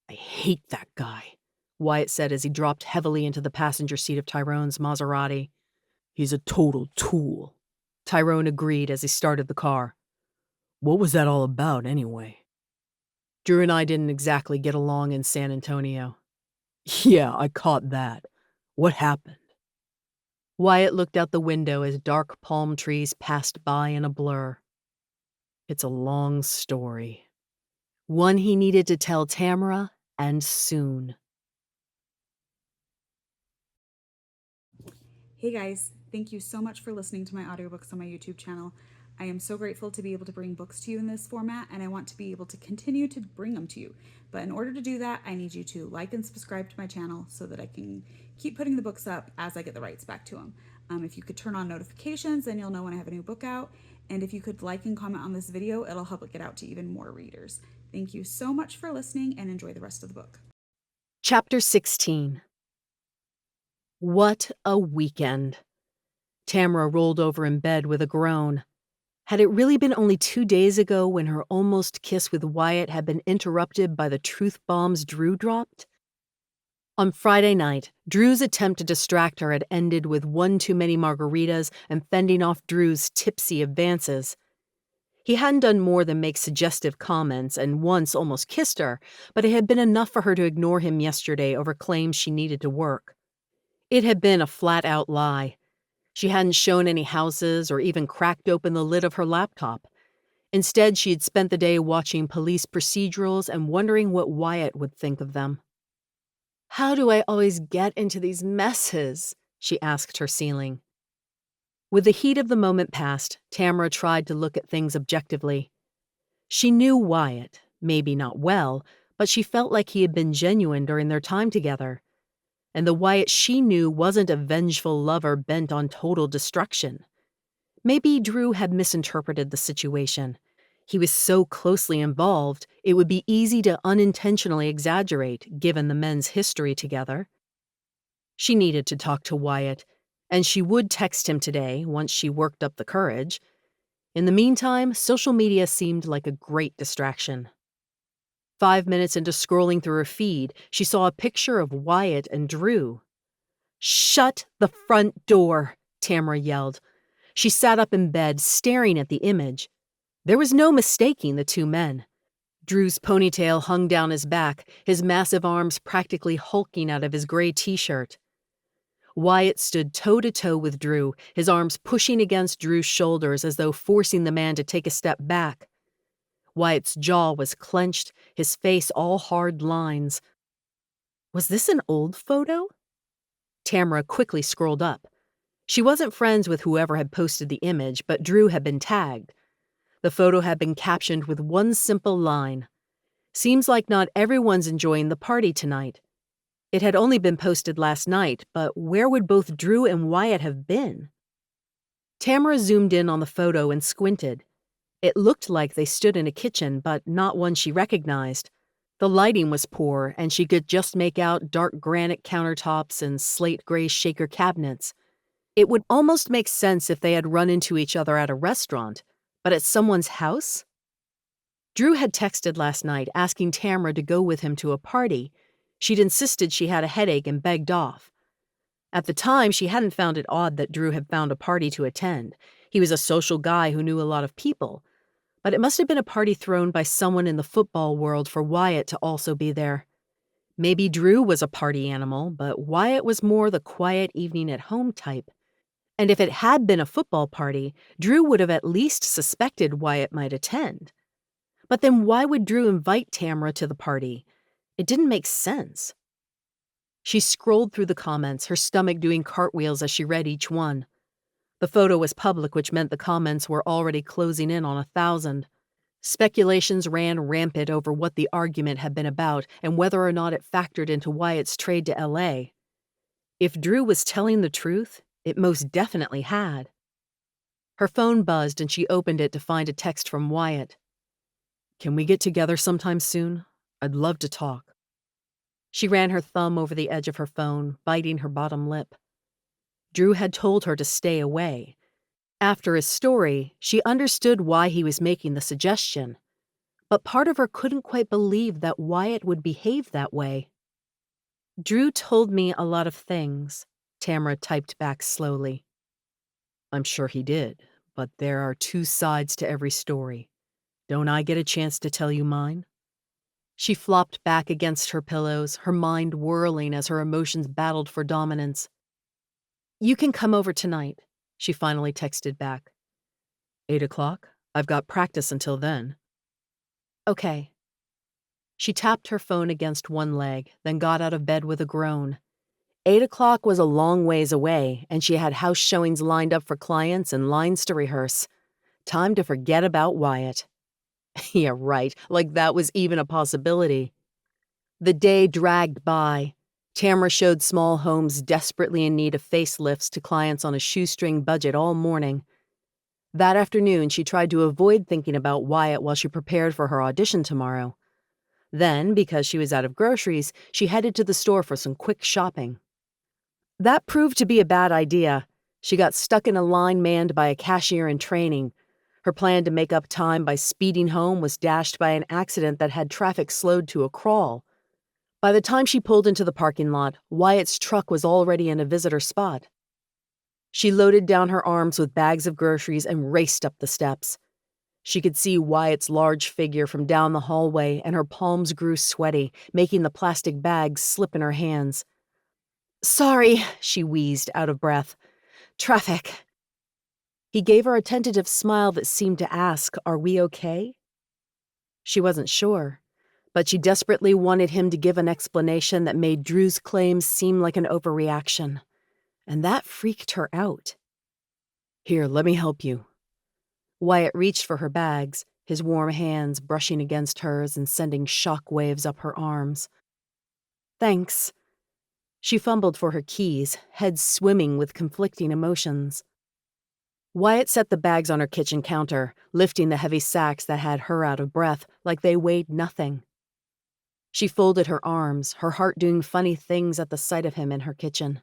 I hate that guy, Wyatt said as he dropped heavily into the passenger seat of Tyrone's Maserati. He's a total tool. Tyrone agreed as he started the car. What was that all about, anyway? Drew and I didn't exactly get along in San Antonio. Yeah, I caught that. What happened? Wyatt looked out the window as dark palm trees passed by in a blur. It's a long story. One he needed to tell Tamara, and soon. Hey guys, thank you so much for listening to my audiobooks on my YouTube channel. I am so grateful to be able to bring books to you in this format, and I want to be able to continue to bring them to you. But in order to do that, I need you to like and subscribe to my channel so that I can keep putting the books up as I get the rights back to them. If you could turn on notifications, then you'll know when I have a new book out. And if you could like and comment on this video, it'll help it get out to even more readers. Thank you so much for listening, and enjoy the rest of the book. Chapter 16. What a weekend. Tamara rolled over in bed with a groan. Had it really been only 2 days ago when her almost kiss with Wyatt had been interrupted by the truth bombs Drew dropped? On Friday night, Drew's attempt to distract her had ended with one too many margaritas and fending off Drew's tipsy advances. He hadn't done more than make suggestive comments and once almost kissed her, but it had been enough for her to ignore him yesterday over claims she needed to work. It had been a flat-out lie. She hadn't shown any houses or even cracked open the lid of her laptop. Instead, she had spent the day watching police procedurals and wondering what Wyatt would think of them. How do I always get into these messes? She asked her ceiling. With the heat of the moment past, Tamara tried to look at things objectively. She knew Wyatt, maybe not well, but she felt like he had been genuine during their time together. And the Wyatt she knew wasn't a vengeful lover bent on total destruction. Maybe Drew had misinterpreted the situation. He was so closely involved, it would be easy to unintentionally exaggerate, given the men's history together. She needed to talk to Wyatt, and she would text him today once she worked up the courage. In the meantime, social media seemed like a great distraction. 5 minutes into scrolling through her feed, she saw a picture of Wyatt and Drew. "Shut the front door," Tamara yelled. She sat up in bed, staring at the image. There was no mistaking the two men. Drew's ponytail hung down his back, his massive arms practically hulking out of his gray t-shirt. Wyatt stood toe-to-toe with Drew, his arms pushing against Drew's shoulders as though forcing the man to take a step back. Wyatt's jaw was clenched, his face all hard lines. Was this an old photo? Tamara quickly scrolled up. She wasn't friends with whoever had posted the image, but Drew had been tagged. The photo had been captioned with one simple line. "Seems like not everyone's enjoying the party tonight." It had only been posted last night, but where would both Drew and Wyatt have been? Tamara zoomed in on the photo and squinted. It looked like they stood in a kitchen, but not one she recognized. The lighting was poor, and she could just make out dark granite countertops and slate gray shaker cabinets. It would almost make sense if they had run into each other at a restaurant, but at someone's house? Drew had texted last night asking Tamara to go with him to a party. She'd insisted she had a headache and begged off. At the time, she hadn't found it odd that Drew had found a party to attend. He was a social guy who knew a lot of people. But it must have been a party thrown by someone in the football world for Wyatt to also be there. Maybe Drew was a party animal, but Wyatt was more the quiet evening at home type. And if it had been a football party, Drew would have at least suspected Wyatt might attend. But then why would Drew invite Tamara to the party? It didn't make sense. She scrolled through the comments, her stomach doing cartwheels as she read each one. The photo was public, which meant the comments were already closing in on 1,000. Speculations ran rampant over what the argument had been about and whether or not it factored into Wyatt's trade to LA. If Drew was telling the truth, it most definitely had. Her phone buzzed and she opened it to find a text from Wyatt. "Can we get together sometime soon? I'd love to talk." She ran her thumb over the edge of her phone, biting her bottom lip. Drew had told her to stay away. After his story, she understood why he was making the suggestion. But part of her couldn't quite believe that Wyatt would behave that way. "Drew told me a lot of things," Tamara typed back slowly. "I'm sure he did, but there are two sides to every story. Don't I get a chance to tell you mine? She flopped back against her pillows, her mind whirling as her emotions battled for dominance. You can come over tonight, she finally texted back. 8 o'clock? I've got practice until then. Okay. She tapped her phone against one leg, then got out of bed with a groan. 8 o'clock was a long ways away, and she had house showings lined up for clients and lines to rehearse. Time to forget about Wyatt. Yeah, right, like that was even a possibility. The day dragged by. Tamara showed small homes desperately in need of facelifts to clients on a shoestring budget all morning. That afternoon, she tried to avoid thinking about Wyatt while she prepared for her audition tomorrow. Then, because she was out of groceries, she headed to the store for some quick shopping. That proved to be a bad idea. She got stuck in a line manned by a cashier in training. Her plan to make up time by speeding home was dashed by an accident that had traffic slowed to a crawl. By the time she pulled into the parking lot, Wyatt's truck was already in a visitor spot. She loaded down her arms with bags of groceries and raced up the steps. She could see Wyatt's large figure from down the hallway, and her palms grew sweaty, making the plastic bags slip in her hands. "Sorry," she wheezed, out of breath. "Traffic." He gave her a tentative smile that seemed to ask, "Are we okay?" She wasn't sure, but she desperately wanted him to give an explanation that made Drew's claims seem like an overreaction. And that freaked her out. "Here, let me help you." Wyatt reached for her bags, his warm hands brushing against hers and sending shock waves up her arms. "Thanks." She fumbled for her keys, head swimming with conflicting emotions. Wyatt set the bags on her kitchen counter, lifting the heavy sacks that had her out of breath like they weighed nothing. She folded her arms, her heart doing funny things at the sight of him in her kitchen.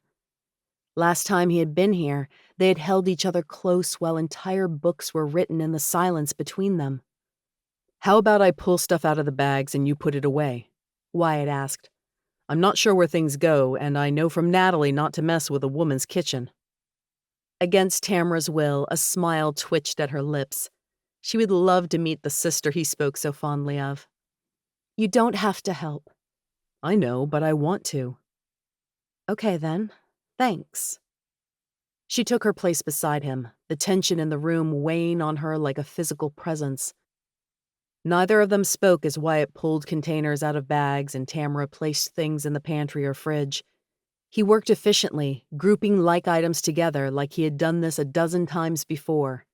Last time he had been here, they had held each other close while entire books were written in the silence between them. "How about I pull stuff out of the bags and you put it away?" Wyatt asked. "I'm not sure where things go, and I know from Natalie not to mess with a woman's kitchen." Against Tamara's will, a smile twitched at her lips. She would love to meet the sister he spoke so fondly of. "You don't have to help." "I know, but I want to." "Okay, then. Thanks." She took her place beside him, the tension in the room weighing on her like a physical presence. Neither of them spoke as Wyatt pulled containers out of bags and Tamara placed things in the pantry or fridge. He worked efficiently, grouping like items together like he had done this a dozen times before.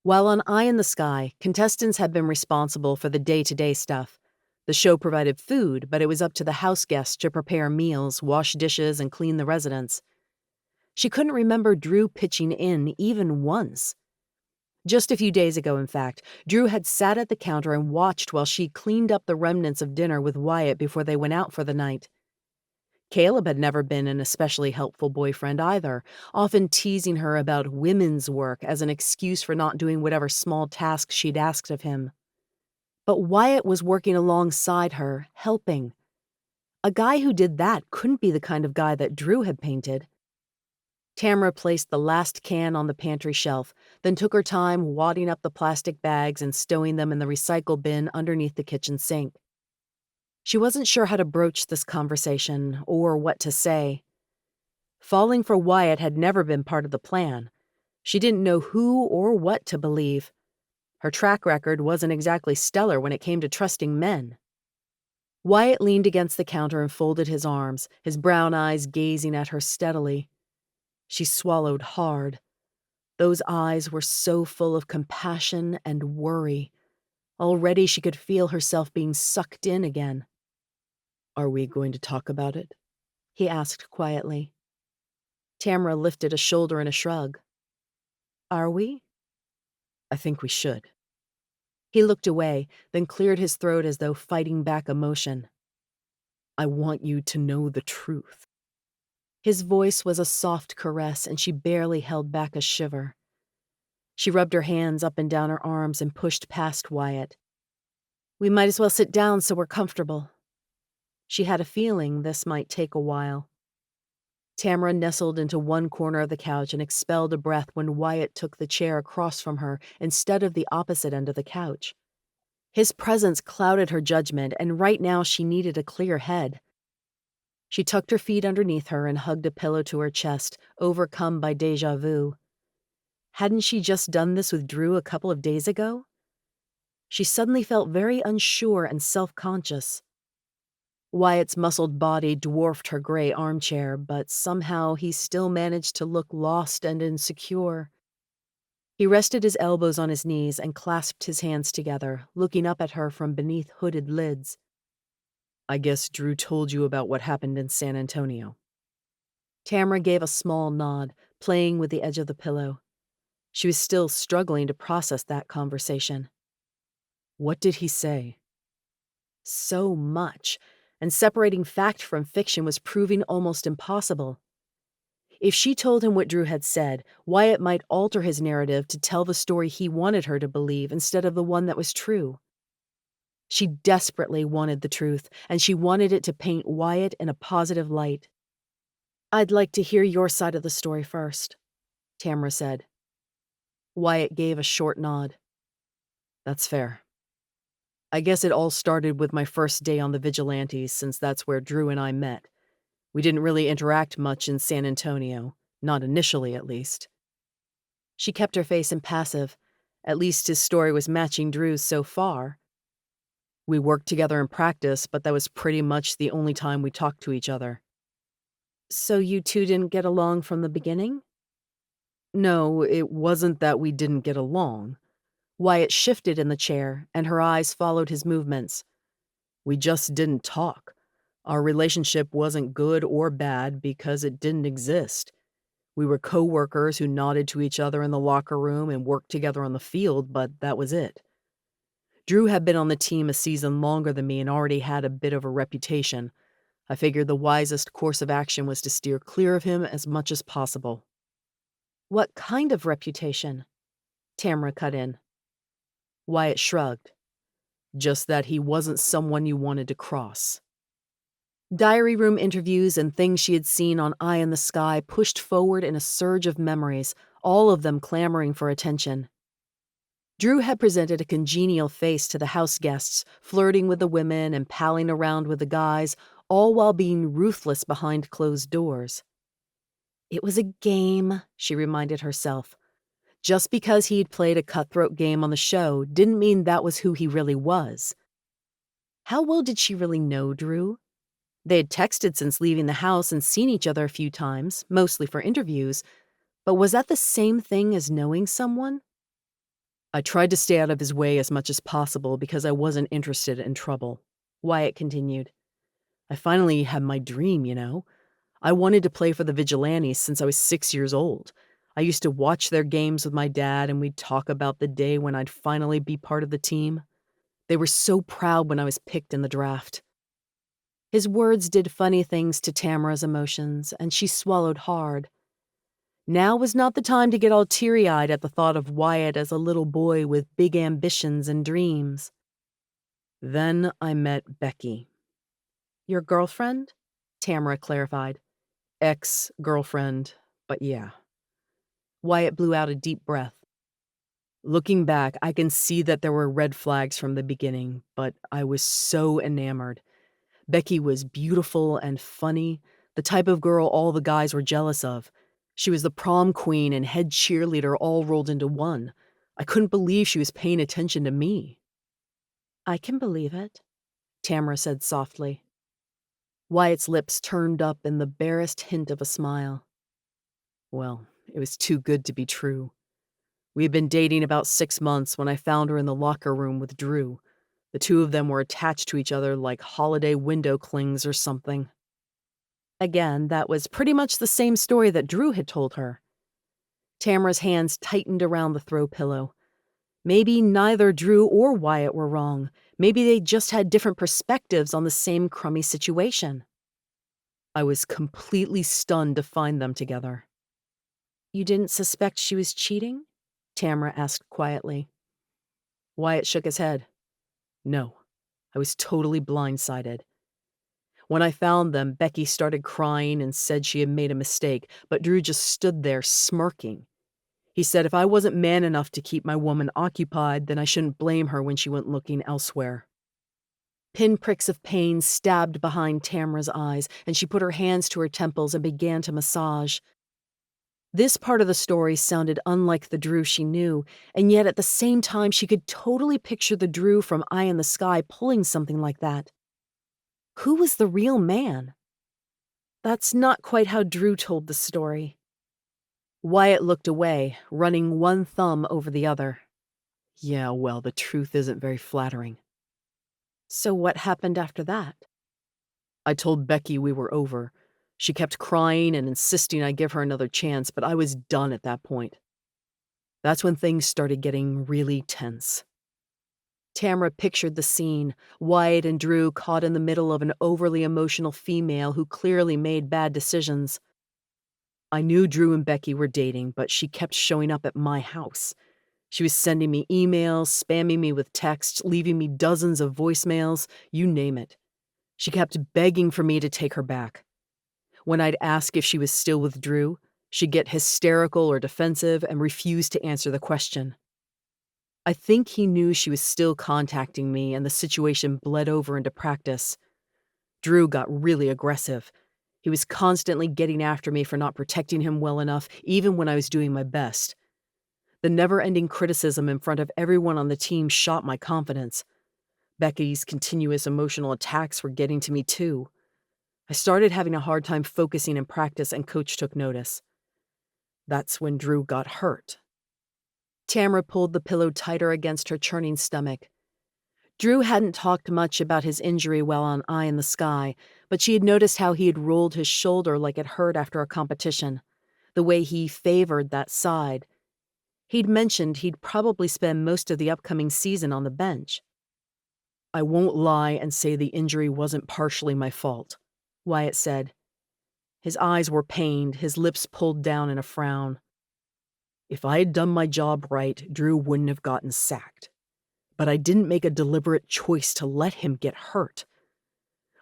While on Eye in the Sky, contestants had been responsible for the day-to-day stuff. The show provided food, but it was up to the house guests to prepare meals, wash dishes, and clean the residence. She couldn't remember Drew pitching in even once. Just a few days ago, in fact, Drew had sat at the counter and watched while she cleaned up the remnants of dinner with Wyatt before they went out for the night. Caleb had never been an especially helpful boyfriend either, often teasing her about women's work as an excuse for not doing whatever small tasks she'd asked of him. But Wyatt was working alongside her, helping. A guy who did that couldn't be the kind of guy that Drew had painted. Tamara placed the last can on the pantry shelf, then took her time wadding up the plastic bags and stowing them in the recycle bin underneath the kitchen sink. She wasn't sure how to broach this conversation or what to say. Falling for Wyatt had never been part of the plan. She didn't know who or what to believe. Her track record wasn't exactly stellar when it came to trusting men. Wyatt leaned against the counter and folded his arms, his brown eyes gazing at her steadily. She swallowed hard. Those eyes were so full of compassion and worry. Already she could feel herself being sucked in again. "Are we going to talk about it?" he asked quietly. Tamara lifted a shoulder in a shrug. "Are we?" "I think we should." He looked away, then cleared his throat as though fighting back emotion. "I want you to know the truth." His voice was a soft caress, and she barely held back a shiver. She rubbed her hands up and down her arms and pushed past Wyatt. "We might as well sit down so we're comfortable." She had a feeling this might take a while. Tamara nestled into one corner of the couch and expelled a breath when Wyatt took the chair across from her instead of the opposite end of the couch. His presence clouded her judgment, and right now she needed a clear head. She tucked her feet underneath her and hugged a pillow to her chest, overcome by déjà vu. Hadn't she just done this with Drew a couple of days ago? She suddenly felt very unsure and self-conscious. Wyatt's muscled body dwarfed her gray armchair, but somehow he still managed to look lost and insecure. He rested his elbows on his knees and clasped his hands together, looking up at her from beneath hooded lids. "I guess Drew told you about what happened in San Antonio." Tamara gave a small nod, playing with the edge of the pillow. She was still struggling to process that conversation. "What did he say?" So much, and separating fact from fiction was proving almost impossible. If she told him what Drew had said, Wyatt might alter his narrative to tell the story he wanted her to believe instead of the one that was true. She desperately wanted the truth, and she wanted it to paint Wyatt in a positive light. "I'd like to hear your side of the story first," Tamara said. Wyatt gave a short nod. "That's fair. I guess it all started with my first day on the Vigilantes, since that's where Drew and I met. We didn't really interact much in San Antonio, not initially at least." She kept her face impassive. At least his story was matching Drew's so far. "We worked together in practice, but that was pretty much the only time we talked to each other." "So you two didn't get along from the beginning?" "No, it wasn't that we didn't get along." Wyatt shifted in the chair, and her eyes followed his movements. "We just didn't talk. Our relationship wasn't good or bad because it didn't exist. We were co-workers who nodded to each other in the locker room and worked together on the field, but that was it. Drew had been on the team a season longer than me and already had a bit of a reputation. I figured the wisest course of action was to steer clear of him as much as possible." "What kind of reputation?" Tamara cut in. Wyatt shrugged. "Just that he wasn't someone you wanted to cross." Diary room interviews and things she had seen on Eye in the Sky pushed forward in a surge of memories, all of them clamoring for attention. Drew had presented a congenial face to the house guests, flirting with the women and palling around with the guys, all while being ruthless behind closed doors. It was a game, she reminded herself. Just because he'd played a cutthroat game on the show didn't mean that was who he really was. How well did she really know Drew? They had texted since leaving the house and seen each other a few times, mostly for interviews, but was that the same thing as knowing someone? "I tried to stay out of his way as much as possible because I wasn't interested in trouble," Wyatt continued. "I finally had my dream, you know. I wanted to play for the Vigilantes since I was 6 years old. I used to watch their games with my dad, and we'd talk about the day when I'd finally be part of the team. They were so proud when I was picked in the draft." His words did funny things to Tamara's emotions, and she swallowed hard. Now was not the time to get all teary-eyed at the thought of Wyatt as a little boy with big ambitions and dreams. "Then I met Becky." "Your girlfriend?" Tamara clarified. "Ex-girlfriend, but yeah." Wyatt blew out a deep breath. "Looking back, I can see that there were red flags from the beginning, but I was so enamored. Becky was beautiful and funny, the type of girl all the guys were jealous of. She was the prom queen and head cheerleader all rolled into one. I couldn't believe she was paying attention to me." "I can believe it," Tamara said softly. Wyatt's lips turned up in the barest hint of a smile. "Well, it was too good to be true. We had been dating about 6 months when I found her in the locker room with Drew. The two of them were attached to each other like holiday window clings or something." Again, that was pretty much the same story that Drew had told her. Tamara's hands tightened around the throw pillow. Maybe neither Drew or Wyatt were wrong. Maybe they just had different perspectives on the same crummy situation. "I was completely stunned to find them together." "You didn't suspect she was cheating?" Tamara asked quietly. Wyatt shook his head. "No, I was totally blindsided." When I found them, Becky started crying and said she had made a mistake, but Drew just stood there smirking. He said if I wasn't man enough to keep my woman occupied, then I shouldn't blame her when she went looking elsewhere. Pinpricks of pain stabbed behind Tamara's eyes, and she put her hands to her temples and began to massage. This part of the story sounded unlike the Drew she knew, and yet at the same time she could totally picture the Drew from Eye in the Sky pulling something like that. Who was the real man? That's not quite how Drew told the story. Wyatt looked away, running one thumb over the other. Yeah, well, the truth isn't very flattering. So what happened after that? I told Becky we were over. She kept crying and insisting I give her another chance, but I was done at that point. That's when things started getting really tense. Tamara pictured the scene, Wyatt and Drew caught in the middle of an overly emotional female who clearly made bad decisions. I knew Drew and Becky were dating, but she kept showing up at my house. She was sending me emails, spamming me with texts, leaving me dozens of voicemails, you name it. She kept begging for me to take her back. When I'd ask if she was still with Drew, she'd get hysterical or defensive and refuse to answer the question. I think he knew she was still contacting me and the situation bled over into practice. Drew got really aggressive. He was constantly getting after me for not protecting him well enough, even when I was doing my best. The never-ending criticism in front of everyone on the team shot my confidence. Becky's continuous emotional attacks were getting to me too. I started having a hard time focusing in practice, and Coach took notice. That's when Drew got hurt. Tamara pulled the pillow tighter against her churning stomach. Drew hadn't talked much about his injury while on Eye in the Sky, but she had noticed how he had rolled his shoulder like it hurt after a competition, the way he favored that side. He'd mentioned he'd probably spend most of the upcoming season on the bench. I won't lie and say the injury wasn't partially my fault, Wyatt said. His eyes were pained, his lips pulled down in a frown. If I had done my job right, Drew wouldn't have gotten sacked. But I didn't make a deliberate choice to let him get hurt.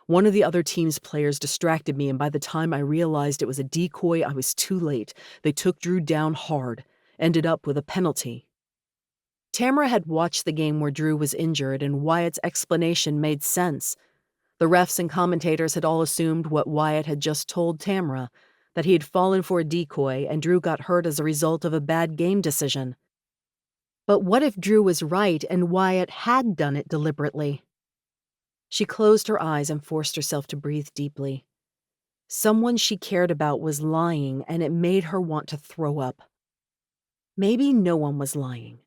One of the other team's players distracted me, and by the time I realized it was a decoy, I was too late. They took Drew down hard, ended up with a penalty. Tamara had watched the game where Drew was injured, and Wyatt's explanation made sense. The refs and commentators had all assumed what Wyatt had just told Tamara, that he had fallen for a decoy and Drew got hurt as a result of a bad game decision. But what if Drew was right and Wyatt had done it deliberately? She closed her eyes and forced herself to breathe deeply. Someone she cared about was lying, and it made her want to throw up. Maybe no one was lying.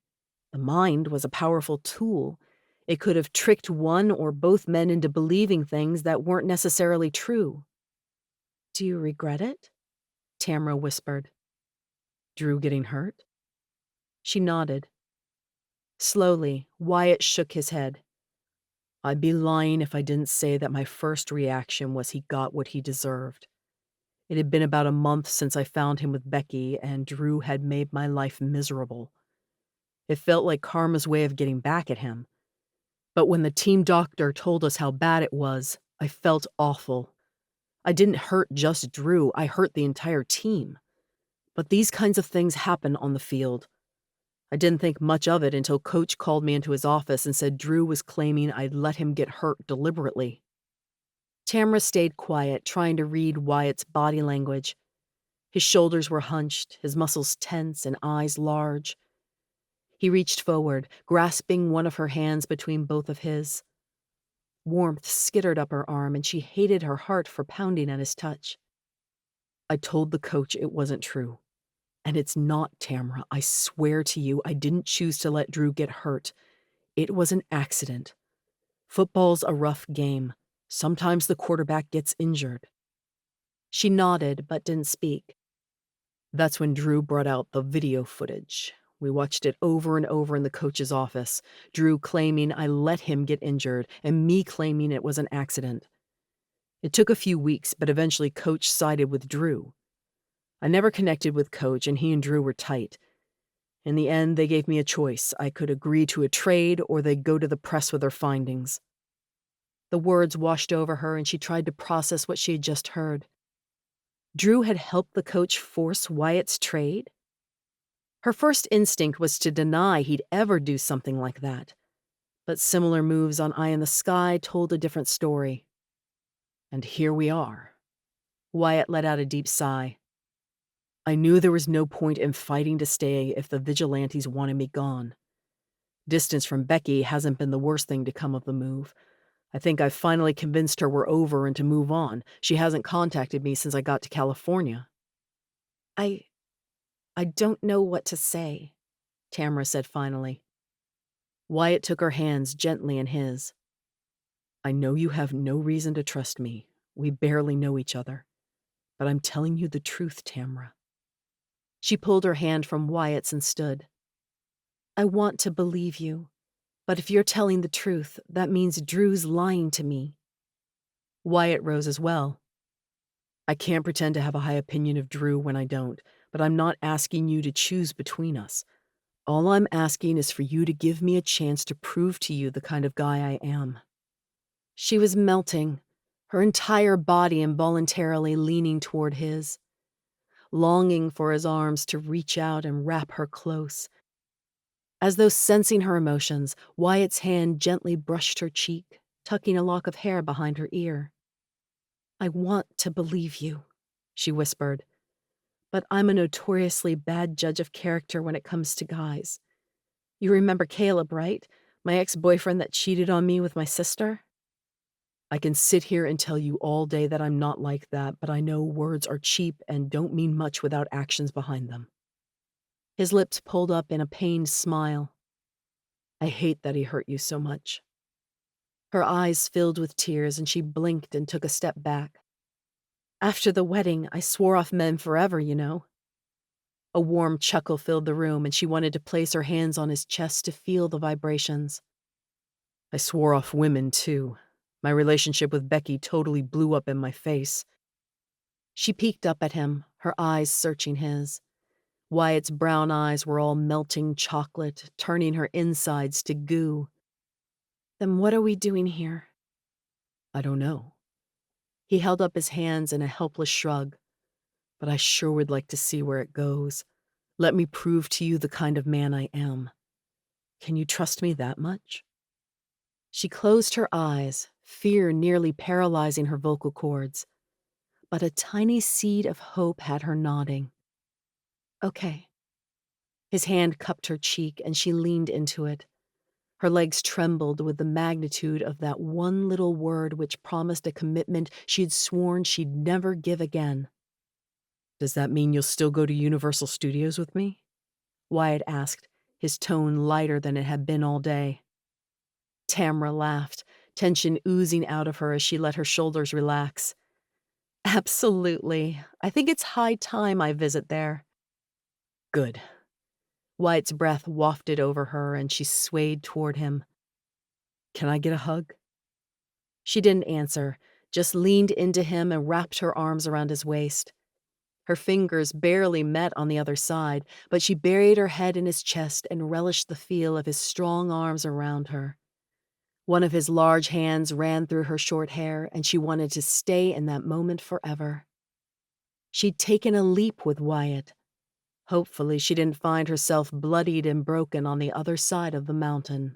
The mind was a powerful tool. It could have tricked one or both men into believing things that weren't necessarily true. Do you regret it? Tamara whispered. Drew getting hurt? She nodded. Slowly, Wyatt shook his head. I'd be lying if I didn't say that my first reaction was he got what he deserved. It had been about a month since I found him with Becky, and Drew had made my life miserable. It felt like karma's way of getting back at him. But when the team doctor told us how bad it was, I felt awful. I didn't hurt just Drew, I hurt the entire team. But these kinds of things happen on the field. I didn't think much of it until Coach called me into his office and said Drew was claiming I'd let him get hurt deliberately. Tamara stayed quiet, trying to read Wyatt's body language. His shoulders were hunched, his muscles tense and eyes large. He reached forward, grasping one of her hands between both of his. Warmth skittered up her arm, and she hated her heart for pounding at his touch. I told the coach it wasn't true. And it's not, Tamara. I swear to you, I didn't choose to let Drew get hurt. It was an accident. Football's a rough game. Sometimes the quarterback gets injured. She nodded, but didn't speak. That's when Drew brought out the video footage. We watched it over and over in the coach's office, Drew claiming I let him get injured, and me claiming it was an accident. It took a few weeks, but eventually Coach sided with Drew. I never connected with Coach, and he and Drew were tight. In the end, they gave me a choice. I could agree to a trade, or they'd go to the press with their findings. The words washed over her and she tried to process what she had just heard. Drew had helped the coach force Wyatt's trade? Her first instinct was to deny he'd ever do something like that. But similar moves on Eye in the Sky told a different story. And here we are. Wyatt let out a deep sigh. I knew there was no point in fighting to stay if the vigilantes wanted me gone. Distance from Becky hasn't been the worst thing to come of the move. I think I've finally convinced her we're over and to move on. She hasn't contacted me since I got to California. I don't know what to say, Tamara said finally. Wyatt took her hands gently in his. I know you have no reason to trust me. We barely know each other. But I'm telling you the truth, Tamara. She pulled her hand from Wyatt's and stood. I want to believe you, but if you're telling the truth, that means Drew's lying to me. Wyatt rose as well. I can't pretend to have a high opinion of Drew when I don't, but I'm not asking you to choose between us. All I'm asking is for you to give me a chance to prove to you the kind of guy I am. She was melting, her entire body involuntarily leaning toward his, longing for his arms to reach out and wrap her close. As though sensing her emotions, Wyatt's hand gently brushed her cheek, tucking a lock of hair behind her ear. I want to believe you, she whispered, but I'm a notoriously bad judge of character when it comes to guys. You remember Caleb, right? My ex-boyfriend that cheated on me with my sister? I can sit here and tell you all day that I'm not like that, but I know words are cheap and don't mean much without actions behind them. His lips pulled up in a pained smile. I hate that he hurt you so much. Her eyes filled with tears and she blinked and took a step back. After the wedding, I swore off men forever, you know. A warm chuckle filled the room and she wanted to place her hands on his chest to feel the vibrations. I swore off women, too. My relationship with Becky totally blew up in my face. She peeked up at him, her eyes searching his. Wyatt's brown eyes were all melting chocolate, turning her insides to goo. Then what are we doing here? I don't know. He held up his hands in a helpless shrug. But I sure would like to see where it goes. Let me prove to you the kind of man I am. Can you trust me that much? She closed her eyes, fear nearly paralyzing her vocal cords. But a tiny seed of hope had her nodding. Okay. His hand cupped her cheek and she leaned into it. Her legs trembled with the magnitude of that one little word which promised a commitment she'd sworn she'd never give again. Does that mean you'll still go to Universal Studios with me? Wyatt asked, his tone lighter than it had been all day. Tamara laughed, tension oozing out of her as she let her shoulders relax. Absolutely. I think it's high time I visit there. Good. Wyatt's breath wafted over her and she swayed toward him. Can I get a hug? She didn't answer, just leaned into him and wrapped her arms around his waist. Her fingers barely met on the other side, but she buried her head in his chest and relished the feel of his strong arms around her. One of his large hands ran through her short hair, and she wanted to stay in that moment forever. She'd taken a leap with Wyatt. Hopefully, she didn't find herself bloodied and broken on the other side of the mountain.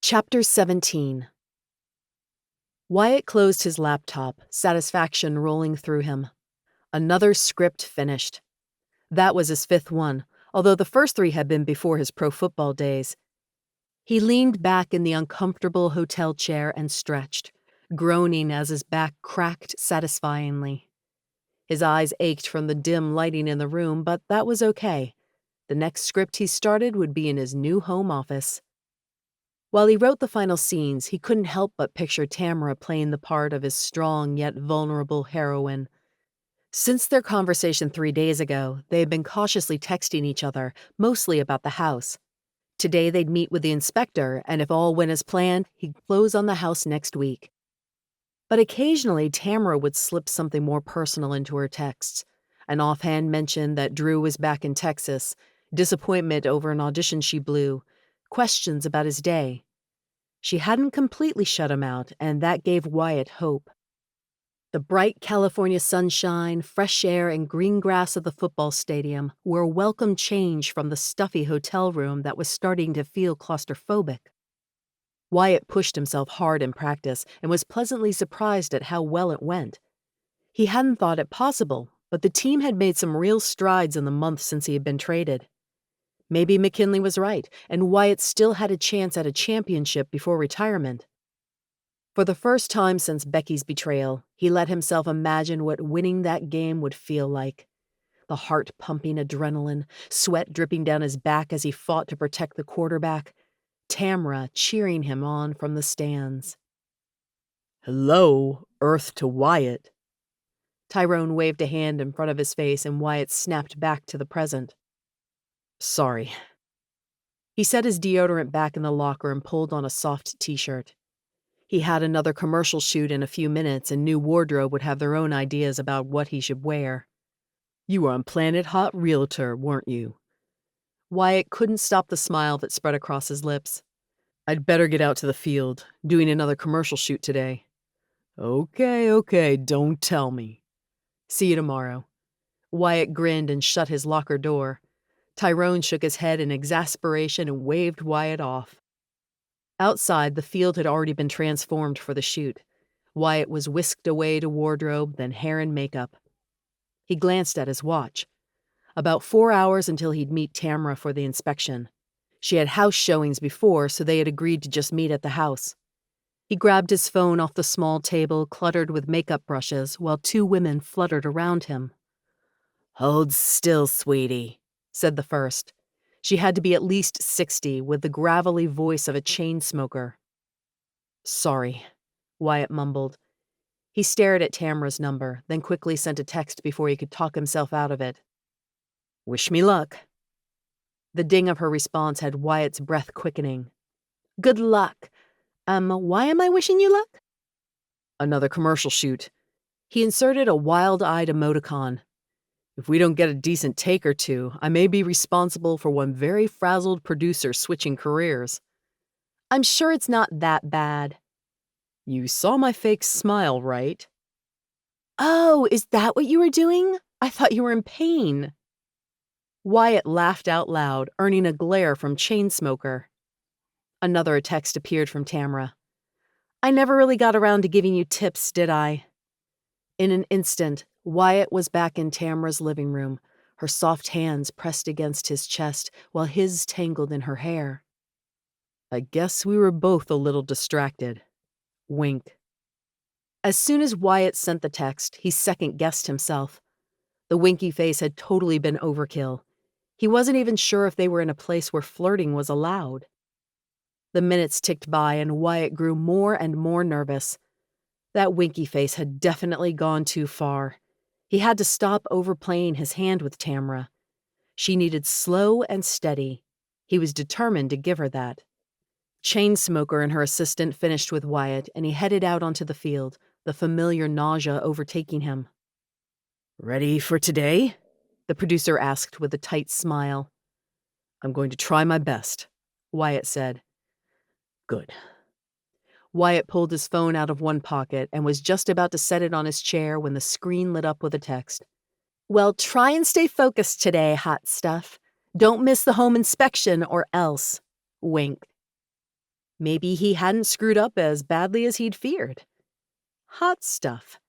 Chapter 17. Wyatt closed his laptop, satisfaction rolling through him. Another script finished. That was his fifth one, although the first three had been before his pro football days. He leaned back in the uncomfortable hotel chair and stretched, groaning as his back cracked satisfyingly. His eyes ached from the dim lighting in the room, but that was okay. The next script he started would be in his new home office. While he wrote the final scenes, he couldn't help but picture Tamara playing the part of his strong yet vulnerable heroine. Since their conversation 3 days ago, they had been cautiously texting each other, mostly about the house. Today they'd meet with the inspector, and if all went as planned, he'd close on the house next week. But occasionally, Tamara would slip something more personal into her texts. An offhand mention that Drew was back in Texas, disappointment over an audition she blew, questions about his day. She hadn't completely shut him out, and that gave Wyatt hope. The bright California sunshine, fresh air, and green grass of the football stadium were a welcome change from the stuffy hotel room that was starting to feel claustrophobic. Wyatt pushed himself hard in practice and was pleasantly surprised at how well it went. He hadn't thought it possible, but the team had made some real strides in the month since he had been traded. Maybe McKinley was right, and Wyatt still had a chance at a championship before retirement. For the first time since Becky's betrayal, he let himself imagine what winning that game would feel like. The heart-pumping adrenaline, sweat dripping down his back as he fought to protect the quarterback, Tamara cheering him on from the stands. "Hello, Earth to Wyatt." Tyrone waved a hand in front of his face and Wyatt snapped back to the present. "Sorry." He set his deodorant back in the locker and pulled on a soft t-shirt. He had another commercial shoot in a few minutes and knew wardrobe would have their own ideas about what he should wear. "You were on Planet Hot Realtor, weren't you?" Wyatt couldn't stop the smile that spread across his lips. "I'd better get out to the field, doing another commercial shoot today." Okay, don't tell me." "See you tomorrow." Wyatt grinned and shut his locker door. Tyrone shook his head in exasperation and waved Wyatt off. Outside, the field had already been transformed for the shoot. Wyatt was whisked away to wardrobe, then hair and makeup. He glanced at his watch. About 4 hours until he'd meet Tamara for the inspection. She had house showings before, so they had agreed to just meet at the house. He grabbed his phone off the small table cluttered with makeup brushes while 2 women fluttered around him. "Hold still, sweetie," said the first. She had to be at least 60, with the gravelly voice of a chain smoker. "Sorry," Wyatt mumbled. He stared at Tamara's number, then quickly sent a text before he could talk himself out of it. "Wish me luck." The ding of her response had Wyatt's breath quickening. "Good luck. Why am I wishing you luck?" "Another commercial shoot." He inserted a wild-eyed emoticon. "If we don't get a decent take or two, I may be responsible for one very frazzled producer switching careers." "I'm sure it's not that bad." "You saw my fake smile, right?" "Oh, is that what you were doing? I thought you were in pain." Wyatt laughed out loud, earning a glare from Chainsmoker. Another text appeared from Tamara. "I never really got around to giving you tips, did I?" In an instant, Wyatt was back in Tamara's living room, her soft hands pressed against his chest while his tangled in her hair. "I guess we were both a little distracted." Wink. As soon as Wyatt sent the text, he second-guessed himself. The winky face had totally been overkill. He wasn't even sure if they were in a place where flirting was allowed. The minutes ticked by and Wyatt grew more and more nervous. That winky face had definitely gone too far. He had to stop overplaying his hand with Tamara. She needed slow and steady. He was determined to give her that. Chainsmoker and her assistant finished with Wyatt, and he headed out onto the field, the familiar nausea overtaking him. "Ready for today?" the producer asked with a tight smile. "I'm going to try my best," Wyatt said. "Good." Wyatt pulled his phone out of one pocket and was just about to set it on his chair when the screen lit up with a text. "Well, try and stay focused today, hot stuff. Don't miss the home inspection or else." Wink. Maybe he hadn't screwed up as badly as he'd feared. Hot stuff.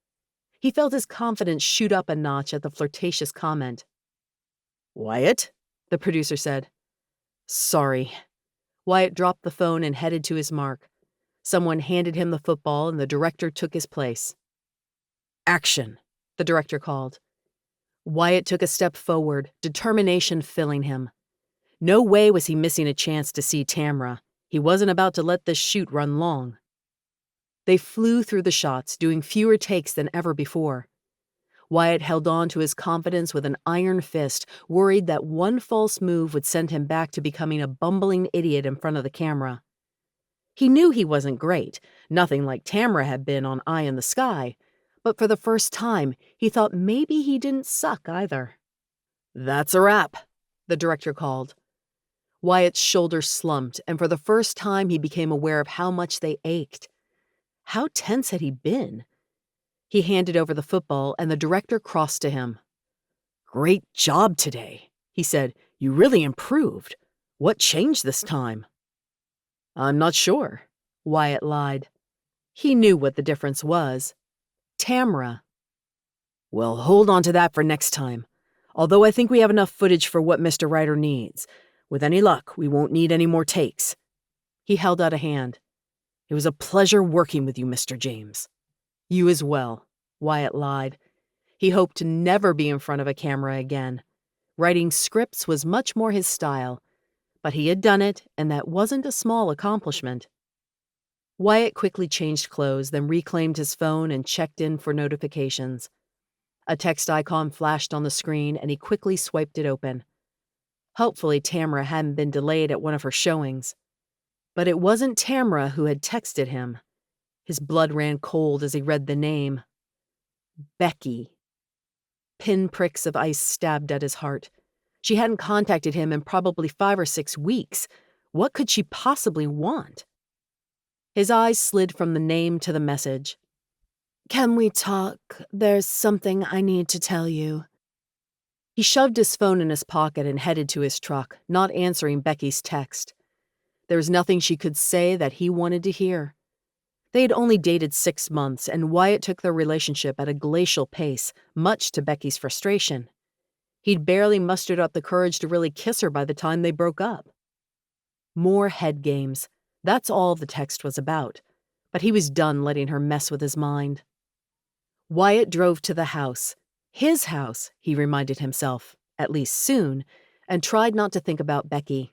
He felt his confidence shoot up a notch at the flirtatious comment. "Wyatt?" the producer said. "Sorry." Wyatt dropped the phone and headed to his mark. Someone handed him the football and the director took his place. "Action," the director called. Wyatt took a step forward, determination filling him. No way was he missing a chance to see Tamara. He wasn't about to let this shoot run long. They flew through the shots, doing fewer takes than ever before. Wyatt held on to his confidence with an iron fist, worried that one false move would send him back to becoming a bumbling idiot in front of the camera. He knew he wasn't great, nothing like Tamara had been on Eye in the Sky, but for the first time, he thought maybe he didn't suck either. "That's a wrap," the director called. Wyatt's shoulders slumped, and for the first time he became aware of how much they ached. How tense had he been? He handed over the football, and the director crossed to him. "Great job today," he said. "You really improved. What changed this time?" "I'm not sure," Wyatt lied. He knew what the difference was. Tamara. "Well, hold on to that for next time. Although I think we have enough footage for what Mr. Ryder needs. With any luck, we won't need any more takes." He held out a hand. "It was a pleasure working with you, Mr. James." "You as well," Wyatt lied. He hoped to never be in front of a camera again. Writing scripts was much more his style, but he had done it, and that wasn't a small accomplishment. Wyatt quickly changed clothes, then reclaimed his phone and checked in for notifications. A text icon flashed on the screen, and he quickly swiped it open. Hopefully, Tamara hadn't been delayed at one of her showings. But it wasn't Tamara who had texted him. His blood ran cold as he read the name. Becky. Pinpricks of ice stabbed at his heart. She hadn't contacted him in probably 5 or 6 weeks. What could she possibly want? His eyes slid from the name to the message. "Can we talk? There's something I need to tell you." He shoved his phone in his pocket and headed to his truck, not answering Becky's text. There was nothing she could say that he wanted to hear. They had only dated 6 months, and Wyatt took their relationship at a glacial pace, much to Becky's frustration. He'd barely mustered up the courage to really kiss her by the time they broke up. More head games. That's all the text was about. But he was done letting her mess with his mind. Wyatt drove to the house. His house, he reminded himself, at least soon, and tried not to think about Becky.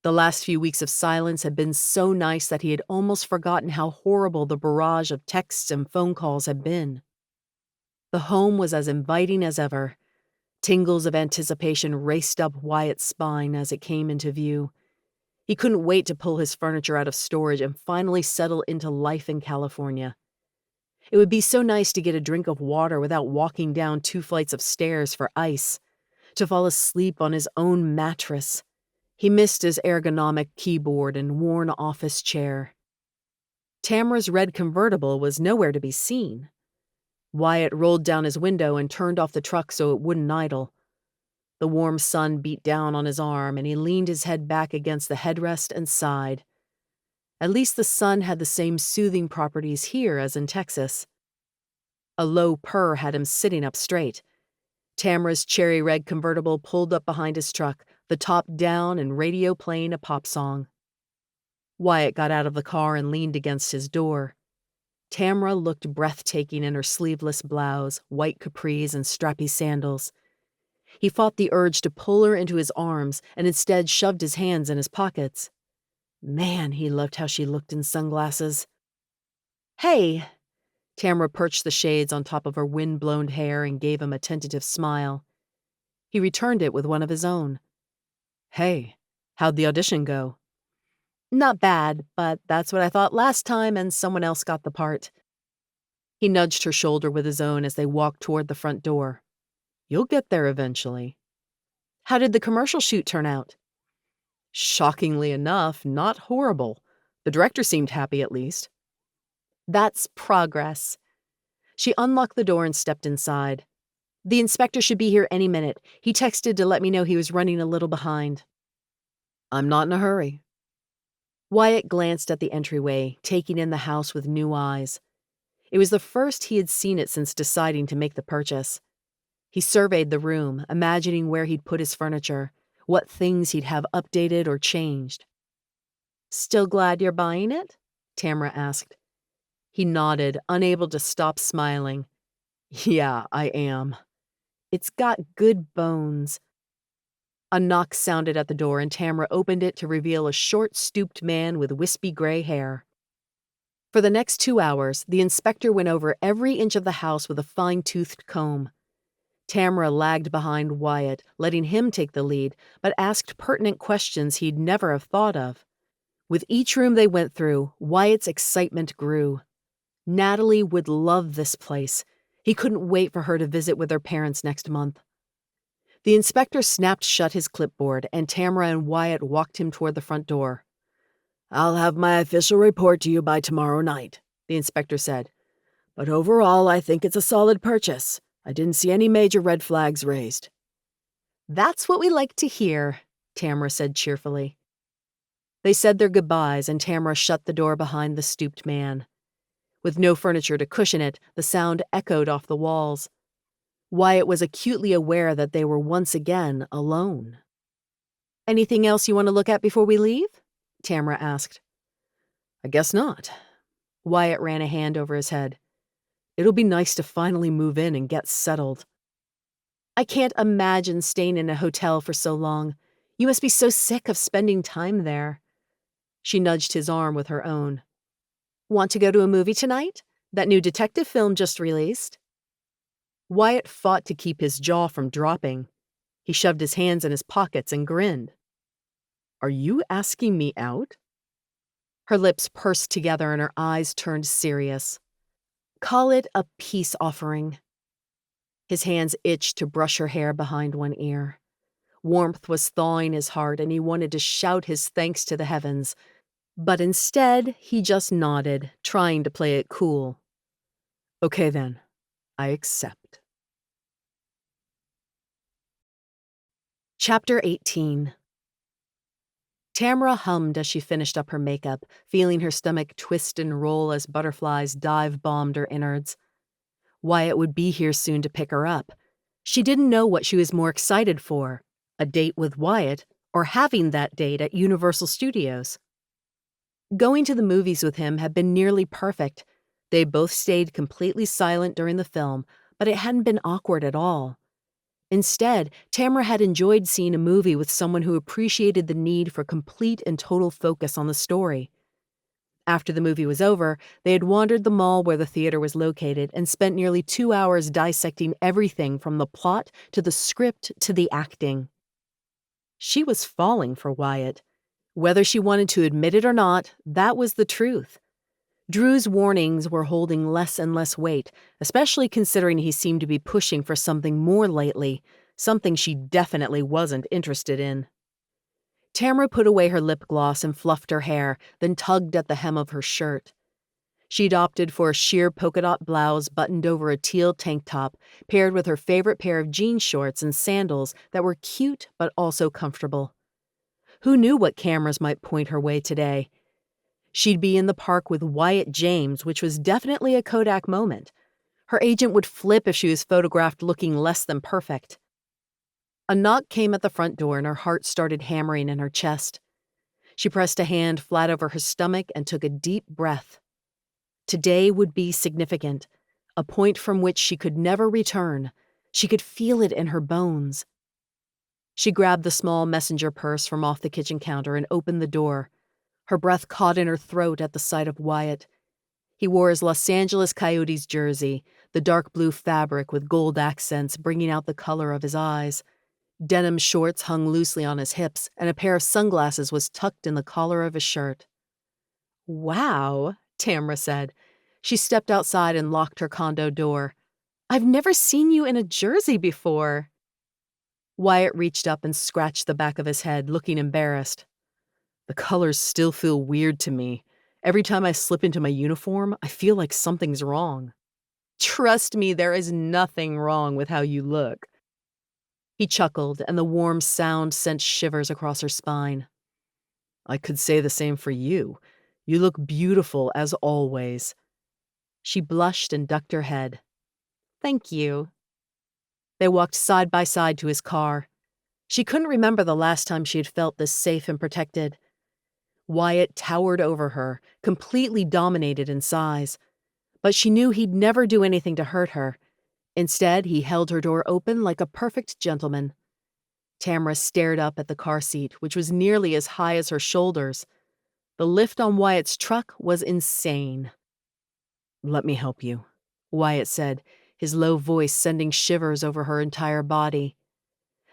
The last few weeks of silence had been so nice that he had almost forgotten how horrible the barrage of texts and phone calls had been. The home was as inviting as ever. Tingles of anticipation raced up Wyatt's spine as it came into view. He couldn't wait to pull his furniture out of storage and finally settle into life in California. It would be so nice to get a drink of water without walking down 2 flights of stairs for ice, to fall asleep on his own mattress. He missed his ergonomic keyboard and worn office chair. Tamara's red convertible was nowhere to be seen. Wyatt rolled down his window and turned off the truck so it wouldn't idle. The warm sun beat down on his arm, and he leaned his head back against the headrest and sighed. At least the sun had the same soothing properties here as in Texas. A low purr had him sitting up straight. Tamara's cherry red convertible pulled up behind his truck, the top down and radio playing a pop song. Wyatt got out of the car and leaned against his door. Tamara looked breathtaking in her sleeveless blouse, white capris, and strappy sandals. He fought the urge to pull her into his arms and instead shoved his hands in his pockets. Man, he loved how she looked in sunglasses. "Hey!" Tamara perched the shades on top of her wind-blown hair and gave him a tentative smile. He returned it with one of his own. "Hey, how'd the audition go?" "Not bad, but that's what I thought last time and someone else got the part." He nudged her shoulder with his own as they walked toward the front door. "You'll get there eventually." "How did the commercial shoot turn out?" "Shockingly enough, not horrible. The director seemed happy at least." "That's progress." She unlocked the door and stepped inside. "The inspector should be here any minute. He texted to let me know he was running a little behind." "I'm not in a hurry." Wyatt glanced at the entryway, taking in the house with new eyes. It was the first he had seen it since deciding to make the purchase. He surveyed the room, imagining where he'd put his furniture, what things he'd have updated or changed. "Still glad you're buying it?" Tamara asked. He nodded, unable to stop smiling. "Yeah, I am. It's got good bones." A knock sounded at the door, and Tamara opened it to reveal a short, stooped man with wispy gray hair. For the next 2 hours, the inspector went over every inch of the house with a fine-toothed comb. Tamara lagged behind Wyatt, letting him take the lead, but asked pertinent questions he'd never have thought of. With each room they went through, Wyatt's excitement grew. Natalie would love this place. He couldn't wait for her to visit with her parents next month. The inspector snapped shut his clipboard, and Tamara and Wyatt walked him toward the front door. "I'll have my official report to you by tomorrow night," the inspector said. "But overall, I think it's a solid purchase. I didn't see any major red flags raised." "That's what we like to hear," Tamara said cheerfully. They said their goodbyes, and Tamara shut the door behind the stooped man. With no furniture to cushion it, the sound echoed off the walls. Wyatt was acutely aware that they were once again alone. "Anything else you want to look at before we leave?" Tamara asked. "I guess not." Wyatt ran a hand over his head. "It'll be nice to finally move in and get settled." "I can't imagine staying in a hotel for so long. You must be so sick of spending time there." She nudged his arm with her own. "Want to go to a movie tonight? That new detective film just released." Wyatt fought to keep his jaw from dropping. He shoved his hands in his pockets and grinned. "Are you asking me out?" Her lips pursed together and her eyes turned serious. "Call it a peace offering." His hands itched to brush her hair behind one ear. Warmth was thawing his heart, and he wanted to shout his thanks to the heavens. But instead, he just nodded, trying to play it cool. "Okay then, I accept." Chapter 18. Tamara hummed as she finished up her makeup, feeling her stomach twist and roll as butterflies dive-bombed her innards. Wyatt would be here soon to pick her up. She didn't know what she was more excited for, a date with Wyatt or having that date at Universal Studios. Going to the movies with him had been nearly perfect. They both stayed completely silent during the film, but it hadn't been awkward at all. Instead, Tamara had enjoyed seeing a movie with someone who appreciated the need for complete and total focus on the story. After the movie was over, they had wandered the mall where the theater was located and spent nearly 2 hours dissecting everything from the plot to the script to the acting. She was falling for Wyatt. Whether she wanted to admit it or not, that was the truth. Drew's warnings were holding less and less weight, especially considering he seemed to be pushing for something more lately, something she definitely wasn't interested in. Tamara put away her lip gloss and fluffed her hair, then tugged at the hem of her shirt. She'd opted for a sheer polka dot blouse buttoned over a teal tank top, paired with her favorite pair of jean shorts and sandals that were cute but also comfortable. Who knew what cameras might point her way today? She'd be in the park with Wyatt James, which was definitely a Kodak moment. Her agent would flip if she was photographed looking less than perfect. A knock came at the front door and her heart started hammering in her chest. She pressed a hand flat over her stomach and took a deep breath. Today would be significant, a point from which she could never return. She could feel it in her bones. She grabbed the small messenger purse from off the kitchen counter and opened the door. Her breath caught in her throat at the sight of Wyatt. He wore his Los Angeles Coyotes jersey, the dark blue fabric with gold accents bringing out the color of his eyes. Denim shorts hung loosely on his hips, and a pair of sunglasses was tucked in the collar of his shirt. "Wow," Tamara said. She stepped outside and locked her condo door. "I've never seen you in a jersey before." Wyatt reached up and scratched the back of his head, looking embarrassed. "The colors still feel weird to me. Every time I slip into my uniform, I feel like something's wrong." "Trust me, there is nothing wrong with how you look." He chuckled, and the warm sound sent shivers across her spine. "I could say the same for you. You look beautiful as always." She blushed and ducked her head. "Thank you." They walked side by side to his car. She couldn't remember the last time she had felt this safe and protected. Wyatt towered over her, completely dominated in size. But she knew he'd never do anything to hurt her. Instead, he held her door open like a perfect gentleman. Tamara stared up at the car seat, which was nearly as high as her shoulders. The lift on Wyatt's truck was insane. "Let me help you," Wyatt said, his low voice sending shivers over her entire body.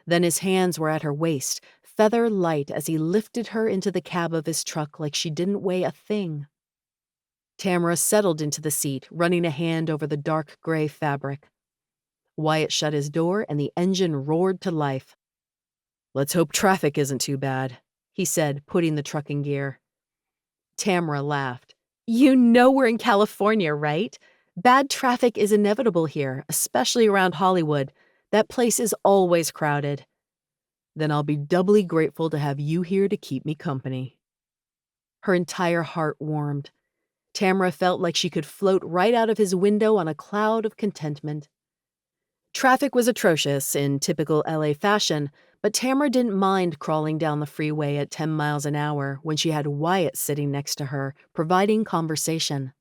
Then his hands were at her waist, feather light as he lifted her into the cab of his truck like she didn't weigh a thing. Tamara settled into the seat, running a hand over the dark gray fabric. Wyatt shut his door and the engine roared to life. "Let's hope traffic isn't too bad," he said, putting the truck in gear. Tamara laughed. "You know we're in California, right? Bad traffic is inevitable here, especially around Hollywood. That place is always crowded." "Then I'll be doubly grateful to have you here to keep me company." Her entire heart warmed. Tamara felt like she could float right out of his window on a cloud of contentment. Traffic was atrocious in typical LA fashion, but Tamara didn't mind crawling down the freeway at 10 miles an hour when she had Wyatt sitting next to her, providing conversation.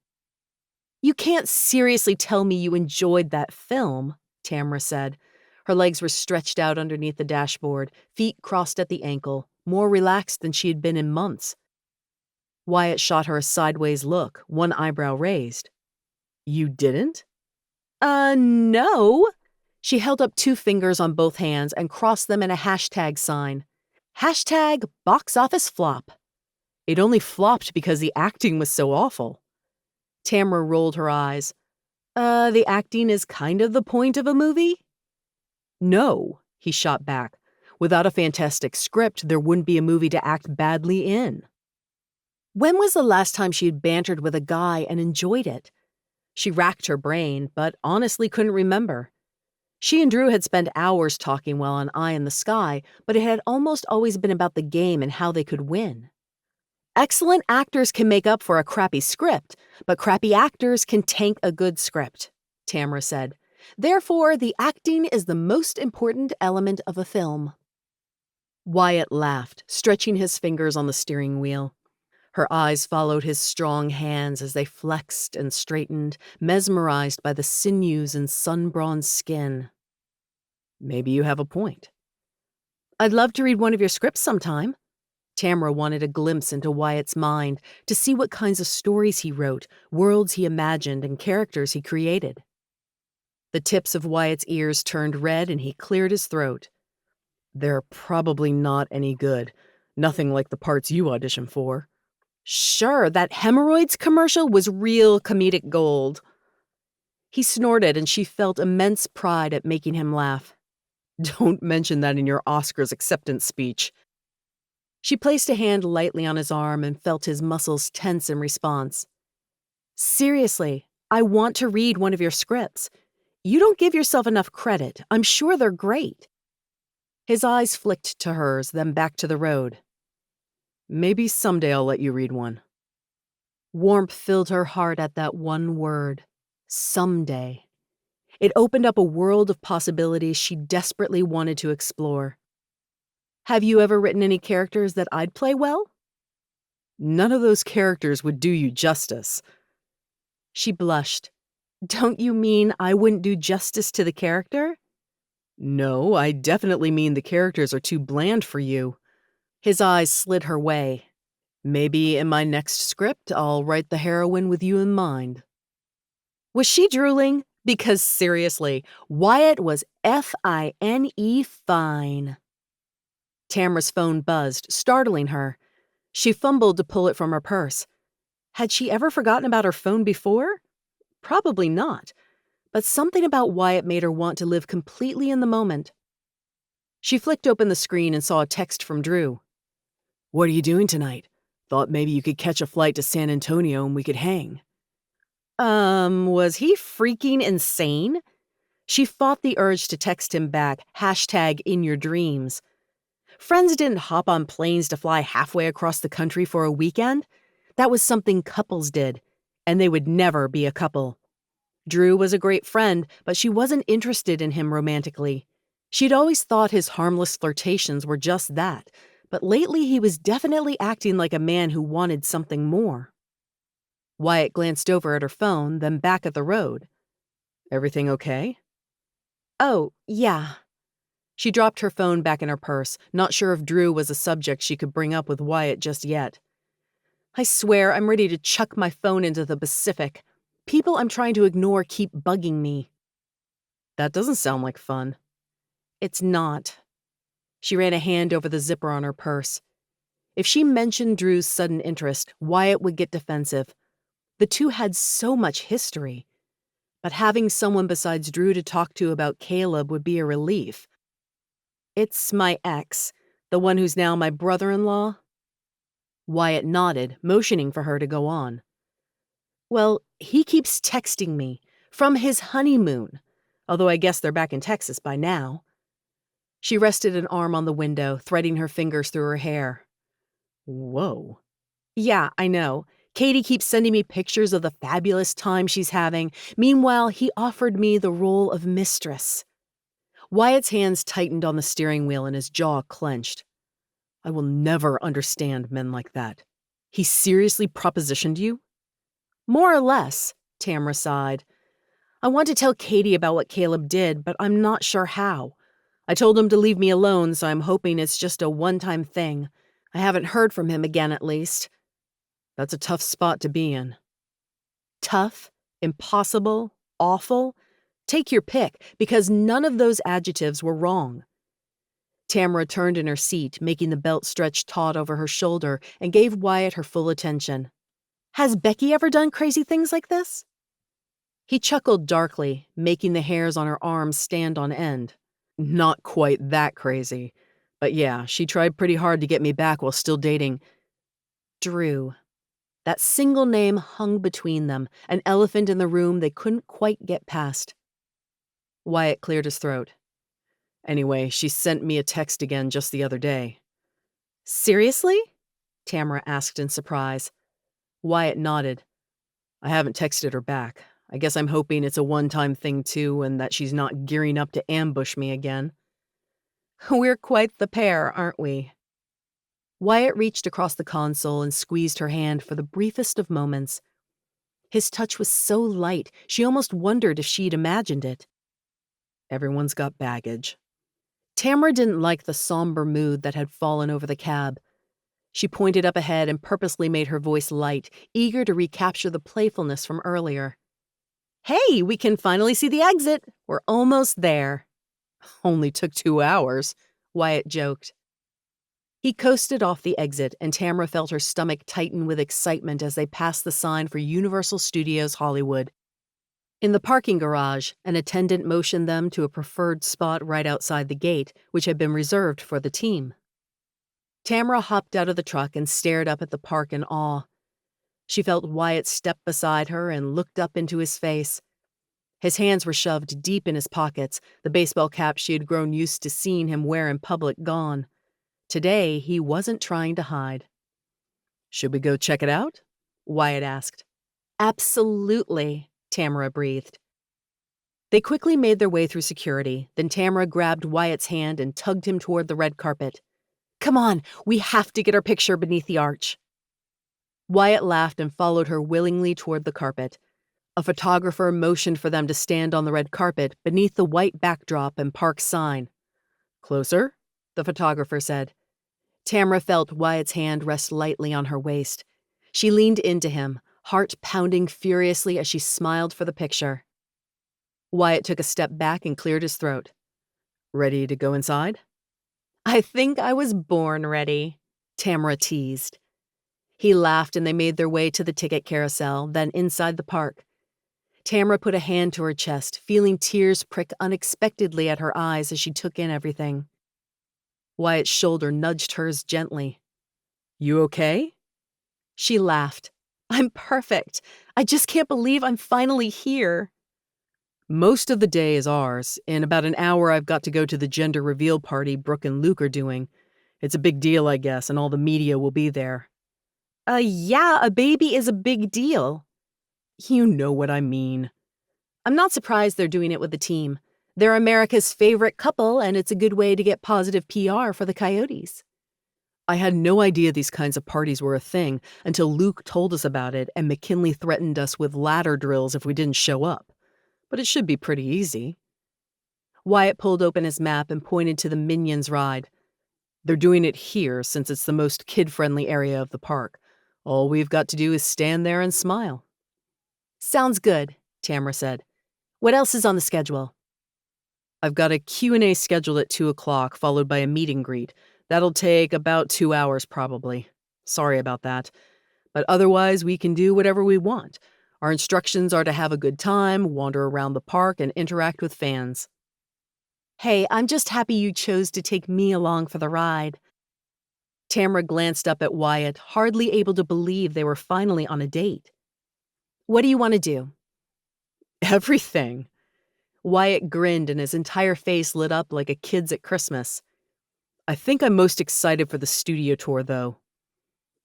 "You can't seriously tell me you enjoyed that film," Tamara said. Her legs were stretched out underneath the dashboard, feet crossed at the ankle, more relaxed than she had been in months. Wyatt shot her a sideways look, one eyebrow raised. "You didn't?" No." She held up 2 fingers on both hands and crossed them in a hashtag sign. Hashtag box office flop. It only flopped because the acting was so awful. Tamara rolled her eyes. The acting is kind of the point of a movie?" "No," he shot back. "Without a fantastic script, there wouldn't be a movie to act badly in." When was the last time she had bantered with a guy and enjoyed it? She racked her brain, but honestly couldn't remember. She and Drew had spent hours talking while on Eye in the Sky, but it had almost always been about the game and how they could win. Excellent actors can make up for a crappy script, but crappy actors can tank a good script, Tamara said. Therefore, the acting is the most important element of a film. Wyatt laughed, stretching his fingers on the steering wheel. Her eyes followed his strong hands as they flexed and straightened, mesmerized by the sinews and sun-bronzed skin. "Maybe you have a point." "I'd love to read one of your scripts sometime." Tamara wanted a glimpse into Wyatt's mind, to see what kinds of stories he wrote, worlds he imagined, and characters he created. The tips of Wyatt's ears turned red and he cleared his throat. "They're probably not any good. Nothing like the parts you audition for." "Sure, that hemorrhoids commercial was real comedic gold." He snorted and she felt immense pride at making him laugh. "Don't mention that in your Oscars acceptance speech." She placed a hand lightly on his arm and felt his muscles tense in response. "Seriously, I want to read one of your scripts. You don't give yourself enough credit. I'm sure they're great." His eyes flicked to hers, then back to the road. "Maybe someday I'll let you read one." Warmth filled her heart at that one word. Someday. It opened up a world of possibilities she desperately wanted to explore. "Have you ever written any characters that I'd play well?" "None of those characters would do you justice." She blushed. "Don't you mean I wouldn't do justice to the character?" "No, I definitely mean the characters are too bland for you." His eyes slid her way. "Maybe in my next script, I'll write the heroine with you in mind." Was she drooling? Because seriously, Wyatt was F-I-N-E fine. Tamara's phone buzzed, startling her. She fumbled to pull it from her purse. Had she ever forgotten about her phone before? Probably not. But something about Wyatt made her want to live completely in the moment. She flicked open the screen and saw a text from Drew. "What are you doing tonight? Thought maybe you could catch a flight to San Antonio and we could hang." Was he freaking insane? She fought the urge to text him back, hashtag in your dreams. Friends didn't hop on planes to fly halfway across the country for a weekend. That was something couples did, and they would never be a couple. Drew was a great friend, but she wasn't interested in him romantically. She'd always thought his harmless flirtations were just that, but lately he was definitely acting like a man who wanted something more. Wyatt glanced over at her phone, then back at the road. "Everything okay?" "Oh, yeah." She dropped her phone back in her purse, not sure if Drew was a subject she could bring up with Wyatt just yet. "I swear I'm ready to chuck my phone into the Pacific. People I'm trying to ignore keep bugging me." "That doesn't sound like fun." "It's not." She ran a hand over the zipper on her purse. If she mentioned Drew's sudden interest, Wyatt would get defensive. The two had so much history. but having someone besides Drew to talk to about Caleb would be a relief. It's my ex, the one who's now my brother-in-law. Wyatt nodded, motioning for her to go on. Well, he keeps texting me from his honeymoon, although I guess they're back in Texas by now. She rested an arm on the window, threading her fingers through her hair. Whoa. Yeah, I know. Katie keeps sending me pictures of the fabulous time she's having. Meanwhile, he offered me the role of mistress. Wyatt's hands tightened on the steering wheel and his jaw clenched. I will never understand men like that. He seriously propositioned you? More or less, Tamara sighed. I want to tell Katie about what Caleb did, but I'm not sure how. I told him to leave me alone, so I'm hoping it's just a one-time thing. I haven't heard from him again, at least. That's a tough spot to be in. Tough? Impossible? Awful? Take your pick, because none of those adjectives were wrong. Tamara turned in her seat, making the belt stretch taut over her shoulder, and gave Wyatt her full attention. Has Becky ever done crazy things like this? He chuckled darkly, making the hairs on her arms stand on end. Not quite that crazy. But yeah, she tried pretty hard to get me back while still dating Drew. That single name hung between them, an elephant in the room they couldn't quite get past. Wyatt cleared his throat. Anyway, she sent me a text again just the other day. Seriously? Tamara asked in surprise. Wyatt nodded. I haven't texted her back. I guess I'm hoping it's a one-time thing too and that she's not gearing up to ambush me again. We're quite the pair, aren't we? Wyatt reached across the console and squeezed her hand for the briefest of moments. His touch was so light, she almost wondered if she'd imagined it. Everyone's got baggage. Tamara didn't like the somber mood that had fallen over the cab. She pointed up ahead and purposely made her voice light, eager to recapture the playfulness from earlier. Hey, we can finally see the exit. We're almost there. Only took 2 hours, Wyatt joked. He coasted off the exit, and Tamara felt her stomach tighten with excitement as they passed the sign for Universal Studios Hollywood. In the parking garage, an attendant motioned them to a preferred spot right outside the gate, which had been reserved for the team. Tamara hopped out of the truck and stared up at the park in awe. She felt Wyatt step beside her and looked up into his face. His hands were shoved deep in his pockets, the baseball cap she had grown used to seeing him wear in public gone. Today, he wasn't trying to hide. Should we go check it out? Wyatt asked. Absolutely, Tamara breathed. They quickly made their way through security, then Tamara grabbed Wyatt's hand and tugged him toward the red carpet. Come on, we have to get our picture beneath the arch. Wyatt laughed and followed her willingly toward the carpet. A photographer motioned for them to stand on the red carpet beneath the white backdrop and park sign. Closer, the photographer said. Tamara felt Wyatt's hand rest lightly on her waist. She leaned into him, heart pounding furiously as she smiled for the picture. Wyatt took a step back and cleared his throat. Ready to go inside? I think I was born ready, Tamara teased. He laughed and they made their way to the ticket carousel, then inside the park. Tamara put a hand to her chest, feeling tears prick unexpectedly at her eyes as she took in everything. Wyatt's shoulder nudged hers gently. You okay? She laughed. I'm perfect. I just can't believe I'm finally here. Most of the day is ours. In about an hour, I've got to go to the gender reveal party Brooke and Luke are doing. It's a big deal, I guess, and all the media will be there. Yeah, a baby is a big deal. You know what I mean. I'm not surprised they're doing it with the team. They're America's favorite couple, and it's a good way to get positive PR for the Coyotes. I had no idea these kinds of parties were a thing until Luke told us about it and McKinley threatened us with ladder drills if we didn't show up. But it should be pretty easy. Wyatt pulled open his map and pointed to the Minions ride. They're doing it here since it's the most kid-friendly area of the park. All we've got to do is stand there and smile. Sounds good, Tamara said. What else is on the schedule? I've got a Q&A scheduled at 2 o'clock, followed by a meet and greet. That'll take about 2 hours, probably. Sorry about that. But otherwise, we can do whatever we want. Our instructions are to have a good time, wander around the park, and interact with fans. Hey, I'm just happy you chose to take me along for the ride. Tamara glanced up at Wyatt, hardly able to believe they were finally on a date. What do you want to do? Everything. Wyatt grinned and his entire face lit up like a kid's at Christmas. I think I'm most excited for the studio tour, though.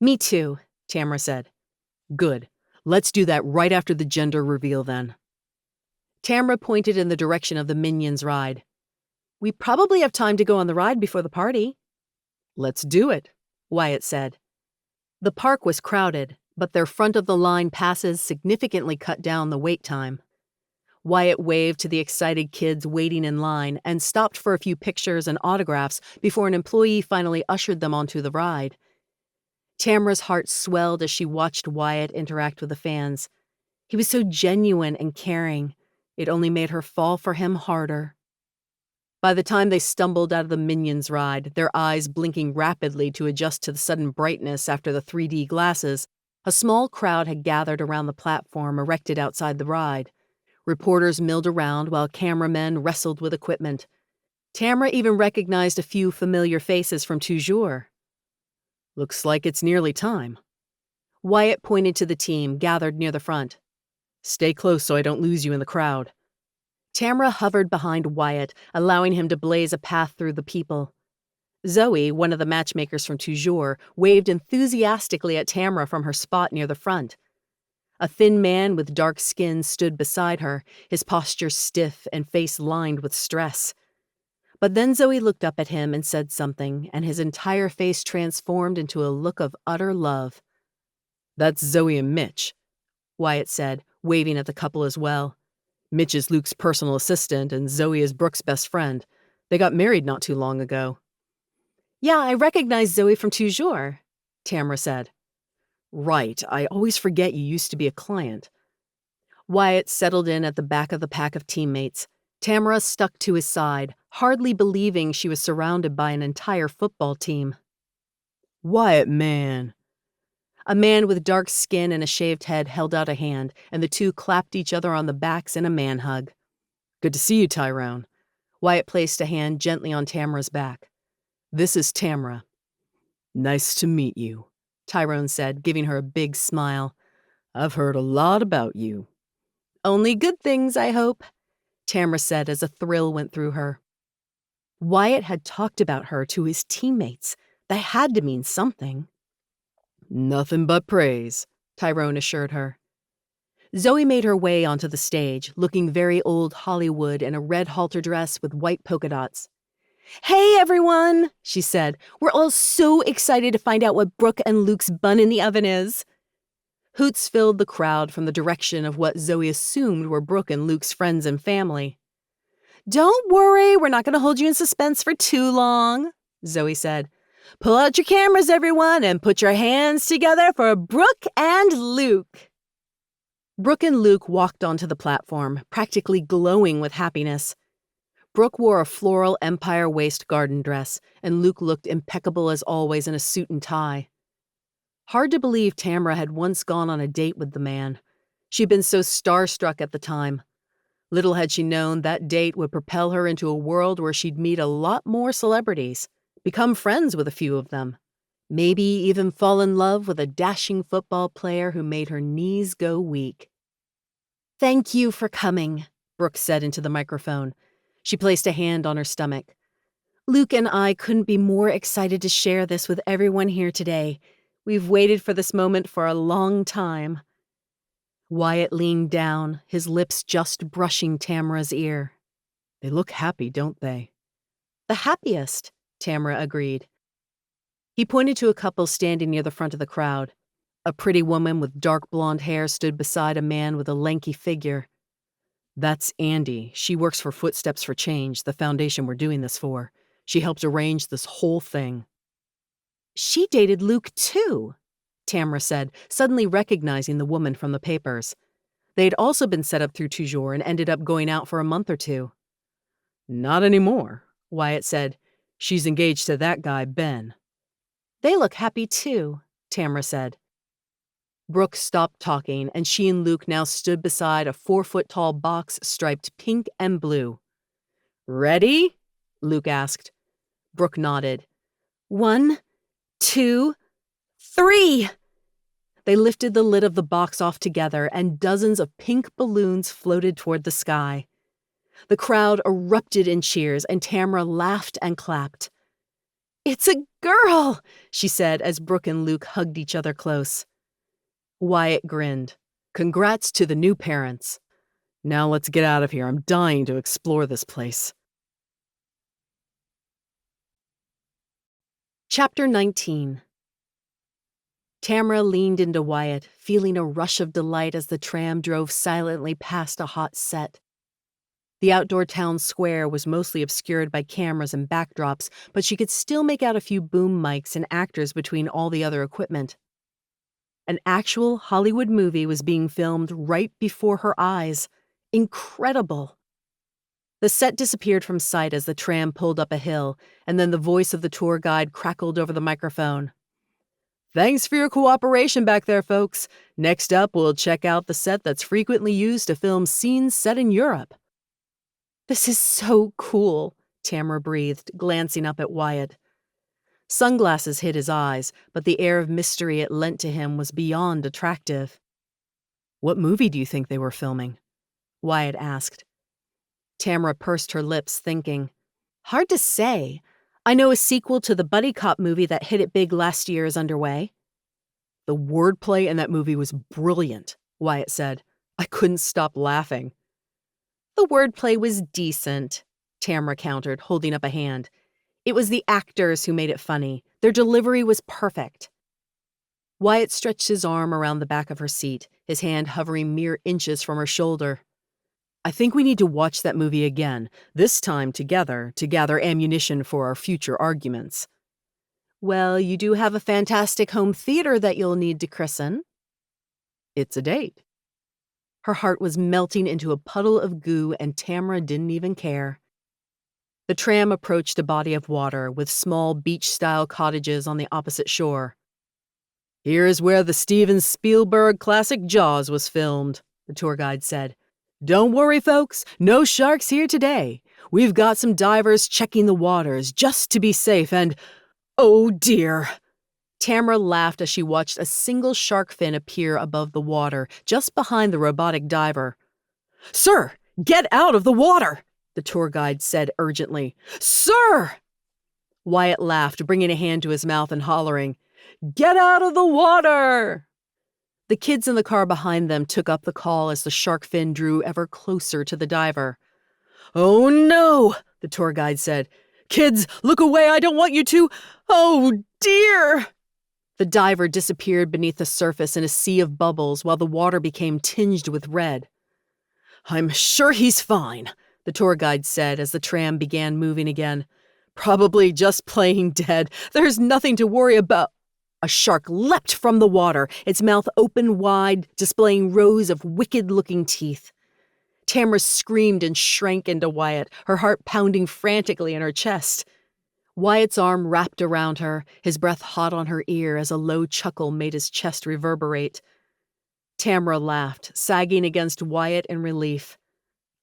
Me too, Tamara said. Good. Let's do that right after the gender reveal, then. Tamara pointed in the direction of the Minions ride. We probably have time to go on the ride before the party. Let's do it, Wyatt said. The park was crowded, but their front-of-the-line passes significantly cut down the wait time. Wyatt waved to the excited kids waiting in line and stopped for a few pictures and autographs before an employee finally ushered them onto the ride. Tamara's heart swelled as she watched Wyatt interact with the fans. He was so genuine and caring. It only made her fall for him harder. By the time they stumbled out of the Minions ride, their eyes blinking rapidly to adjust to the sudden brightness after the 3D glasses, a small crowd had gathered around the platform erected outside the ride. Reporters milled around while cameramen wrestled with equipment. Tamara even recognized a few familiar faces from Toujours. Looks like it's nearly time. Wyatt pointed to the team gathered near the front. Stay close so I don't lose you in the crowd. Tamara hovered behind Wyatt, allowing him to blaze a path through the people. Zoe, one of the matchmakers from Toujours, waved enthusiastically at Tamara from her spot near the front. A thin man with dark skin stood beside her, his posture stiff and face lined with stress. But then Zoe looked up at him and said something, and his entire face transformed into a look of utter love. That's Zoe and Mitch, Wyatt said, waving at the couple as well. Mitch is Luke's personal assistant, and Zoe is Brooke's best friend. They got married not too long ago. Yeah, I recognize Zoe from Toujours, Tamara said. Right, I always forget you used to be a client. Wyatt settled in at the back of the pack of teammates. Tamara stuck to his side, hardly believing she was surrounded by an entire football team. Wyatt, man. A man with dark skin and a shaved head held out a hand, and the two clapped each other on the backs in a man-hug. Good to see you, Tyrone. Wyatt placed a hand gently on Tamara's back. This is Tamara. Nice to meet you, Tyrone said, giving her a big smile. I've heard a lot about you. Only good things, I hope, Tamara said as a thrill went through her. Wyatt had talked about her to his teammates. That had to mean something. Nothing but praise, Tyrone assured her. Zoe made her way onto the stage, looking very old Hollywood in a red halter dress with white polka dots. Hey, everyone, she said. We're all so excited to find out what Brooke and Luke's bun in the oven is. Hoots filled the crowd from the direction of what Zoe assumed were Brooke and Luke's friends and family. Don't worry, we're not going to hold you in suspense for too long, Zoe said. Pull out your cameras, everyone, and put your hands together for Brooke and Luke. Brooke and Luke walked onto the platform, practically glowing with happiness. Brooke wore a floral Empire waist garden dress, and Luke looked impeccable as always in a suit and tie. Hard to believe Tamara had once gone on a date with the man. She'd been so starstruck at the time. Little had she known that date would propel her into a world where she'd meet a lot more celebrities, become friends with a few of them, maybe even fall in love with a dashing football player who made her knees go weak. Thank you for coming, Brooke said into the microphone. She placed a hand on her stomach. Luke and I couldn't be more excited to share this with everyone here today. We've waited for this moment for a long time. Wyatt leaned down, his lips just brushing Tamara's ear. They look happy, don't they? The happiest, Tamara agreed. He pointed to a couple standing near the front of the crowd. A pretty woman with dark blonde hair stood beside a man with a lanky figure. That's Andy. She works for Footsteps for Change, the foundation we're doing this for. She helped arrange this whole thing. She dated Luke, too, Tamara said, suddenly recognizing the woman from the papers. They'd also been set up through Toujours and ended up going out for a month or two. Not anymore, Wyatt said. She's engaged to that guy, Ben. They look happy, too, Tamara said. Brooke stopped talking, and she and Luke now stood beside a 4-foot-tall box striped pink and blue. "Ready?" Luke asked. Brooke nodded. 1, 2, 3! They lifted the lid of the box off together, and dozens of pink balloons floated toward the sky. The crowd erupted in cheers, and Tamara laughed and clapped. "It's a girl!" she said as Brooke and Luke hugged each other close. Wyatt grinned. "Congrats to the new parents. Now let's get out of here. I'm dying to explore this place." Chapter 19. Tamara leaned into Wyatt, feeling a rush of delight as the tram drove silently past a hot set. The outdoor town square was mostly obscured by cameras and backdrops, but she could still make out a few boom mics and actors between all the other equipment. An actual Hollywood movie was being filmed right before her eyes. Incredible. The set disappeared from sight as the tram pulled up a hill, and then the voice of the tour guide crackled over the microphone. "Thanks for your cooperation back there, folks. Next up, we'll check out the set that's frequently used to film scenes set in Europe." "This is so cool," Tamara breathed, glancing up at Wyatt. Sunglasses hid his eyes, but the air of mystery it lent to him was beyond attractive. "What movie do you think they were filming?" Wyatt asked. Tamara pursed her lips, thinking. "Hard to say. I know a sequel to the buddy cop movie that hit it big last year is underway." "The wordplay in that movie was brilliant," Wyatt said. "I couldn't stop laughing." "The wordplay was decent," Tamara countered, holding up a hand. "It was the actors who made it funny. Their delivery was perfect." Wyatt stretched his arm around the back of her seat, his hand hovering mere inches from her shoulder. "I think we need to watch that movie again, this time together, to gather ammunition for our future arguments." "Well, you do have a fantastic home theater that you'll need to christen." "It's a date." Her heart was melting into a puddle of goo, and Tamara didn't even care. The tram approached a body of water with small beach-style cottages on the opposite shore. "Here's where the Steven Spielberg classic Jaws was filmed," the tour guide said. "Don't worry, folks, no sharks here today. We've got some divers checking the waters just to be safe and... oh dear." Tamara laughed as she watched a single shark fin appear above the water, just behind the robotic diver. "Sir, get out of the water!" the tour guide said urgently. "Sir!" Wyatt laughed, bringing a hand to his mouth and hollering, "Get out of the water!" The kids in the car behind them took up the call as the shark fin drew ever closer to the diver. "Oh no," the tour guide said. "Kids, look away, I don't want you to... oh dear!" The diver disappeared beneath the surface in a sea of bubbles while the water became tinged with red. "I'm sure he's fine," the tour guide said as the tram began moving again. "Probably just playing dead. There's nothing to worry about." A shark leapt from the water, its mouth open wide, displaying rows of wicked-looking teeth. Tamara screamed and shrank into Wyatt, her heart pounding frantically in her chest. Wyatt's arm wrapped around her, his breath hot on her ear as a low chuckle made his chest reverberate. Tamara laughed, sagging against Wyatt in relief.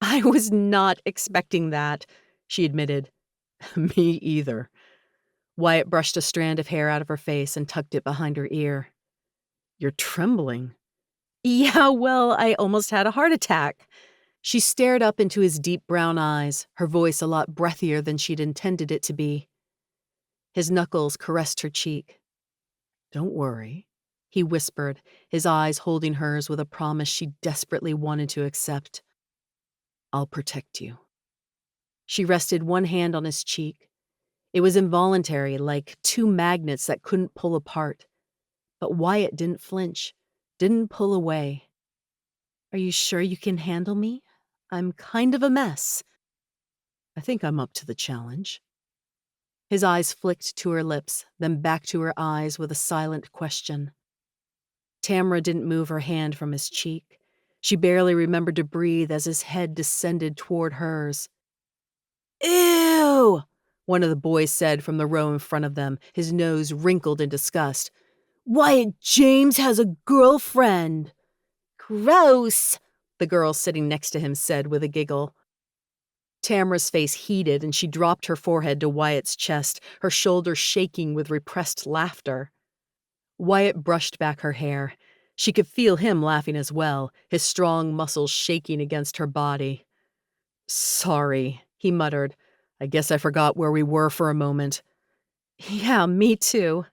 "I was not expecting that," she admitted. "Me either." Wyatt brushed a strand of hair out of her face and tucked it behind her ear. "You're trembling." "Yeah, well, I almost had a heart attack." She stared up into his deep brown eyes, her voice a lot breathier than she'd intended it to be. His knuckles caressed her cheek. "Don't worry," he whispered, his eyes holding hers with a promise she desperately wanted to accept. "I'll protect you." She rested one hand on his cheek. It was involuntary, like two magnets that couldn't pull apart. But Wyatt didn't flinch, didn't pull away. "Are you sure you can handle me? I'm kind of a mess." "I think I'm up to the challenge." His eyes flicked to her lips, then back to her eyes with a silent question. Tamara didn't move her hand from his cheek. She barely remembered to breathe as his head descended toward hers. "Ew!" one of the boys said from the row in front of them, his nose wrinkled in disgust. Wyatt James has a girlfriend. Gross, the girl sitting next to him said with a giggle. Tamara's face heated and she dropped her forehead to Wyatt's chest, her shoulders shaking with repressed laughter. Wyatt brushed back her hair. She could feel him laughing as well, his strong muscles shaking against her body. Sorry, he muttered. I guess I forgot where we were for a moment. Yeah, me too.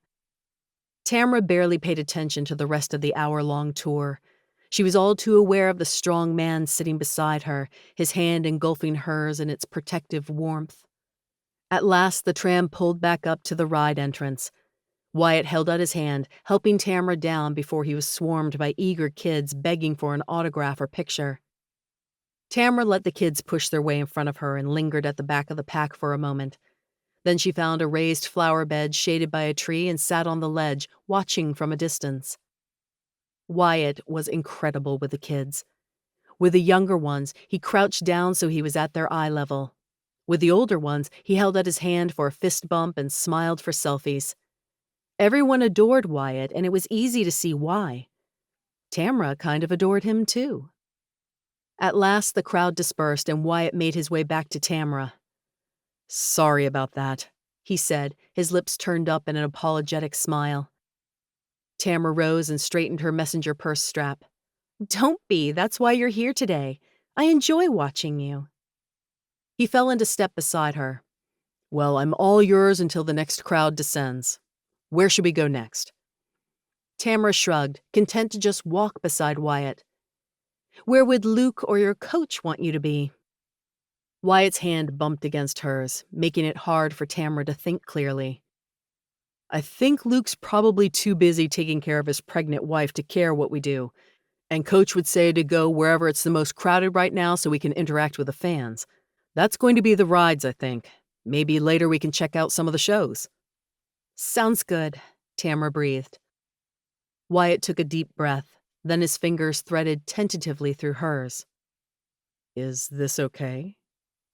Tamara barely paid attention to the rest of the hour-long tour. She was all too aware of the strong man sitting beside her, his hand engulfing hers in its protective warmth. At last, the tram pulled back up to the ride entrance. Wyatt held out his hand, helping Tamara down before he was swarmed by eager kids begging for an autograph or picture. Tamara let the kids push their way in front of her and lingered at the back of the pack for a moment. Then she found a raised flower bed shaded by a tree and sat on the ledge, watching from a distance. Wyatt was incredible with the kids. With the younger ones, he crouched down so he was at their eye level. With the older ones, he held out his hand for a fist bump and smiled for selfies. Everyone adored Wyatt, and it was easy to see why. Tamara kind of adored him, too. At last, the crowd dispersed, and Wyatt made his way back to Tamara. Sorry about that, he said, his lips turned up in an apologetic smile. Tamara rose and straightened her messenger purse strap. Don't be, that's why you're here today. I enjoy watching you. He fell into step beside her. Well, I'm all yours until the next crowd descends. Where should we go next? Tamara shrugged, content to just walk beside Wyatt. Where would Luke or your coach want you to be? Wyatt's hand bumped against hers, making it hard for Tamara to think clearly. I think Luke's probably too busy taking care of his pregnant wife to care what we do, and Coach would say to go wherever it's the most crowded right now so we can interact with the fans. That's going to be the rides, I think. Maybe later we can check out some of the shows. Sounds good, Tamara breathed. Wyatt took a deep breath, then his fingers threaded tentatively through hers. Is this okay?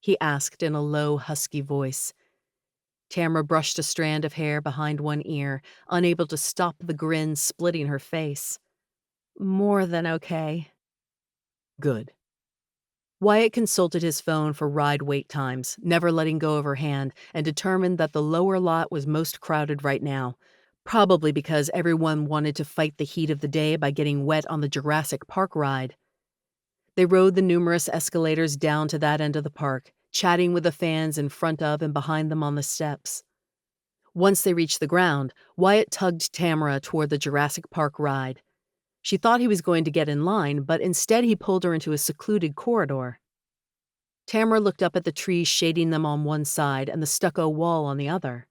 He asked in a low, husky voice. Tamara brushed a strand of hair behind one ear, unable to stop the grin splitting her face. More than okay. Good. Wyatt consulted his phone for ride wait times, never letting go of her hand, and determined that the lower lot was most crowded right now, probably because everyone wanted to fight the heat of the day by getting wet on the Jurassic Park ride. They rode the numerous escalators down to that end of the park, chatting with the fans in front of and behind them on the steps. Once they reached the ground, Wyatt tugged Tamara toward the Jurassic Park ride. She thought he was going to get in line, but instead he pulled her into a secluded corridor. Tamara looked up at the trees shading them on one side and the stucco wall on the other.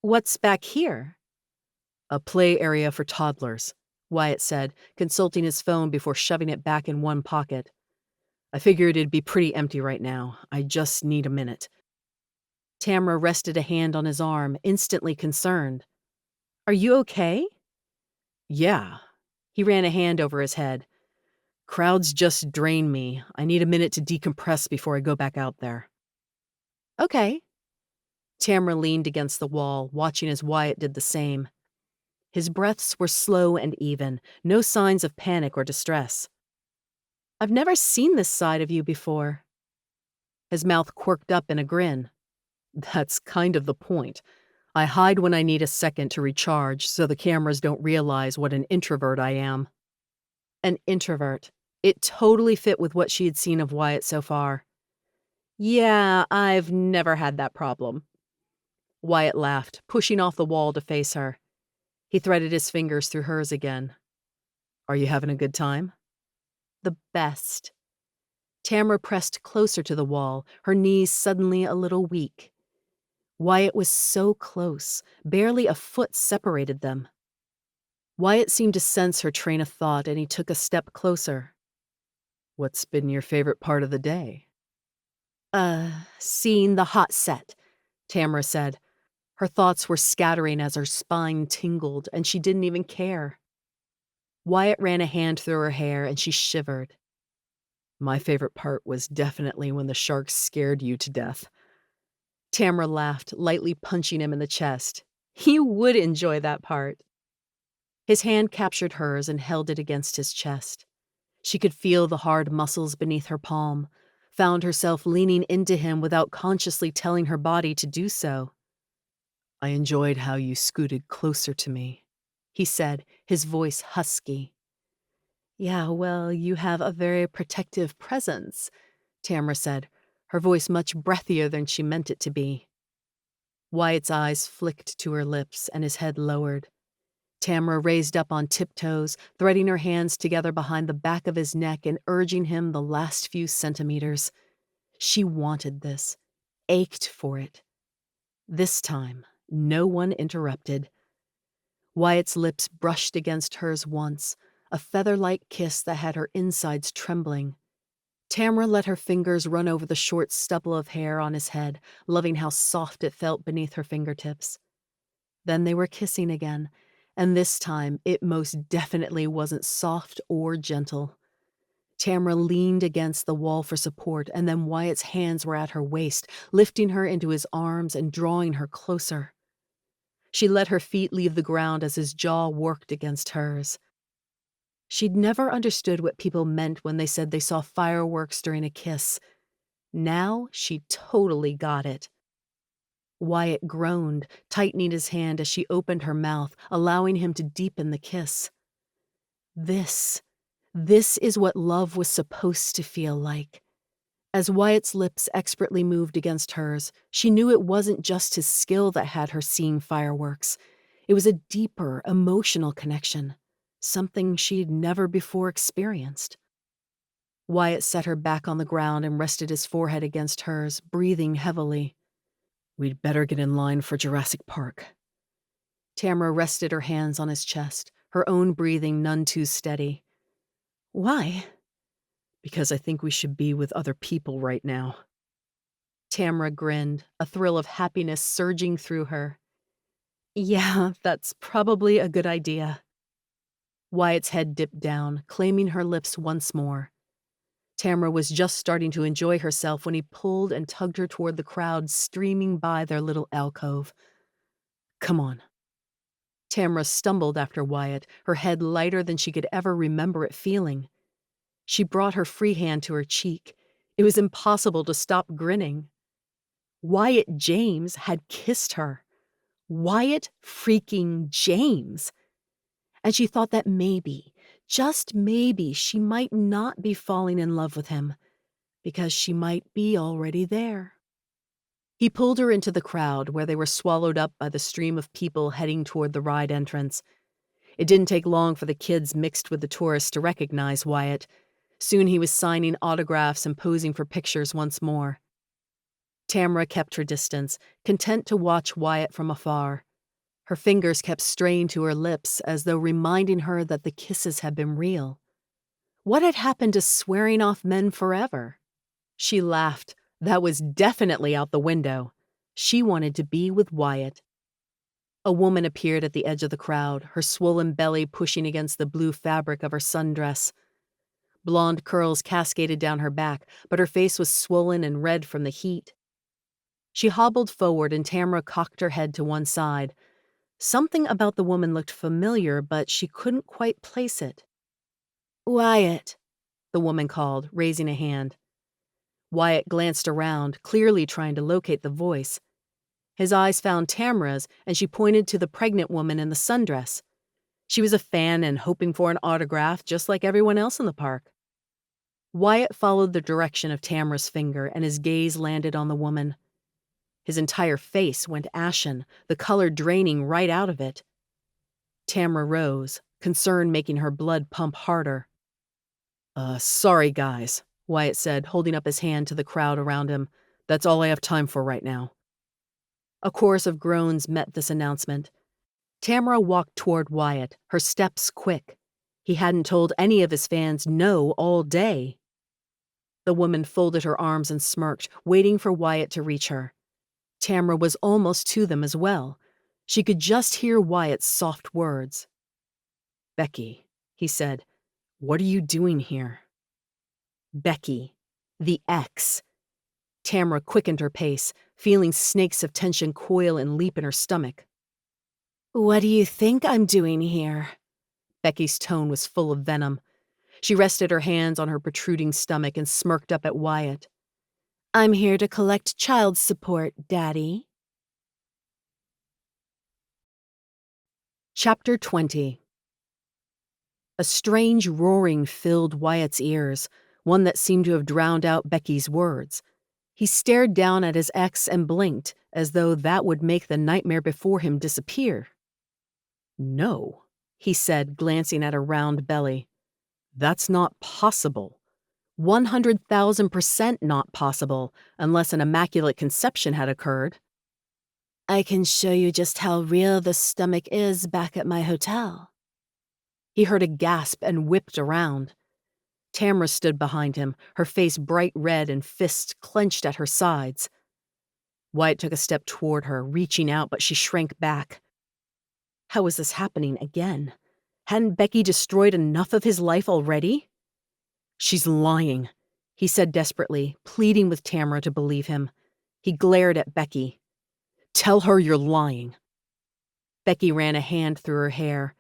What's back here? A play area for toddlers, Wyatt said, consulting his phone before shoving it back in one pocket. I figured it'd be pretty empty right now. I just need a minute. Tamara rested a hand on his arm, instantly concerned. Are you okay? Yeah. He ran a hand over his head. Crowds just drain me. I need a minute to decompress before I go back out there. Okay. Tamara leaned against the wall, watching as Wyatt did the same. His breaths were slow and even, no signs of panic or distress. I've never seen this side of you before. His mouth quirked up in a grin. That's kind of the point. I hide when I need a second to recharge so the cameras don't realize what an introvert I am. An introvert. It totally fit with what she had seen of Wyatt so far. Yeah, I've never had that problem. Wyatt laughed, pushing off the wall to face her. He threaded his fingers through hers again. Are you having a good time? The best. Tamara pressed closer to the wall, her knees suddenly a little weak. Wyatt was so close, barely a foot separated them. Wyatt seemed to sense her train of thought, and he took a step closer. What's been your favorite part of the day? Seeing the hot set, Tamara said. Her thoughts were scattering as her spine tingled, and she didn't even care. Wyatt ran a hand through her hair, and she shivered. My favorite part was definitely when the sharks scared you to death. Tamara laughed, lightly punching him in the chest. You would enjoy that part. His hand captured hers and held it against his chest. She could feel the hard muscles beneath her palm, found herself leaning into him without consciously telling her body to do so. "I enjoyed how you scooted closer to me," he said, his voice husky. "Yeah, well, you have a very protective presence," Tamara said, her voice much breathier than she meant it to be. Wyatt's eyes flicked to her lips and his head lowered. Tamara raised up on tiptoes, threading her hands together behind the back of his neck and urging him the last few centimeters. She wanted this, ached for it. This time, no one interrupted. Wyatt's lips brushed against hers once, a feather-like kiss that had her insides trembling. Tamara let her fingers run over the short stubble of hair on his head, loving how soft it felt beneath her fingertips. Then they were kissing again, and this time it most definitely wasn't soft or gentle. Tamara leaned against the wall for support, and then Wyatt's hands were at her waist, lifting her into his arms and drawing her closer. She let her feet leave the ground as his jaw worked against hers. She'd never understood what people meant when they said they saw fireworks during a kiss. Now she totally got it. Wyatt groaned, tightening his hand as she opened her mouth, allowing him to deepen the kiss. This is what love was supposed to feel like. As Wyatt's lips expertly moved against hers, she knew it wasn't just his skill that had her seeing fireworks. It was a deeper, emotional connection, something she'd never before experienced. Wyatt set her back on the ground and rested his forehead against hers, breathing heavily. "We'd better get in line for Jurassic Park." Tamara rested her hands on his chest, her own breathing none too steady. "Why?" "Because I think we should be with other people right now." Tamara grinned, a thrill of happiness surging through her. "Yeah, that's probably a good idea." Wyatt's head dipped down, claiming her lips once more. Tamara was just starting to enjoy herself when he pulled and tugged her toward the crowd streaming by their little alcove. "Come on." Tamara stumbled after Wyatt, her head lighter than she could ever remember it feeling. She brought her free hand to her cheek. It was impossible to stop grinning. Wyatt James had kissed her. Wyatt freaking James. And she thought that maybe, just maybe, she might not be falling in love with him, because she might be already there. He pulled her into the crowd where they were swallowed up by the stream of people heading toward the ride entrance. It didn't take long for the kids mixed with the tourists to recognize Wyatt. Soon he was signing autographs and posing for pictures once more. Tamara kept her distance, content to watch Wyatt from afar. Her fingers kept straying to her lips as though reminding her that the kisses had been real. What had happened to swearing off men forever? She laughed. That was definitely out the window. She wanted to be with Wyatt. A woman appeared at the edge of the crowd, her swollen belly pushing against the blue fabric of her sundress. Blonde curls cascaded down her back, but her face was swollen and red from the heat. She hobbled forward and Tamara cocked her head to one side. Something about the woman looked familiar, but she couldn't quite place it. "Wyatt," the woman called, raising a hand. Wyatt glanced around, clearly trying to locate the voice. His eyes found Tamara's, and she pointed to the pregnant woman in the sundress. She was a fan and hoping for an autograph, just like everyone else in the park. Wyatt followed the direction of Tamara's finger, and his gaze landed on the woman. His entire face went ashen, the color draining right out of it. Tamara rose, concern making her blood pump harder. Sorry, guys," Wyatt said, holding up his hand to the crowd around him. "That's all I have time for right now." A chorus of groans met this announcement. Tamara walked toward Wyatt, her steps quick. He hadn't told any of his fans no all day. The woman folded her arms and smirked, waiting for Wyatt to reach her. Tamara was almost to them as well. She could just hear Wyatt's soft words. "Becky," he said, "what are you doing here?" Becky. The ex. Tamara quickened her pace, feeling snakes of tension coil and leap in her stomach. "What do you think I'm doing here?" Becky's tone was full of venom. She rested her hands on her protruding stomach and smirked up at Wyatt. "I'm here to collect child support, Daddy." Chapter 20. A strange roaring filled Wyatt's ears, one that seemed to have drowned out Becky's words. He stared down at his ex and blinked, as though that would make the nightmare before him disappear. "No," he said, glancing at her round belly. "That's not possible. 100,000% not possible, unless an immaculate conception had occurred." "I can show you just how real the stomach is back at my hotel." He heard a gasp and whipped around. Tamara stood behind him, her face bright red and fists clenched at her sides. Wyatt took a step toward her, reaching out, but she shrank back. How was this happening again? Hadn't Becky destroyed enough of his life already? "She's lying," he said desperately, pleading with Tamara to believe him. He glared at Becky. "Tell her you're lying." Becky ran a hand through her hair.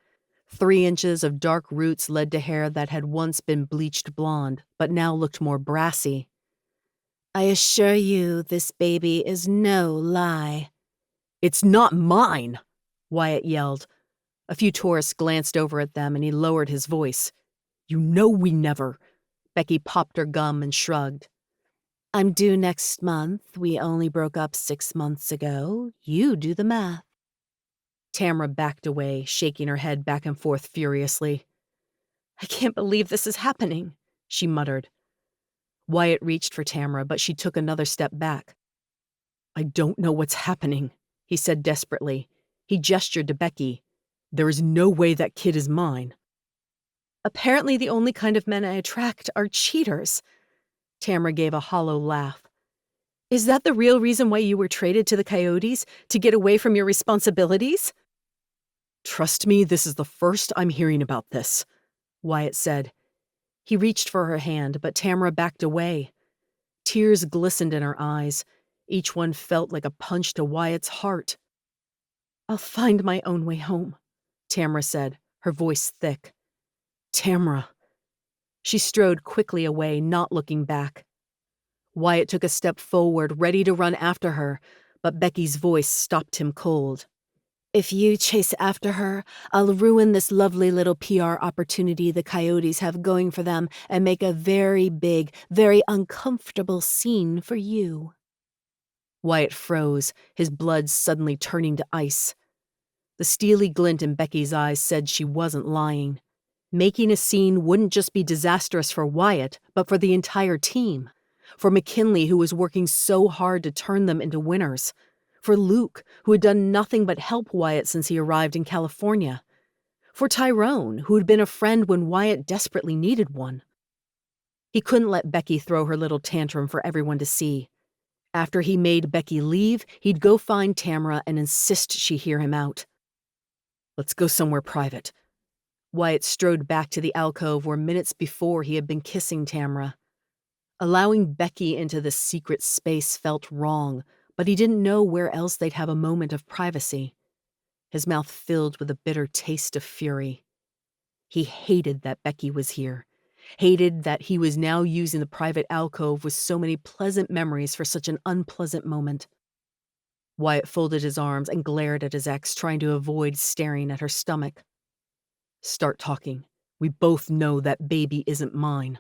3 inches of dark roots led to hair that had once been bleached blonde, but now looked more brassy. "I assure you this baby is no lie." "It's not mine!" Wyatt yelled. A few tourists glanced over at them and he lowered his voice. "You know we never—" Becky popped her gum and shrugged. "I'm due next month. We only broke up 6 months ago. You do the math." Tamara backed away, shaking her head back and forth furiously. "I can't believe this is happening," she muttered. Wyatt reached for Tamara, but she took another step back. "I don't know what's happening," he said desperately. He gestured to Becky. "There is no way that kid is mine." "Apparently the only kind of men I attract are cheaters." Tamara gave a hollow laugh. "Is that the real reason why you were traded to the Coyotes, to get away from your responsibilities?" "Trust me, this is the first I'm hearing about this," Wyatt said. He reached for her hand, but Tamara backed away. Tears glistened in her eyes. Each one felt like a punch to Wyatt's heart. "I'll find my own way home," Tamara said, her voice thick. "Tamara." She strode quickly away, not looking back. Wyatt took a step forward, ready to run after her, but Becky's voice stopped him cold. "If you chase after her, I'll ruin this lovely little PR opportunity the Coyotes have going for them and make a very big, very uncomfortable scene for you." Wyatt froze, his blood suddenly turning to ice. The steely glint in Becky's eyes said she wasn't lying. Making a scene wouldn't just be disastrous for Wyatt, but for the entire team. For McKinley, who was working so hard to turn them into winners. For Luke, who had done nothing but help Wyatt since he arrived in California. For Tyrone, who had been a friend when Wyatt desperately needed one. He couldn't let Becky throw her little tantrum for everyone to see. After he made Becky leave, he'd go find Tamara and insist she hear him out. "Let's go somewhere private." Wyatt strode back to the alcove where minutes before he had been kissing Tamara. Allowing Becky into this secret space felt wrong, but he didn't know where else they'd have a moment of privacy. His mouth filled with a bitter taste of fury. He hated that Becky was here. Hated that he was now using the private alcove with so many pleasant memories for such an unpleasant moment. Wyatt folded his arms and glared at his ex, trying to avoid staring at her stomach. "Start talking. We both know that baby isn't mine."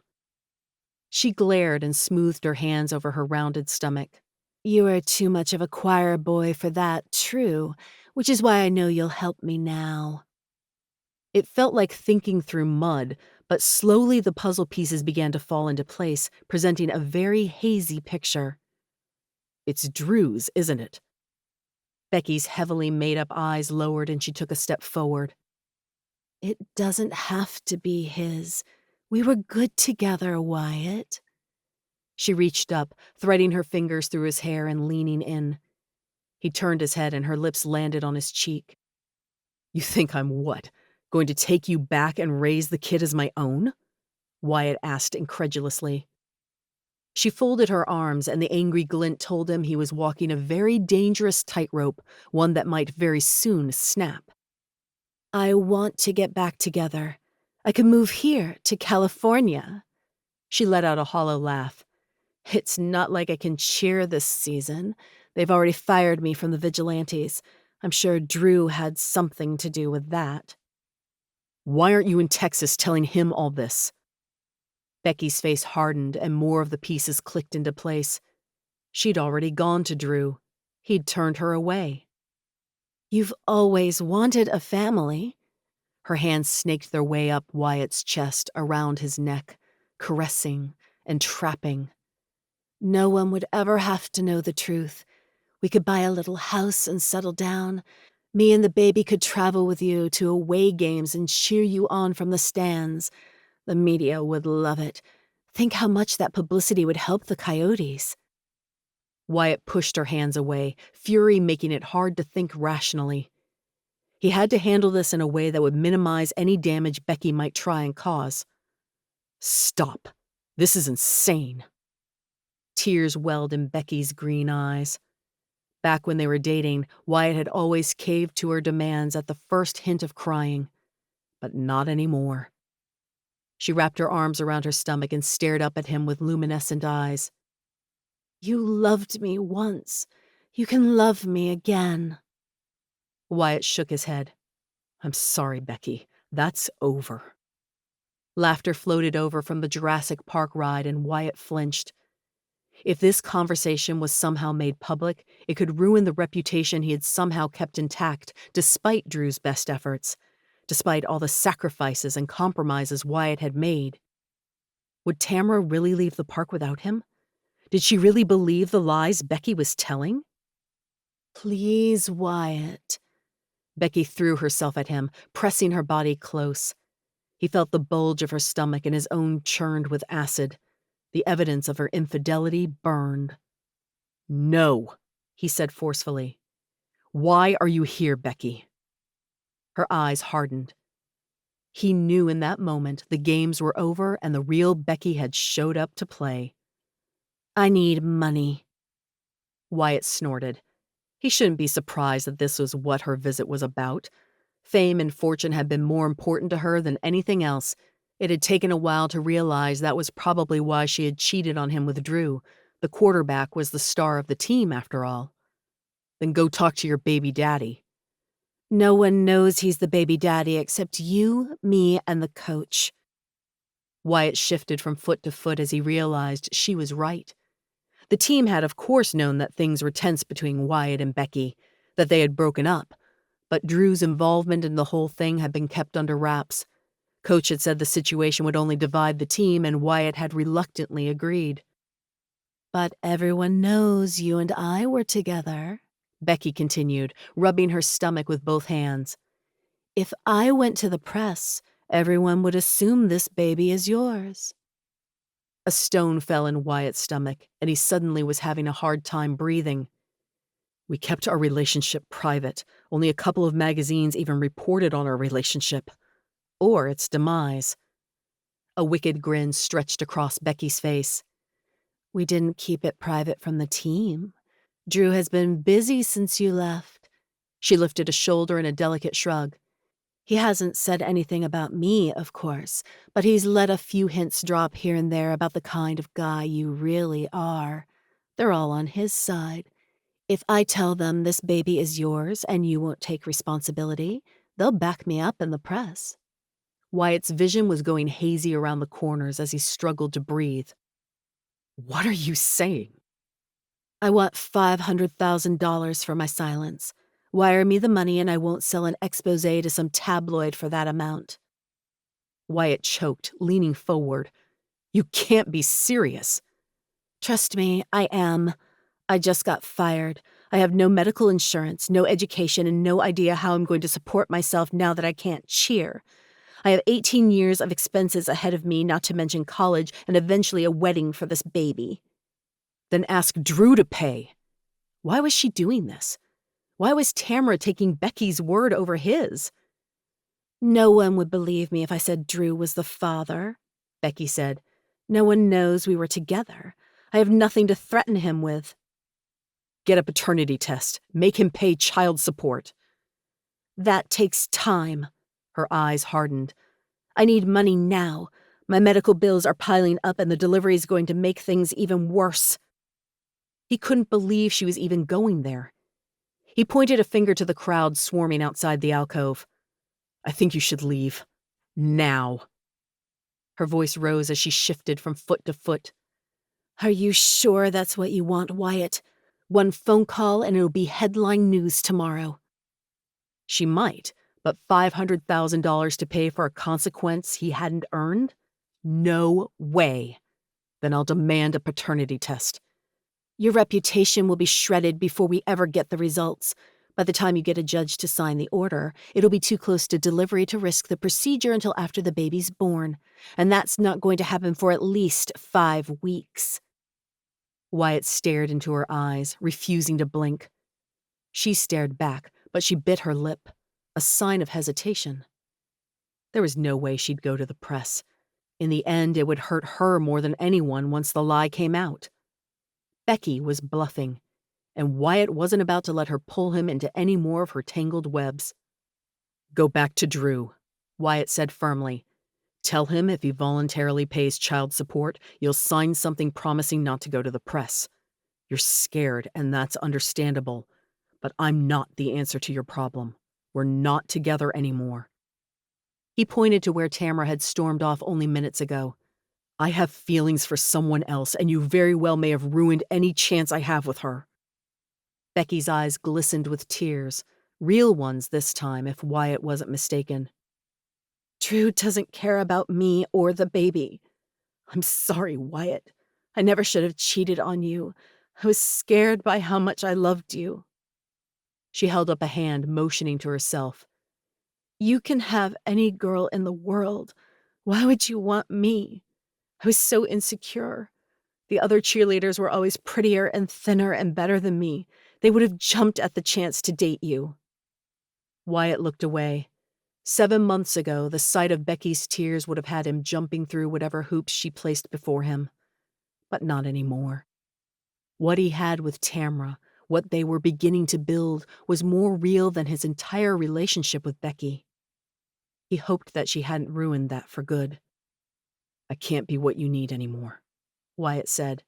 She glared and smoothed her hands over her rounded stomach. "You are too much of a choir boy for that, true, which is why I know you'll help me now." It felt like thinking through mud, but slowly the puzzle pieces began to fall into place, presenting a very hazy picture. "It's Drew's, isn't it?" Becky's heavily made-up eyes lowered and she took a step forward. "It doesn't have to be his. We were good together, Wyatt." She reached up, threading her fingers through his hair and leaning in. He turned his head and her lips landed on his cheek. "You think I'm what? Going to take you back and raise the kid as my own?" Wyatt asked incredulously. She folded her arms and the angry glint told him he was walking a very dangerous tightrope, one that might very soon snap. I want to get back together. I could move here to California. She let out a hollow laugh. It's not like I can cheer this season. They've already fired me from the Vigilantes. I'm sure Drew had something to do with that. Why aren't you in Texas telling him all this? Becky's face hardened and more of the pieces clicked into place. She'd already gone to Drew. He'd turned her away. You've always wanted a family. Her hands snaked their way up Wyatt's chest, around his neck, caressing and trapping. No one would ever have to know the truth. We could buy a little house and settle down. Me and the baby could travel with you to away games and cheer you on from the stands. The media would love it. Think how much that publicity would help the Coyotes. Wyatt pushed her hands away, fury making it hard to think rationally. He had to handle this in a way that would minimize any damage Becky might try and cause. Stop. This is insane. Tears welled in Becky's green eyes. Back when they were dating, Wyatt had always caved to her demands at the first hint of crying. But not anymore. She wrapped her arms around her stomach and stared up at him with luminescent eyes. You loved me once. You can love me again. Wyatt shook his head. I'm sorry, Becky. That's over. Laughter floated over from the Jurassic Park ride and Wyatt flinched. If this conversation was somehow made public, it could ruin the reputation he had somehow kept intact despite Drew's best efforts, despite all the sacrifices and compromises Wyatt had made. Would Tamara really leave the park without him? Did she really believe the lies Becky was telling? Please, Wyatt. Becky threw herself at him, pressing her body close. He felt the bulge of her stomach and his own churned with acid. The evidence of her infidelity burned. No, he said forcefully. Why are you here, Becky? Her eyes hardened. He knew in that moment the games were over and the real Becky had showed up to play. I need money. Wyatt snorted. He shouldn't be surprised that this was what her visit was about. Fame and fortune had been more important to her than anything else. It had taken a while to realize that was probably why she had cheated on him with Drew. The quarterback was the star of the team, after all. Then go talk to your baby daddy. No one knows he's the baby daddy except you, me, and the coach. Wyatt shifted from foot to foot as he realized she was right. The team had, of course, known that things were tense between Wyatt and Becky, that they had broken up. But Drew's involvement in the whole thing had been kept under wraps. Coach had said the situation would only divide the team, and Wyatt had reluctantly agreed. But everyone knows you and I were together, Becky continued, rubbing her stomach with both hands. If I went to the press, everyone would assume this baby is yours. A stone fell in Wyatt's stomach, and he suddenly was having a hard time breathing. We kept our relationship private. Only a couple of magazines even reported on our relationship. Or its demise. A wicked grin stretched across Becky's face. We didn't keep it private from the team. Drew has been busy since you left. She lifted a shoulder in a delicate shrug. He hasn't said anything about me, of course, but he's let a few hints drop here and there about the kind of guy you really are. They're all on his side. If I tell them this baby is yours and you won't take responsibility, they'll back me up in the press. Wyatt's vision was going hazy around the corners as he struggled to breathe. What are you saying? I want $500,000 for my silence. Wire me the money and I won't sell an expose to some tabloid for that amount. Wyatt choked, leaning forward. You can't be serious. Trust me, I am. I just got fired. I have no medical insurance, no education, and no idea how I'm going to support myself now that I can't cheer. I have 18 years of expenses ahead of me, not to mention college and eventually a wedding for this baby. Then ask Drew to pay. Why was she doing this? Why was Tamara taking Becky's word over his? No one would believe me if I said Drew was the father, Becky said. No one knows we were together. I have nothing to threaten him with. Get a paternity test. Make him pay child support. That takes time. Her eyes hardened. "I need money now. My medical bills are piling up and the delivery is going to make things even worse." He couldn't believe she was even going there. He pointed a finger to the crowd swarming outside the alcove. "I think you should leave. Now." Her voice rose as she shifted from foot to foot. "Are you sure that's what you want, Wyatt? One phone call and it'll be headline news tomorrow." She might, but $500,000 to pay for a consequence he hadn't earned? No way. Then I'll demand a paternity test. "Your reputation will be shredded before we ever get the results. By the time you get a judge to sign the order, it'll be too close to delivery to risk the procedure until after the baby's born. And that's not going to happen for at least 5 weeks. Wyatt stared into her eyes, refusing to blink. She stared back, but she bit her lip, a sign of hesitation. There was no way she'd go to the press. In the end, it would hurt her more than anyone once the lie came out. Becky was bluffing, and Wyatt wasn't about to let her pull him into any more of her tangled webs. "Go back to Drew," Wyatt said firmly. "Tell him if he voluntarily pays child support, you'll sign something promising not to go to the press. You're scared, and that's understandable. But I'm not the answer to your problem. We're not together anymore." He pointed to where Tamara had stormed off only minutes ago. "I have feelings for someone else, and you very well may have ruined any chance I have with her." Becky's eyes glistened with tears, real ones this time if Wyatt wasn't mistaken. "Drew doesn't care about me or the baby. I'm sorry, Wyatt. I never should have cheated on you. I was scared by how much I loved you." She held up a hand, motioning to herself. "You can have any girl in the world. Why would you want me? I was so insecure. The other cheerleaders were always prettier and thinner and better than me. They would have jumped at the chance to date you." Wyatt looked away. 7 months ago, the sight of Becky's tears would have had him jumping through whatever hoops she placed before him. But not anymore. What he had with Tamara, what they were beginning to build, was more real than his entire relationship with Becky. He hoped that she hadn't ruined that for good. "I can't be what you need anymore," Wyatt said.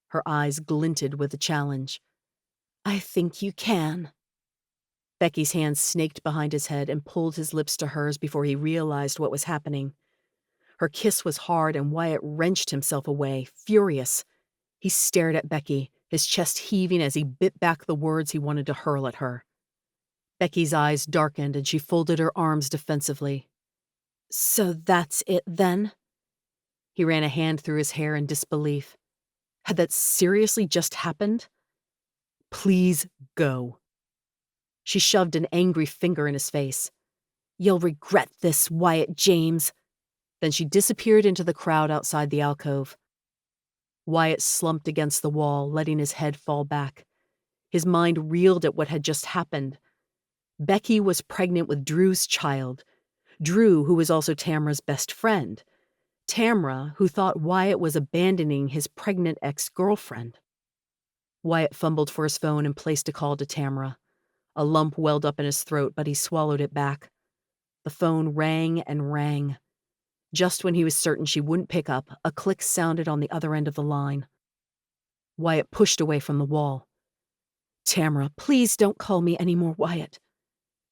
Her eyes glinted with a challenge. "I think you can." Becky's hand snaked behind his head and pulled his lips to hers before he realized what was happening. Her kiss was hard and Wyatt wrenched himself away, furious. He stared at Becky, his chest heaving as he bit back the words he wanted to hurl at her. Becky's eyes darkened and she folded her arms defensively. "So that's it then?" He ran a hand through his hair in disbelief. Had that seriously just happened? "Please go." She shoved an angry finger in his face. "You'll regret this, Wyatt James." Then she disappeared into the crowd outside the alcove. Wyatt slumped against the wall, letting his head fall back. His mind reeled at what had just happened. Becky was pregnant with Drew's child. Drew, who was also Tamara's best friend. Tamara, who thought Wyatt was abandoning his pregnant ex-girlfriend. Wyatt fumbled for his phone and placed a call to Tamara. A lump welled up in his throat, but he swallowed it back. The phone rang and rang. Just when he was certain she wouldn't pick up, a click sounded on the other end of the line. Wyatt pushed away from the wall. "Tamara, please don't call me anymore, Wyatt."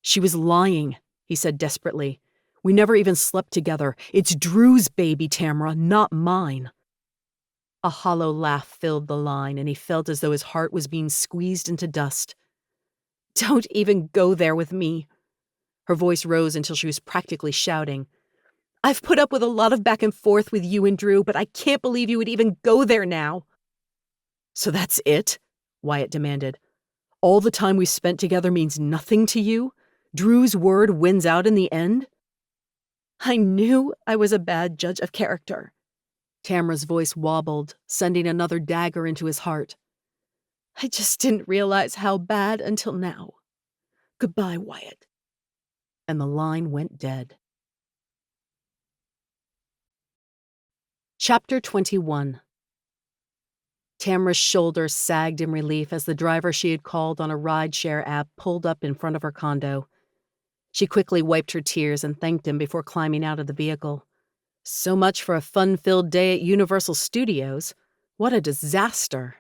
"She was lying," he said desperately. "We never even slept together. It's Drew's baby, Tamara, not mine." A hollow laugh filled the line, and he felt as though his heart was being squeezed into dust. "Don't even go there with me." Her voice rose until she was practically shouting. "I've put up with a lot of back and forth with you and Drew, but I can't believe you would even go there now." "So that's it?" Wyatt demanded. "All the time we spent together means nothing to you? Drew's word wins out in the end?" "I knew I was a bad judge of character." Tamara's voice wobbled, sending another dagger into his heart. "I just didn't realize how bad until now. Goodbye, Wyatt." And the line went dead. Chapter 21. Tamara's shoulders sagged in relief as the driver she had called on a rideshare app pulled up in front of her condo. She quickly wiped her tears and thanked him before climbing out of the vehicle. So much for a fun-filled day at Universal Studios. What a disaster.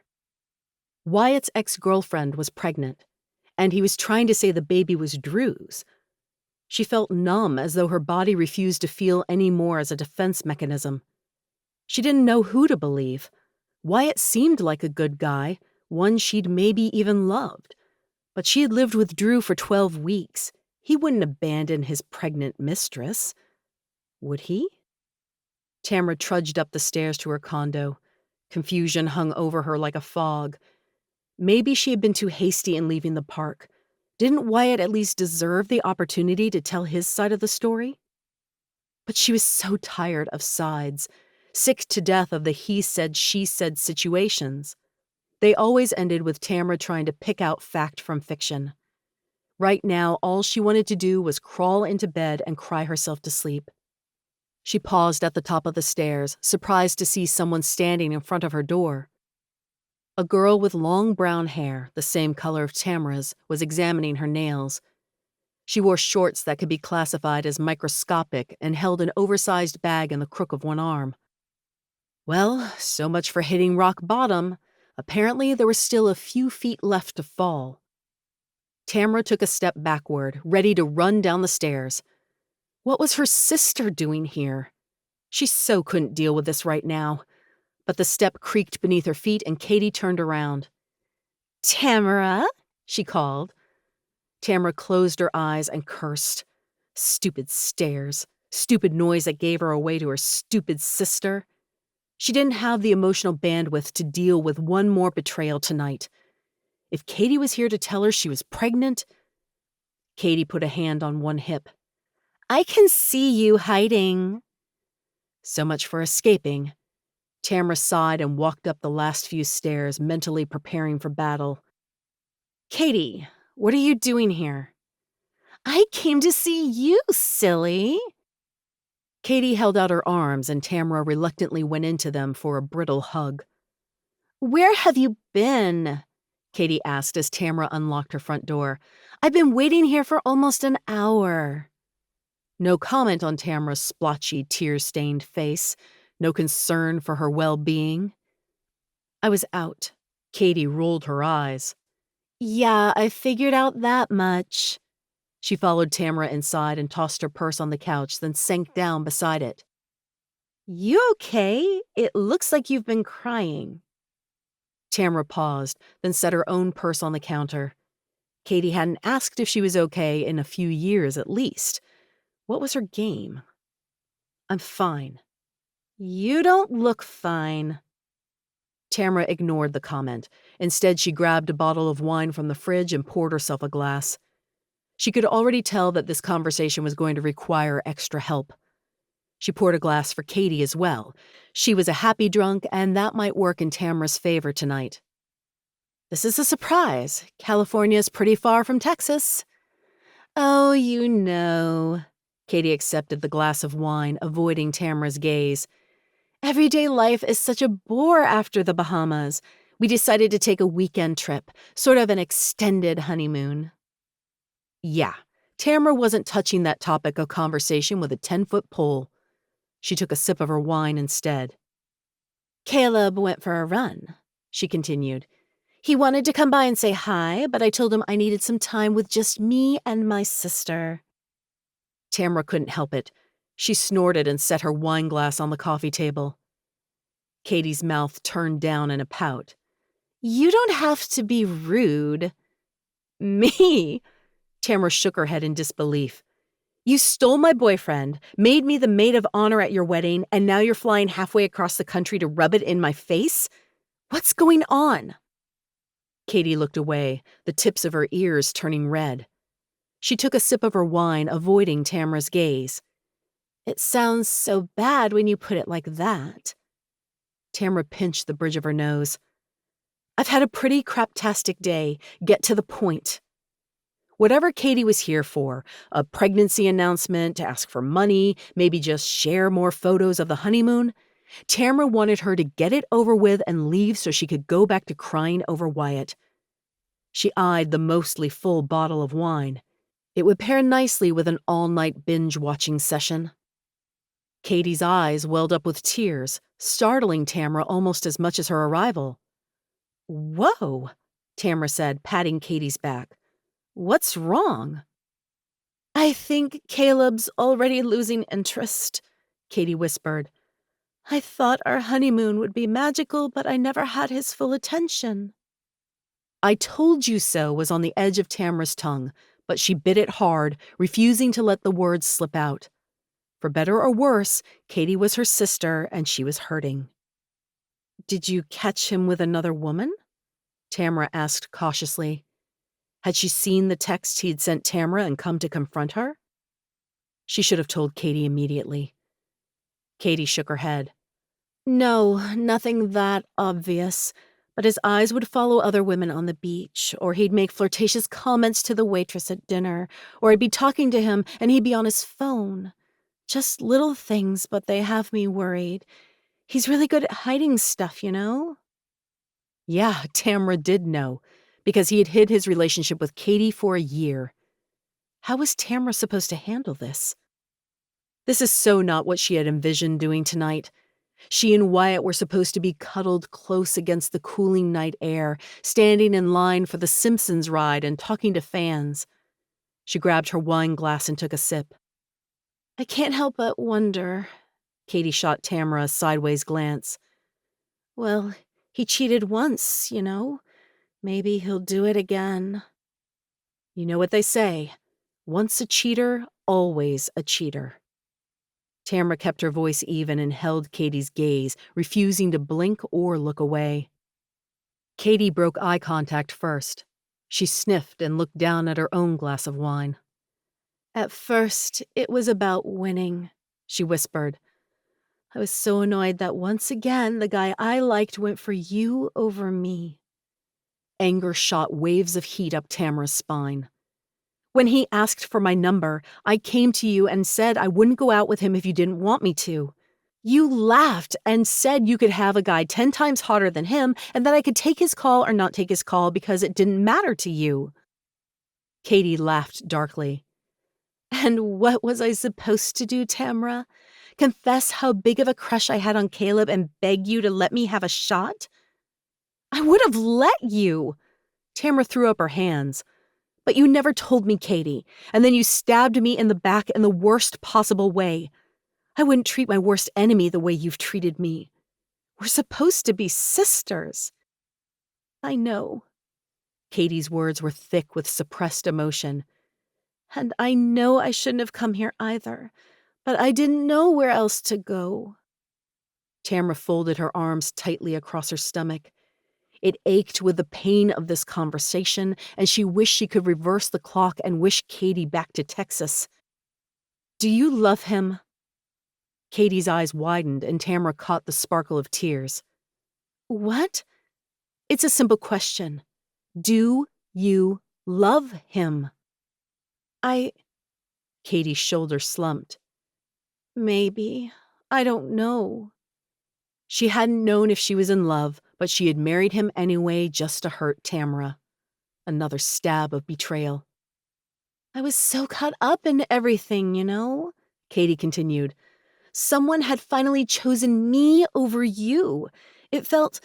Wyatt's ex-girlfriend was pregnant, and he was trying to say the baby was Drew's. She felt numb, as though her body refused to feel any more as a defense mechanism. She didn't know who to believe. Wyatt seemed like a good guy, one she'd maybe even loved. But she had lived with Drew for 12 weeks. He wouldn't abandon his pregnant mistress. Would he? Tamara trudged up the stairs to her condo. Confusion hung over her like a fog. Maybe she had been too hasty in leaving the park. Didn't Wyatt at least deserve the opportunity to tell his side of the story? But she was so tired of sides, sick to death of the he said, she said situations. They always ended with Tamara trying to pick out fact from fiction. Right now, all she wanted to do was crawl into bed and cry herself to sleep. She paused at the top of the stairs, surprised to see someone standing in front of her door. A girl with long brown hair, the same color of Tamara's, was examining her nails. She wore shorts that could be classified as microscopic and held an oversized bag in the crook of one arm. Well, so much for hitting rock bottom. Apparently, there were still a few feet left to fall. Tamara took a step backward, ready to run down the stairs. What was her sister doing here? She so couldn't deal with this right now. But the step creaked beneath her feet and Katie turned around. "Tamara?" she called. Tamara closed her eyes and cursed. Stupid stairs. Stupid noise that gave her away to her stupid sister. She didn't have the emotional bandwidth to deal with one more betrayal tonight. If Katie was here to tell her she was pregnant... Katie put a hand on one hip. "I can see you hiding." So much for escaping. Tamara sighed and walked up the last few stairs, mentally preparing for battle. "Katie, what are you doing here?" "I came to see you, silly." Katie held out her arms and Tamara reluctantly went into them for a brittle hug. "Where have you been?" Katie asked as Tamara unlocked her front door. "I've been waiting here for almost an hour." No comment on Tamara's splotchy, tear-stained face. No concern for her well-being. "I was out." Katie rolled her eyes. "Yeah, I figured out that much." She followed Tamara inside and tossed her purse on the couch, then sank down beside it. "You okay? It looks like you've been crying." Tamara paused, then set her own purse on the counter. Katie hadn't asked if she was okay in a few years at least. What was her game? "I'm fine." "You don't look fine." Tamara ignored the comment. Instead, she grabbed a bottle of wine from the fridge and poured herself a glass. She could already tell that this conversation was going to require extra help. She poured a glass for Katie as well. She was a happy drunk, and that might work in Tamara's favor tonight. "This is a surprise. California's pretty far from Texas." "Oh, you know." Katie accepted the glass of wine, avoiding Tamara's gaze. "Everyday life is such a bore after the Bahamas. We decided to take a weekend trip, sort of an extended honeymoon." Yeah, Tamara wasn't touching that topic of conversation with a 10-foot pole. She took a sip of her wine instead. "Caleb went for a run," she continued. "He wanted to come by and say hi, but I told him I needed some time with just me and my sister." Tamara couldn't help it. She snorted and set her wine glass on the coffee table. Katie's mouth turned down in a pout. "You don't have to be rude." "Me?" Tamara shook her head in disbelief. "You stole my boyfriend, made me the maid of honor at your wedding, and now you're flying halfway across the country to rub it in my face? What's going on?" Katie looked away, the tips of her ears turning red. She took a sip of her wine, avoiding Tamara's gaze. "It sounds so bad when you put it like that." Tamara pinched the bridge of her nose. "I've had a pretty craptastic day. Get to the point." Whatever Katie was here for, a pregnancy announcement, to ask for money, maybe just share more photos of the honeymoon, Tamara wanted her to get it over with and leave so she could go back to crying over Wyatt. She eyed the mostly full bottle of wine. It would pair nicely with an all-night binge-watching session. Katie's eyes welled up with tears, startling Tamara almost as much as her arrival. "Whoa," Tamara said, patting Katie's back. "What's wrong?" "I think Caleb's already losing interest," Katie whispered. "I thought our honeymoon would be magical, but I never had his full attention." "I told you so" was on the edge of Tamara's tongue, but she bit it hard, refusing to let the words slip out. For better or worse, Katie was her sister, and she was hurting. "Did you catch him with another woman?" Tamara asked cautiously. Had she seen the text he'd sent Tamara and come to confront her? She should have told Katie immediately. Katie shook her head. "No, nothing that obvious. But his eyes would follow other women on the beach, or he'd make flirtatious comments to the waitress at dinner, or I'd be talking to him and he'd be on his phone. Just little things, but they have me worried. He's really good at hiding stuff, you know?" Yeah, Tamara did know, because he had hid his relationship with Katie for a year. How was Tamara supposed to handle this? This is so not what she had envisioned doing tonight. She and Wyatt were supposed to be cuddled close against the cooling night air, standing in line for the Simpsons ride and talking to fans. She grabbed her wine glass and took a sip. "I can't help but wonder," Katie shot Tamara a sideways glance. "Well, he cheated once, you know. Maybe he'll do it again." You know what they say. Once a cheater, always a cheater. Tamara kept her voice even and held Katie's gaze, refusing to blink or look away. Katie broke eye contact first. She sniffed and looked down at her own glass of wine. "At first, it was about winning," she whispered. "I was so annoyed that once again the guy I liked went for you over me." Anger shot waves of heat up Tamara's spine. "When he asked for my number, I came to you and said I wouldn't go out with him if you didn't want me to. You laughed and said you could have a guy 10 times hotter than him and that I could take his call or not take his call because it didn't matter to you." Katie laughed darkly. "And what was I supposed to do, Tamara? Confess how big of a crush I had on Caleb and beg you to let me have a shot?" "I would have let you." Tamara threw up her hands. "But you never told me, Katie, and then you stabbed me in the back in the worst possible way. I wouldn't treat my worst enemy the way you've treated me. We're supposed to be sisters." "I know." Katie's words were thick with suppressed emotion. "And I know I shouldn't have come here either, but I didn't know where else to go." Tamara folded her arms tightly across her stomach. It ached with the pain of this conversation, and she wished she could reverse the clock and wish Katie back to Texas. "Do you love him?" Katie's eyes widened, and Tamara caught the sparkle of tears. "What?" "It's a simple question. Do you love him?" "I—" Katie's shoulders slumped. "Maybe. I don't know." She hadn't known if she was in love, but she had married him anyway just to hurt Tamara. Another stab of betrayal. "I was so caught up in everything, you know," Katie continued. "Someone had finally chosen me over you. It felt,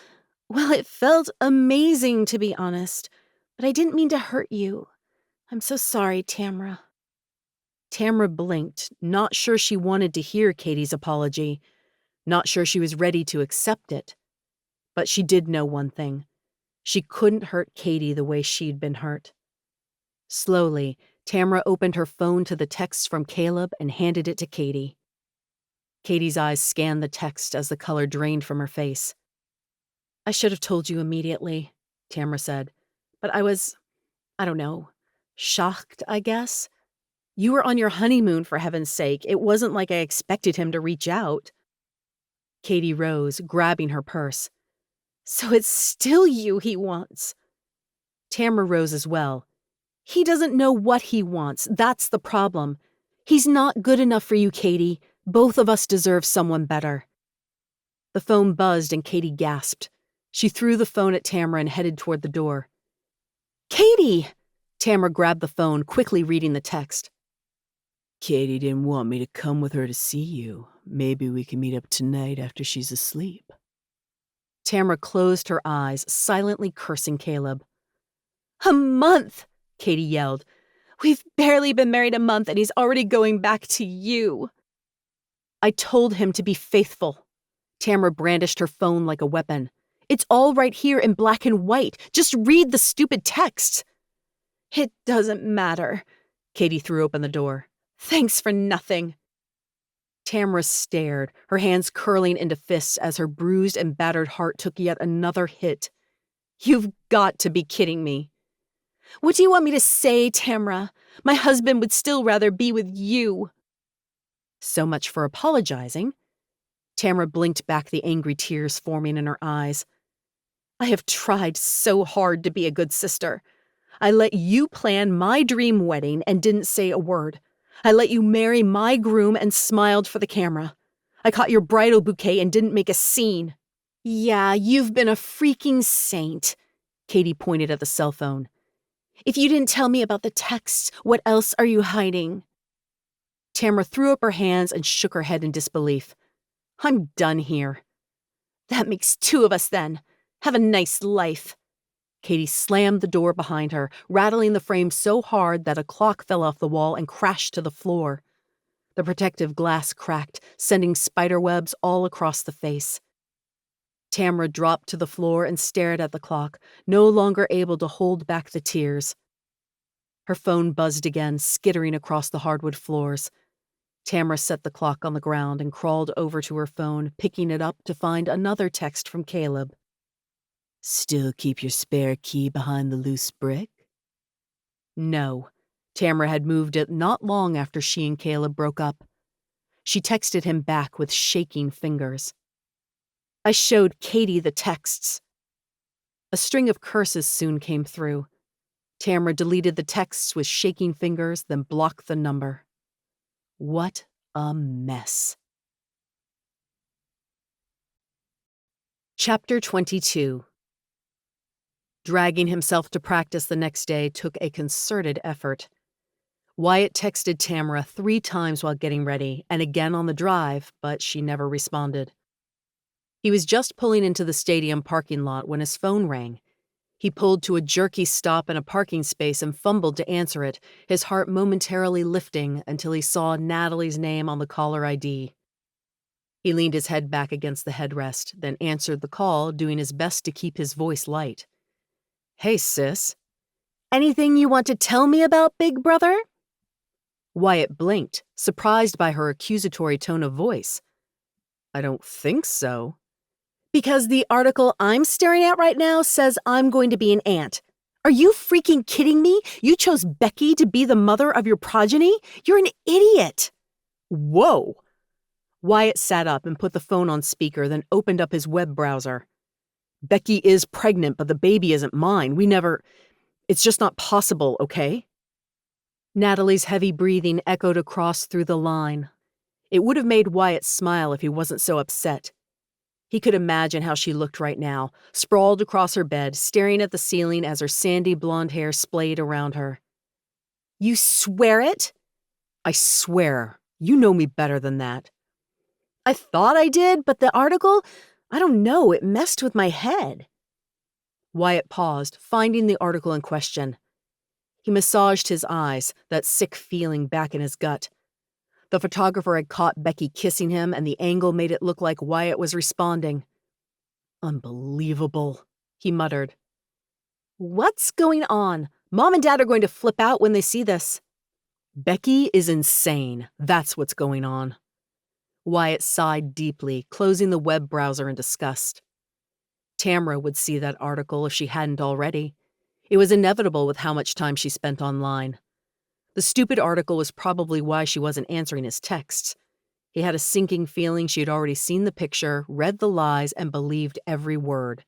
well, it felt amazing, to be honest. But I didn't mean to hurt you. I'm so sorry, Tamara." Tamara blinked, not sure she wanted to hear Katie's apology, not sure she was ready to accept it. But she did know one thing. She couldn't hurt Katie the way she'd been hurt. Slowly, Tamara opened her phone to the text from Caleb and handed it to Katie. Katie's eyes scanned the text as the color drained from her face. "I should have told you immediately," Tamara said. "But I don't know, shocked, I guess. You were on your honeymoon, for heaven's sake. It wasn't like I expected him to reach out." Katie rose, grabbing her purse. "So it's still you he wants." Tamara rose as well. "He doesn't know what he wants. That's the problem. He's not good enough for you, Katie. Both of us deserve someone better." The phone buzzed and Katie gasped. She threw the phone at Tamara and headed toward the door. "Katie!" Tamara grabbed the phone, quickly reading the text. Katie didn't want me to come with her to see you. Maybe we can meet up tonight after she's asleep. Tamara closed her eyes, silently cursing Caleb. A month, Katie yelled. We've barely been married a month and he's already going back to you. I told him to be faithful. Tamara brandished her phone like a weapon. It's all right here in black and white. Just read the stupid text. It doesn't matter. Katie threw open the door. Thanks for nothing. Tamara stared, her hands curling into fists as her bruised and battered heart took yet another hit. You've got to be kidding me. What do you want me to say, Tamara? My husband would still rather be with you. So much for apologizing. Tamara blinked back, the angry tears forming in her eyes. I have tried so hard to be a good sister. I let you plan my dream wedding and didn't say a word. I let you marry my groom and smiled for the camera. I caught your bridal bouquet and didn't make a scene. Yeah, you've been a freaking saint. Katie pointed at the cell phone. If you didn't tell me about the texts, what else are you hiding? Tamara threw up her hands and shook her head in disbelief. I'm done here. That makes two of us then. Have a nice life. Katie slammed the door behind her, rattling the frame so hard that a clock fell off the wall and crashed to the floor. The protective glass cracked, sending spiderwebs all across the face. Tamara dropped to the floor and stared at the clock, no longer able to hold back the tears. Her phone buzzed again, skittering across the hardwood floors. Tamara set the clock on the ground and crawled over to her phone, picking it up to find another text from Caleb. Still keep your spare key behind the loose brick? No. Tamara had moved it not long after she and Caleb broke up. She texted him back with shaking fingers. I showed Katie the texts. A string of curses soon came through. Tamara deleted the texts with shaking fingers, then blocked the number. What a mess. Chapter 22. Dragging himself to practice the next day took a concerted effort. Wyatt texted Tamara 3 times while getting ready, and again on the drive, but she never responded. He was just pulling into the stadium parking lot when his phone rang. He pulled to a jerky stop in a parking space and fumbled to answer it, his heart momentarily lifting until he saw Natalie's name on the caller ID. He leaned his head back against the headrest, then answered the call, doing his best to keep his voice light. Hey, sis. Anything you want to tell me about, big brother? Wyatt blinked, surprised by her accusatory tone of voice. I don't think so. Because the article I'm staring at right now says I'm going to be an aunt. Are you freaking kidding me? You chose Becky to be the mother of your progeny? You're an idiot. Whoa. Wyatt sat up and put the phone on speaker, then opened up his web browser. Becky is pregnant, but the baby isn't mine. It's just not possible, okay? Natalie's heavy breathing echoed across through the line. It would have made Wyatt smile if he wasn't so upset. He could imagine how she looked right now, sprawled across her bed, staring at the ceiling as her sandy blonde hair splayed around her. You swear it? I swear. You know me better than that. I thought I did, but the article, I don't know, it messed with my head. Wyatt paused, finding the article in question. He massaged his eyes, that sick feeling back in his gut. The photographer had caught Becky kissing him, and the angle made it look like Wyatt was responding. Unbelievable, he muttered. What's going on? Mom and Dad are going to flip out when they see this. Becky is insane. That's what's going on. Wyatt sighed deeply, closing the web browser in disgust. Tamara would see that article if she hadn't already. It was inevitable with how much time she spent online. The stupid article was probably why she wasn't answering his texts. He had a sinking feeling she had already seen the picture, read the lies, and believed every word.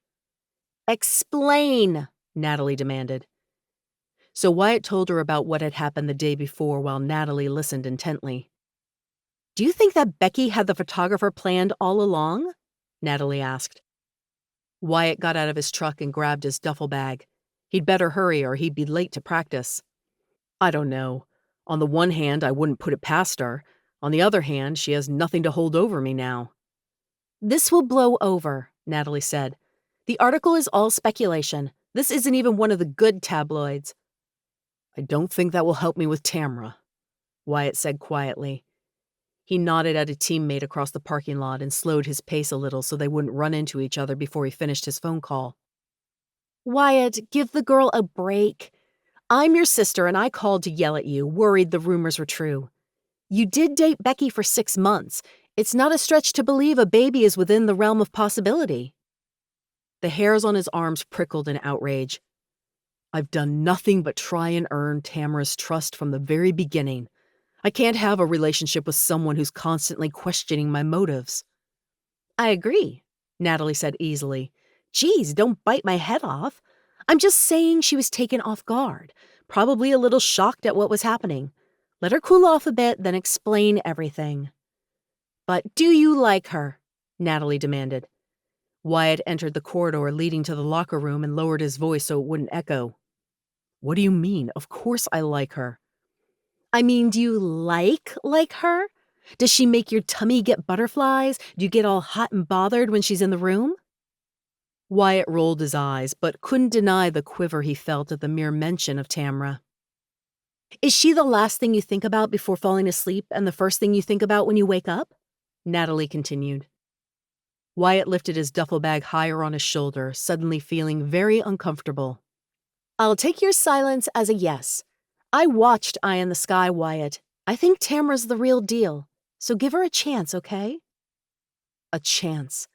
Explain, Natalie demanded. So Wyatt told her about what had happened the day before while Natalie listened intently. Do you think that Becky had the photographer planned all along? Natalie asked. Wyatt got out of his truck and grabbed his duffel bag. He'd better hurry or he'd be late to practice. I don't know. On the one hand, I wouldn't put it past her. On the other hand, she has nothing to hold over me now. This will blow over, Natalie said. The article is all speculation. This isn't even one of the good tabloids. I don't think that will help me with Tamara, Wyatt said quietly. He nodded at a teammate across the parking lot and slowed his pace a little so they wouldn't run into each other before he finished his phone call. Wyatt, give the girl a break. I'm your sister and I called to yell at you, worried the rumors were true. You did date Becky for 6 months. It's not a stretch to believe a baby is within the realm of possibility. The hairs on his arms prickled in outrage. I've done nothing but try and earn Tamara's trust from the very beginning. I can't have a relationship with someone who's constantly questioning my motives. I agree, Natalie said easily. Geez, don't bite my head off. I'm just saying she was taken off guard, probably a little shocked at what was happening. Let her cool off a bit, then explain everything. But do you like her? Natalie demanded. Wyatt entered the corridor leading to the locker room and lowered his voice so it wouldn't echo. What do you mean? Of course I like her. I mean, do you like her? Does she make your tummy get butterflies? Do you get all hot and bothered when she's in the room? Wyatt rolled his eyes, but couldn't deny the quiver he felt at the mere mention of Tamara. Is she the last thing you think about before falling asleep and the first thing you think about when you wake up? Natalie continued. Wyatt lifted his duffel bag higher on his shoulder, suddenly feeling very uncomfortable. I'll take your silence as a yes. I watched Eye in the Sky, Wyatt. I think Tamara's the real deal. So give her a chance, okay? A chance.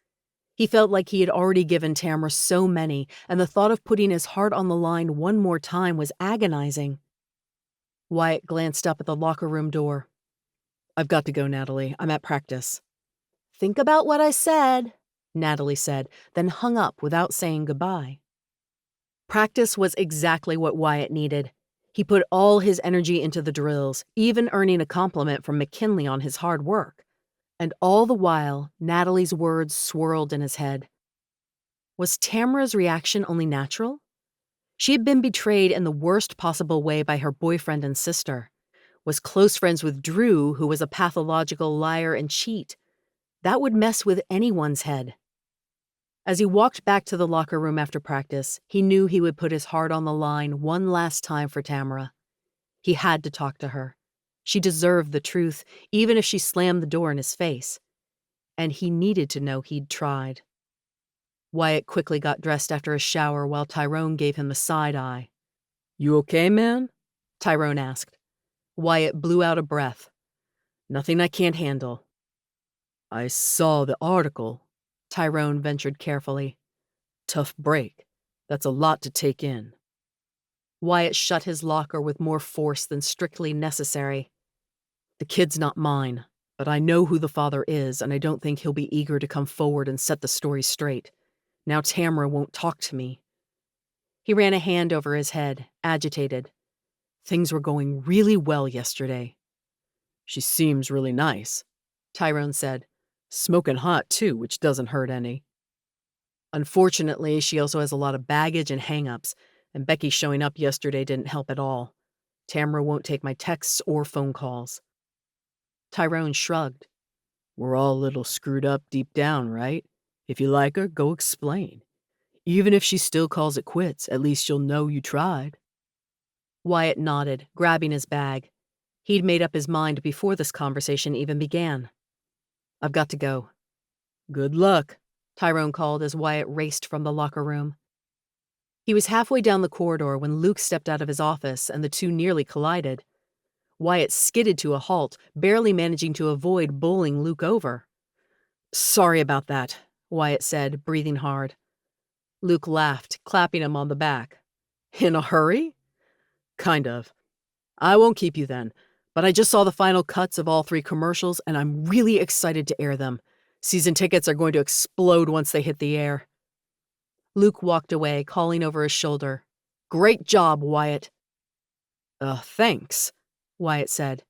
He felt like he had already given Tamara so many, and the thought of putting his heart on the line one more time was agonizing. Wyatt glanced up at the locker room door. I've got to go, Natalie. I'm at practice. Think about what I said, Natalie said, then hung up without saying goodbye. Practice was exactly what Wyatt needed. He put all his energy into the drills, even earning a compliment from McKinley on his hard work. And all the while, Natalie's words swirled in his head. Was Tamara's reaction only natural? She had been betrayed in the worst possible way by her boyfriend and sister, was close friends with Drew, who was a pathological liar and cheat. That would mess with anyone's head. As he walked back to the locker room after practice, he knew he would put his heart on the line one last time for Tamara. He had to talk to her. She deserved the truth, even if she slammed the door in his face. And he needed to know he'd tried. Wyatt quickly got dressed after a shower while Tyrone gave him a side eye. You okay, man? Tyrone asked. Wyatt blew out a breath. Nothing I can't handle. I saw the article, Tyrone ventured carefully. Tough break. That's a lot to take in. Wyatt shut his locker with more force than strictly necessary. The kid's not mine, but I know who the father is, and I don't think he'll be eager to come forward and set the story straight. Now Tamara won't talk to me. He ran a hand over his head, agitated. Things were going really well yesterday. She seems really nice, Tyrone said. Smoking hot, too, which doesn't hurt any. Unfortunately, she also has a lot of baggage and hang-ups, and Becky showing up yesterday didn't help at all. Tamara won't take my texts or phone calls. Tyrone shrugged. We're all a little screwed up deep down, right? If you like her, go explain. Even if she still calls it quits, at least you'll know you tried. Wyatt nodded, grabbing his bag. He'd made up his mind before this conversation even began. I've got to go. Good luck, Tyrone called as Wyatt raced from the locker room. He was halfway down the corridor when Luke stepped out of his office and the two nearly collided. Wyatt skidded to a halt, barely managing to avoid bowling Luke over. Sorry about that, Wyatt said, breathing hard. Luke laughed, clapping him on the back. In a hurry? Kind of. I won't keep you then, but I just saw the final cuts of all 3 commercials and I'm really excited to air them. Season tickets are going to explode once they hit the air. Luke walked away, calling over his shoulder. Great job, Wyatt. Thanks, Wyatt said.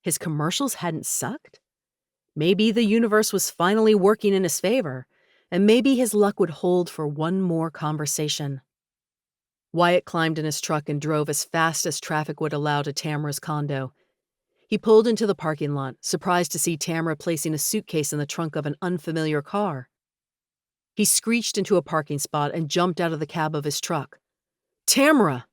His commercials hadn't sucked? Maybe the universe was finally working in his favor, and maybe his luck would hold for one more conversation. Wyatt climbed in his truck and drove as fast as traffic would allow to Tamara's condo. He pulled into the parking lot, surprised to see Tamara placing a suitcase in the trunk of an unfamiliar car. He screeched into a parking spot and jumped out of the cab of his truck. "Tamara!"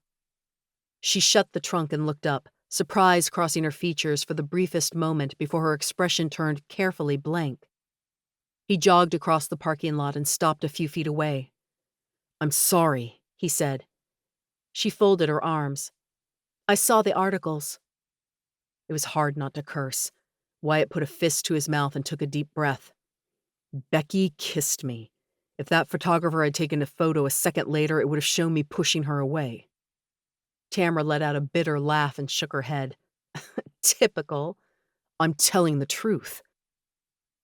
She shut the trunk and looked up, surprise crossing her features for the briefest moment before her expression turned carefully blank. He jogged across the parking lot and stopped a few feet away. "I'm sorry," he said. She folded her arms. "I saw the articles." It was hard not to curse. Wyatt put a fist to his mouth and took a deep breath. "Becky kissed me. If that photographer had taken a photo a second later, it would have shown me pushing her away." Tamara let out a bitter laugh and shook her head. "Typical. I'm telling the truth."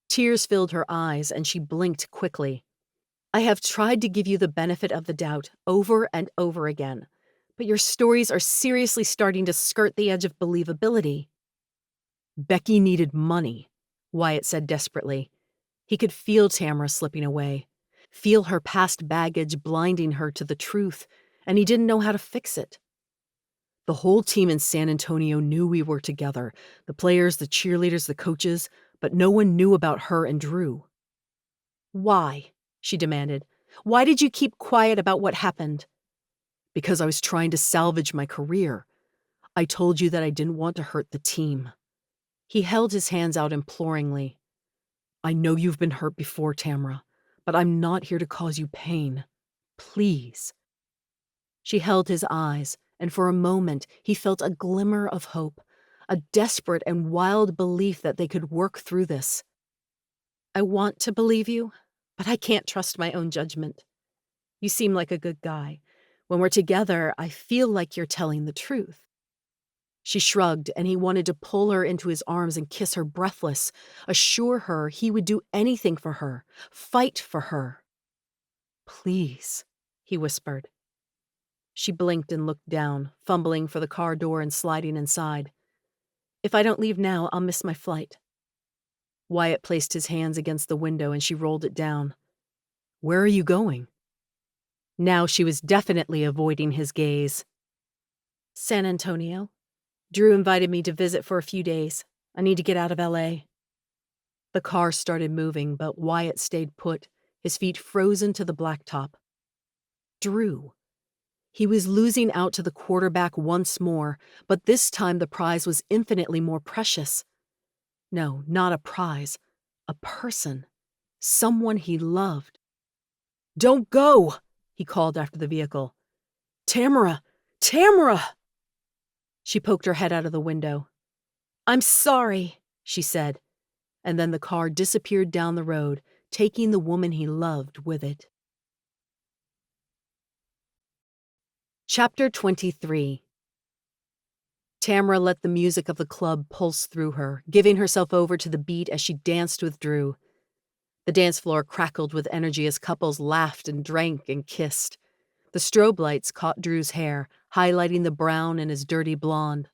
Tears filled her eyes, and she blinked quickly. "I have tried to give you the benefit of the doubt over and over again, but your stories are seriously starting to skirt the edge of believability." "Becky needed money," Wyatt said desperately. He could feel Tamara slipping away, feel her past baggage blinding her to the truth, and he didn't know how to fix it. "The whole team in San Antonio knew we were together, the players, the cheerleaders, the coaches, but no one knew about her and Drew." "Why?" she demanded. "Why did you keep quiet about what happened?" "Because I was trying to salvage my career. I told you that I didn't want to hurt the team." He held his hands out imploringly. "I know you've been hurt before, Tamara, but I'm not here to cause you pain. Please." She held his eyes, and for a moment he felt a glimmer of hope, a desperate and wild belief that they could work through this. "I want to believe you, but I can't trust my own judgment. You seem like a good guy. When we're together, I feel like you're telling the truth." She shrugged, and he wanted to pull her into his arms and kiss her breathless, assure her he would do anything for her, fight for her. "Please," he whispered. She blinked and looked down, fumbling for the car door and sliding inside. "If I don't leave now, I'll miss my flight." Wyatt placed his hands against the window and she rolled it down. "Where are you going?" Now she was definitely avoiding his gaze. "San Antonio. Drew invited me to visit for a few days. I need to get out of LA." The car started moving, but Wyatt stayed put, his feet frozen to the blacktop. Drew. He was losing out to the quarterback once more, but this time the prize was infinitely more precious. No, not a prize. A person. Someone he loved. "Don't go!" he called after the vehicle. "Tamara! Tamara!" She poked her head out of the window. "I'm sorry," she said, and then the car disappeared down the road, taking the woman he loved with it. Chapter 23. Tamara let the music of the club pulse through her, giving herself over to the beat as she danced with Drew. The dance floor crackled with energy as couples laughed and drank and kissed. The strobe lights caught Drew's hair, highlighting the brown in his dirty blonde.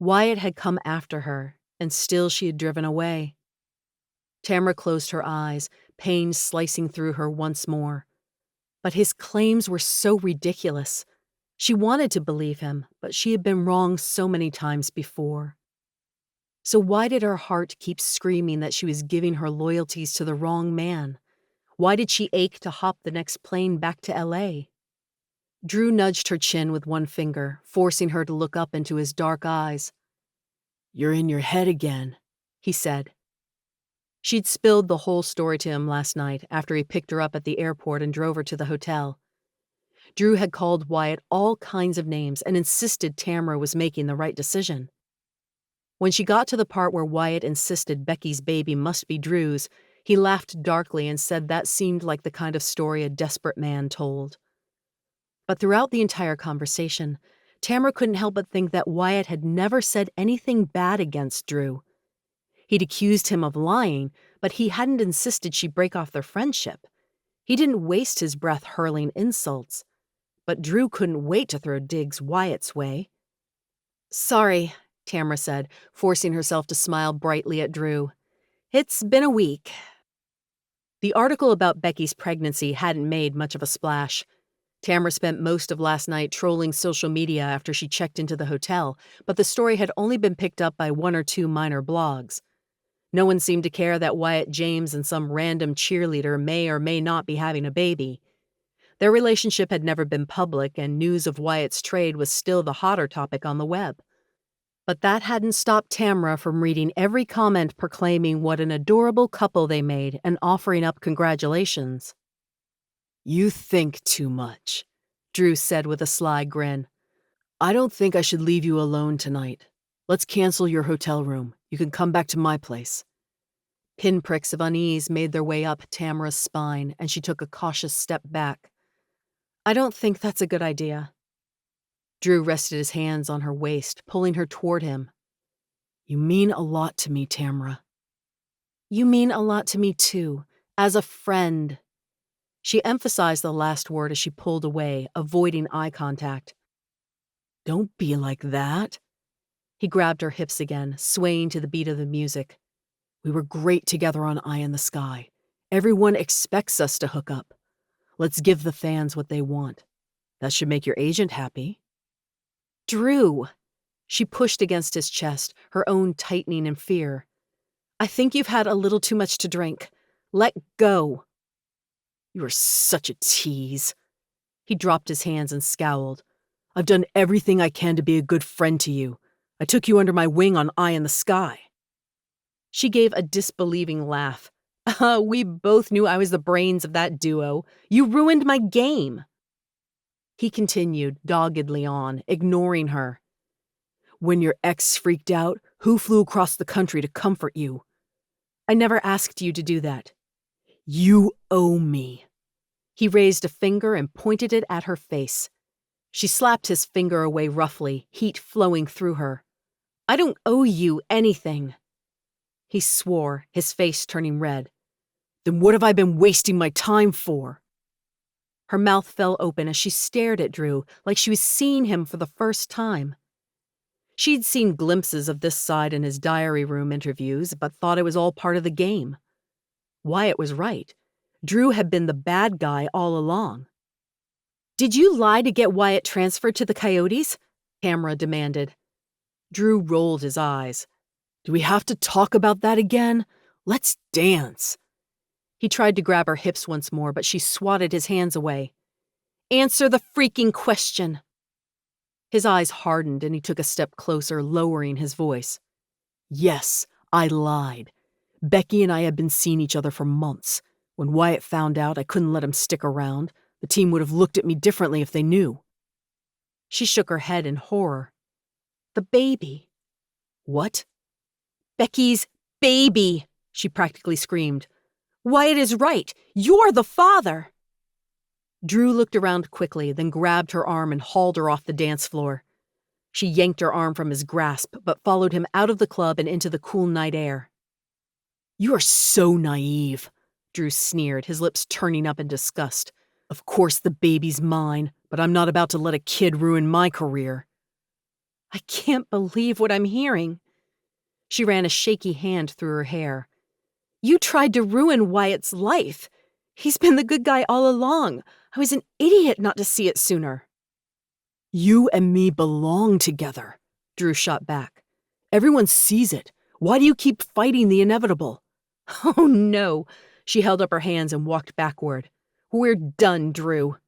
Wyatt had come after her, and still she had driven away. Tamara closed her eyes, pain slicing through her once more. But his claims were so ridiculous. She wanted to believe him, but she had been wrong so many times before. So why did her heart keep screaming that she was giving her loyalties to the wrong man? Why did she ache to hop the next plane back to LA? Drew nudged her chin with one finger, forcing her to look up into his dark eyes. "You're in your head again," he said. She'd spilled the whole story to him last night after he picked her up at the airport and drove her to the hotel. Drew had called Wyatt all kinds of names and insisted Tamara was making the right decision. When she got to the part where Wyatt insisted Becky's baby must be Drew's, he laughed darkly and said that seemed like the kind of story a desperate man told. But throughout the entire conversation, Tamara couldn't help but think that Wyatt had never said anything bad against Drew. He'd accused him of lying, but he hadn't insisted she break off their friendship. He didn't waste his breath hurling insults. But Drew couldn't wait to throw digs Wyatt's way. "Sorry," Tamara said, forcing herself to smile brightly at Drew. "It's been a week." The article about Becky's pregnancy hadn't made much of a splash. Tamara spent most of last night trolling social media after she checked into the hotel, but the story had only been picked up by one or two minor blogs. No one seemed to care that Wyatt James and some random cheerleader may or may not be having a baby. Their relationship had never been public, and news of Wyatt's trade was still the hotter topic on the web. But that hadn't stopped Tamara from reading every comment proclaiming what an adorable couple they made and offering up congratulations. "You think too much," Drew said with a sly grin. "I don't think I should leave you alone tonight. Let's cancel your hotel room. You can come back to my place." Pinpricks of unease made their way up Tamara's spine, and she took a cautious step back. "I don't think that's a good idea." Drew rested his hands on her waist, pulling her toward him. "You mean a lot to me, Tamara." "You mean a lot to me too, as a friend." She emphasized the last word as she pulled away, avoiding eye contact. "Don't be like that." He grabbed her hips again, swaying to the beat of the music. "We were great together on Eye in the Sky. Everyone expects us to hook up. Let's give the fans what they want. That should make your agent happy." "Drew." She pushed against his chest, her own tightening in fear. "I think you've had a little too much to drink. Let go." "You are such a tease." He dropped his hands and scowled. "I've done everything I can to be a good friend to you. I took you under my wing on Eye in the Sky." She gave a disbelieving laugh. We both knew I was the brains of that duo. You ruined my game." He continued, doggedly on, ignoring her. "When your ex freaked out, who flew across the country to comfort you?" "I never asked you to do that." "You owe me." He raised a finger and pointed it at her face. She slapped his finger away roughly, heat flowing through her. "I don't owe you anything." He swore, his face turning red. "Then what have I been wasting my time for?" Her mouth fell open as she stared at Drew like she was seeing him for the first time. She'd seen glimpses of this side in his diary room interviews, but thought it was all part of the game. Wyatt was right. Drew had been the bad guy all along. "Did you lie to get Wyatt transferred to the Coyotes?" Tamara demanded. Drew rolled his eyes. "Do we have to talk about that again? Let's dance." He tried to grab her hips once more, but she swatted his hands away. "Answer the freaking question." His eyes hardened and he took a step closer, lowering his voice. "Yes, I lied. Becky and I had been seeing each other for months. When Wyatt found out, I couldn't let him stick around. The team would have looked at me differently if they knew." She shook her head in horror. "The baby." "What?" "Becky's baby," she practically screamed. "Wyatt is right. You're the father." Drew looked around quickly, then grabbed her arm and hauled her off the dance floor. She yanked her arm from his grasp, but followed him out of the club and into the cool night air. "You are so naive," Drew sneered, his lips turning up in disgust. "Of course the baby's mine, but I'm not about to let a kid ruin my career." "I can't believe what I'm hearing." She ran a shaky hand through her hair. "You tried to ruin Wyatt's life. He's been the good guy all along. I was an idiot not to see it sooner." "You and me belong together," Drew shot back. "Everyone sees it. Why do you keep fighting the inevitable?" "Oh, no." She held up her hands and walked backward. "We're done, Drew."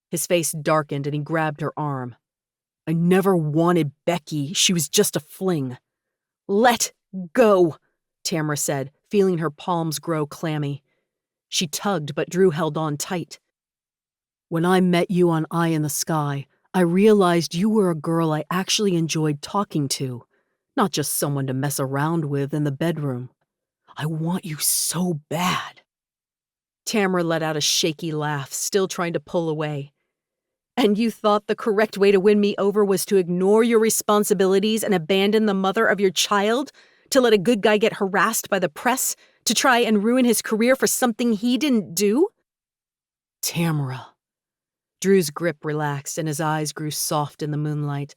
His face darkened and he grabbed her arm. "I never wanted Becky. She was just a fling." "Let go," Tamara said, feeling her palms grow clammy. She tugged, but Drew held on tight. "When I met you on Eye in the Sky, I realized you were a girl I actually enjoyed talking to, not just someone to mess around with in the bedroom. I want you so bad." Tamara let out a shaky laugh, still trying to pull away. "And you thought the correct way to win me over was to ignore your responsibilities and abandon the mother of your child? To let a good guy get harassed by the press? To try and ruin his career for something he didn't do?" "Tamara." Drew's grip relaxed and his eyes grew soft in the moonlight,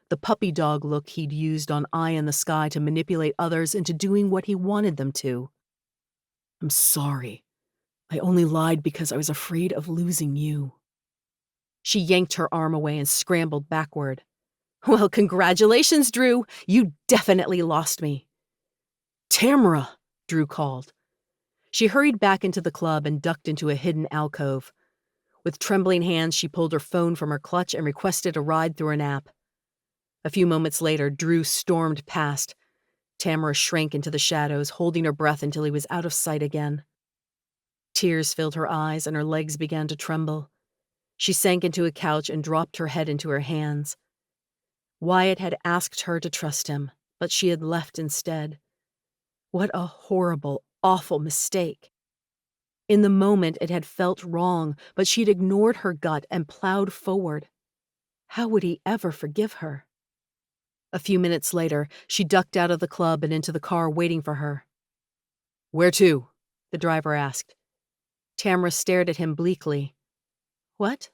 the puppy dog look he'd used on Eye in the Sky to manipulate others into doing what he wanted them to. "I'm sorry. I only lied because I was afraid of losing you." She yanked her arm away and scrambled backward. "Well, congratulations, Drew. You definitely lost me." "Tamara," Drew called. She hurried back into the club and ducked into a hidden alcove. With trembling hands, she pulled her phone from her clutch and requested a ride through an app. A few moments later, Drew stormed past. Tamara shrank into the shadows, holding her breath until he was out of sight again. Tears filled her eyes and her legs began to tremble. She sank into a couch and dropped her head into her hands. Wyatt had asked her to trust him, but she had left instead. What a horrible, awful mistake. In the moment, it had felt wrong, but she'd ignored her gut and plowed forward. How would he ever forgive her? A few minutes later, she ducked out of the club and into the car waiting for her. "Where to?" the driver asked. Tamara stared at him bleakly. "What?"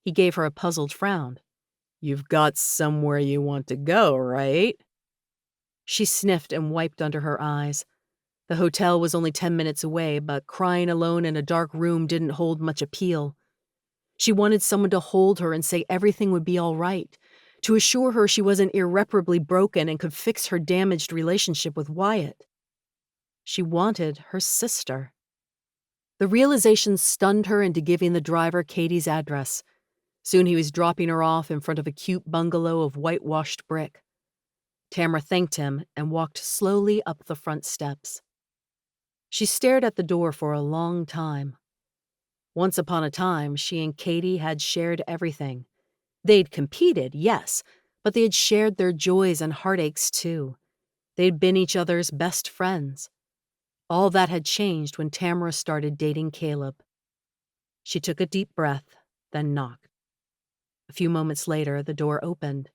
He gave her a puzzled frown. "You've got somewhere you want to go, right?" She sniffed and wiped under her eyes. The hotel was only 10 minutes away, but crying alone in a dark room didn't hold much appeal. She wanted someone to hold her and say everything would be all right, to assure her she wasn't irreparably broken and could fix her damaged relationship with Wyatt. She wanted her sister. The realization stunned her into giving the driver Katie's address. Soon he was dropping her off in front of a cute bungalow of whitewashed brick. Tamara thanked him and walked slowly up the front steps. She stared at the door for a long time. Once upon a time, she and Katie had shared everything. They'd competed, yes, but they had shared their joys and heartaches too. They'd been each other's best friends. All that had changed when Tamara started dating Caleb. She took a deep breath, then knocked. A few moments later, the door opened.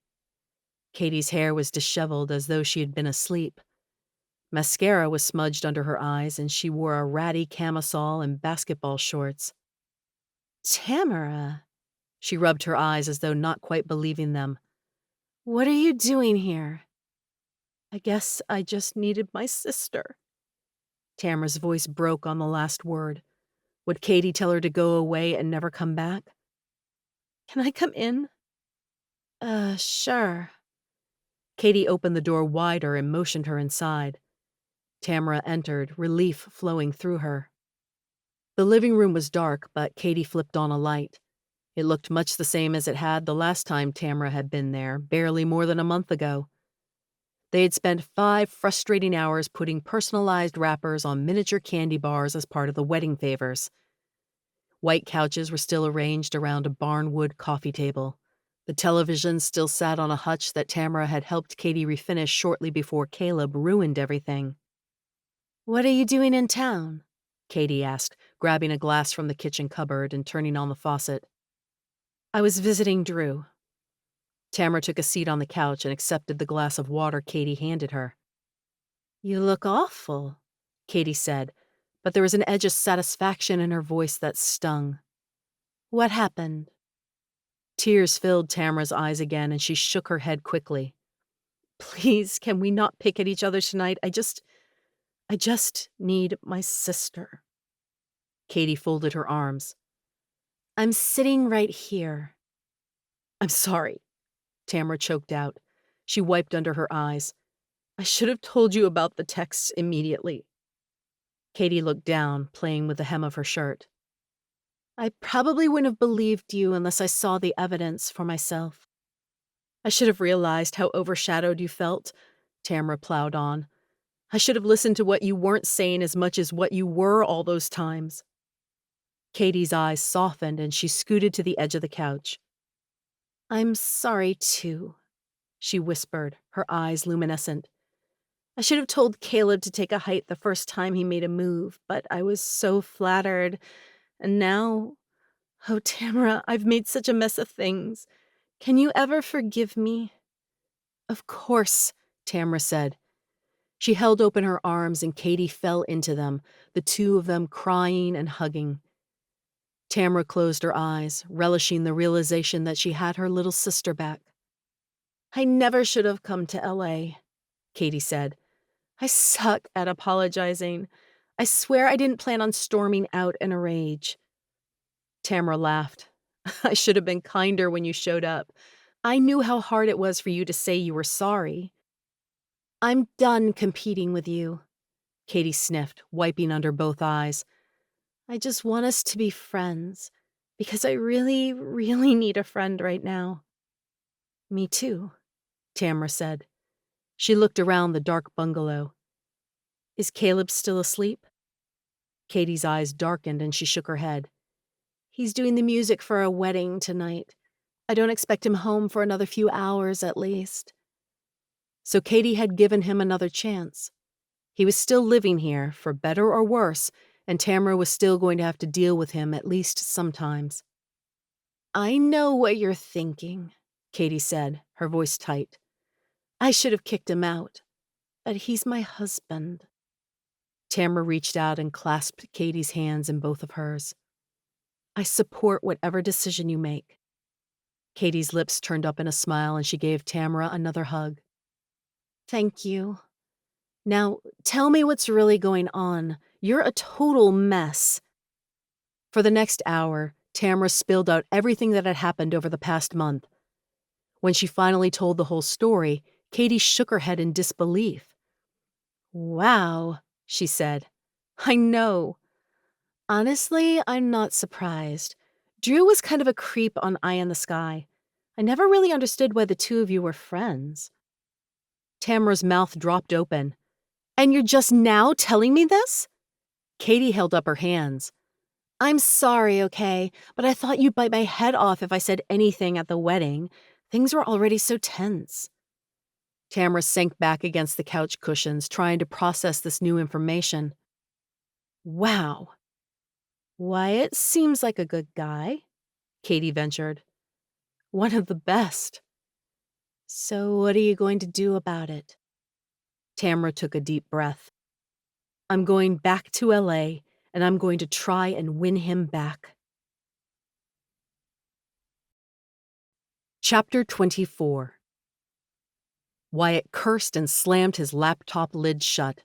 Katie's hair was disheveled as though she had been asleep. Mascara was smudged under her eyes, and she wore a ratty camisole and basketball shorts. "Tamara," she rubbed her eyes as though not quite believing them. "What are you doing here?" "I guess I just needed my sister." Tamara's voice broke on the last word. Would Katie tell her to go away and never come back? "Can I come in?" Sure." Katie opened the door wider and motioned her inside. Tamara entered, relief flowing through her. The living room was dark, but Katie flipped on a light. It looked much the same as it had the last time Tamara had been there, barely more than a month ago. They had spent 5 frustrating hours putting personalized wrappers on miniature candy bars as part of the wedding favors. White couches were still arranged around a barnwood coffee table. The television still sat on a hutch that Tamara had helped Katie refinish shortly before Caleb ruined everything. "What are you doing in town?" Katie asked, grabbing a glass from the kitchen cupboard and turning on the faucet. "I was visiting Drew." Tamara took a seat on the couch and accepted the glass of water Katie handed her. "You look awful," Katie said, but there was an edge of satisfaction in her voice that stung. "What happened?" Tears filled Tamara's eyes again, and she shook her head quickly. "Please, can we not pick at each other tonight? I just need my sister." Katie folded her arms. "I'm sitting right here." "I'm sorry," Tamara choked out. She wiped under her eyes. "I should have told you about the texts immediately." Katie looked down, playing with the hem of her shirt. "I probably wouldn't have believed you unless I saw the evidence for myself." "I should have realized how overshadowed you felt," Tamara plowed on. "I should have listened to what you weren't saying as much as what you were all those times." Katie's eyes softened and she scooted to the edge of the couch. "I'm sorry, too," she whispered, her eyes luminescent. "I should have told Caleb to take a hike the first time he made a move, but I was so flattered. And now, oh, Tamara, I've made such a mess of things. Can you ever forgive me?" "Of course," Tamara said. She held open her arms and Katie fell into them, the two of them crying and hugging. Tamara closed her eyes, relishing the realization that she had her little sister back. "I never should have come to LA," Katie said. "I suck at apologizing. I swear I didn't plan on storming out in a rage." Tamara laughed. I should have been kinder when you showed up. I knew how hard it was for you to say you were sorry. I'm done competing with you, Katie sniffed, wiping under both eyes. I just want us to be friends, because I really, really need a friend right now. Me too, Tamara said. She looked around the dark bungalow. Is Caleb still asleep? Katie's eyes darkened and she shook her head. He's doing the music for a wedding tonight. I don't expect him home for another few hours at least. So Katie had given him another chance. He was still living here, for better or worse, and Tamara was still going to have to deal with him at least sometimes. I know what you're thinking, Katie said, her voice tight. I should have kicked him out, but he's my husband. Tamara reached out and clasped Katie's hands in both of hers. I support whatever decision you make. Katie's lips turned up in a smile and she gave Tamara another hug. Thank you. Now, tell me what's really going on. You're a total mess. For the next hour, Tamara spilled out everything that had happened over the past month. When she finally told the whole story, Katie shook her head in disbelief. Wow, she said. I know. Honestly, I'm not surprised. Drew was kind of a creep on Eye in the Sky. I never really understood why the two of you were friends. Tamara's mouth dropped open. And you're just now telling me this? Katie held up her hands. I'm sorry, okay, but I thought you'd bite my head off if I said anything at the wedding. Things were already so tense. Tamara sank back against the couch cushions, trying to process this new information. Wow. Wyatt seems like a good guy, Katie ventured. One of the best. So what are you going to do about it? Tamara took a deep breath. I'm going back to LA, and I'm going to try and win him back. Chapter 24. Wyatt cursed and slammed his laptop lid shut.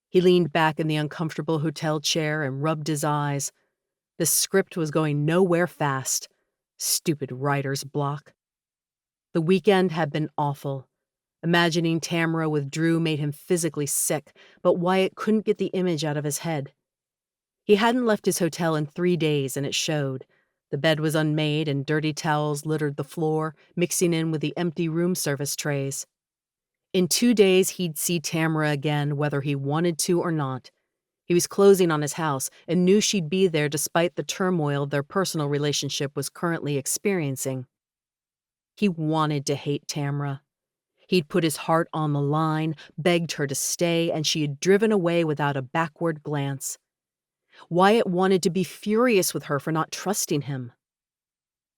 He leaned back in the uncomfortable hotel chair and rubbed his eyes. The script was going nowhere fast. Stupid writer's block. The weekend had been awful. Imagining Tamara with Drew made him physically sick, but Wyatt couldn't get the image out of his head. He hadn't left his hotel in 3 days, and it showed. The bed was unmade, and dirty towels littered the floor, mixing in with the empty room service trays. In 2 days, he'd see Tamara again, whether he wanted to or not. He was closing on his house and knew she'd be there despite the turmoil their personal relationship was currently experiencing. He wanted to hate Tamara. He'd put his heart on the line, begged her to stay, and she had driven away without a backward glance. Wyatt wanted to be furious with her for not trusting him.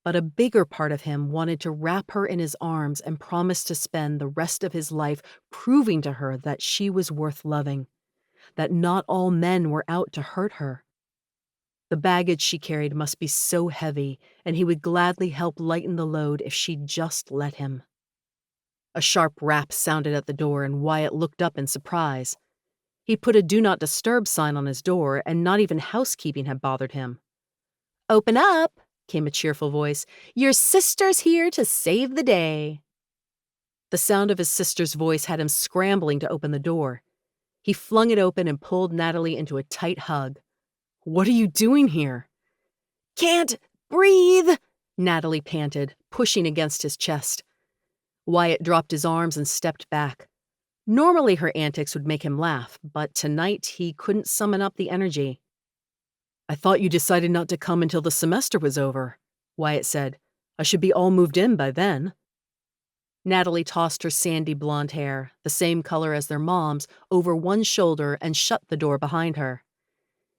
But a bigger part of him wanted to wrap her in his arms and promise to spend the rest of his life proving to her that she was worth loving, that not all men were out to hurt her. The baggage she carried must be so heavy, and he would gladly help lighten the load if she'd just let him. A sharp rap sounded at the door, and Wyatt looked up in surprise. He'd put a Do Not Disturb sign on his door, and not even housekeeping had bothered him. "Open up," came a cheerful voice. "Your sister's here to save the day." The sound of his sister's voice had him scrambling to open the door. He flung it open and pulled Natalie into a tight hug. "What are you doing here?" "Can't breathe," Natalie panted, pushing against his chest. Wyatt dropped his arms and stepped back. Normally her antics would make him laugh, but tonight he couldn't summon up the energy. "I thought you decided not to come until the semester was over," Wyatt said. "I should be all moved in by then." Natalie tossed her sandy blonde hair, the same color as their mom's, over one shoulder and shut the door behind her.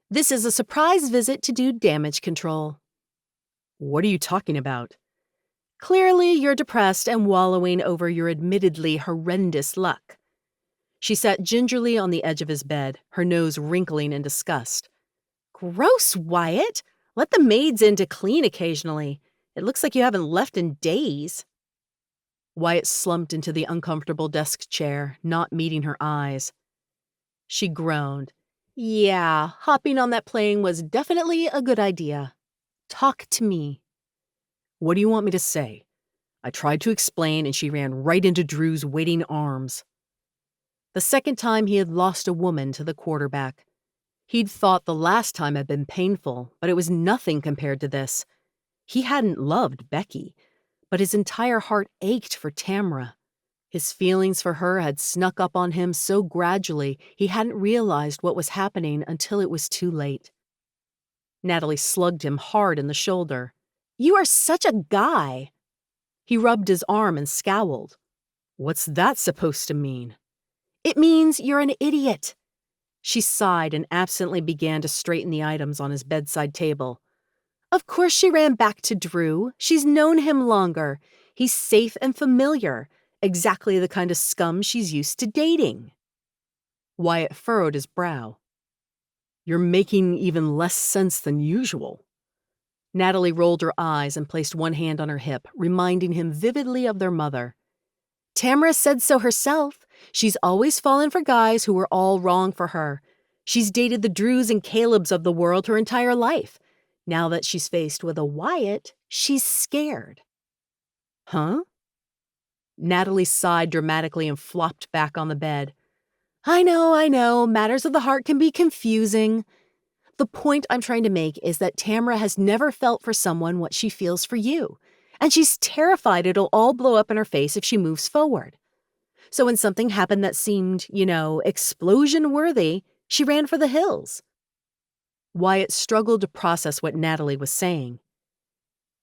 "This is a surprise visit to do damage control." "What are you talking about?" "Clearly you're depressed and wallowing over your admittedly horrendous luck." She sat gingerly on the edge of his bed, her nose wrinkling in disgust. "Gross, Wyatt! Let the maids in to clean occasionally. It looks like you haven't left in days." Wyatt slumped into the uncomfortable desk chair, not meeting her eyes. She groaned. "Yeah, hopping on that plane was definitely a good idea. Talk to me." What do you want me to say? I tried to explain, and she ran right into Drew's waiting arms. The second time he had lost a woman to the quarterback. He'd thought the last time had been painful, but it was nothing compared to this. He hadn't loved Becky, but his entire heart ached for Tamara. His feelings for her had snuck up on him so gradually he hadn't realized what was happening until it was too late. Natalie slugged him hard in the shoulder. "You are such a guy!" He rubbed his arm and scowled. "What's that supposed to mean?" "It means you're an idiot." She sighed and absently began to straighten the items on his bedside table. Of course she ran back to Drew. She's known him longer. He's safe and familiar. Exactly the kind of scum she's used to dating. Wyatt furrowed his brow. "You're making even less sense than usual." Natalie rolled her eyes and placed one hand on her hip, reminding him vividly of their mother. "Tamara said so herself. She's always fallen for guys who were all wrong for her. She's dated the Drews and Calebs of the world her entire life. Now that she's faced with a Wyatt, she's scared." "Huh?" Natalie sighed dramatically and flopped back on the bed. I know. Matters of the heart can be confusing. The point I'm trying to make is that Tamara has never felt for someone what she feels for you, and she's terrified it'll all blow up in her face if she moves forward. So when something happened that seemed, explosion-worthy, she ran for the hills." Wyatt struggled to process what Natalie was saying.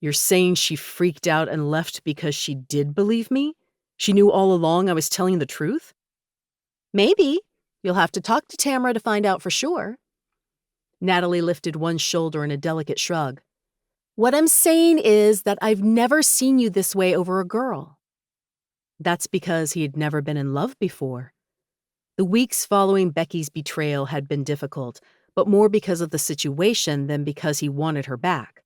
"You're saying she freaked out and left because she did believe me? She knew all along I was telling the truth?" "Maybe. You'll have to talk to Tamara to find out for sure." Natalie lifted one shoulder in a delicate shrug. "What I'm saying is that I've never seen you this way over a girl." That's because he had never been in love before. The weeks following Becky's betrayal had been difficult, but more because of the situation than because he wanted her back.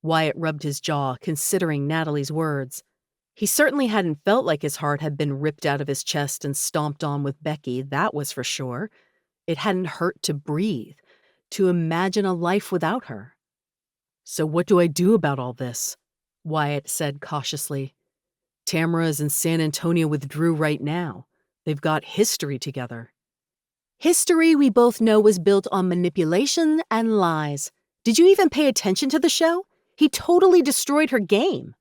Wyatt rubbed his jaw, considering Natalie's words. He certainly hadn't felt like his heart had been ripped out of his chest and stomped on with Becky, that was for sure. It hadn't hurt to breathe, to imagine a life without her. "So what do I do about all this?" Wyatt said cautiously. "Tamara is in San Antonio with Drew right now. They've got history together." "History we both know was built on manipulation and lies. Did you even pay attention to the show? He totally destroyed her game."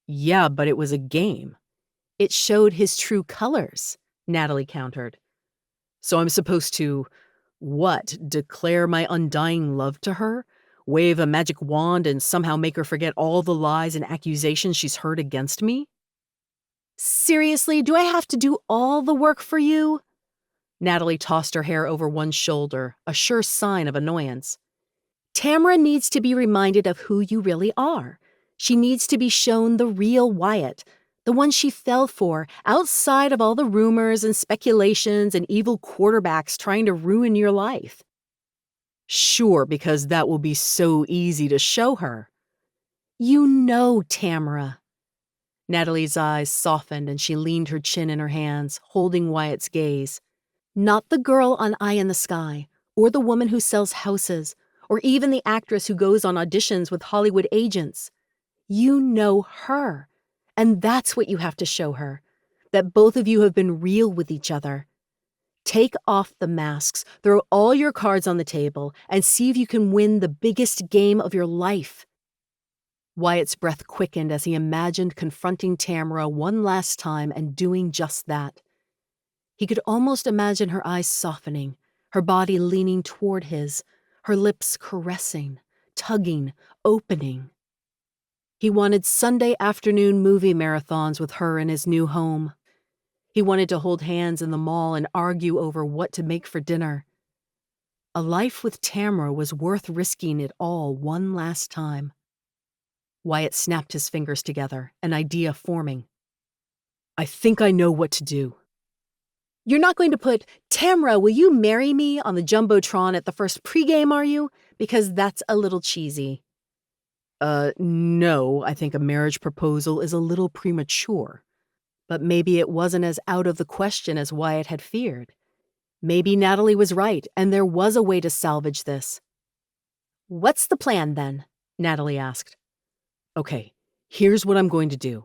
"Yeah, but it was a game." "It showed his true colors," Natalie countered. "So I'm supposed to, what, declare my undying love to her? Wave a magic wand and somehow make her forget all the lies and accusations she's heard against me?" "Seriously, do I have to do all the work for you?" Natalie tossed her hair over one shoulder, a sure sign of annoyance. "Tamara needs to be reminded of who you really are. She needs to be shown the real Wyatt, the one she fell for, outside of all the rumors and speculations and evil quarterbacks trying to ruin your life." "Sure, because that will be so easy to show her." "You know, Tamara." Natalie's eyes softened and she leaned her chin in her hands, holding Wyatt's gaze. "Not the girl on Eye in the Sky, or the woman who sells houses, or even the actress who goes on auditions with Hollywood agents. You know her, and that's what you have to show her, that both of you have been real with each other. Take off the masks, throw all your cards on the table, and see if you can win the biggest game of your life." Wyatt's breath quickened as he imagined confronting Tamara one last time and doing just that. He could almost imagine her eyes softening, her body leaning toward his, her lips caressing, tugging, opening. He wanted Sunday afternoon movie marathons with her in his new home. He wanted to hold hands in the mall and argue over what to make for dinner. A life with Tamara was worth risking it all one last time. Wyatt snapped his fingers together, an idea forming. "I think I know what to do." "You're not going to put, 'Tamara, will you marry me?' on the Jumbotron at the first pregame, are you? Because that's a little cheesy." No, I think a marriage proposal is a little premature." But maybe it wasn't as out of the question as Wyatt had feared. Maybe Natalie was right, and there was a way to salvage this. "What's the plan, then?" Natalie asked. Okay, here's what I'm going to do.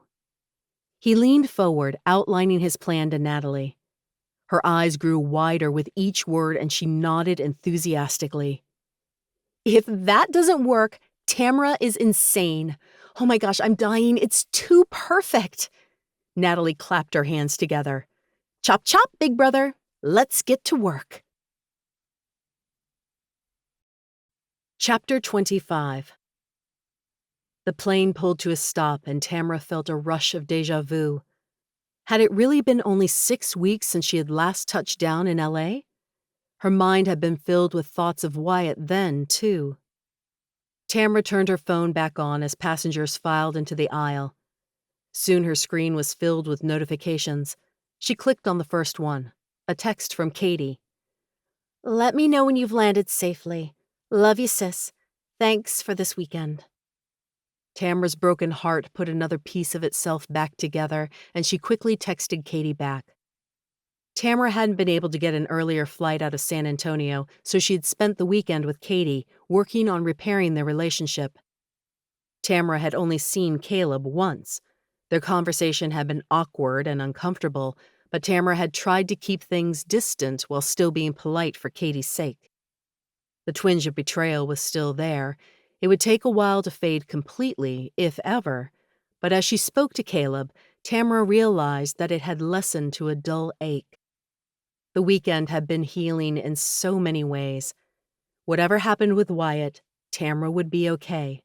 He leaned forward, outlining his plan to Natalie. Her eyes grew wider with each word, and she nodded enthusiastically. If that doesn't work, Tamara is insane. Oh my gosh, I'm dying. It's too perfect. Natalie clapped her hands together. Chop chop, big brother. Let's get to work. Chapter 25. The plane pulled to a stop, and Tamara felt a rush of déjà vu. Had it really been only 6 weeks since she had last touched down in LA? Her mind had been filled with thoughts of Wyatt then, too. Tamara turned her phone back on as passengers filed into the aisle. Soon her screen was filled with notifications. She clicked on the first one, a text from Katie. Let me know when you've landed safely. Love you, sis. Thanks for this weekend. Tamara's broken heart put another piece of itself back together, and she quickly texted Katie back. Tamara hadn't been able to get an earlier flight out of San Antonio, so she'd spent the weekend with Katie, working on repairing their relationship. Tamara had only seen Caleb once. Their conversation had been awkward and uncomfortable, but Tamara had tried to keep things distant while still being polite for Katie's sake. The twinge of betrayal was still there. It would take a while to fade completely, if ever, but as she spoke to Caleb, Tamara realized that it had lessened to a dull ache. The weekend had been healing in so many ways. Whatever happened with Wyatt, Tamara would be okay.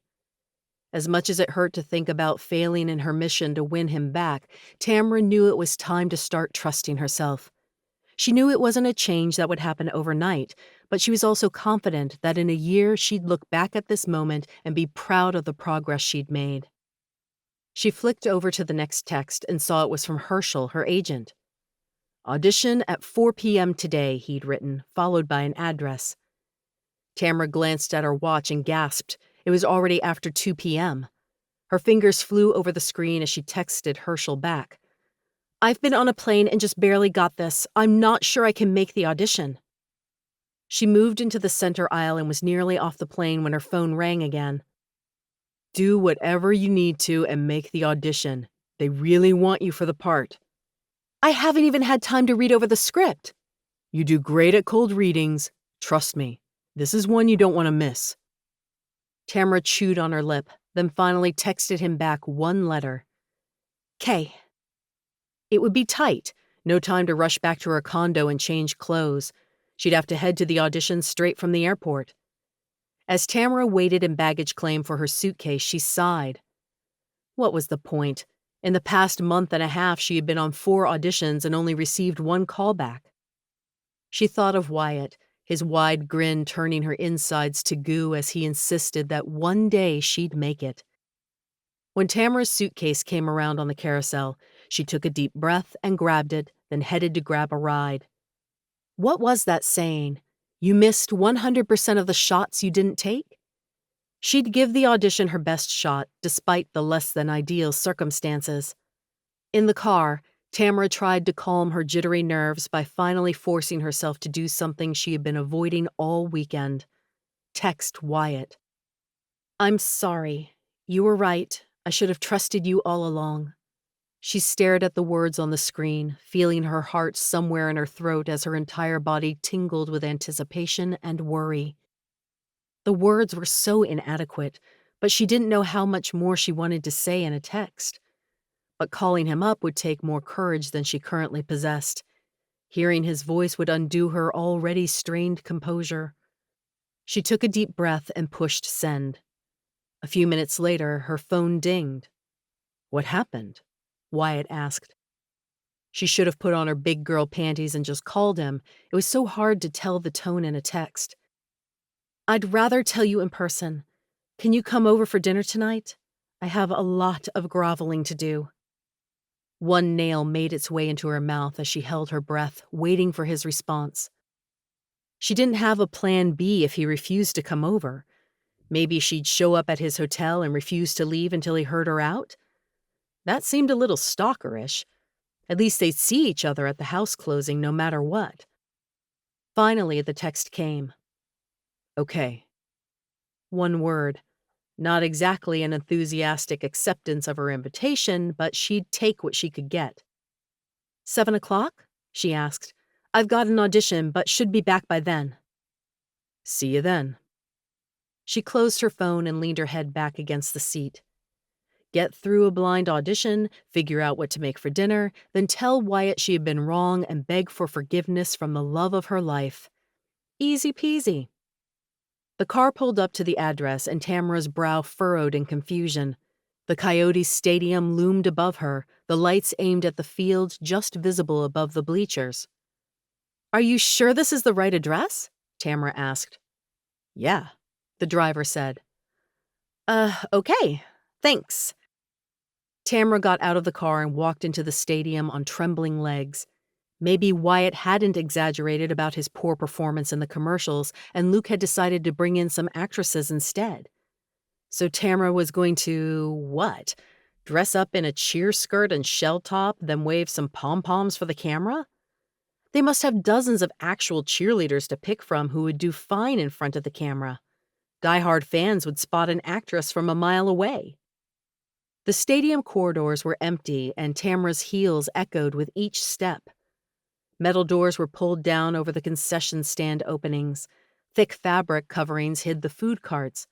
As much as it hurt to think about failing in her mission to win him back, Tamara knew it was time to start trusting herself. She knew it wasn't a change that would happen overnight, but she was also confident that in a year she'd look back at this moment and be proud of the progress she'd made. She flicked over to the next text and saw it was from Herschel, her agent. Audition at 4 p.m. today, he'd written, followed by an address. Tamara glanced at her watch and gasped. It was already after 2 p.m. Her fingers flew over the screen as she texted Herschel back. I've been on a plane and just barely got this. I'm not sure I can make the audition. She moved into the center aisle and was nearly off the plane when her phone rang again. Do whatever you need to and make the audition. They really want you for the part. I haven't even had time to read over the script. You do great at cold readings. Trust me, this is one you don't want to miss. Tamara chewed on her lip, then finally texted him back one letter. K. It would be tight. No time to rush back to her condo and change clothes. She'd have to head to the audition straight from the airport. As Tamara waited in baggage claim for her suitcase, she sighed. What was the point? In the past month and a half, she had been on 4 auditions and only received 1 callback. She thought of Wyatt, his wide grin turning her insides to goo as he insisted that one day she'd make it. When Tamara's suitcase came around on the carousel, she took a deep breath and grabbed it, then headed to grab a ride. What was that saying? You missed 100% of the shots you didn't take? She'd give the audition her best shot, despite the less-than-ideal circumstances. In the car, Tamara tried to calm her jittery nerves by finally forcing herself to do something she had been avoiding all weekend. Text Wyatt. I'm sorry. You were right. I should have trusted you all along. She stared at the words on the screen, feeling her heart somewhere in her throat as her entire body tingled with anticipation and worry. The words were so inadequate, but she didn't know how much more she wanted to say in a text. But calling him up would take more courage than she currently possessed. Hearing his voice would undo her already strained composure. She took a deep breath and pushed send. A few minutes later, her phone dinged. What happened? Wyatt asked. She should have put on her big girl panties and just called him. It was so hard to tell the tone in a text. I'd rather tell you in person. Can you come over for dinner tonight? I have a lot of groveling to do. One nail made its way into her mouth as she held her breath, waiting for his response. She didn't have a plan B if he refused to come over. Maybe she'd show up at his hotel and refuse to leave until he heard her out? That seemed a little stalkerish. At least they'd see each other at the house closing no matter what. Finally, the text came. Okay. One word. Not exactly an enthusiastic acceptance of her invitation, but she'd take what she could get. 7 o'clock? She asked. I've got an audition, but should be back by then. See you then. She closed her phone and leaned her head back against the seat. Get through a blind audition, figure out what to make for dinner, then tell Wyatt she had been wrong and beg for forgiveness from the love of her life. Easy peasy. The car pulled up to the address and Tamara's brow furrowed in confusion. The Coyotes stadium loomed above her, the lights aimed at the field just visible above the bleachers. Are you sure this is the right address? Tamara asked. Yeah, the driver said. Okay, thanks. Tamara got out of the car and walked into the stadium on trembling legs. Maybe Wyatt hadn't exaggerated about his poor performance in the commercials, and Luke had decided to bring in some actresses instead. So Tamara was going to, what? Dress up in a cheer skirt and shell top, then wave some pom-poms for the camera? They must have dozens of actual cheerleaders to pick from who would do fine in front of the camera. Die-hard fans would spot an actress from a mile away. The stadium corridors were empty, and Tamara's heels echoed with each step. Metal doors were pulled down over the concession stand openings. Thick fabric coverings hid the food carts.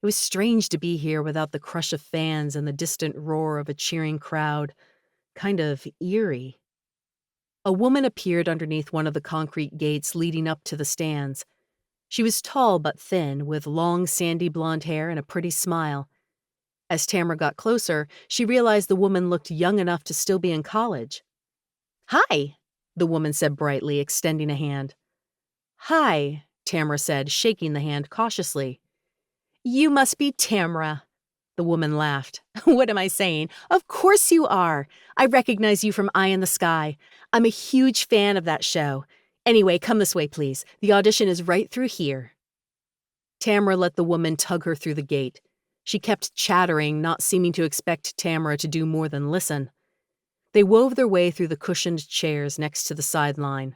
It was strange to be here without the crush of fans and the distant roar of a cheering crowd. Kind of eerie. A woman appeared underneath one of the concrete gates leading up to the stands. She was tall but thin, with long sandy blonde hair and a pretty smile. As Tamara got closer, she realized the woman looked young enough to still be in college. Hi, the woman said brightly, extending a hand. Hi, Tamara said, shaking the hand cautiously. You must be Tamara. The woman laughed. What am I saying? Of course you are. I recognize you from Eye in the Sky. I'm a huge fan of that show. Anyway, come this way, please. The audition is right through here. Tamara let the woman tug her through the gate. She kept chattering, not seeming to expect Tamara to do more than listen. They wove their way through the cushioned chairs next to the sideline.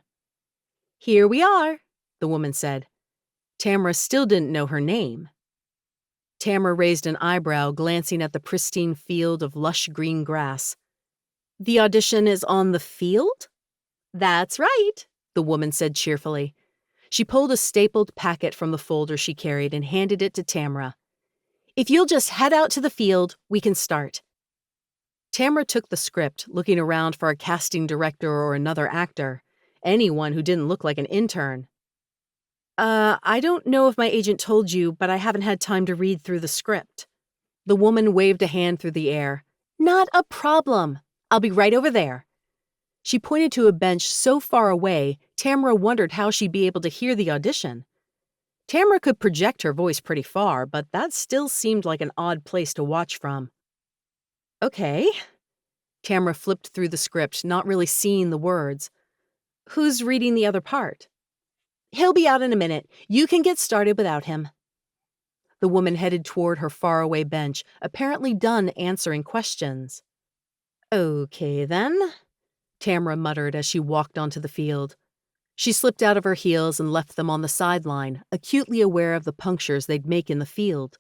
Here we are, the woman said. Tamara still didn't know her name. Tamara raised an eyebrow, glancing at the pristine field of lush green grass. The audition is on the field? That's right, the woman said cheerfully. She pulled a stapled packet from the folder she carried and handed it to Tamara. If you'll just head out to the field, we can start. Tamara took the script, looking around for a casting director or another actor. Anyone who didn't look like an intern. I don't know if my agent told you, but I haven't had time to read through the script. The woman waved a hand through the air. Not a problem. I'll be right over there. She pointed to a bench so far away, Tamara wondered how she'd be able to hear the audition. Tamara could project her voice pretty far, but that still seemed like an odd place to watch from. Okay. Tamara flipped through the script, not really seeing the words. Who's reading the other part? He'll be out in a minute. You can get started without him. The woman headed toward her faraway bench, apparently done answering questions. Okay, then, Tamara muttered as she walked onto the field. She slipped out of her heels and left them on the sideline, acutely aware of the punctures they'd make in the field.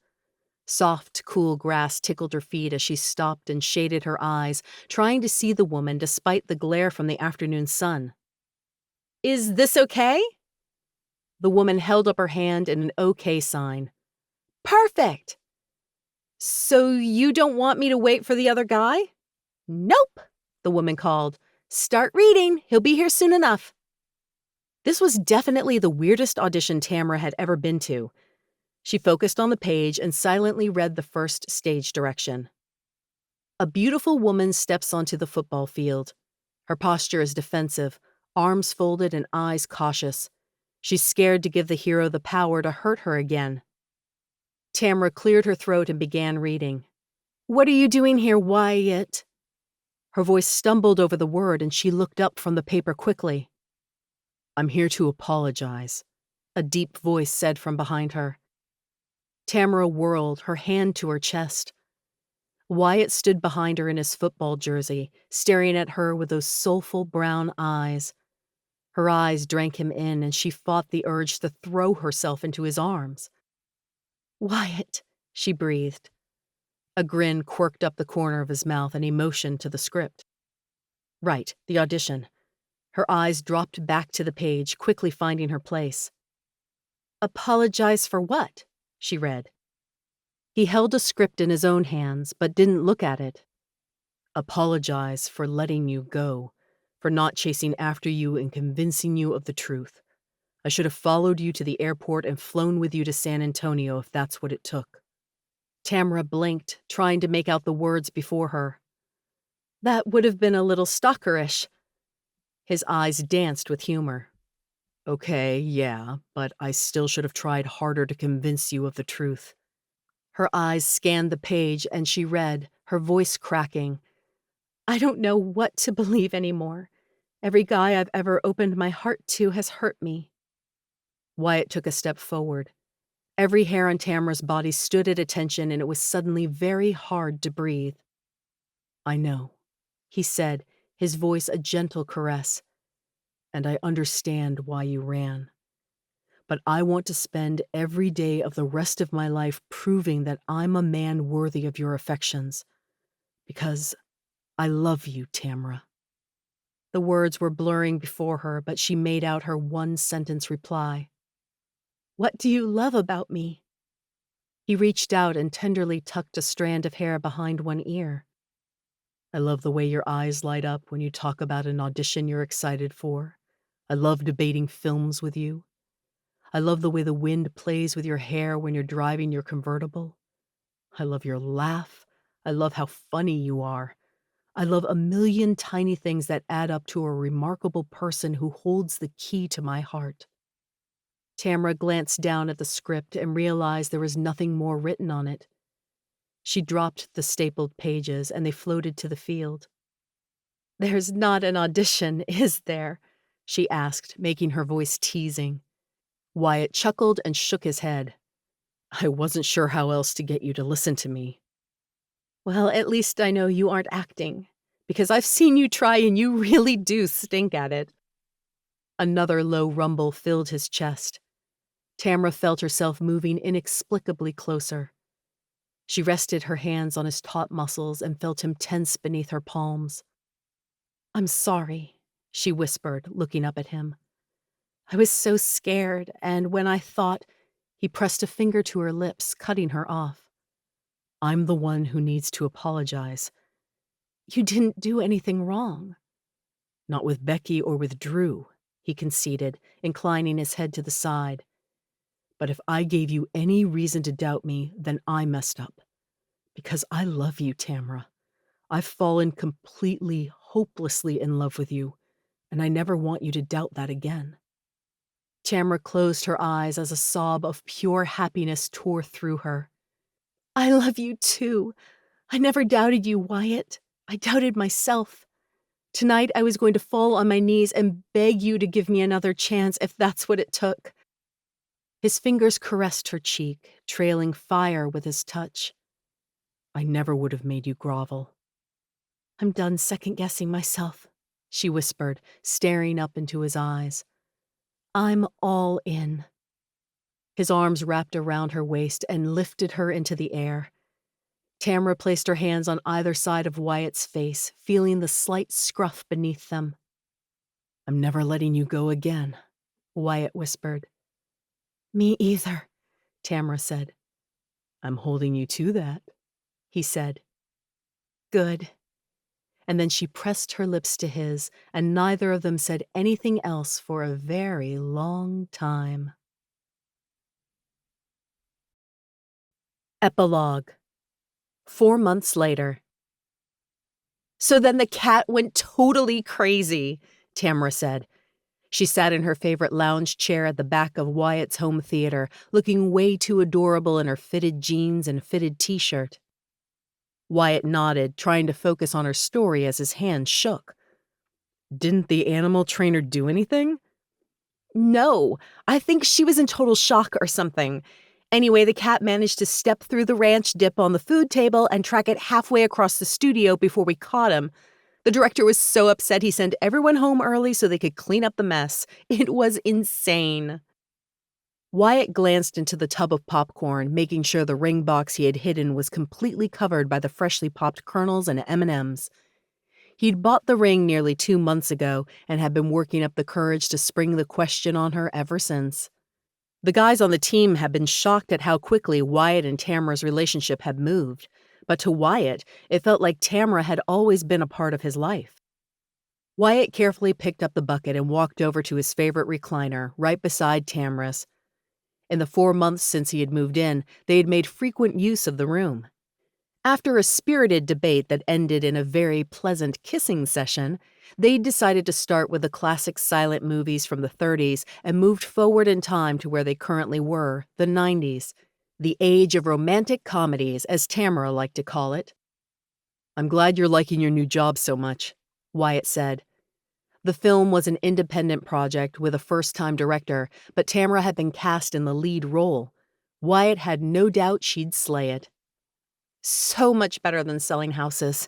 Soft, cool grass tickled her feet as she stopped and shaded her eyes, trying to see the woman despite the glare from the afternoon sun. Is this okay? The woman held up her hand in an okay sign. Perfect! So you don't want me to wait for the other guy? Nope, the woman called. Start reading. He'll be here soon enough. This was definitely the weirdest audition Tamara had ever been to. She focused on the page and silently read the first stage direction. A beautiful woman steps onto the football field. Her posture is defensive, arms folded and eyes cautious. She's scared to give the hero the power to hurt her again. Tamara cleared her throat and began reading. What are you doing here, Wyatt? Her voice stumbled over the word and she looked up from the paper quickly. I'm here to apologize, a deep voice said from behind her. Tamara whirled, her hand to her chest. Wyatt stood behind her in his football jersey, staring at her with those soulful brown eyes. Her eyes drank him in, and she fought the urge to throw herself into his arms. Wyatt, she breathed. A grin quirked up the corner of his mouth and he motioned to the script. Right, the audition. Her eyes dropped back to the page, quickly finding her place. Apologize for what? She read. He held a script in his own hands, but didn't look at it. Apologize for letting you go, for not chasing after you and convincing you of the truth. I should have followed you to the airport and flown with you to San Antonio if that's what it took. Tamara blinked, trying to make out the words before her. That would have been a little stalkerish. His eyes danced with humor. Okay, yeah, but I still should have tried harder to convince you of the truth. Her eyes scanned the page and she read, her voice cracking. I don't know what to believe anymore. Every guy I've ever opened my heart to has hurt me. Wyatt took a step forward. Every hair on Tamara's body stood at attention and it was suddenly very hard to breathe. I know, he said, his voice a gentle caress. And I understand why you ran. But I want to spend every day of the rest of my life proving that I'm a man worthy of your affections. Because I love you, Tamara. The words were blurring before her, but she made out her one-sentence reply. What do you love about me? He reached out and tenderly tucked a strand of hair behind one ear. I love the way your eyes light up when you talk about an audition you're excited for. I love debating films with you. I love the way the wind plays with your hair when you're driving your convertible. I love your laugh. I love how funny you are. I love a million tiny things that add up to a remarkable person who holds the key to my heart. Tamara glanced down at the script and realized there was nothing more written on it. She dropped the stapled pages and they floated to the field. There's not an audition, is there? She asked, making her voice teasing. Wyatt chuckled and shook his head. I wasn't sure how else to get you to listen to me. Well, at least I know you aren't acting, because I've seen you try and you really do stink at it. Another low rumble filled his chest. Tamara felt herself moving inexplicably closer. She rested her hands on his taut muscles and felt him tense beneath her palms. I'm sorry, she whispered, looking up at him. I was so scared, and when I thought, he pressed a finger to her lips, cutting her off. I'm the one who needs to apologize. You didn't do anything wrong. Not with Becky or with Drew, he conceded, inclining his head to the side. But if I gave you any reason to doubt me, then I messed up. Because I love you, Tamara. I've fallen completely, hopelessly in love with you, and I never want you to doubt that again. Tamara closed her eyes as a sob of pure happiness tore through her. I love you too. I never doubted you, Wyatt. I doubted myself. Tonight I was going to fall on my knees and beg you to give me another chance if that's what it took. His fingers caressed her cheek, trailing fire with his touch. I never would have made you grovel. I'm done second-guessing myself, she whispered, staring up into his eyes. I'm all in. His arms wrapped around her waist and lifted her into the air. Tamara placed her hands on either side of Wyatt's face, feeling the slight scruff beneath them. I'm never letting you go again, Wyatt whispered. Me either, Tamara said. I'm holding you to that, he said. Good. And then she pressed her lips to his, and neither of them said anything else for a very long time. Epilogue. 4 months later. So then the cat went totally crazy, Tamara said. She sat in her favorite lounge chair at the back of Wyatt's home theater, looking way too adorable in her fitted jeans and fitted t-shirt. Wyatt nodded, trying to focus on her story as his hand shook. Didn't the animal trainer do anything? No, I think she was in total shock or something. Anyway, the cat managed to step through the ranch dip on the food table and track it halfway across the studio before we caught him. The director was so upset he sent everyone home early so they could clean up the mess. It was insane. Wyatt glanced into the tub of popcorn, making sure the ring box he had hidden was completely covered by the freshly popped kernels and M&Ms. He'd bought the ring nearly 2 months ago and had been working up the courage to spring the question on her ever since. The guys on the team had been shocked at how quickly Wyatt and Tamara's relationship had moved, but to Wyatt, it felt like Tamara had always been a part of his life. Wyatt carefully picked up the bucket and walked over to his favorite recliner, right beside Tamara's. In the 4 months since he had moved in, they had made frequent use of the room. After a spirited debate that ended in a very pleasant kissing session, they decided to start with the classic silent movies from the 30s and moved forward in time to where they currently were, the 90s, the age of romantic comedies, as Tamara liked to call it. "I'm glad you're liking your new job so much," Wyatt said. The film was an independent project with a first-time director, but Tamara had been cast in the lead role. Wyatt had no doubt she'd slay it. "So much better than selling houses."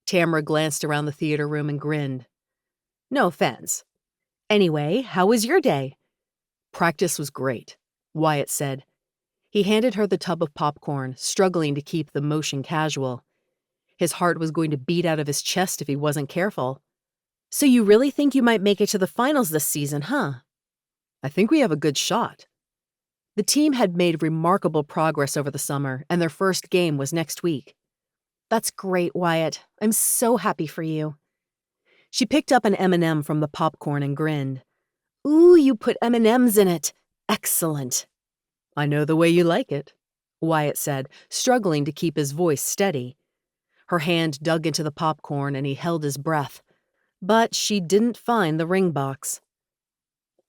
Tamara glanced around the theater room and grinned. "No offense. Anyway, how was your day?" "Practice was great," Wyatt said. He handed her the tub of popcorn, struggling to keep the motion casual. His heart was going to beat out of his chest if he wasn't careful. "So you really think you might make it to the finals this season, huh?" "I think we have a good shot." The team had made remarkable progress over the summer, and their first game was next week. "That's great, Wyatt. I'm so happy for you." She picked up an M&M from the popcorn and grinned. "Ooh, you put M&Ms in it. Excellent." "I know the way you like it," Wyatt said, struggling to keep his voice steady. Her hand dug into the popcorn and he held his breath. But she didn't find the ring box.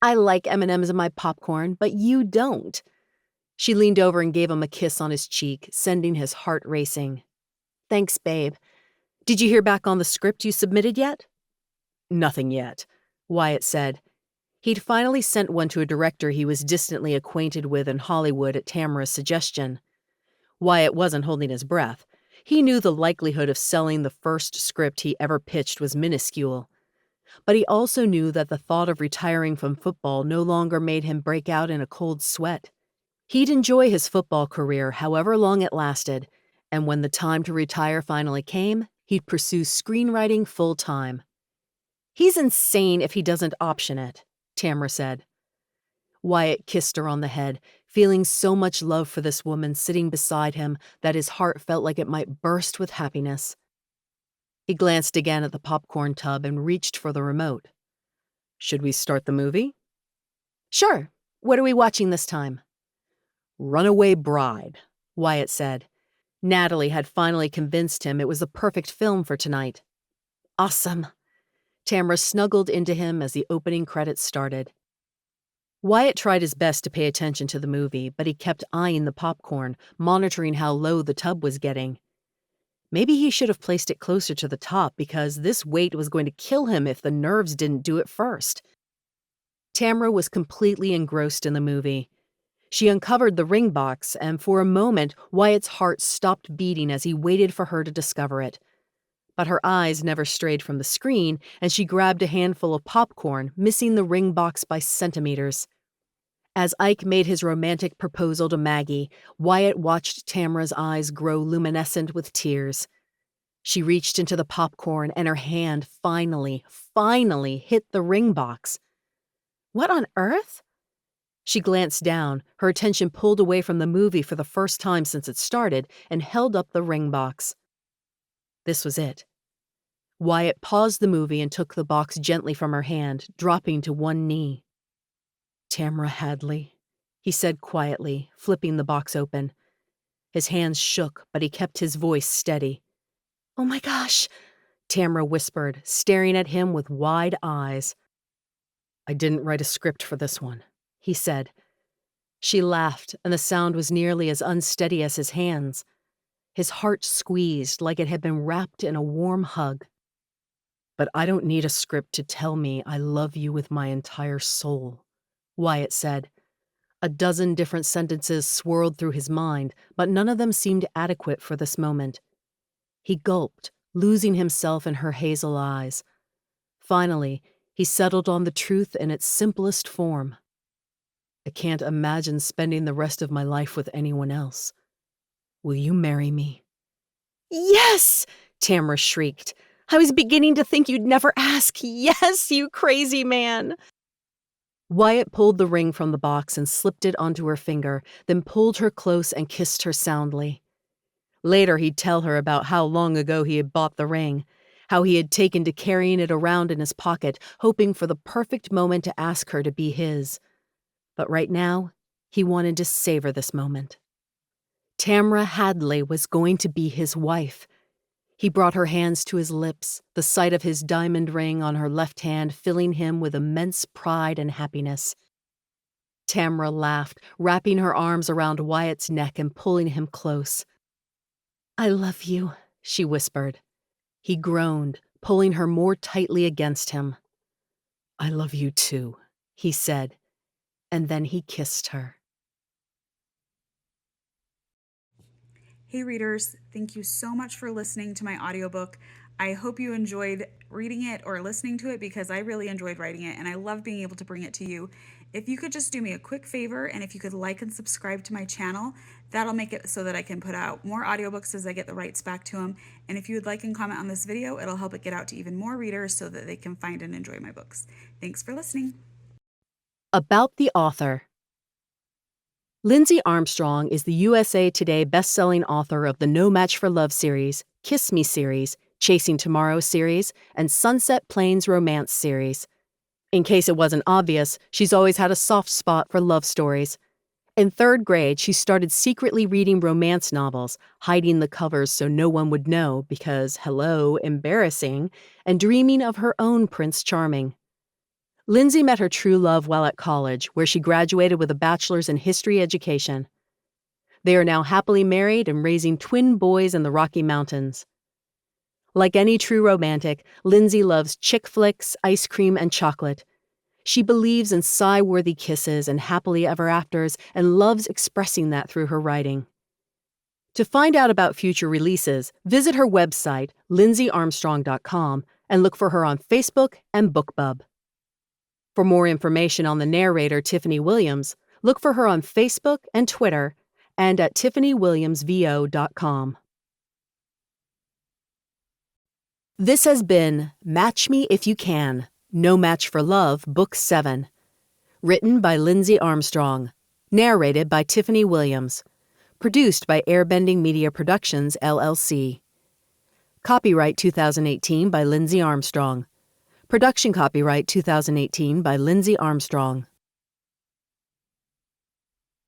"I like M&Ms in my popcorn, but you don't." She leaned over and gave him a kiss on his cheek, sending his heart racing. "Thanks, babe. Did you hear back on the script you submitted yet?" "Nothing yet," Wyatt said. He'd finally sent one to a director he was distantly acquainted with in Hollywood at Tamara's suggestion. Wyatt wasn't holding his breath. He knew the likelihood of selling the first script he ever pitched was minuscule. But he also knew that the thought of retiring from football no longer made him break out in a cold sweat. He'd enjoy his football career however long it lasted, and when the time to retire finally came, he'd pursue screenwriting full-time. "He's insane if he doesn't option it," Tamara said. Wyatt kissed her on the head, feeling so much love for this woman sitting beside him that his heart felt like it might burst with happiness. He glanced again at the popcorn tub and reached for the remote. "Should we start the movie?" "Sure. What are we watching this time?" "Runaway Bride," Wyatt said. Natalie had finally convinced him it was the perfect film for tonight. "Awesome." Tamara snuggled into him as the opening credits started. Wyatt tried his best to pay attention to the movie, but he kept eyeing the popcorn, monitoring how low the tub was getting. Maybe he should have placed it closer to the top because this weight was going to kill him if the nerves didn't do it first. Tamara was completely engrossed in the movie. She uncovered the ring box, and for a moment, Wyatt's heart stopped beating as he waited for her to discover it. But her eyes never strayed from the screen, and she grabbed a handful of popcorn, missing the ring box by centimeters. As Ike made his romantic proposal to Maggie, Wyatt watched Tamara's eyes grow luminescent with tears. She reached into the popcorn, and her hand finally hit the ring box. "What on earth?" She glanced down, her attention pulled away from the movie for the first time since it started, and held up the ring box. This was it. Wyatt paused the movie and took the box gently from her hand, dropping to one knee. "Tamara Hadley," he said quietly, flipping the box open. His hands shook, but he kept his voice steady. "Oh my gosh," Tamara whispered, staring at him with wide eyes. "I didn't write a script for this one," he said. She laughed, and the sound was nearly as unsteady as his hands. His heart squeezed like it had been wrapped in a warm hug. "But I don't need a script to tell me I love you with my entire soul," Wyatt said. A dozen different sentences swirled through his mind, but none of them seemed adequate for this moment. He gulped, losing himself in her hazel eyes. Finally, he settled on the truth in its simplest form. I can't imagine spending the rest of my life with anyone else. Will you marry me?" "Yes!" Tamara shrieked. "I was beginning to think you'd never ask. Yes, you crazy man!" Wyatt pulled the ring from the box and slipped it onto her finger, then pulled her close and kissed her soundly. Later, he'd tell her about how long ago he had bought the ring, how he had taken to carrying it around in his pocket, hoping for the perfect moment to ask her to be his. But right now, he wanted to savor this moment. Tamara Hadley was going to be his wife. He brought her hands to his lips, the sight of his diamond ring on her left hand filling him with immense pride and happiness. Tamara laughed, wrapping her arms around Wyatt's neck and pulling him close. "I love you," she whispered. He groaned, pulling her more tightly against him. "I love you too," he said, and then he kissed her. Hey readers, thank you so much for listening to my audiobook. I hope you enjoyed reading it or listening to it because I really enjoyed writing it and I love being able to bring it to you. If you could just do me a quick favor and if you could like and subscribe to my channel, that'll make it so that I can put out more audiobooks as I get the rights back to them. And if you would like and comment on this video, it'll help it get out to even more readers so that they can find and enjoy my books. Thanks for listening. About the author. Lindzee Armstrong is the USA Today best-selling author of the No Match for Love series, Kiss Me series, Chasing Tomorrow series, and Sunset Plains romance series. In case it wasn't obvious, she's always had a soft spot for love stories. In 3rd grade, she started secretly reading romance novels, hiding the covers so no one would know because, hello, embarrassing, and dreaming of her own Prince Charming. Lindsay met her true love while at college, where she graduated with a bachelor's in history education. They are now happily married and raising twin boys in the Rocky Mountains. Like any true romantic, Lindsay loves chick flicks, ice cream, and chocolate. She believes in sigh-worthy kisses and happily ever afters and loves expressing that through her writing. To find out about future releases, visit her website, lindzeearmstrong.com, and look for her on Facebook and BookBub. For more information on the narrator, Tiffany Williams, look for her on Facebook and Twitter and at tiffanywilliamsvo.com. This has been Match Me If You Can, No Match for Love, Book 7. Written by Lindzee Armstrong. Narrated by Tiffany Williams. Produced by Airbending Media Productions, LLC. Copyright 2018 by Lindzee Armstrong. Production copyright 2018 by Lindzee Armstrong.